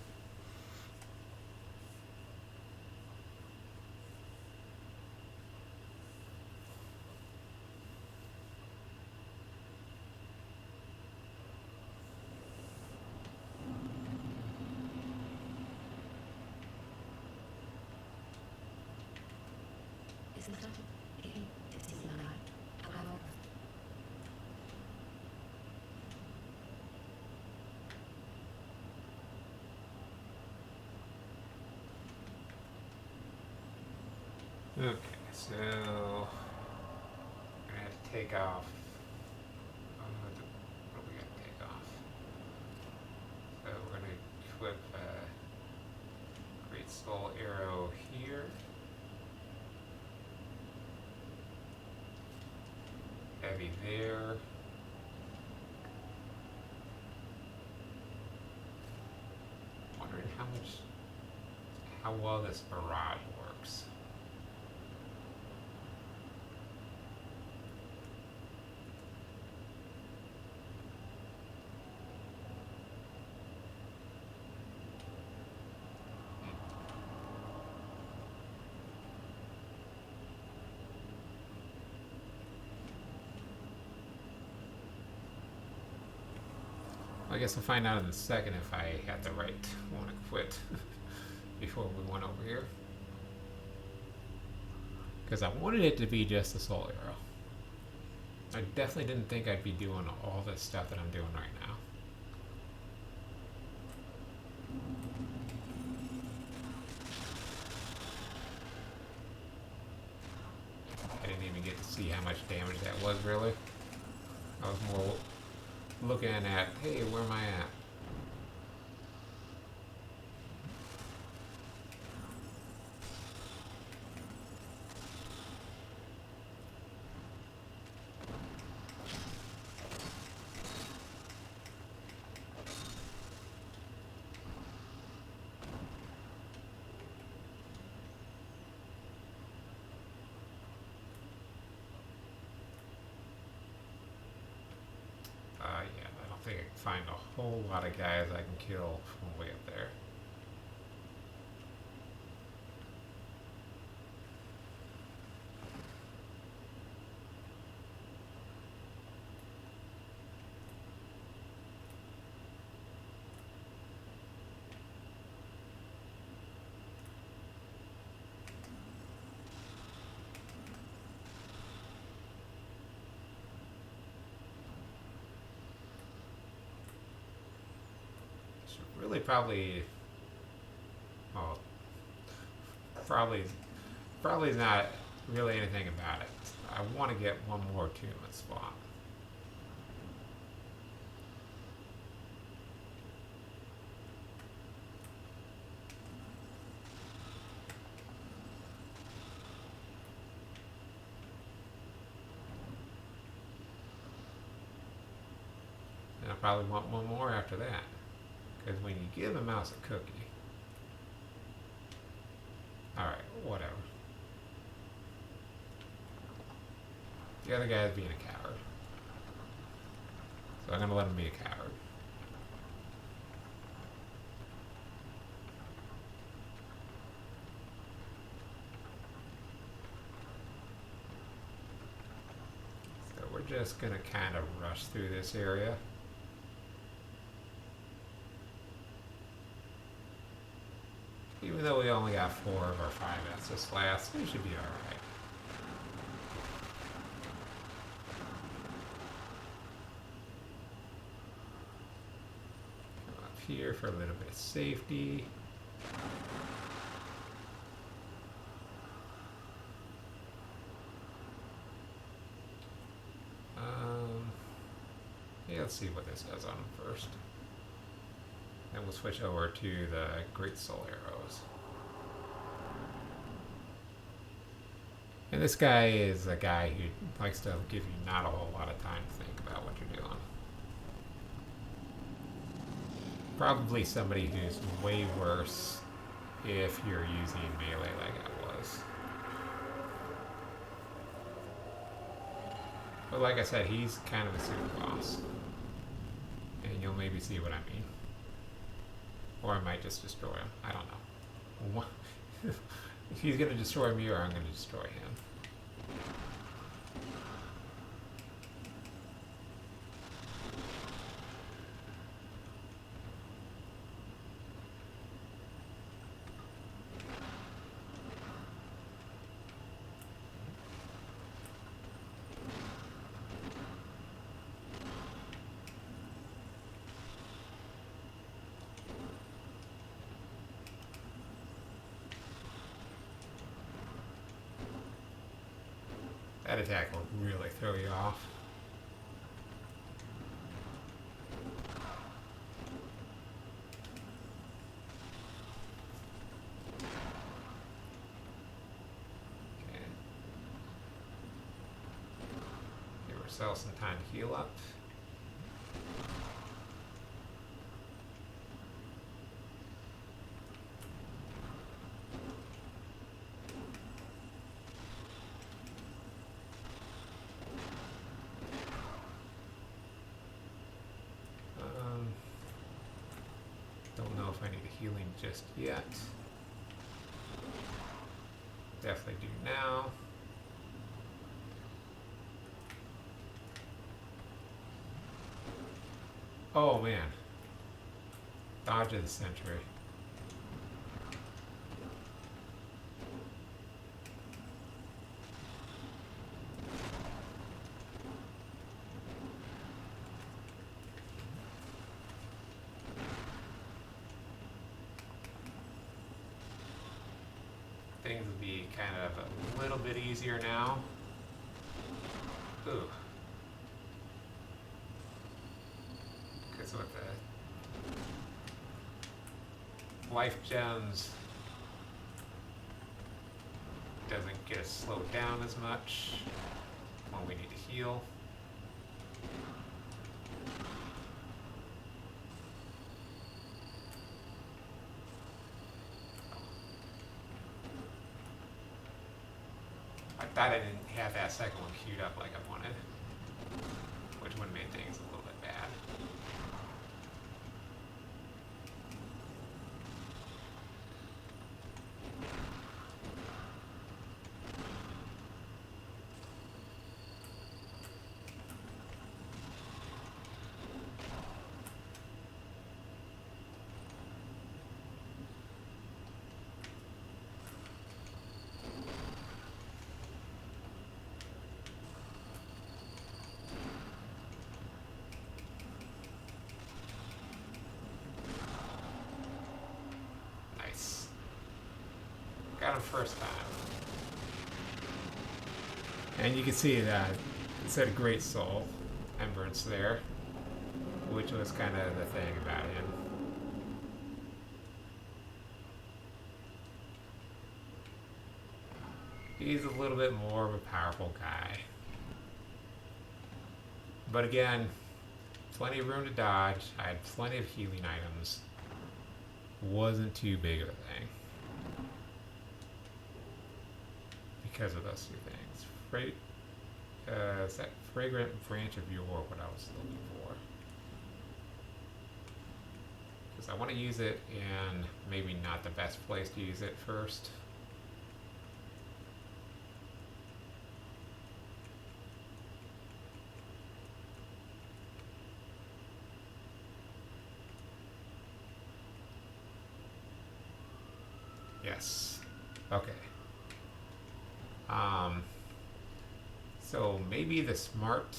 Isn't that a to see that? However, Okay, so I'm gonna have to take off. What do we got to take off? So we're gonna equip Great Soul Arrow here. Heavy there. Wondering how well this barrage works. I guess I'll find out in a second if I had the right one equipped before we went over here. Because I wanted it to be just a soul arrow. I definitely didn't think I'd be doing all this stuff that I'm doing right now. I didn't even get to see how much damage that was really. I was more looking at, hey, where am I at? Yeah, I don't think I can find a whole lot of guys I can kill from way up there. Should really well, probably not really anything about it. I want to get one more attunement spot. And I probably want one more after that. Because when you give a mouse a cookie, whatever. The other guy's being a coward. So I'm gonna let him be a coward. So we're just gonna kind of rush through this area. Even though we only got 4 of our 5 estus flasks, we should be alright. Come up here for a little bit of safety. Yeah, let's see what this does on him first. Then we'll switch over to the Great Soul Arrows. And this guy is a guy who likes to give you not a whole lot of time to think about what you're doing. Probably somebody who's way worse if you're using melee like I was. But like I said, he's kind of a super boss. And you'll maybe see what I mean. Or I might just destroy him. I don't know. If he's going to destroy me or I'm going to destroy him. That attack will really throw you off. Okay. Give ourselves some time to heal up. Don't know if I need a healing just yet. Definitely do now. Oh man. Dodge of the century. Things will be kind of a little bit easier now. Ooh. Because with the life gems doesn't get us slowed down as much when we need to heal. I thought I didn't have that second one queued up like I wanted, which would have made things a little bit bad. Got him first time. And you can see that it said Great Soul Emberance there, which was kind of the thing about him. He's a little bit more of a powerful guy. But again, plenty of room to dodge. I had plenty of healing items. Wasn't too big of a thing. because of those two things. Is that fragrant branch of yore what I was looking for? Because I want to use it in maybe not the best place to use it first. Yes. Okay. So maybe the smart.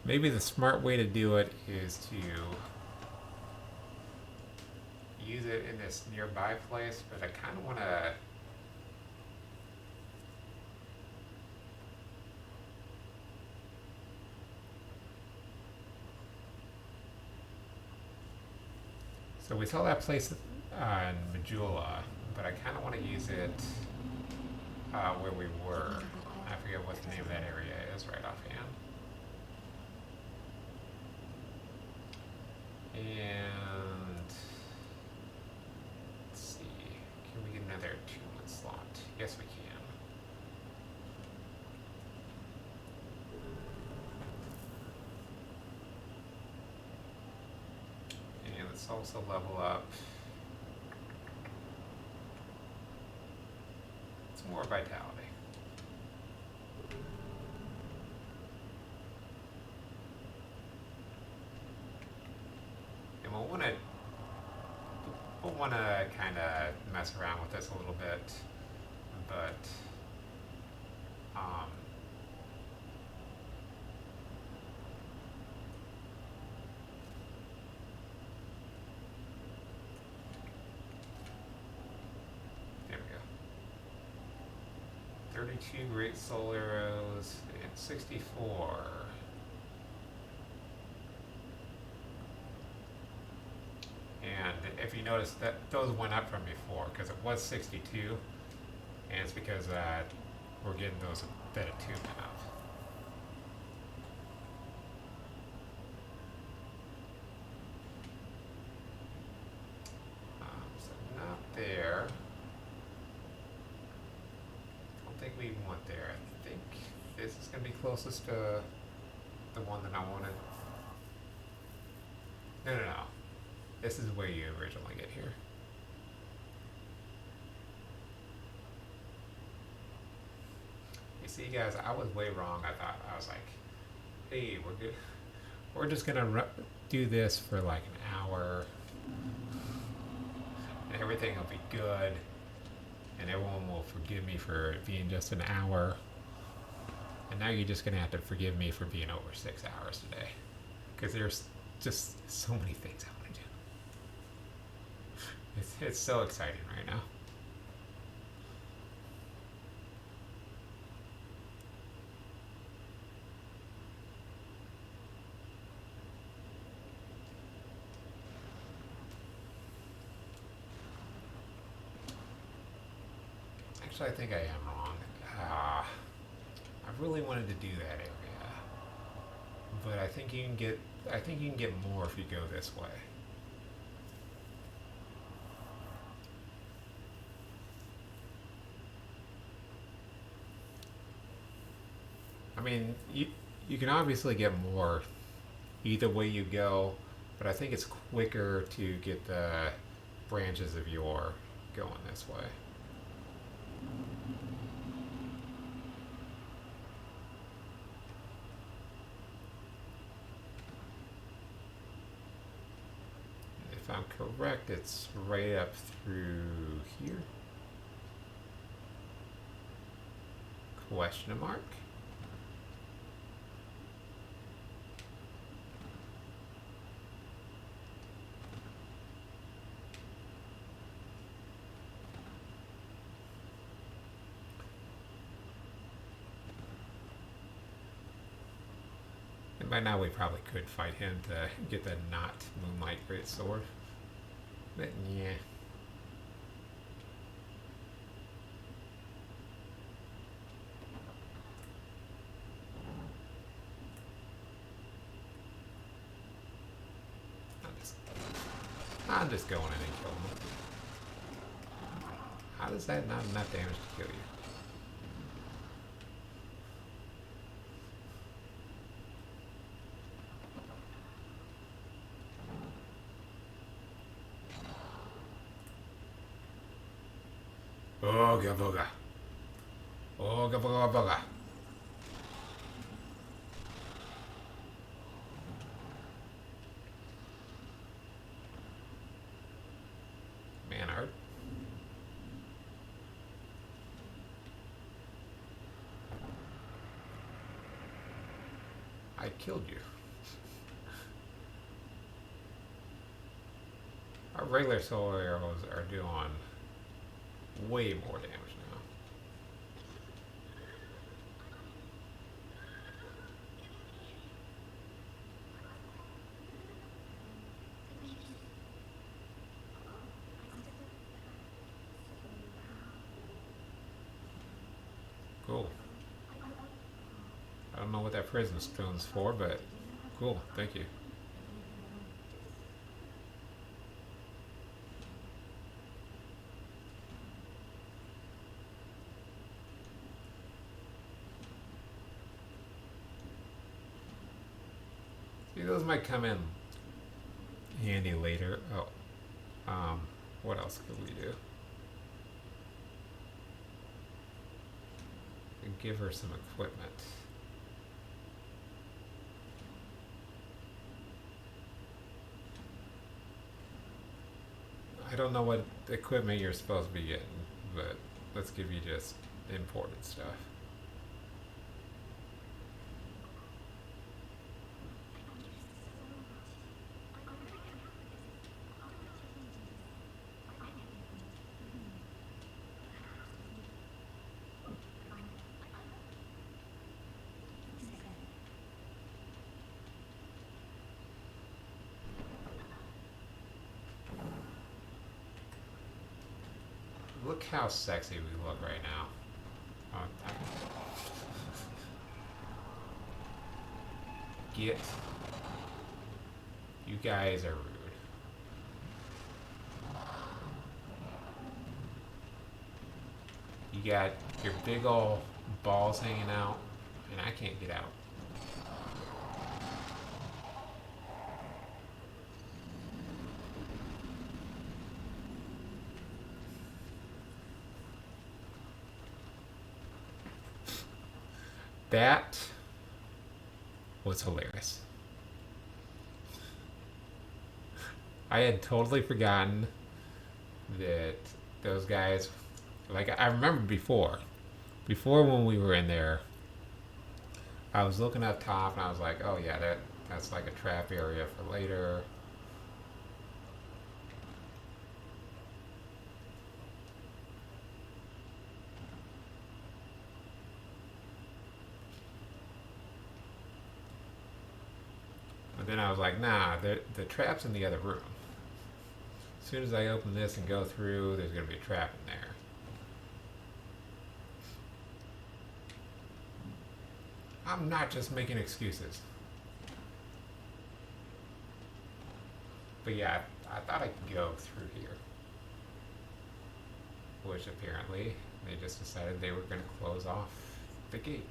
Maybe the smart way to do it is to use it in this nearby place, but I kind of want to. So we saw that place in Majula, but I kind of want to use it where we were. I forget what the name of that area is right offhand. And let's see, can we get another 2-month slot? Yes, we can. And let's also level up. It's more vitality. And we'll want to kind of mess around with this a little bit, but there we go. 32 great soul arrows and 64. And if you notice that those went up from before because it was 62, and it's because we're getting those a bit attunement of. So not there. I don't think we want there. I think this is going to be closest to the one that I wanted. No. This is where you originally get here. You see, guys, I was way wrong. I was like, hey, we're good. We're just gonna do this for like an hour, and everything will be good, and everyone will forgive me for it being just an hour. And now you're just gonna have to forgive me for being over 6 hours today, because there's just so many things I want to do. It's so exciting right now. Actually, I think I am wrong. I really wanted to do that area, but I think you can get more if you go this way. I mean, you can obviously get more either way you go, but I think it's quicker to get the branches of yore going this way. If I'm correct, it's right up through here. Question mark. And by now we probably could fight him to get the not Moonlight Great Sword. But yeah. I'm just going in and killing them. How does that not enough damage to kill you? Ooga booga. Ooga booga booga. Man art. I killed you. Our regular solar arrows are doing way more damage now. Cool. I don't know what that prison stone's for, but cool. Thank you. See, those might come in handy later. Oh, what else could we do? Give her some equipment. I don't know what equipment you're supposed to be getting, but let's give you just important stuff. Look how sexy we look right now. Oh, get. You guys are rude. You got your big ol' balls hanging out, and I can't get out. That was hilarious. I had totally forgotten that those guys, like I remember before when we were in there, I was looking up top and I was like, oh yeah, that's like a trap area for later. But then I was like, nah, the trap's in the other room. As soon as I open this and go through, there's going to be a trap in there. I'm not just making excuses. But yeah, I thought I could go through here. Which apparently, they just decided they were going to close off the gate.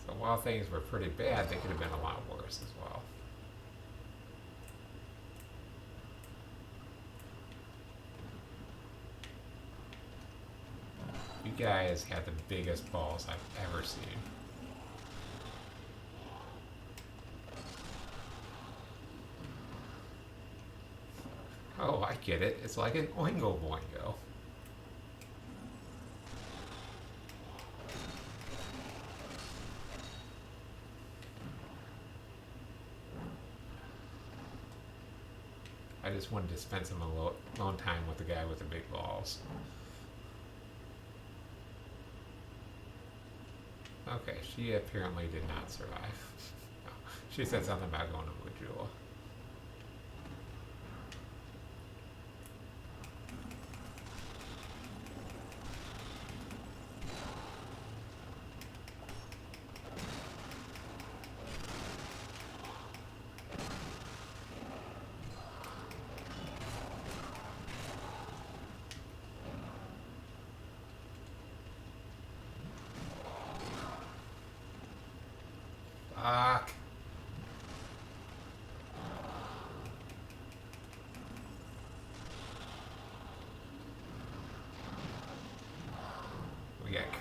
So while things were pretty bad, they could have been a lot worse as well. You guys had the biggest balls I've ever seen. Oh, I get it. It's like an Oingo Boingo. I just wanted to spend some alone time with the guy with the big balls. Okay, she apparently did not survive. She said something about going to Mujula.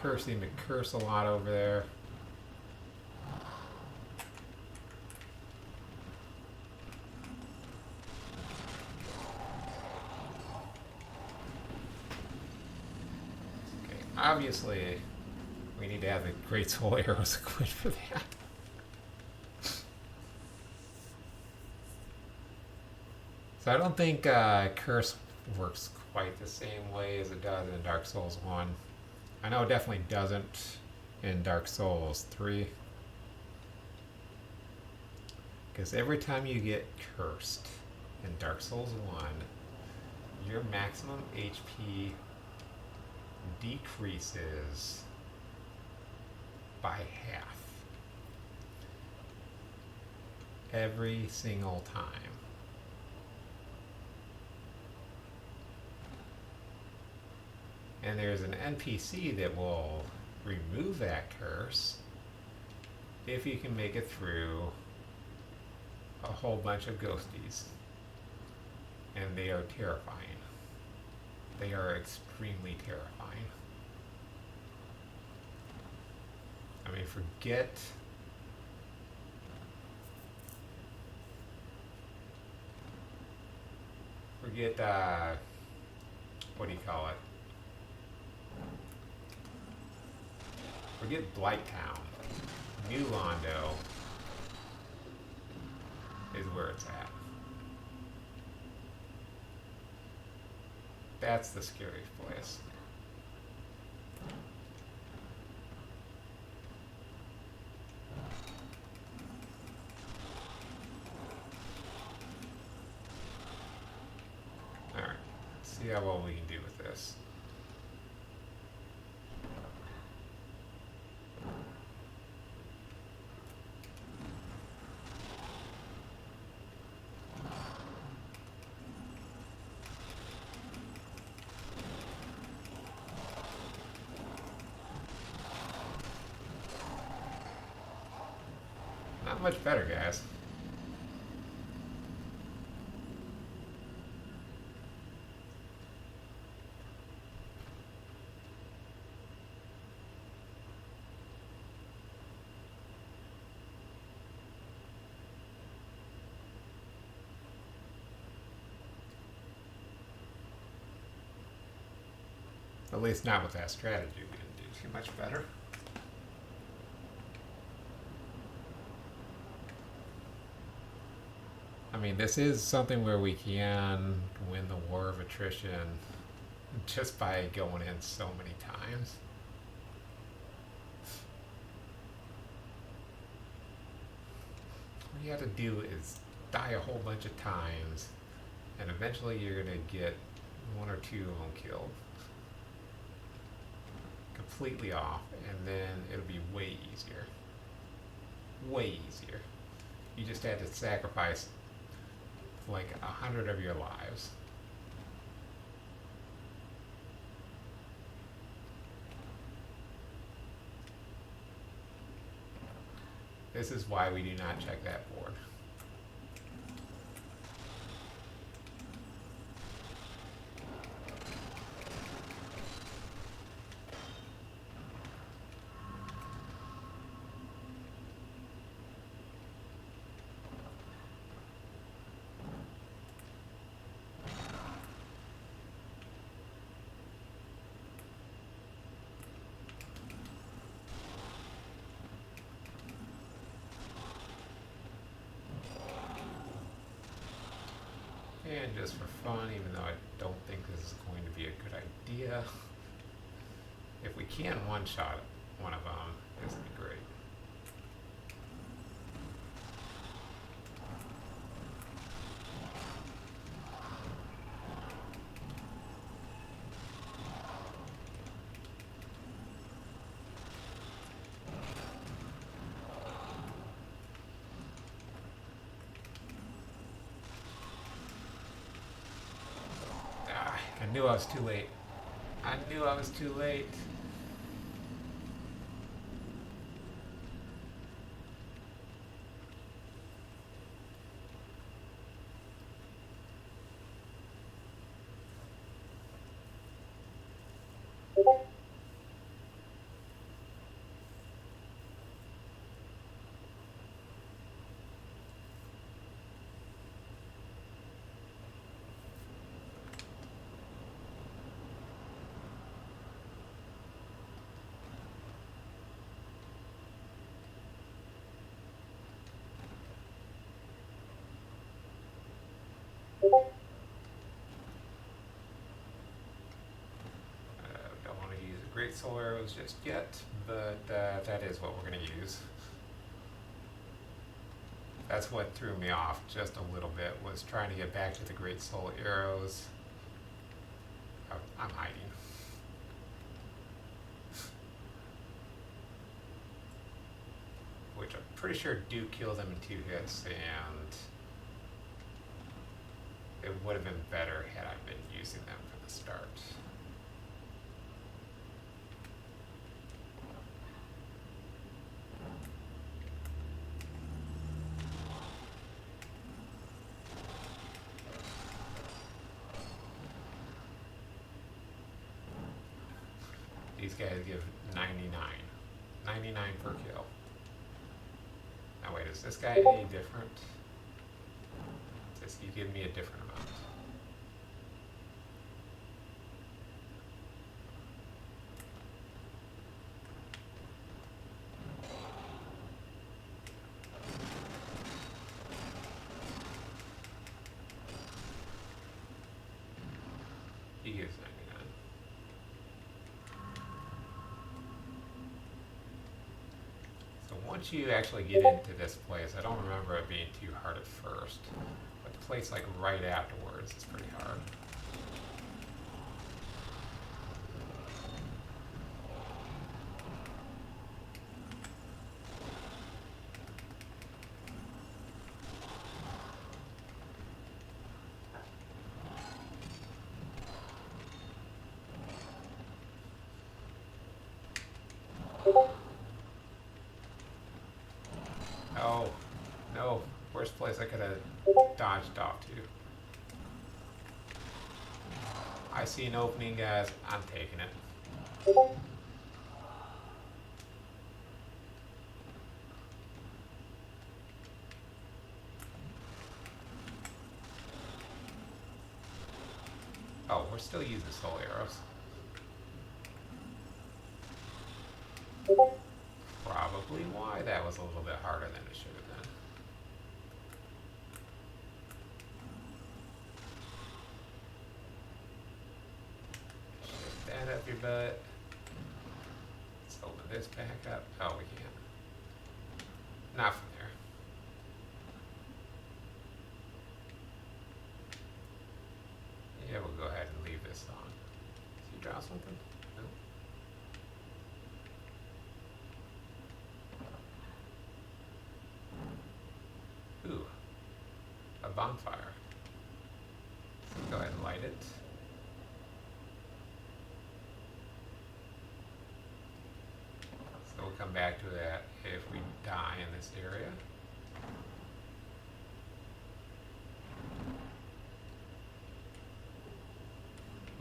curse seem to curse a lot over there. Okay, obviously we need to have the Great Soul Arrows equipped for that. So I don't think curse works quite the same way as it does in Dark Souls 1. I know it definitely doesn't in Dark Souls 3. Because every time you get cursed in Dark Souls 1, your maximum HP decreases by half. Every single time. And there's an NPC that will remove that curse if you can make it through a whole bunch of ghosties. And they are terrifying. They are extremely terrifying. I mean, forget what do you call it? Forget Blighttown. New Londo is where it's at. That's the scariest place. Alright, let's see how well we can do with this. Not much better, guys. At least not with that strategy. We didn't do too much better. I mean, this is something where we can win the war of attrition just by going in so many times. All you have to do is die a whole bunch of times, and eventually you're going to get one or two of them killed. Completely off, and then it'll be way easier. Way easier. You just had to sacrifice like 100 of your lives. This is why we do not check that board. And just for fun, even though I don't think this is going to be a good idea, if we can one-shot one of them, this would be great. I knew I was too late. I knew I was too late. great solar arrows just yet, but that is what we're going to use. That's what threw me off just a little bit, was trying to get back to the great soul arrows. I'm hiding. Which I'm pretty sure do kill them in 2 hits, and it would have been better had I been using them from the start. These guys give 99. 99 per kill. Now wait, is this guy any different? Does he give me a different amount? He gives 99. So once you actually get into this place, I don't remember it being too hard at first, but the place like right afterwards is pretty hard. Oh, no. Worst place I could have dodged off to. I see an opening, guys. I'm taking it. Oh, we're still using soul arrows. Probably why that was a little bit harder than it should have been. Shove that up your butt. Let's open this back up. Oh, we can't. Not from there. Yeah, we'll go ahead and leave this on. Did you draw something? No. Ooh, a bonfire. So go ahead and light it. So we'll come back to that if we die in this area.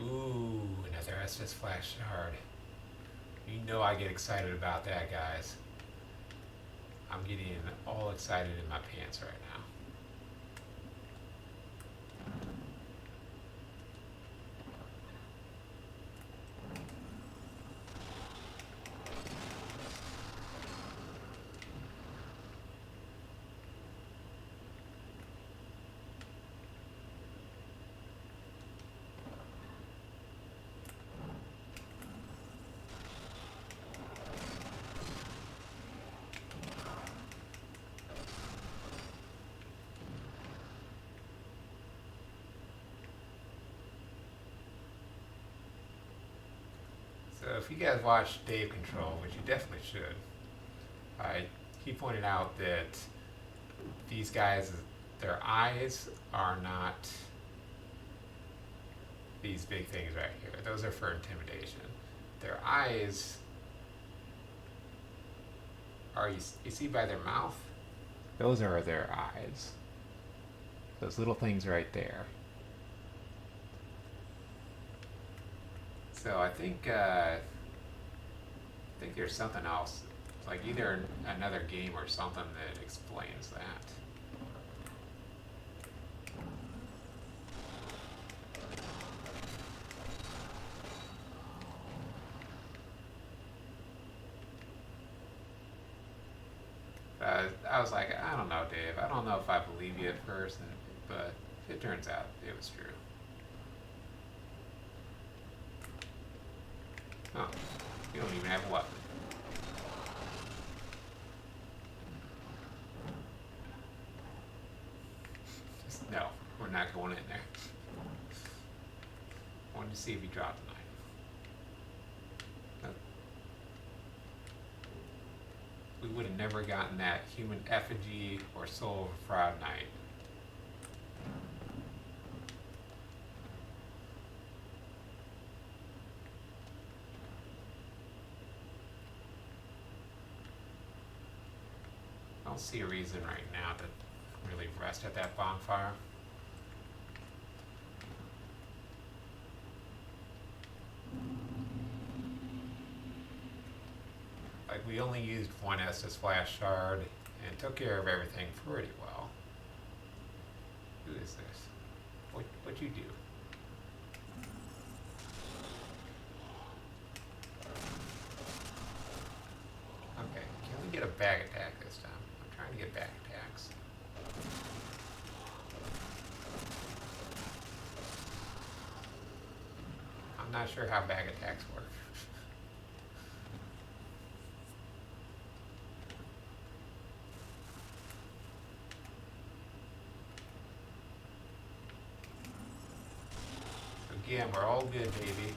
Ooh, another estus flash shard. You know I get excited about that, guys. I'm getting all excited in my pants right now. So if you guys watch Dave Control, which you definitely should, he pointed out that these guys, their eyes are not these big things right here. Those are for intimidation. Their eyes are, you see by their mouth? Those are their eyes. Those little things right there. So I think there's something else, like either another game or something that explains that. I was like, I don't know, Dave. I don't know if I believe you at first, but it turns out it was true. Oh, have what? Just no, we're not going in there. Wanted to see if he dropped a knife. Nope. We would have never gotten that human effigy or soul of a fraud knight. I don't see a reason right now to really rest at that bonfire. Like, we only used one Estus flash shard and took care of everything pretty well. Who is this? What'd you do? Okay, can we get a bag attack this time? I'm trying to get bag attacks. I'm not sure how bag attacks work. Again, we're all good, baby.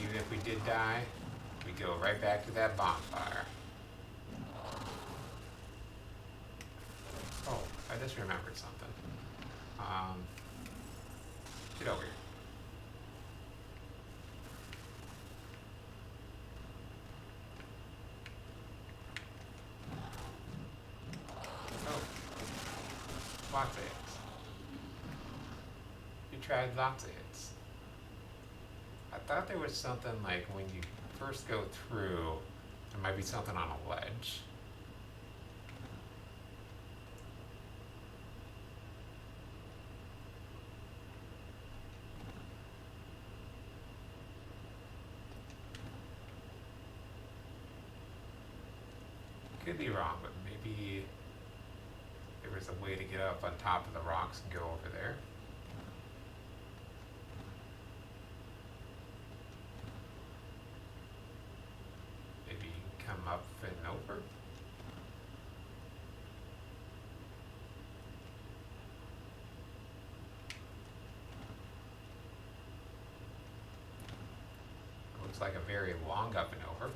Even if we did die, we go right back to that bonfire. Oh, I just remembered something. Get over here. Oh, lots of hits. You tried lots of hits. I thought there was something like when you first go through, there might be something on a ledge. Could be wrong, but maybe there was a way to get up on top of the rocks and go over there. Maybe you can come up and over. Looks like a very long up and over.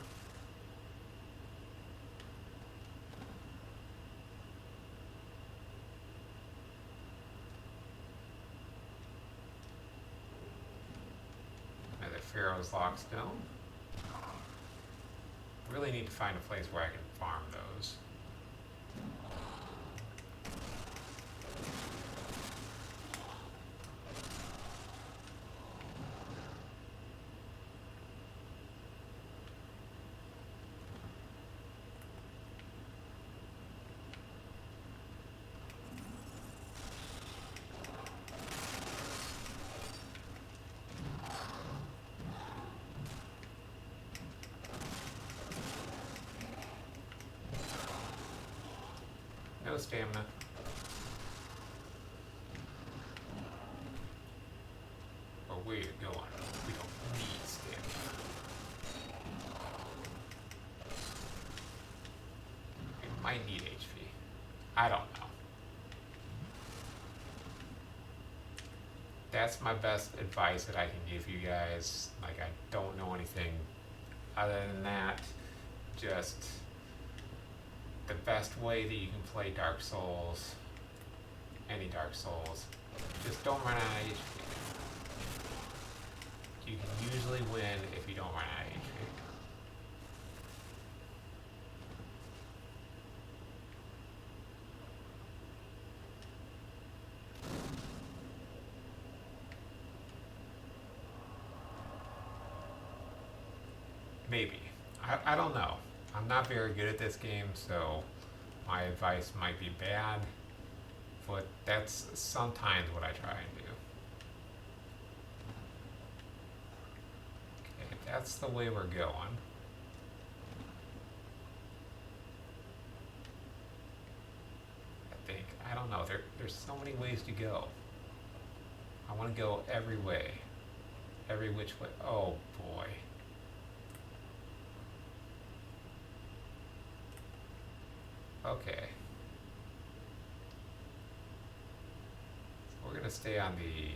Another Pharaoh's Lockstone. Really need to find a place where I can farm those. No stamina. Or where you going? We don't need stamina. We might need HP. I don't know. That's my best advice that I can give you guys. Like, I don't know anything other than that. Just the best way that you can play Dark Souls, any Dark Souls, just don't run out of HP. You can usually win if you don't run out of HP. Maybe. I don't know. I'm not very good at this game, so my advice might be bad, but that's sometimes what I try and do. Okay, that's the way we're going. I think. I don't know. There's so many ways to go. I want to go every way. Every which way. Oh, boy. Okay. So we're gonna stay on the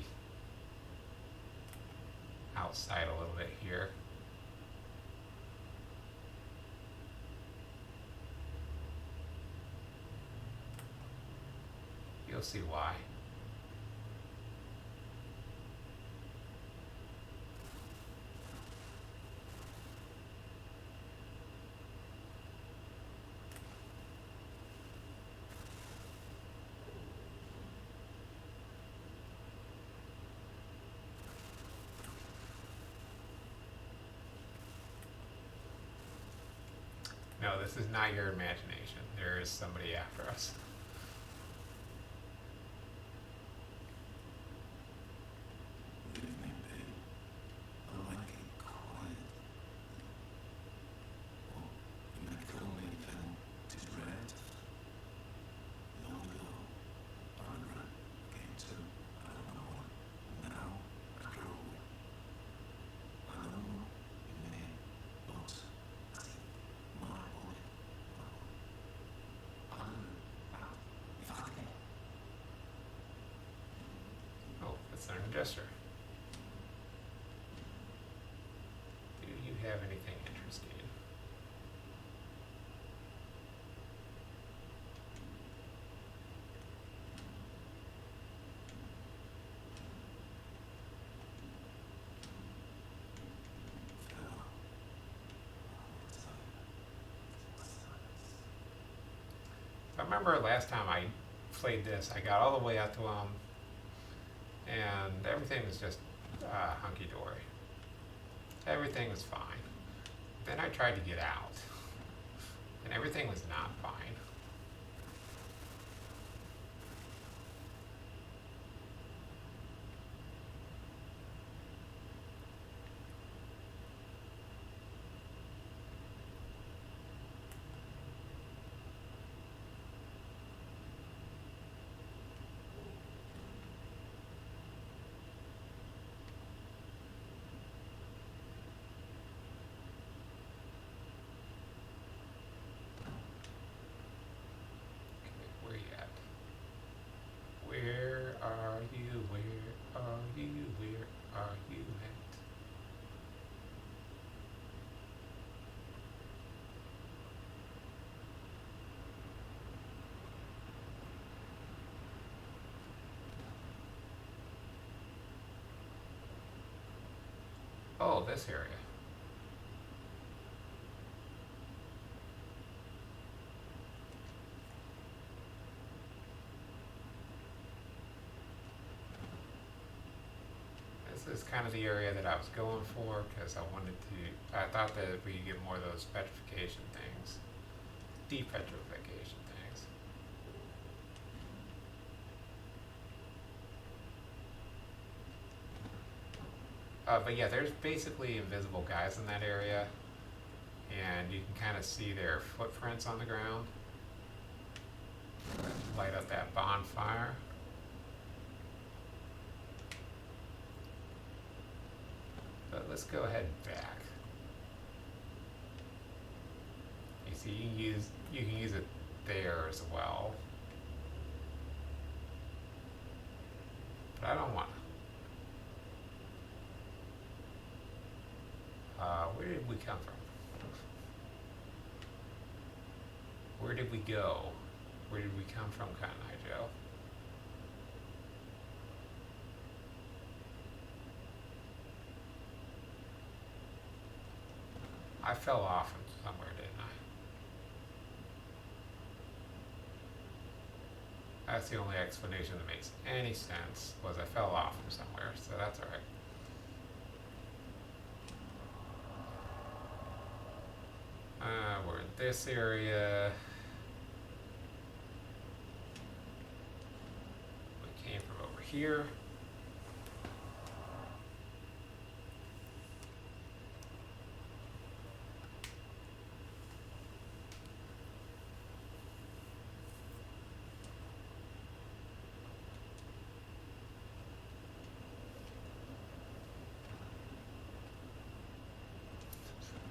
outside a little bit here. You'll see why. No, this is not your imagination. There is somebody after us. Leave me be. I like it quiet. Oh, you may call me then to red. Long ago, Andra came to, I don't know what. Now, I grow. I know you may not see my boy. If I can. Oh, that's an gesture. Do you have anything interesting? I remember last time I played this, I got all the way out to and everything was just hunky dory. Everything was fine. Then I tried to get out, and everything was not fine. Okay, where you at? Where are you? Where are you? Where are you at? Oh, this area. This is kind of the area that I was going for because I thought that we could get more of those petrification things, depetrification things. But yeah, there's basically invisible guys in that area, and you can kind of see their footprints on the ground. Light up that bonfire. But let's go ahead and back. You see, you can use it there as well. But I don't want to. Where did we come from? Where did we go? Where did we come from, Cotton Eye Joe? I fell off from somewhere, didn't I? That's the only explanation that makes any sense, was I fell off from somewhere, so that's alright. We're in this area. We came from over here.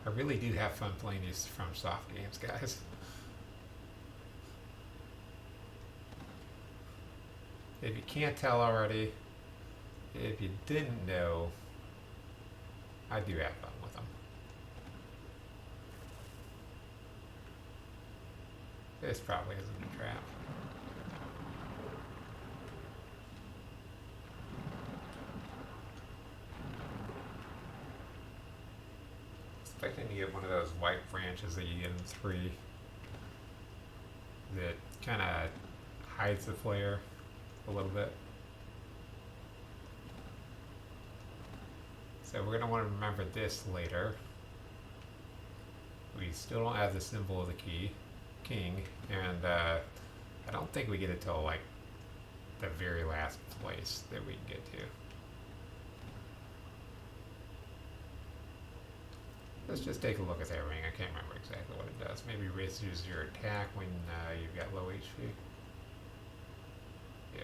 I really do have fun playing these from soft games, guys. If you can't tell already, if you didn't know, I do have fun with them. This probably isn't a trap. Expecting to get one of those white branches that you get in 3 that kind of hides the flare a little bit. So we're going to want to remember this later. We still don't have the symbol of the king, and I don't think we get it till like the very last place that we can get to. Let's just take a look at that ring. I can't remember exactly what it does. Maybe raises your attack when you've got low HP. Yeah.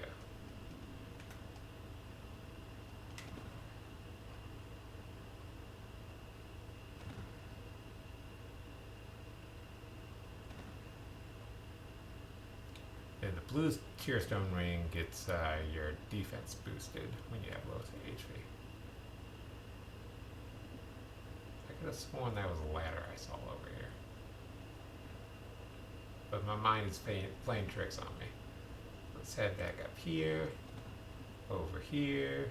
And the blue tearstone ring gets your defense boosted when you have low HP. I could have sworn that was a ladder I saw over here. But my mind is playing tricks on me. Let's head back up here, over here.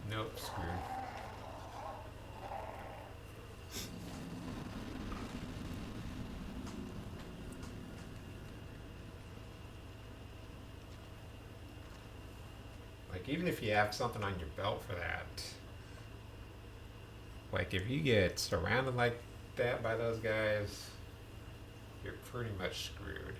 Nope, screwed. Like, even if you have something on your belt for that, like, if you get surrounded like that by those guys, you're pretty much screwed.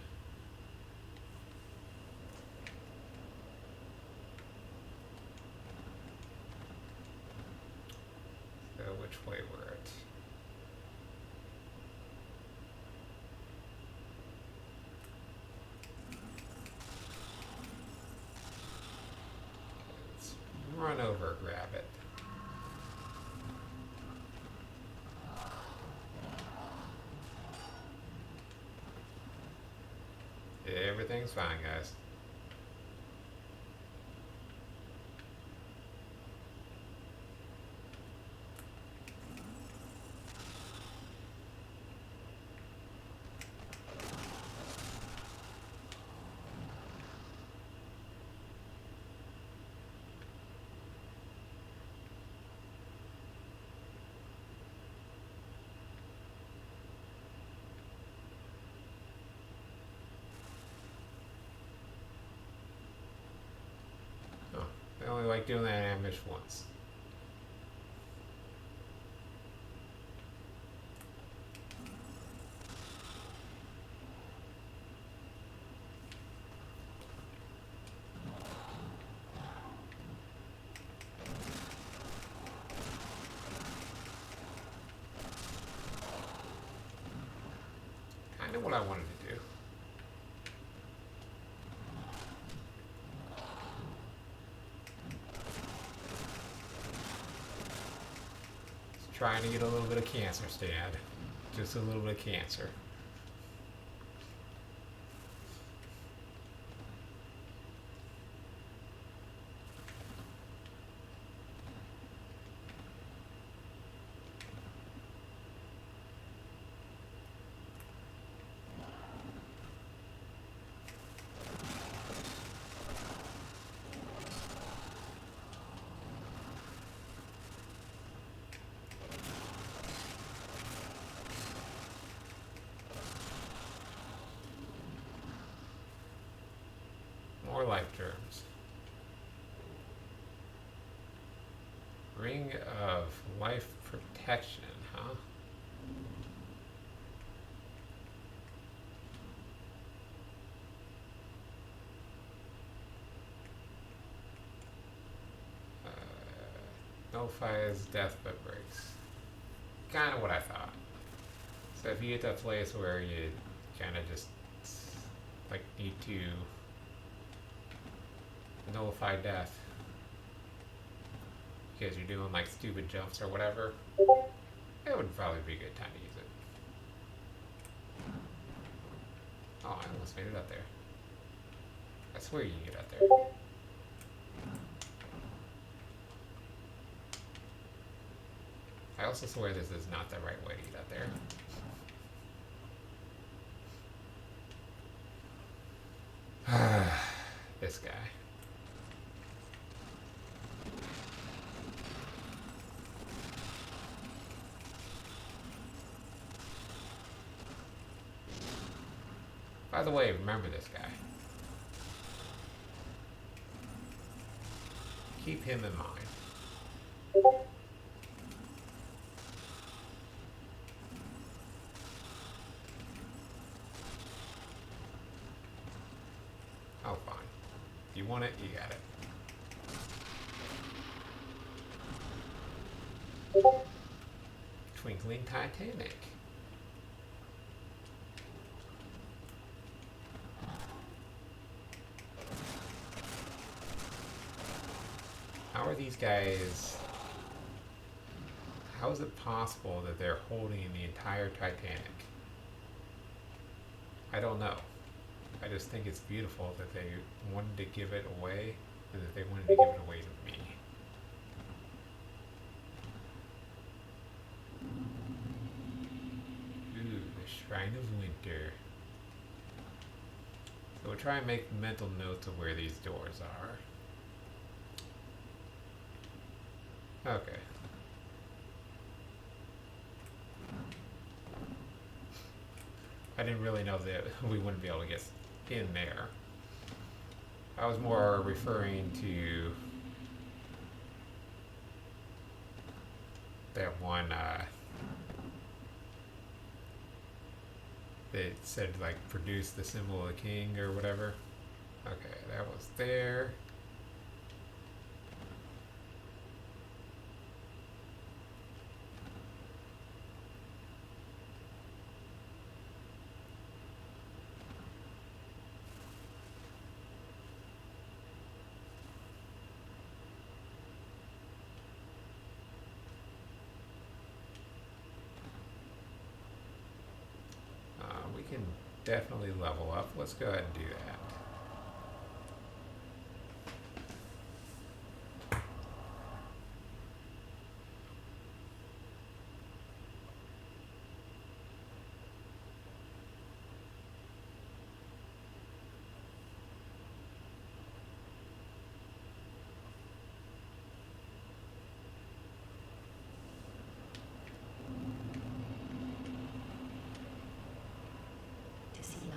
So, which way we're at? Let's run over, grab it. Everything's fine, guys. Oh, I only like doing that ambush once. Kind of what I wanted to do. Just trying to get a little bit of cancer stand. Just a little bit of cancer. More life germs. Ring of life protection, huh? Nullifies death but breaks. Kind of what I thought. So if you get to a place where you kind of just like need to nullify death because you're doing like stupid jumps or whatever, it would probably be a good time to use it. Oh, I almost made it up there. I swear you can get up there. I also swear this is not the right way to get up there. This guy. By the way, remember this guy. Keep him in mind. Oh, fine. You want it, you got it. Twinkling Titanic. How are these guys... How is it possible that they're holding the entire Titanic? I don't know. I just think it's beautiful that they wanted to give it away, and that they wanted to give it away to me. Ooh, the Shrine of Winter. So we'll try and make mental notes of where these doors are. Okay. I didn't really know that we wouldn't be able to get in there. I was more referring to that one that said like produce the symbol of the king or whatever. Okay, that was there. We can definitely level up. Let's go ahead and do that. To see my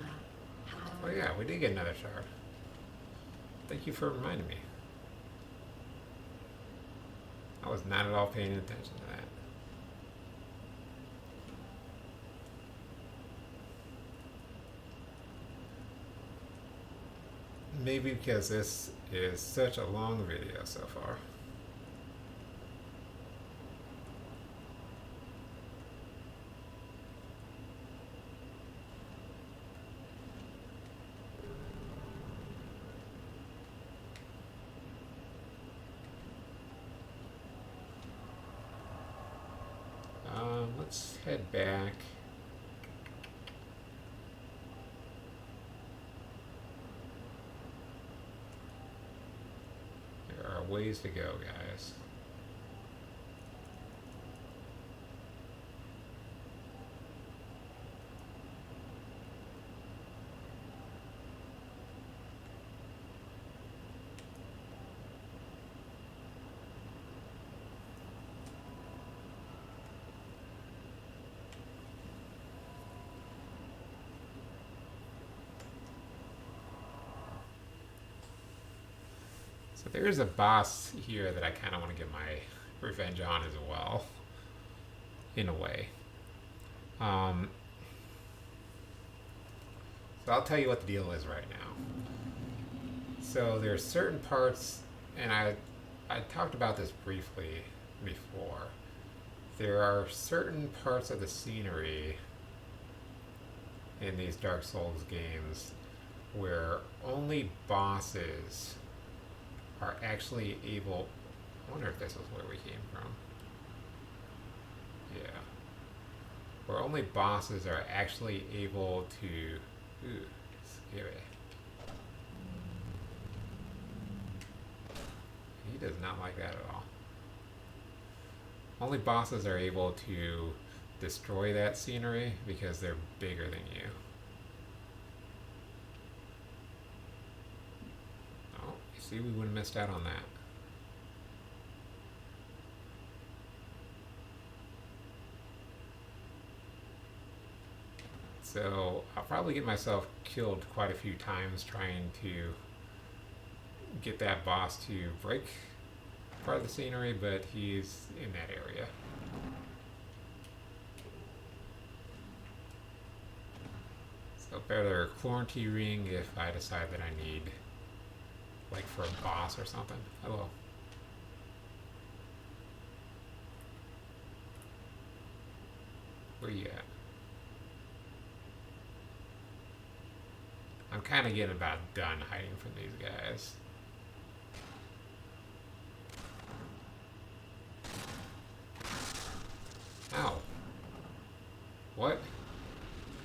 power. Oh yeah, we did get another shard. Thank you for reminding me. I was not at all paying attention to that. Maybe because this is such a long video so far. Let's head back. There are ways to go, guys. So there's a boss here that I kind of want to get my revenge on as well, in a way. So I'll tell you what the deal is right now. So there's certain parts, and I talked about this briefly before. There are certain parts of the scenery in these Dark Souls games where only bosses are actually able. I wonder if this is where we came from. Yeah. Where only bosses are actually able to. Ooh, scary. He does not like that at all. Only bosses are able to destroy that scenery because they're bigger than you. Oh, you see, we would have missed out on that. So I'll probably get myself killed quite a few times trying to get that boss to break part of the scenery, but he's in that area. So better quarantine ring if I decide that I need, like for a boss or something. Hello. Where you at? I'm kind of getting about done hiding from these guys. Ow. What?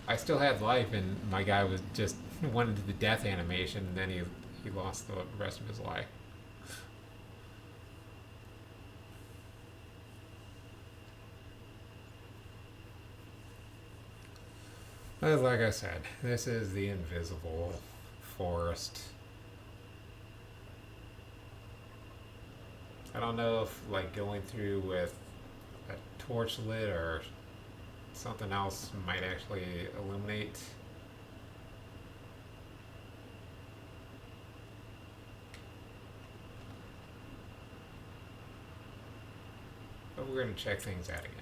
I still had life and my guy was just went into the death animation and then he lost the rest of his life. But like I said, this is the invisible forest. I don't know if like going through with a torch lit or something else might actually illuminate. But we're going to check things out again.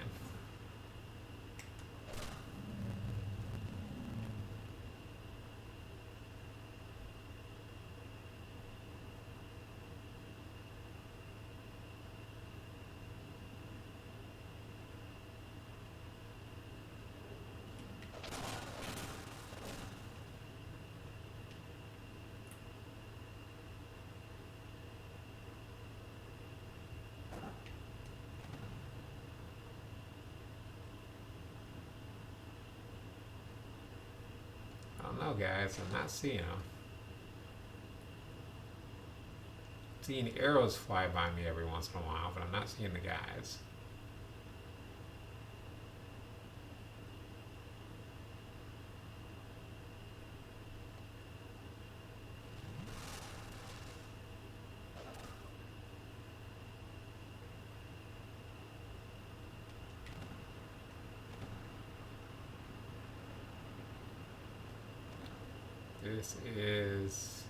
I don't know, guys. I'm not seeing them. Seeing arrows fly by me every once in a while, but I'm not seeing the guys. This is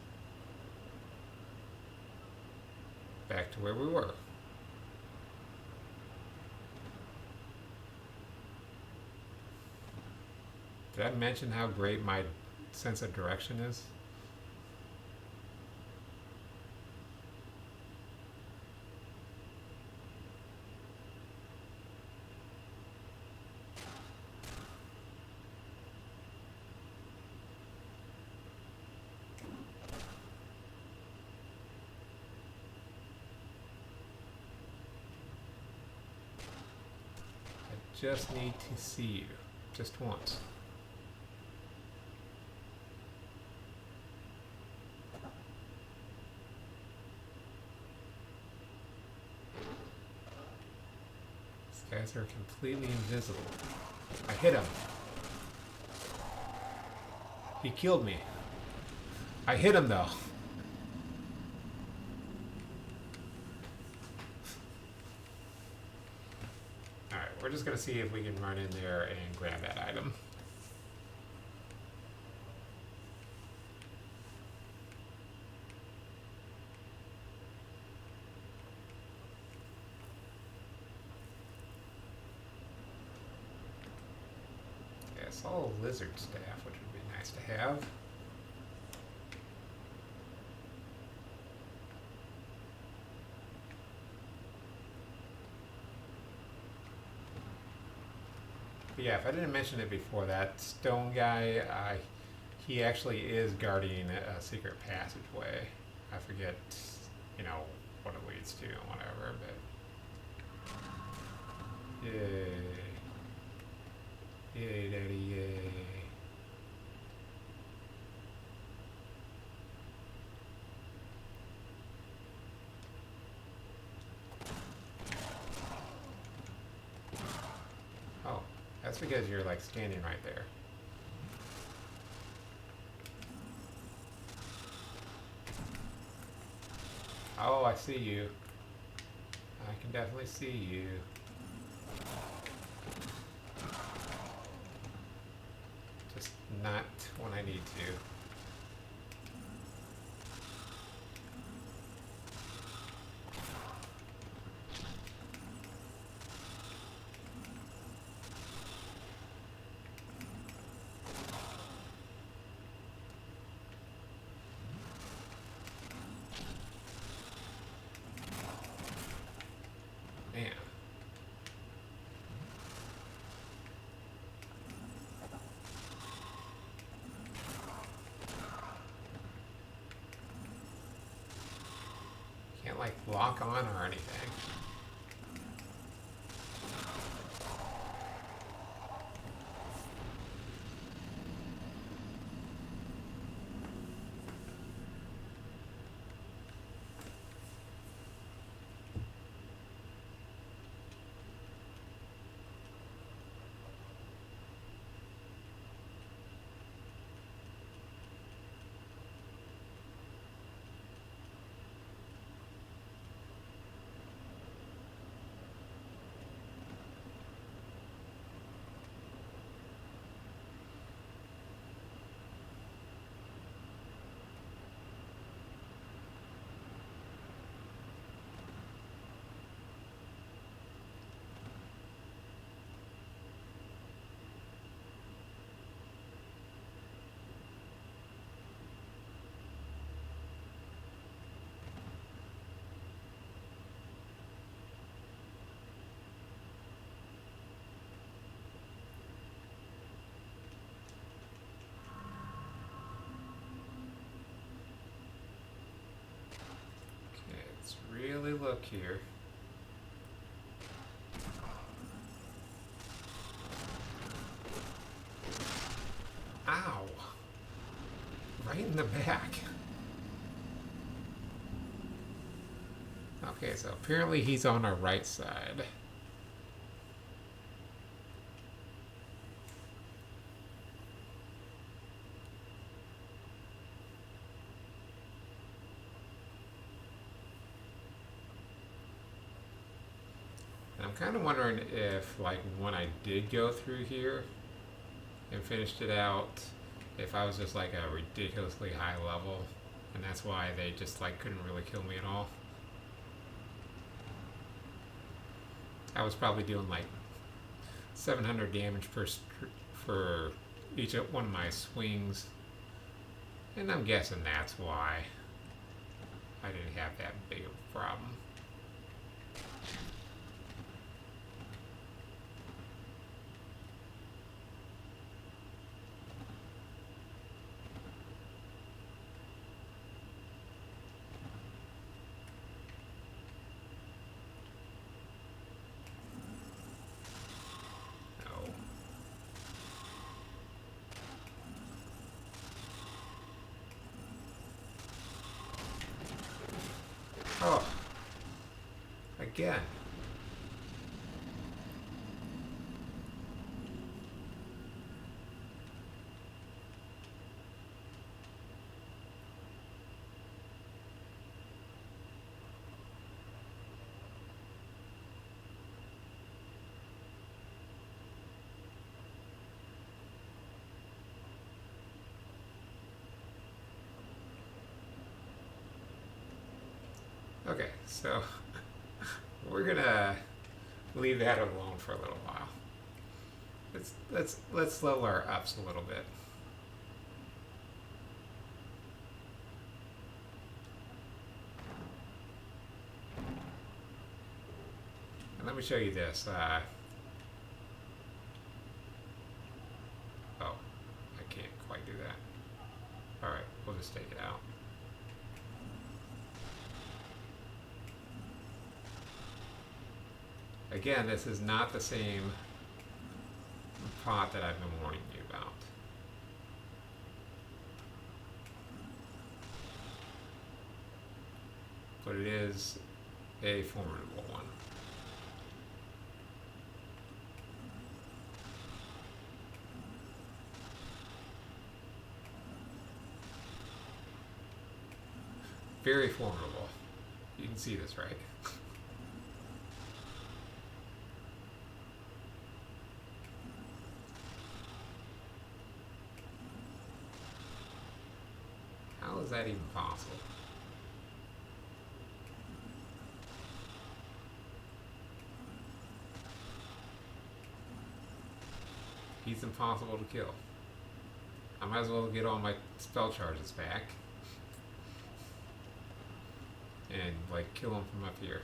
back to where we were. Did I mention how great my sense of direction is? I just need to see you, just once. These guys are completely invisible. I hit him. He killed me. I hit him though. Alright, we're just gonna see if we can run in there and grab that item. Yeah, I saw a lizard staff, which would be nice to have. But yeah, if I didn't mention it before, that stone guy, he actually is guarding a secret passageway. I forget, you know, what it leads to and whatever, but yay. Yay, daddy, yay. Oh, that's because you're like standing right there. Oh, I see you. I can definitely see you. Just not when I need to. Man. Can't like lock on or anything. Okay, let's really look here. Ow! Right in the back. Okay, so apparently he's on our right side. And I'm kind of wondering if, like, when I did go through here and finished it out, if I was just like a ridiculously high level, and that's why they just like couldn't really kill me at all. I was probably doing like 700 damage for each one of my swings, and I'm guessing that's why I didn't have that big of a problem. No. Oh, again. Okay, so we're gonna leave that alone for a little while. Let's level our ups a little bit. And let me show you this. Oh, I can't quite do that. Again, this is not the same pot that I've been warning you about. But it is a formidable one. Very formidable. You can see this, right? How is that even possible? He's impossible to kill. I might as well get all my spell charges back. And, like, kill him from up here.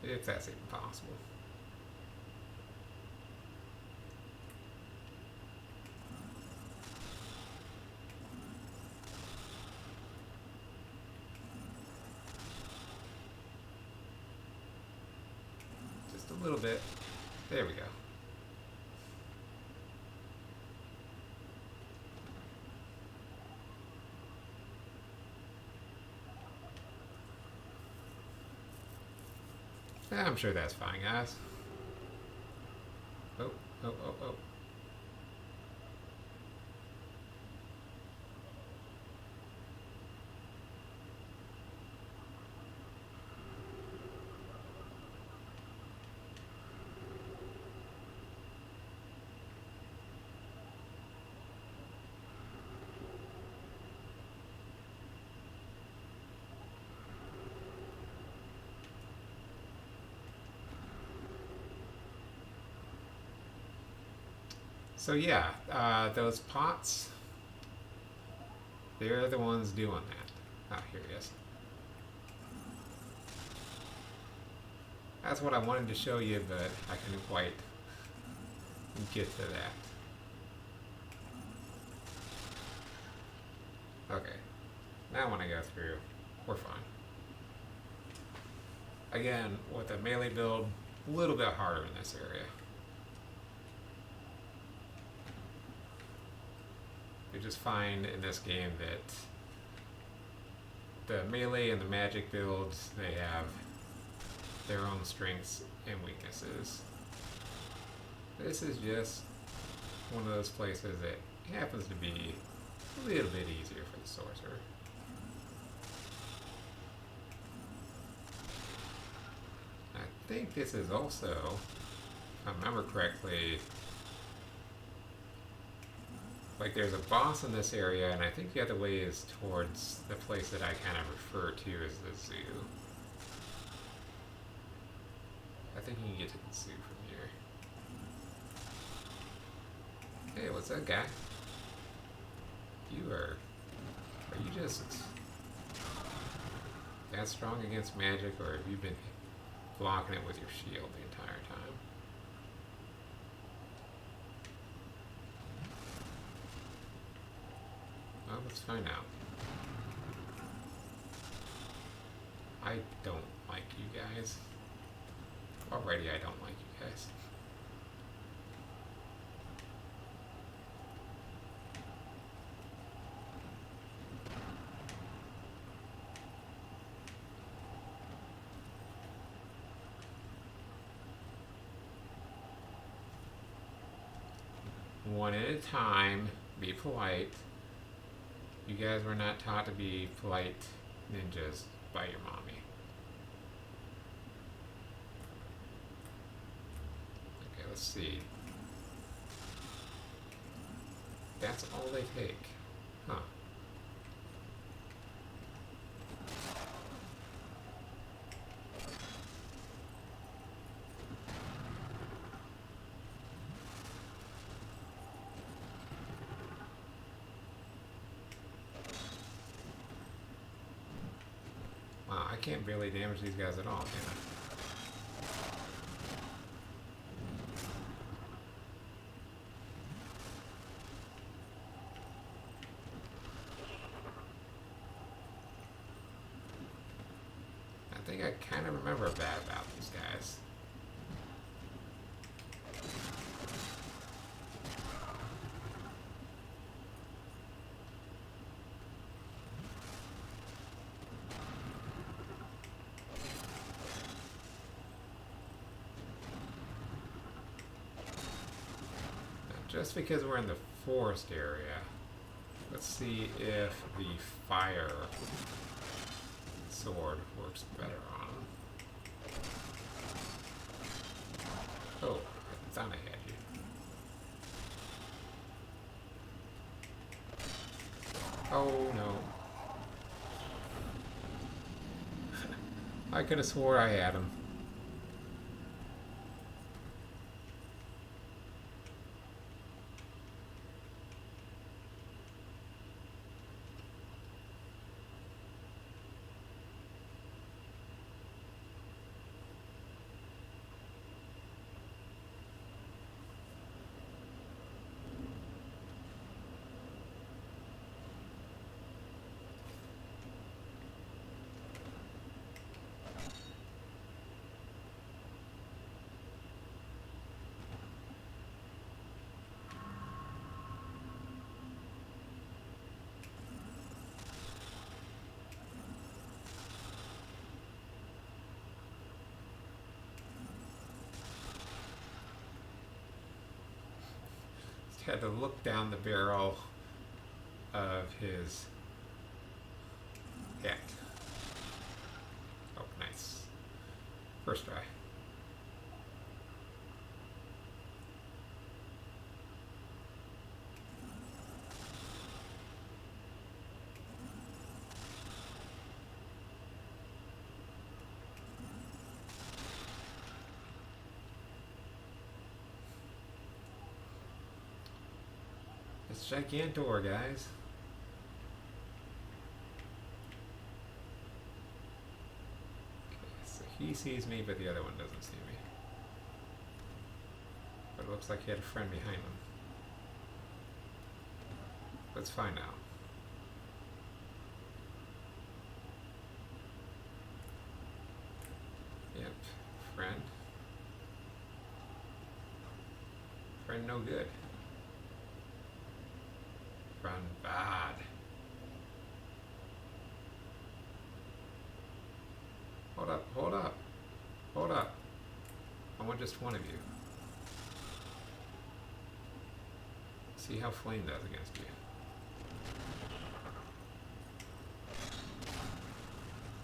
If that's even possible. Just a little bit. There we go. Yeah, I'm sure that's fine, guys. Oh, oh, oh, oh. So yeah, those pots, they're the ones doing that. Oh, here he is. That's what I wanted to show you, but I couldn't quite get to that. Okay, now when I go through, we're fine. Again, with a melee build, a little bit harder in this area. You just find in this game that the melee and the magic builds, they have their own strengths and weaknesses. This is just one of those places that happens to be a little bit easier for the sorcerer. I think this is also, if I remember correctly, like there's a boss in this area, and I think the other way is towards the place that I kind of refer to as the zoo. I think you can get to the zoo from here. Hey, what's up, guy? Are you just that strong against magic, or have you been blocking it with your shield the entire time? Well, let's find out. I don't like you guys. Already I don't like you guys. One at a time, be polite. You guys were not taught to be polite ninjas by your mommy. Okay, let's see. That's all they take. Huh. Wow, I can't barely damage these guys at all, can I? kind of remember bad about these guys. Now, just because we're in the forest area, let's see if the fire sword works better on him. Oh, I thought I had you. Oh no. I could have swore I had him. Had to look down the barrel of his hat. Oh, nice. First try. It's Gigantor, guys. Okay, so he sees me, but the other one doesn't see me. But it looks like he had a friend behind him. Let's find out. Yep, friend. Friend no good. Run bad. Hold up, hold up, hold up. I want just one of you. See how flame does against you.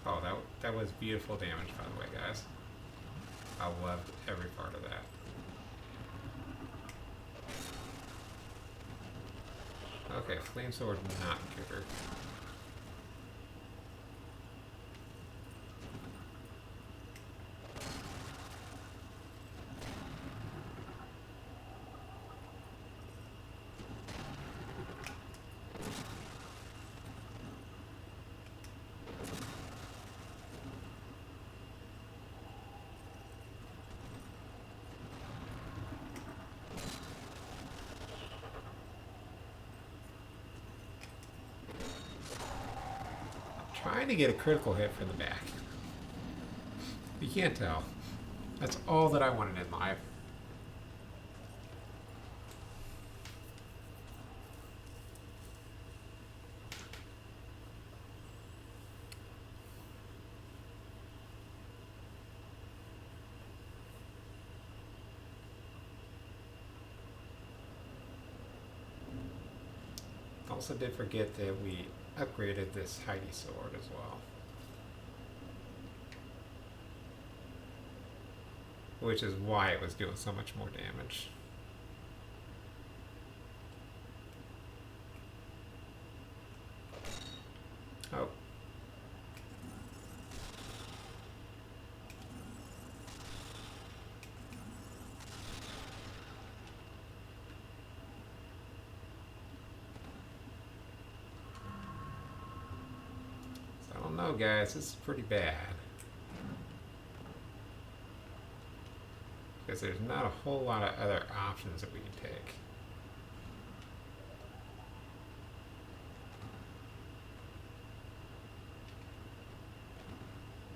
Oh, that was beautiful damage, by the way, guys. I loved every part of that. Okay, flame sword not gooder. Trying to get a critical hit from the back. You can't tell. That's all that I wanted in life. Also did forget that we upgraded this Heidi sword as well. Which is why it was doing so much more damage. Oh. So I don't know, guys. This is pretty bad. Because there's not a whole lot of other options that we can take.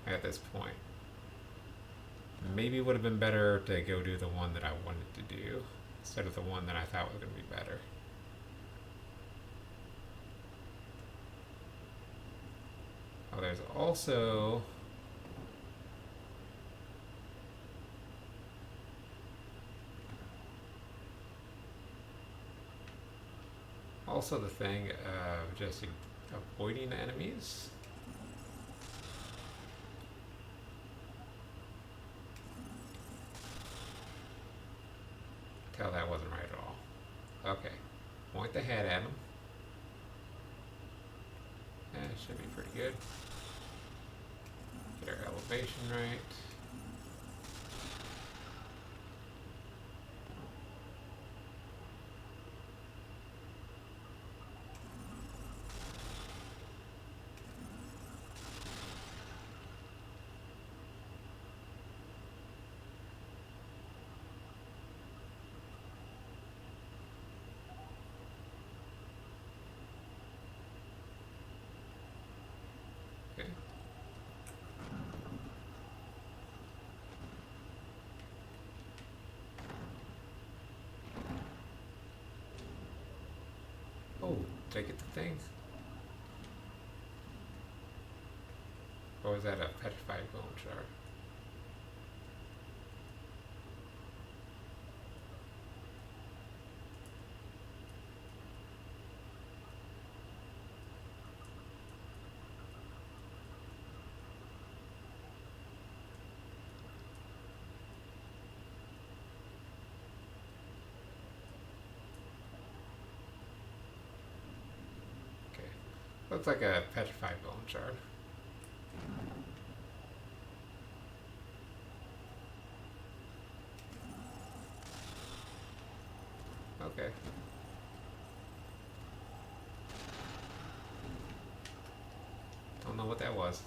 At this point. Maybe it would have been better to go do the one that I wanted to do instead of the one that I thought was going to be better. Oh, there's also the thing of just avoiding enemies. Tell that wasn't right at all. Okay, point the head at him. That should be pretty good. Get our elevation right. Okay. Oh, did I get the thing? Or was that a petrified bone shard? Okay. Looks like a petrified bone shard. Okay. Don't know what that was.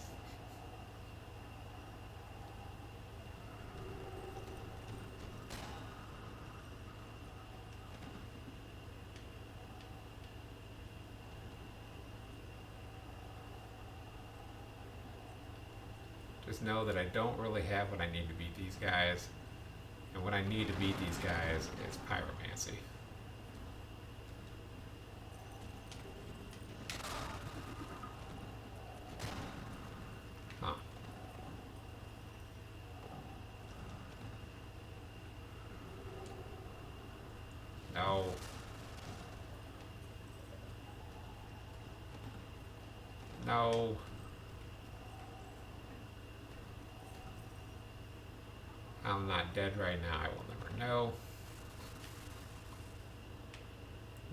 Just know that I don't really have what I need to beat these guys. And what I need to beat these guys is pyromancy. Huh. No. No. I'm not dead right now. I will never know.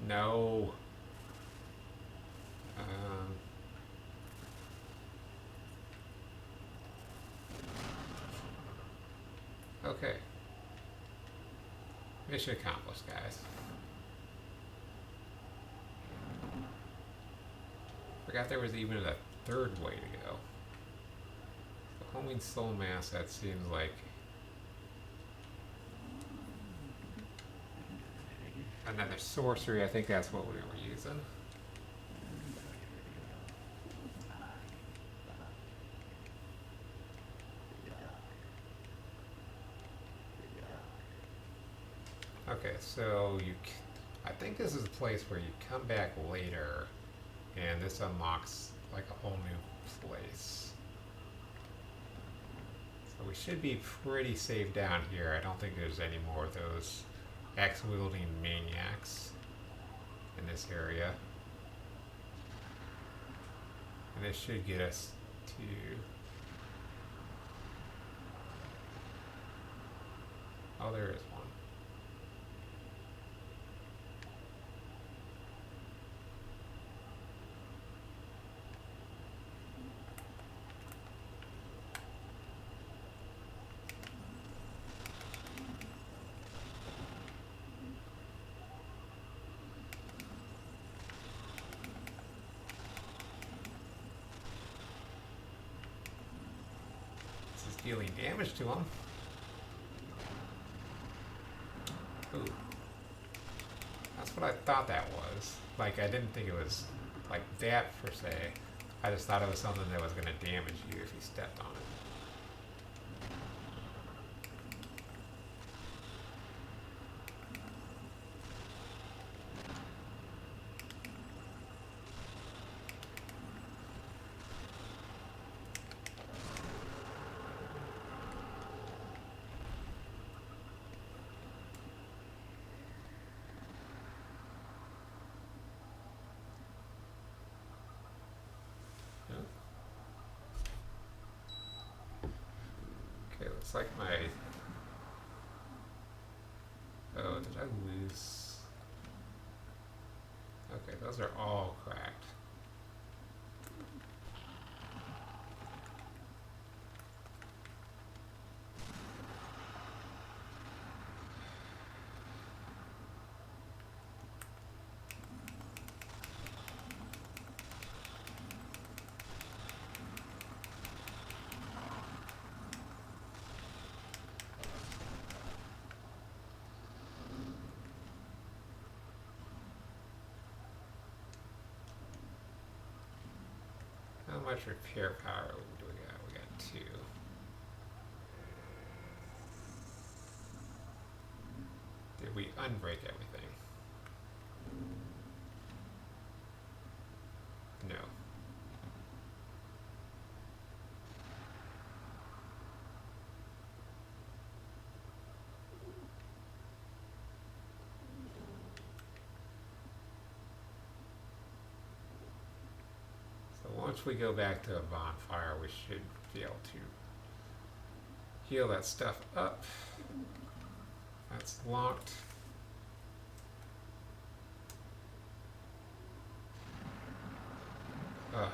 No. Okay. Mission accomplished, guys. Forgot there was even a third way to go. The homing soul mass, that seems like another sorcery. I think that's what we were using. Okay, so I think this is a place where you come back later and this unlocks like a whole new place. So we should be pretty safe down here. I don't think there's any more of those axe-wielding maniacs in this area. And this should get us to... Oh, there is one. Dealing damage to him. Ooh. That's what I thought that was. Like, I didn't think it was like that per se. I just thought it was something that was going to damage you if you stepped on Looks like my... Oh, did I lose? Okay, those are all cracked. How much repair power do we got? We got 2. Did we unbreak everything? No. So once we go back to a bonfire, we should be able to heal that stuff up. That's locked. Ugh.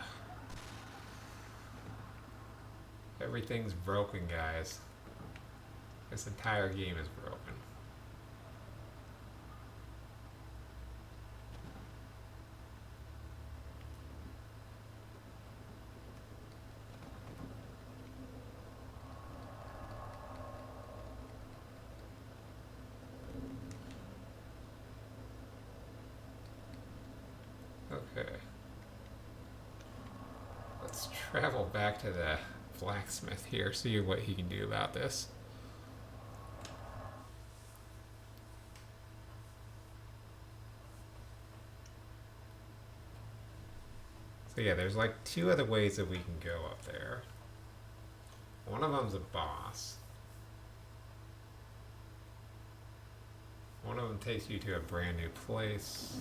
Everything's broken, guys. This entire game is broken. Okay. Let's travel back to the blacksmith here, see what he can do about this. So yeah, there's like 2 other ways that we can go up there. One of them's a boss. One of them takes you to a brand new place.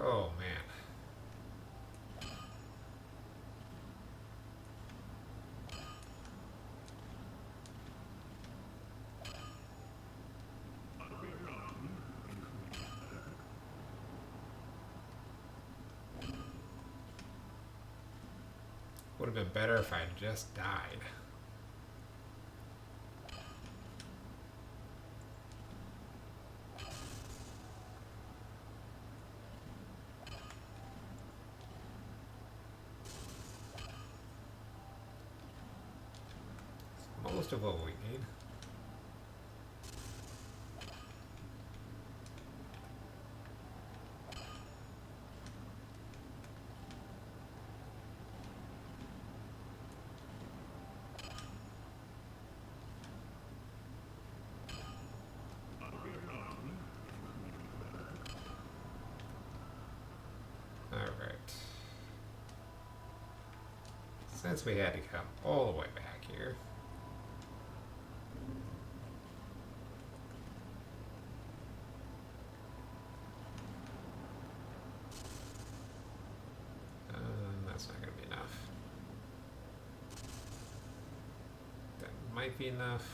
Oh man. Would have been better if I just died. Most of what we need. Alright. Since we had to come all the way back here. That's not going to be enough. That might be enough.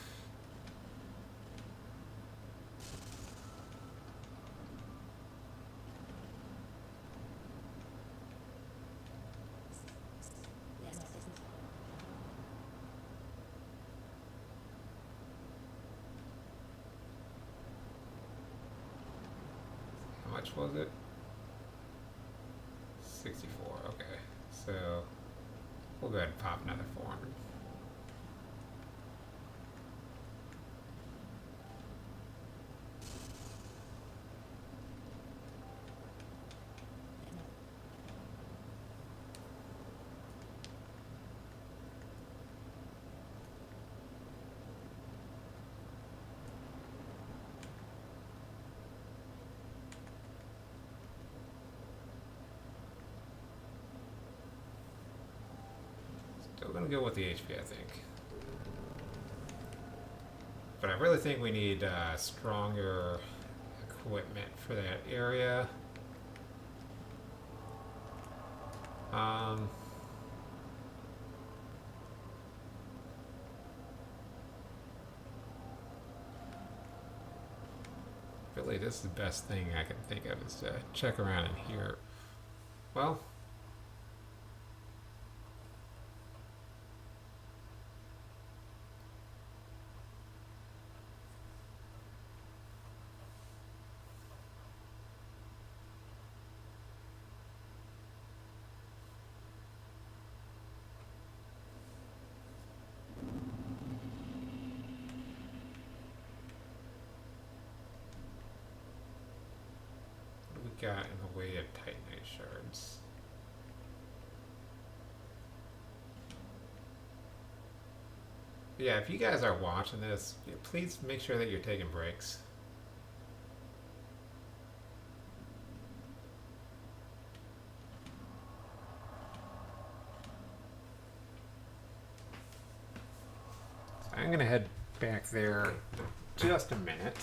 How much was it? 64, okay. So we'll go ahead and pop another 400. Still gonna go with the HP, I think. But I I really think we need stronger equipment for that area. Um, really, this is the best thing I can think of is to check around in here. Well, what do we got in the way of titanite shards? Yeah, if you guys are watching this, please make sure that you're taking breaks. So I'm gonna head back there in just a minute,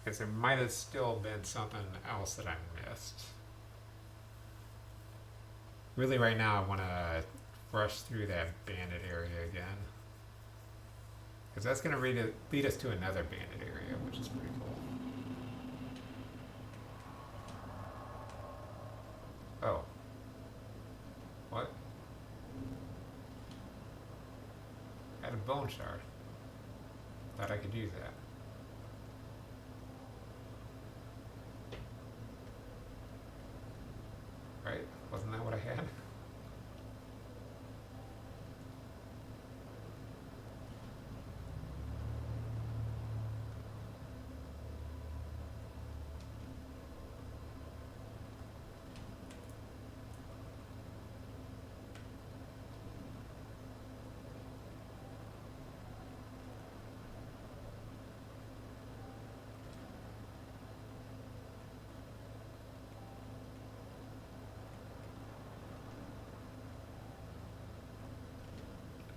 because there might have still been something else that I missed. Really, right now, I want to rush through that bandit area again, because that's going to lead us to another bandit area, which is pretty cool. Oh. What? I had a bone shard. Thought I could use that. Right? Wasn't that what I had?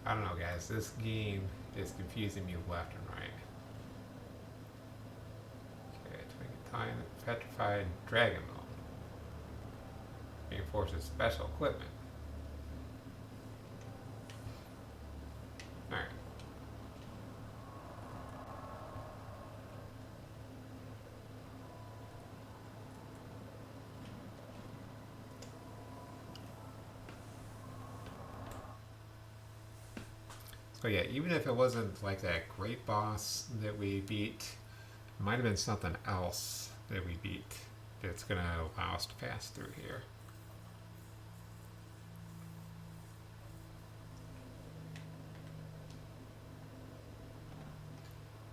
I don't know, guys. This game is confusing me left and right. Okay, Time Petrified Dragon Bone. Reinforces special equipment. Alright. So yeah, even if it wasn't like that great boss that we beat, it might have been something else that we beat that's gonna allow us to pass through here.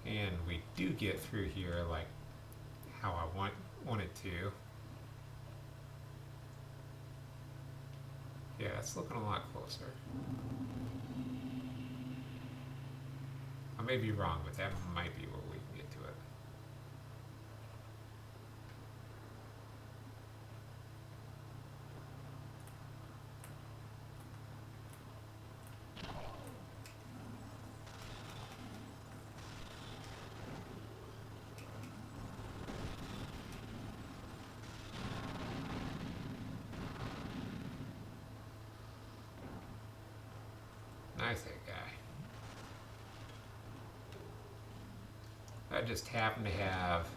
And we do get through here like how I want it to. Yeah, it's looking a lot closer. I may be wrong, but that might be where we can get to it. Nice, that guy. I just happen to have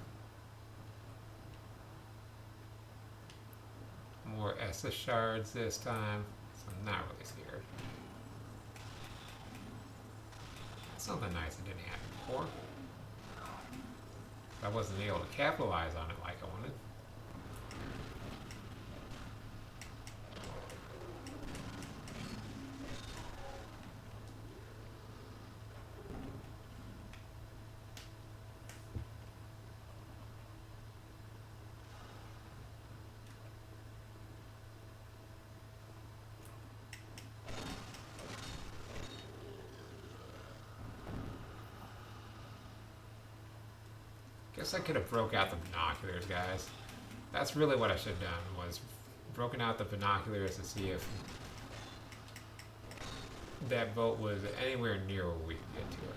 more estus shards this time, so I'm not really scared. Something nice that didn't happen before. I wasn't able to capitalize on it like I wanted. Guess I could have broke out the binoculars, guys. That's really what I should have done, was broken out the binoculars to see if that boat was anywhere near where we could get to it.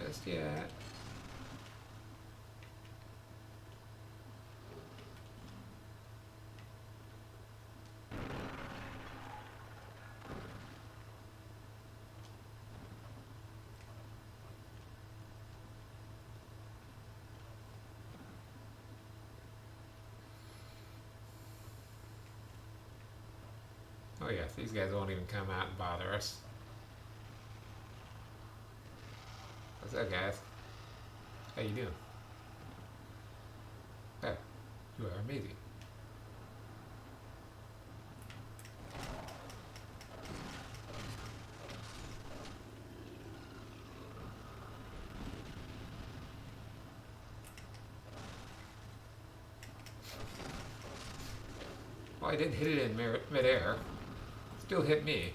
just yet. Oh yeah, these guys won't even come out and bother us. What's up, guys? How you doing? Oh, you are amazing. Well, I did hit it in midair. Still hit me.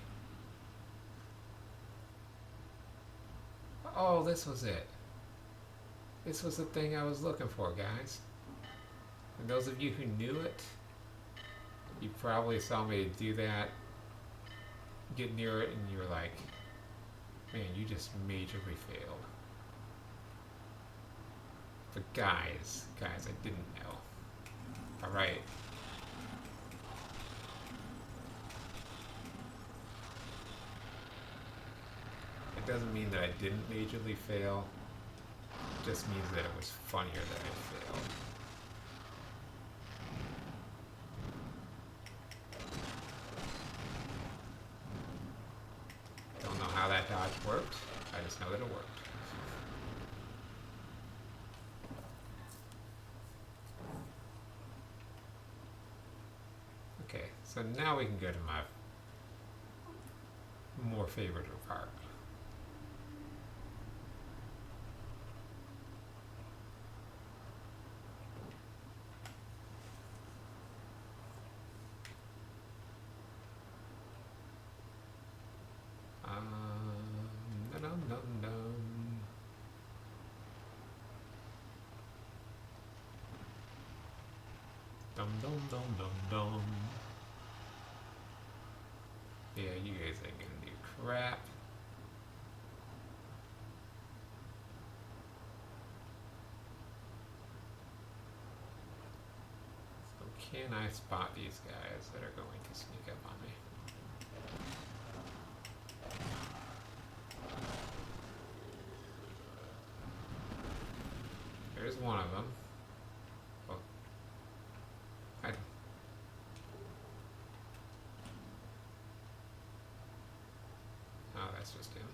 Oh, this was it. This was the thing I was looking for, guys. And those of you who knew it, you probably saw me do that, get near it, and you were like, man, you just majorly failed. But guys, I didn't know. Alright. It doesn't mean that I didn't majorly fail. It just means that it was funnier that I failed. Don't know how that dodge worked. I just know that it worked. Okay, so now we can go to my more favorite part. Dum dum dum. Dum dum dum dum dum. Yeah, you guys ain't gonna do crap. So can I spot these guys that are going to sneak up on me? There's one of them. Oh, oh, that's just him.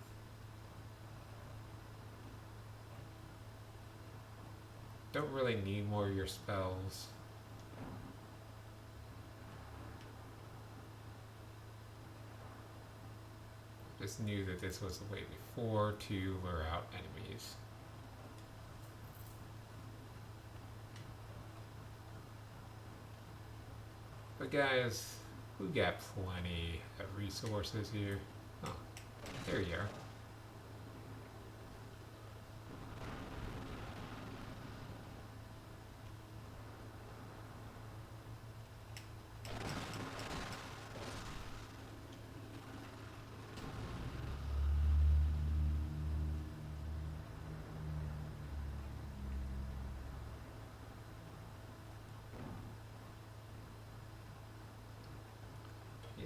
Don't really need more of your spells. Just knew that this was the way before to lure out enemies. But guys, we got plenty of resources here. Oh, there you are.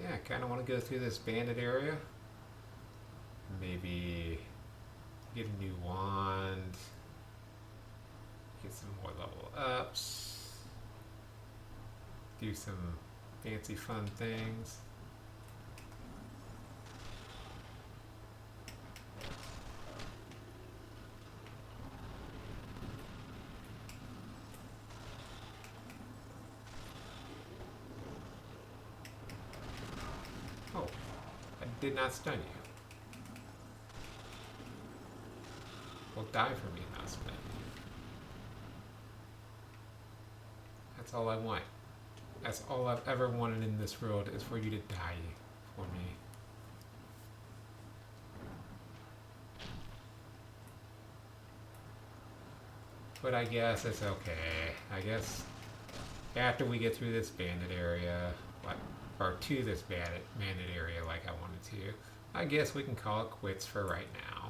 Yeah, I kind of want to go through this bandit area. Maybe get a new wand. Get some more level ups. Do some fancy fun things. Oh, I did not stun you. Well, die for me, not stun you. That's all I want. That's all I've ever wanted in this world is for you to die for me. But I guess it's okay. I guess after we get through this bandit area, or to this bandit area like I wanted to, I guess we can call it quits for right now.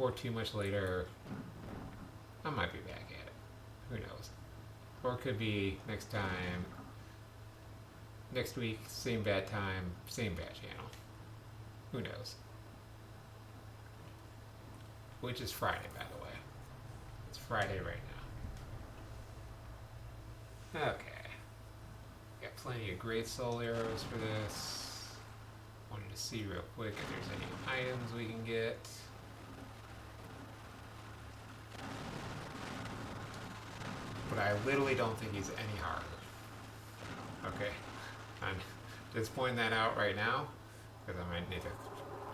before too much later, I might be back at it. Who knows? Or it could be next time, next week, same bad time, same bad channel. Who knows? Which is Friday, by the way. It's Friday right now. Okay. Got plenty of great soul arrows for this. Wanted to see real quick if there's any items we can get. But I literally don't think he's any harder. Okay. I'm just pointing that out right now because I might need to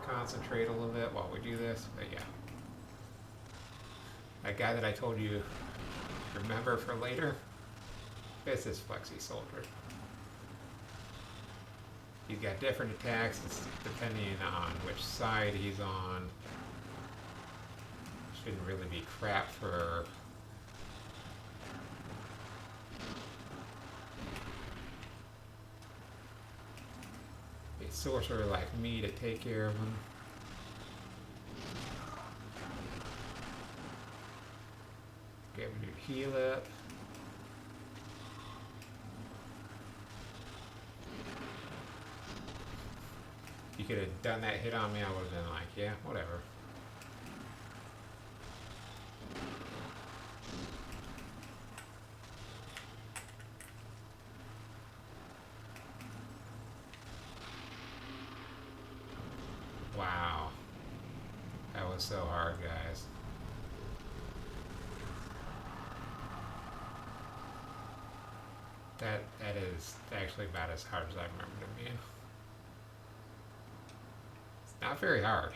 concentrate a little bit while we do this. But yeah. That guy that I told you, remember for later, it's this Flexi Soldier. He's got different attacks depending on which side he's on. Shouldn't really be crap for a sorcerer like me to take care of him. Okay, we do heal up. You could have done that hit on me, I would have been like, yeah, whatever. Wow. That was so hard, guys. That is actually about as hard as I remember it being. It's not very hard.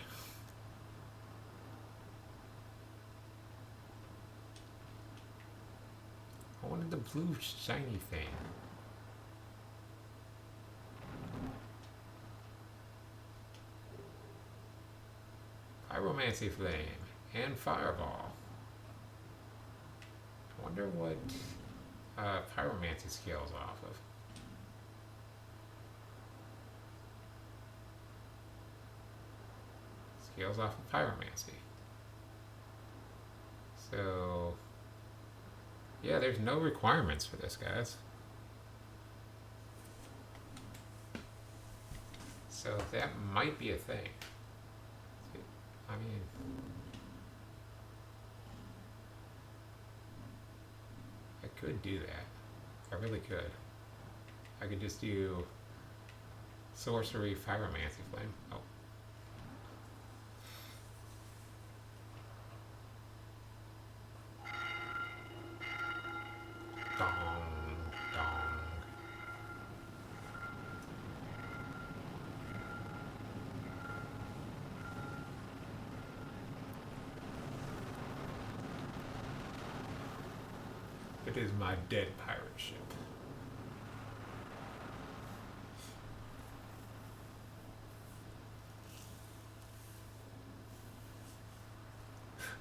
I wanted the blue shiny thing. Pyromancy Flame and Fireball. I wonder what Pyromancy scales off of. Scales off of Pyromancy. So, yeah, there's no requirements for this, guys. So that might be a thing. I mean, I could do that. I really could. I could just do Sorcery Pyromancy Flame. Oh. Dong, dong. It is my dead pirate ship.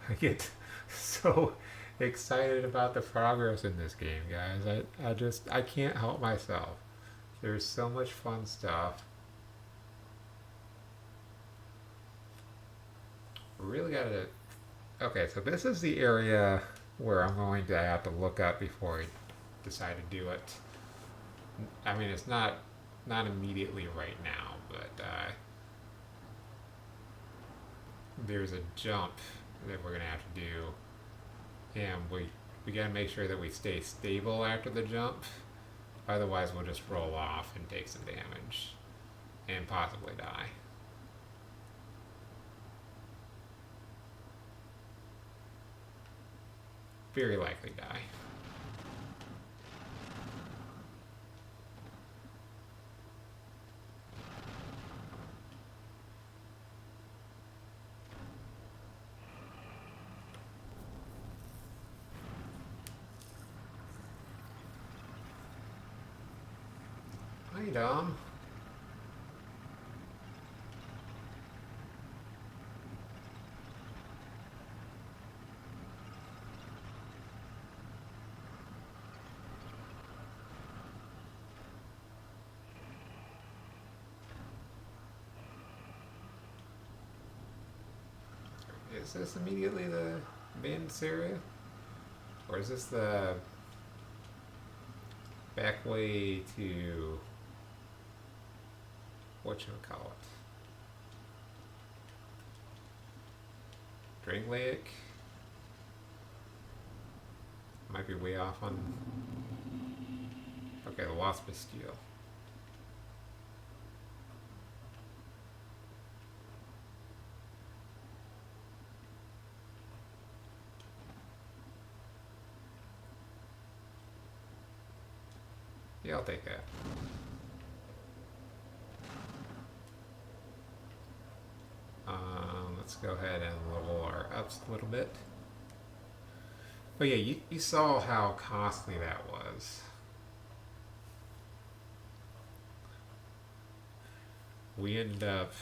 I get so excited about the progress in this game, guys. I can't help myself. There's so much fun stuff. Really gotta... Okay, so this is the area where I'm going to have to look up before I decide to do it. I mean, it's not immediately right now, but there's a jump that we're gonna have to do, and we gotta make sure that we stay stable after the jump. Otherwise, we'll just roll off and take some damage and possibly die. Very likely die. Hi, Dom. Is this immediately the bandits area? Or is this the back way to whatchamacallit? Drink Lake? Might be way off on. Okay, the Lost Bastille. Yeah, I'll take that. Let's go ahead and level our ups a little bit. But yeah, you saw how costly that was. We ended up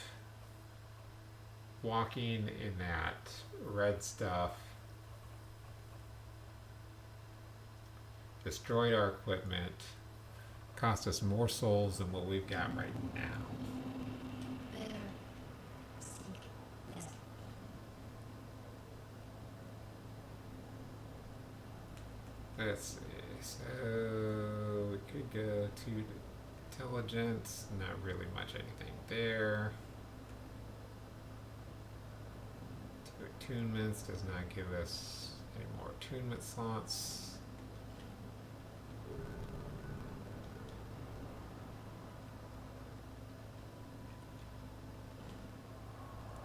walking in that red stuff, destroyed our equipment, cost us more souls than what we've got right now. Better seek less. Let's see. So we could go to intelligence. Not really much anything there. Two attunements does not give us any more attunement slots.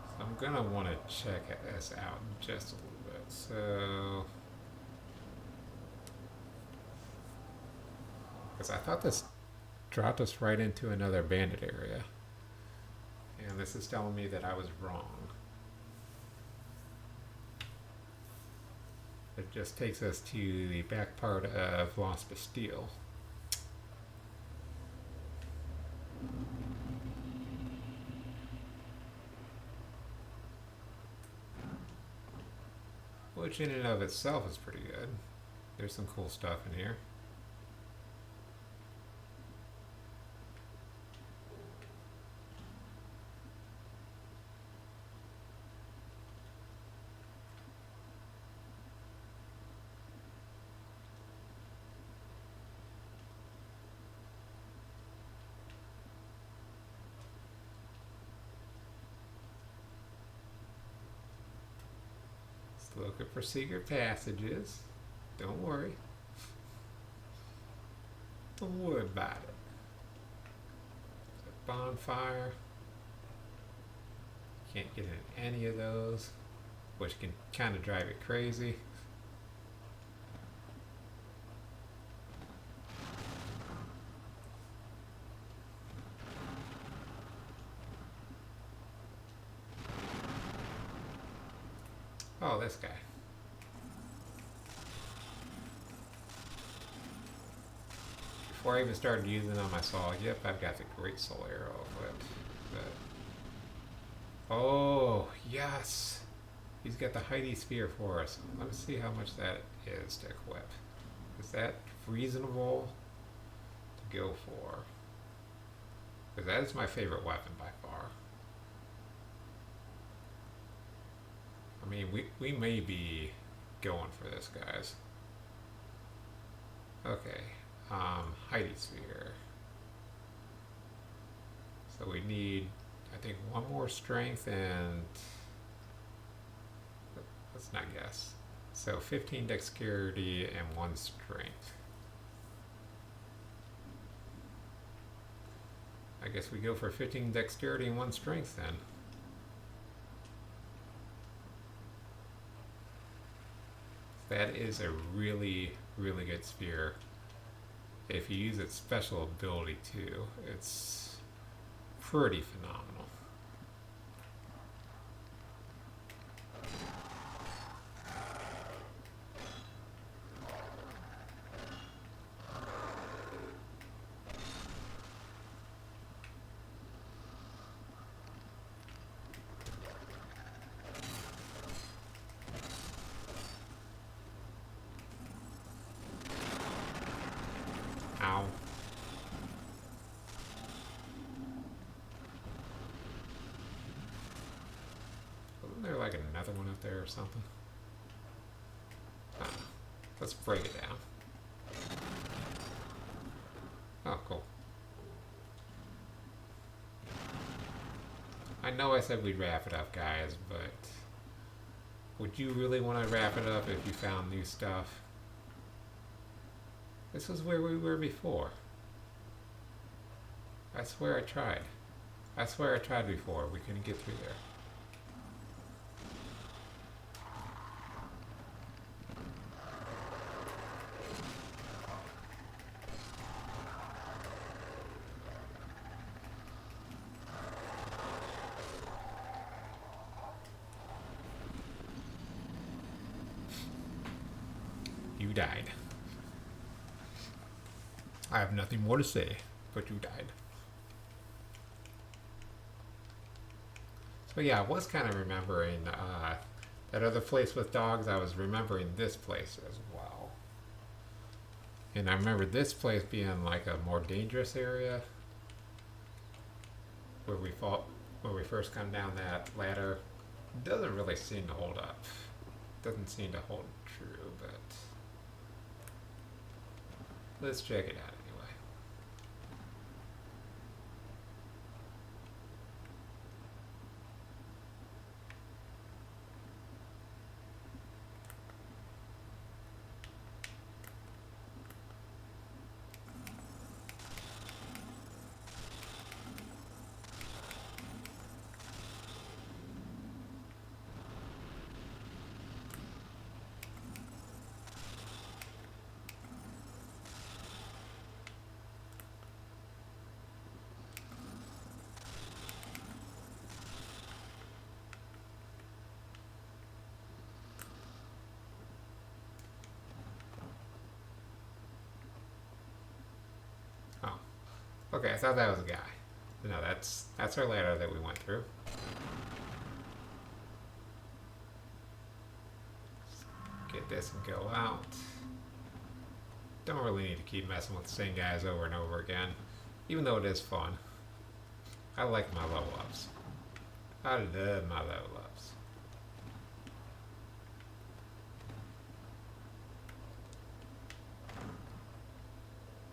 So I'm gonna want to check this out just a little bit. So. Because I thought this dropped us right into another bandit area. And this is telling me that I was wrong. It just takes us to the back part of Lost Bastille. Which in and of itself is pretty good. There's some cool stuff in here. Looking for secret passages. Don't worry. Don't worry about it. A bonfire. Can't get in any of those, which can kind of drive it crazy. Oh, this guy. Before I even started using them, I saw, yep, I've got the Great Soul Arrow equipped. But, oh, yes! He's got the Heidi Sphere for us. Let me see how much that is to equip. Is that reasonable to go for? Because that is my favorite weapon by far. I mean, we may be going for this, guys. Okay, Heidi Sphere. So we need, I think, one more strength and, let's not guess. So 15 dexterity and 1 strength. I guess we go for 15 dexterity and 1 strength then. That is a really, really good sphere. If you use its special ability too, it's pretty phenomenal. Ow. something. Let's break it down. Oh, cool. I know I said we'd wrap it up, guys, but would you really want to wrap it up if you found new stuff? This is where we were before. I swear I tried. I swear I tried before. We couldn't get through there. You died. I have nothing more to say, but you died. So yeah, I was kind of remembering that other place with dogs. I was remembering this place as well. And I remember this place being like a more dangerous area where we fought, where we first come down that ladder. Doesn't really seem to hold up. Doesn't seem to hold true, but let's check it out anyway. Oh, okay. I thought that was a guy. No, that's our ladder that we went through. Get this and go out. Don't really need to keep messing with the same guys over and over again, even though it is fun. I like my level ups. I love my level ups.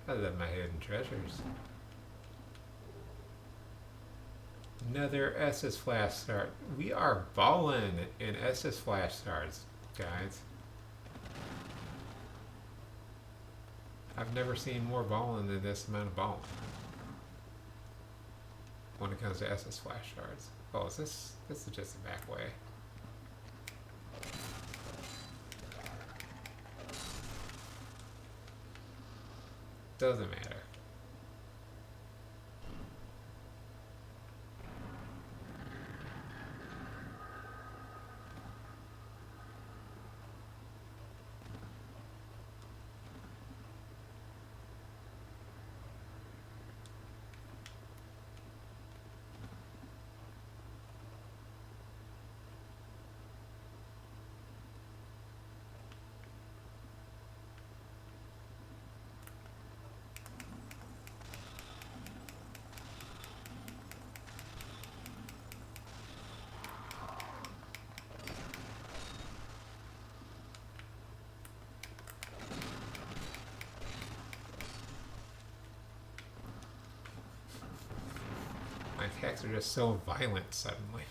I love my hidden treasures. Another Estus flash start. We are balling in Estus flash starts, guys. I've never seen more balling than this amount of balling when it comes to Estus flash shards. Oh, is this is just the back way. Doesn't matter. My attacks are just so violent suddenly.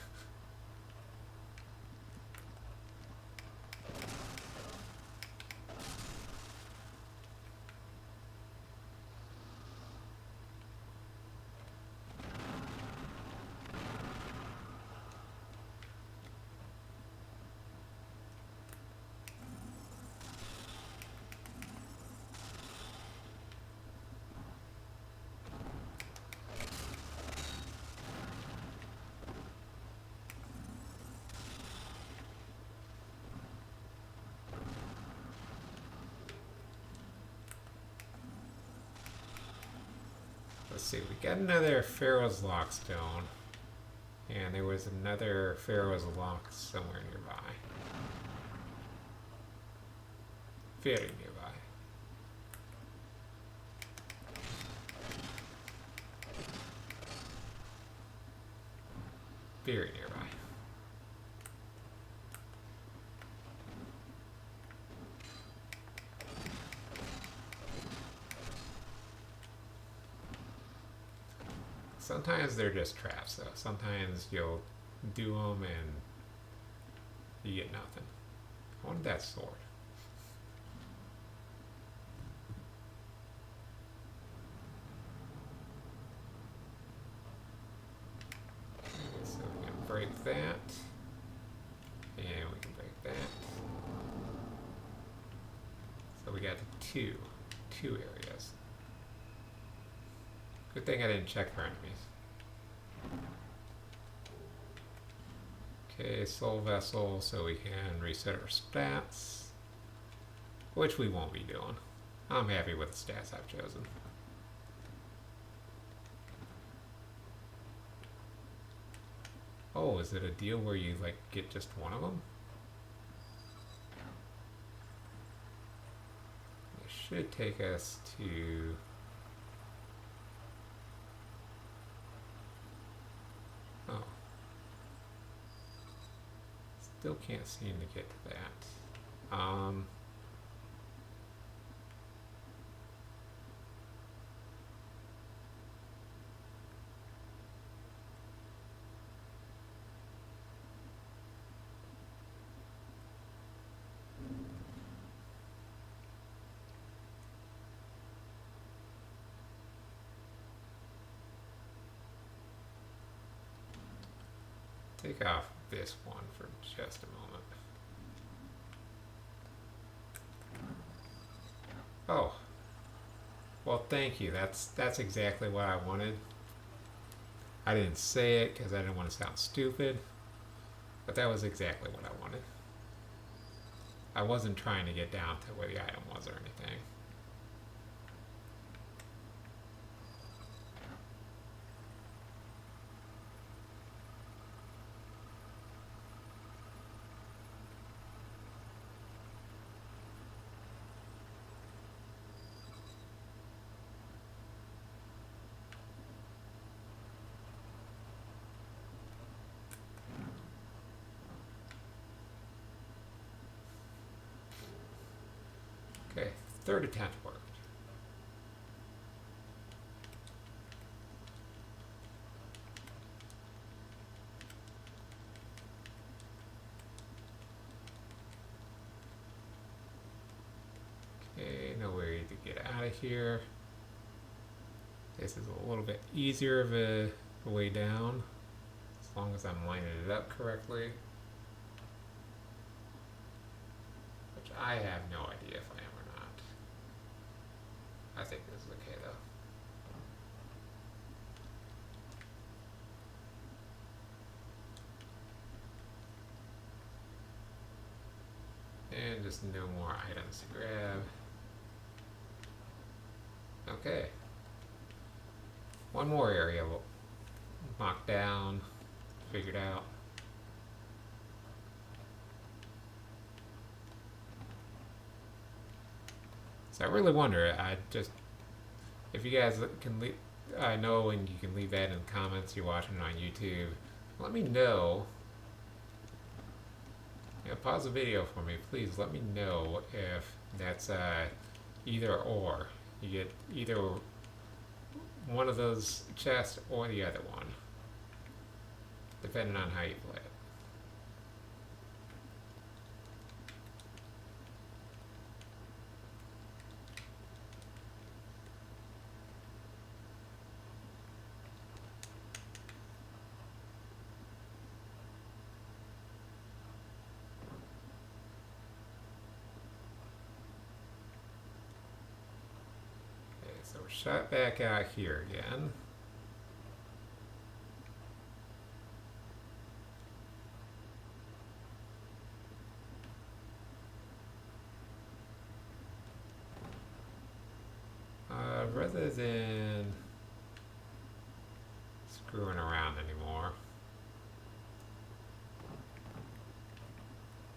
Let's see, we got another Pharaoh's Lock stone. And there was another Pharaoh's Lock somewhere nearby. Very nearby. Very nearby. Sometimes they're just traps, though. Sometimes you'll do them and you get nothing. I wanted that sword. So we can break that. And we can break that. So we got two areas. Good thing I didn't check for enemies. Okay, soul vessel, so we can reset our stats, which we won't be doing. I'm happy with the stats I've chosen. Oh, is it a deal where you like get just one of them? It should take us to... Oh. Still can't seem to get to that. Take off this one for just a moment. Oh. Well, thank you. That's exactly what I wanted. I didn't say it because I didn't want to sound stupid, but that was exactly what I wanted. I wasn't trying to get down to where the item was or anything. Okay, third attempt worked. Okay, no way to get out of here. This is a little bit easier of a way down, as long as I'm lining it up correctly. Which I have no idea if I am or not. I think this is okay though. And just no more items to grab. Okay. One more area we'll knock down, figured out. So I really wonder, if you guys can leave, I know, and you can leave that in the comments, you're watching it on YouTube, let me know. Yeah, pause the video for me, please. Let me know if that's either or. You get either one of those chests or the other one, depending on how you play it. So we're shot back out here again. Rather than screwing around anymore,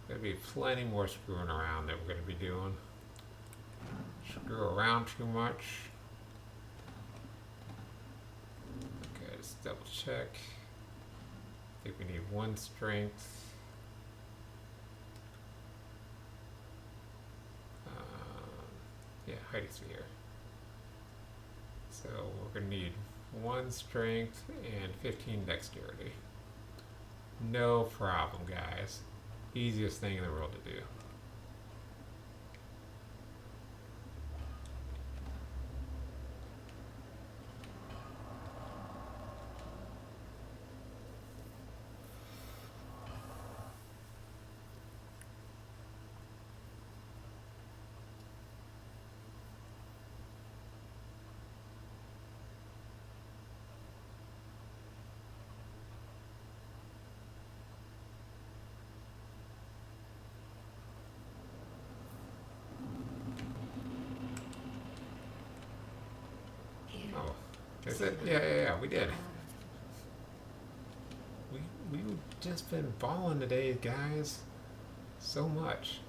there'll be plenty more screwing around that we're going to be doing. Screw around too much. Okay, just double check. I think we need one strength. Yeah, Heidi's here. So we're gonna need 1 strength and 15 dexterity. No problem, guys. Easiest thing in the world to do. Here. Oh, is it? Yeah, we did. We, we've just been balling today, guys. So much.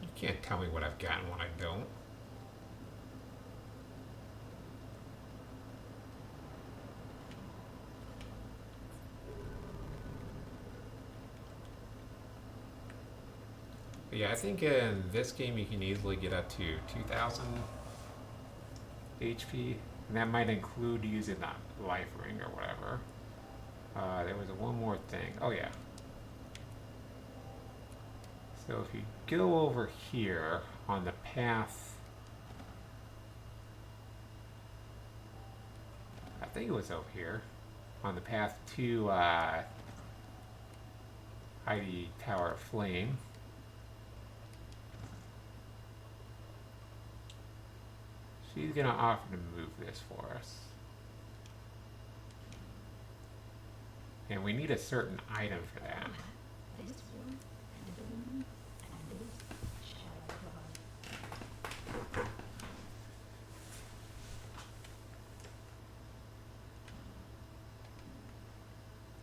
You can't tell me what I've got and what I don't. But yeah, I think in this game you can easily get up to 2,000 HP, and that might include using that life ring or whatever. There was one more thing. Oh yeah. So if you go over here on the path, I think it was over here, on the path to Heidi Tower of Flame. She's gonna offer to move this for us. And we need a certain item for that. This one and the one and this shall provide.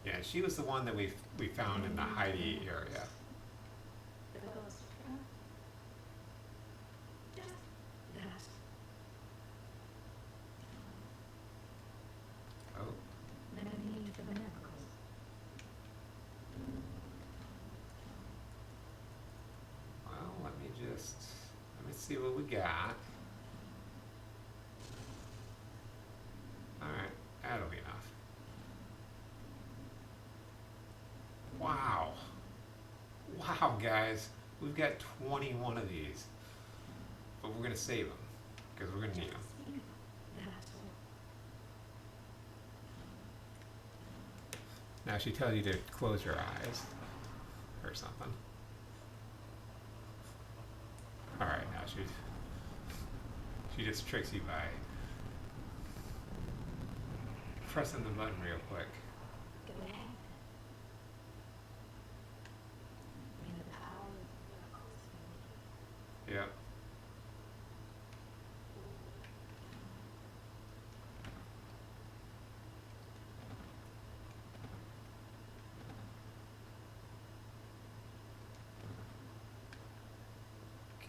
Yeah, she was the one that we found in the Heidi area. Because just that. Oh, No need for the miracles. well, let me see what we got. Alright, that'll be enough. Wow. Wow, guys. We've got 21 of these. But we're going to save them. Because we're going to need them. That's all. Now she tells you to close your eyes. Or something. Alright, now she just tricks you by pressing the button real quick. Go ahead. Bring the power of miracles. Yep.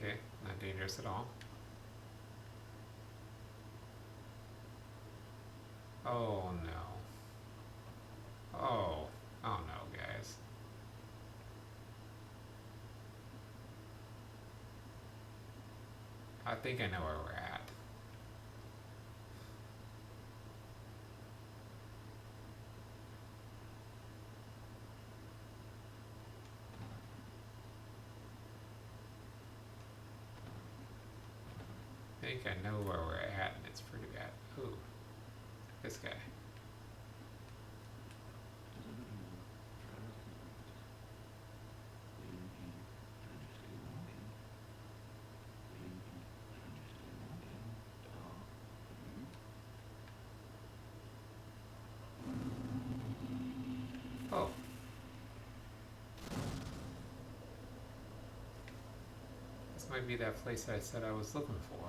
Okay, not dangerous at all. Oh no. Oh no, guys. I think I know where we're at. I think I know where we're at, and it's pretty bad. Ooh, this guy. Oh. This might be that place I said I was looking for.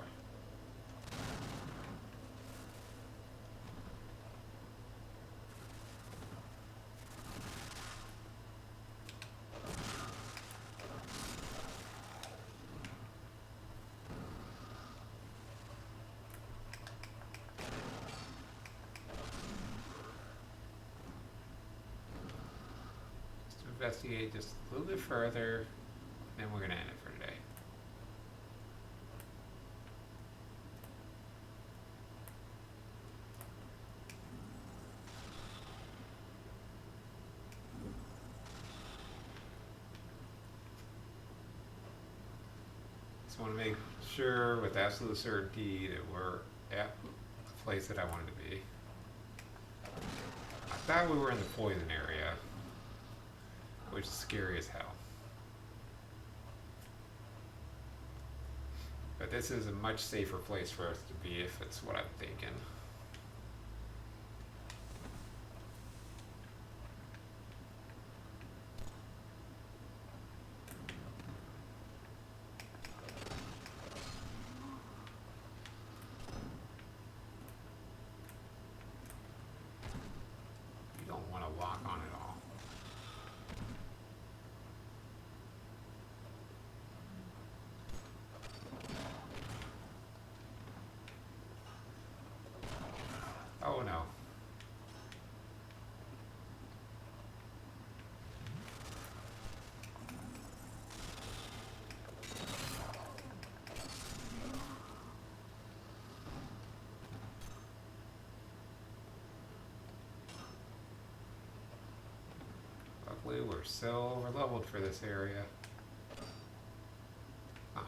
Just investigate just a little bit further. then we're gonna end it for today. Just want to make sure with absolute certainty that we're at the place that I wanted to be. I thought we were in the poison area, which is scary as hell. But this is a much safer place for us to be if it's what I'm thinking. You don't want to lock on at all. Oh no. Luckily, we're so over leveled for this area. Huh.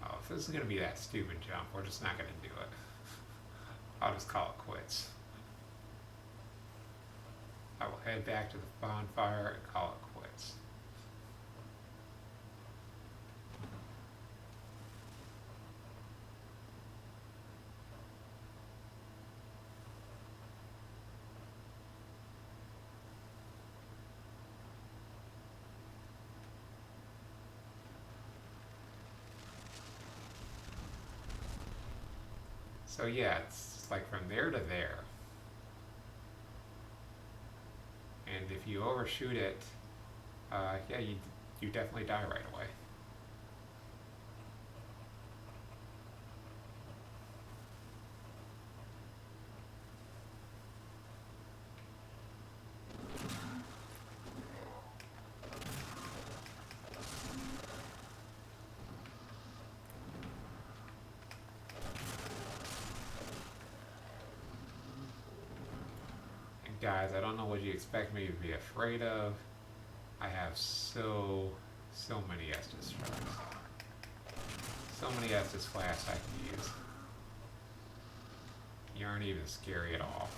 Oh, if this is gonna be that stupid jump, we're just not gonna do it. I'll just call it quits. I will head back to the bonfire and call it quits. So yeah, it's like from there to there. And if you overshoot it, yeah, you definitely die right away. And guys, I don't know what you expect me to be afraid of. I have so many estus sharks. So many estus flasks I can use. You aren't even scary at all.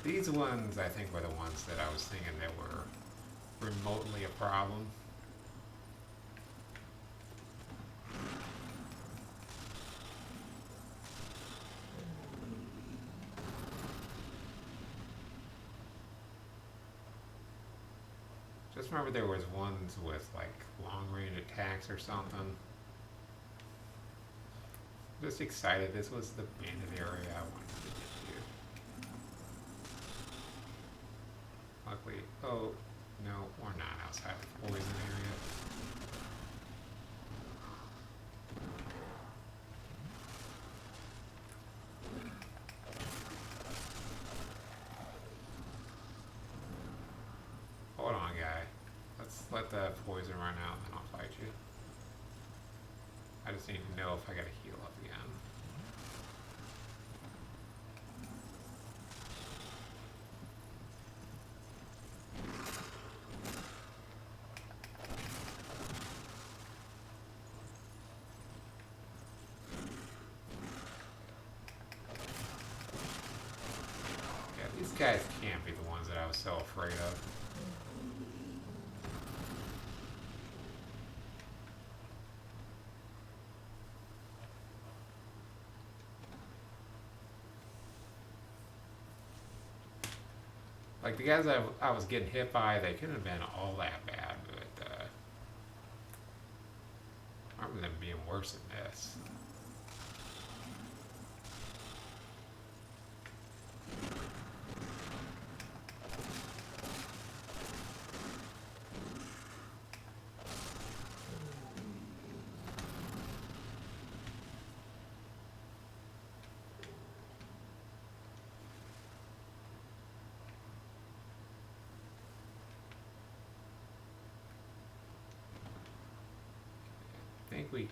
These ones, I think, were the ones that I was thinking that were remotely a problem. Just remember there was ones with like long range attacks or something. Just excited. This was the bandit area I wanted to get to. Luckily, oh no, we're not outside the poison area. Hold on, guy. Let's let the poison run out and then I'll fight you. I just need to know if I gotta heal up again. Yeah, these guys can't be the ones that I was so afraid of. Like the guys I was getting hit by, they couldn't have been all that bad, but I remember them being worse than this. I think we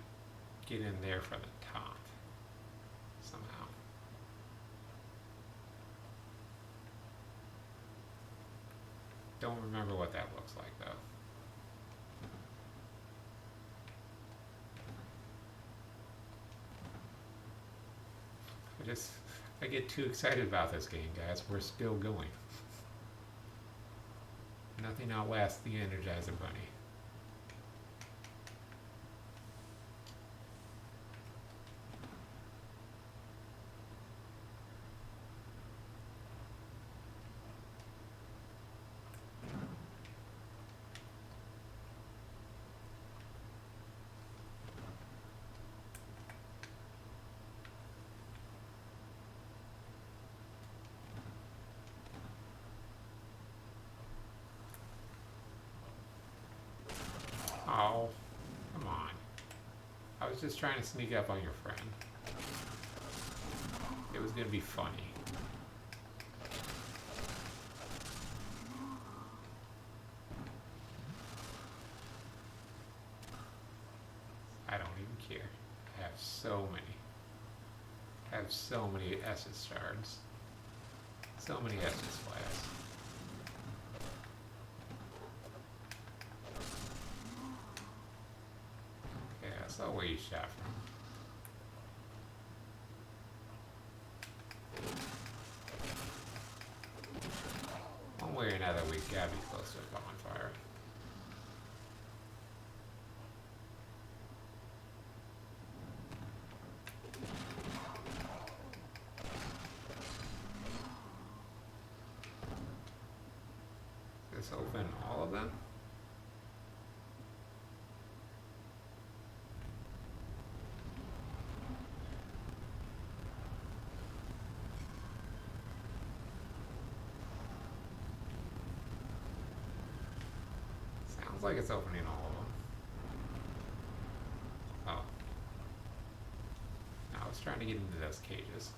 get in there from the top somehow. Don't remember what that looks like though. I get too excited about this game, guys. We're still going. Nothing outlasts the Energizer Bunny. Oh, come on. I was just trying to sneak up on your friend. It was gonna be funny. I don't even care. I have so many. I have so many estus shards. So many estus flasks. Okay, I saw where you shot from. One way or another, we gotta be close to a bonfire. Does this open all of them? Sounds like it's opening all of them. Oh. No, I was trying to get into those cages.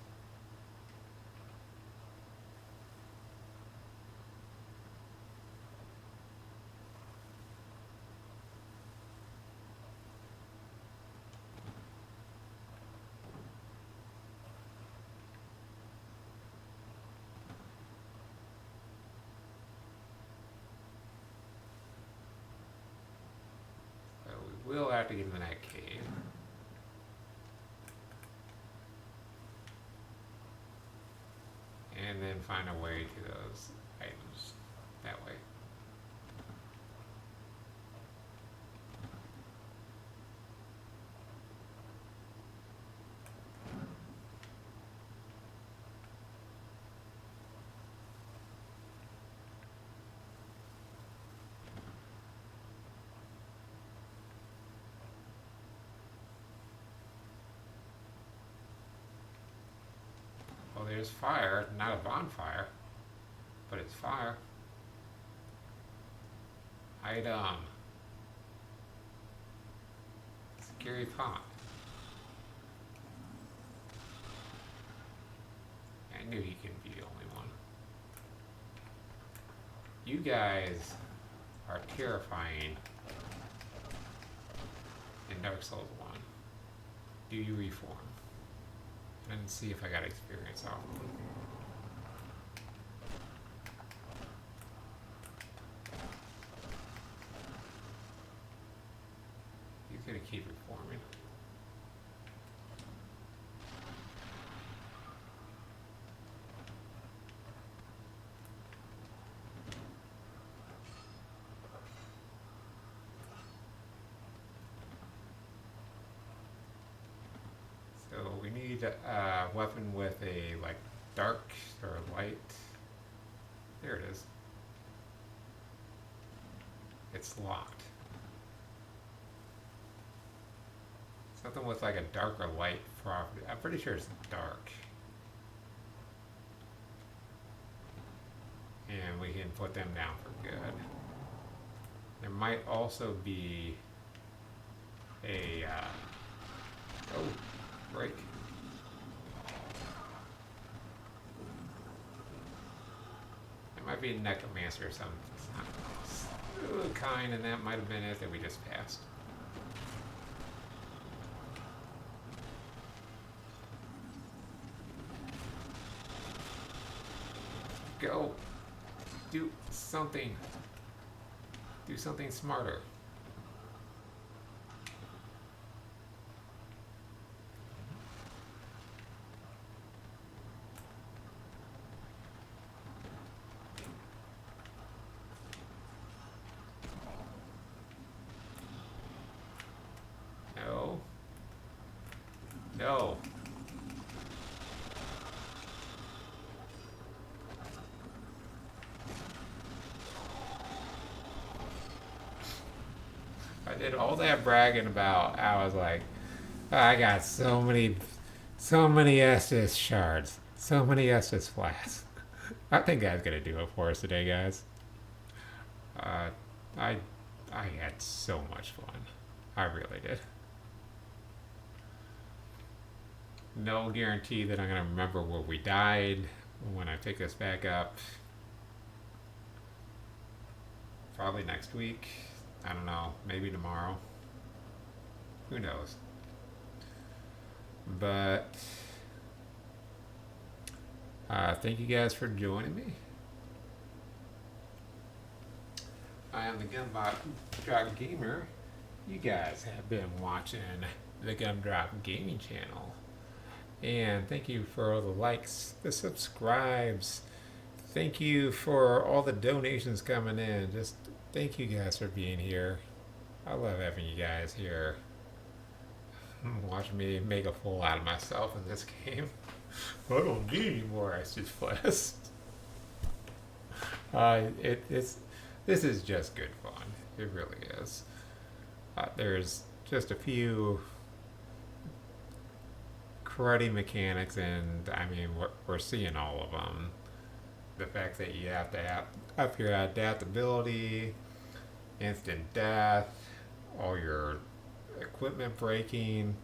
So we will have to get into that cave. And then find a way to those items that way. Well, there's fire, not a bonfire, but it's fire. Item. Scary pot. I knew he couldn't be the only one. You guys are terrifying in Dark Souls 1. Do you reform? And see if I got experience off of them. He's gonna keep reforming. need a weapon with a like dark or light. There it is. It's locked. Something with like a dark or light property. I'm pretty sure it's dark. And we can put them down for good. There might also be a oh, break. There might be a necromancer or something kind, and that might have been it that we just passed. Go. Do something. Do something smarter. No. No. I did all that bragging about. I was like, I got so many Estus shards, so many Estus flasks. I think that's gonna do it for us today, guys. Uh, I I had so much fun. I really did. No guarantee that I'm gonna remember where we died when I pick this back up. Probably next week. I don't know. Maybe tomorrow. Who knows? But thank you guys for joining me. I am the Gumdrop Gamer. You guys have been watching the Gumdrop Gaming channel. And thank you for all the likes, the subscribes. Thank you for all the donations coming in. Just thank you guys for being here. I love having you guys here. Watch me make a fool out of myself in this game. I don't need any more Estus flasks. This is just good fun. It really is. There's just a few cruddy mechanics, and I mean we're seeing all of them. The fact that you have to have up your adaptability, instant death, all your equipment breaking,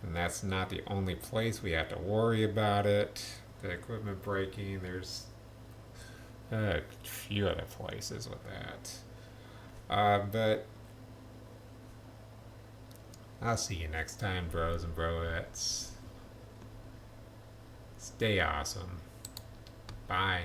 and that's not the only place we have to worry about it. The equipment breaking, there's a few other places with that. But I'll see you next time, bros and broettes. Stay awesome. Bye.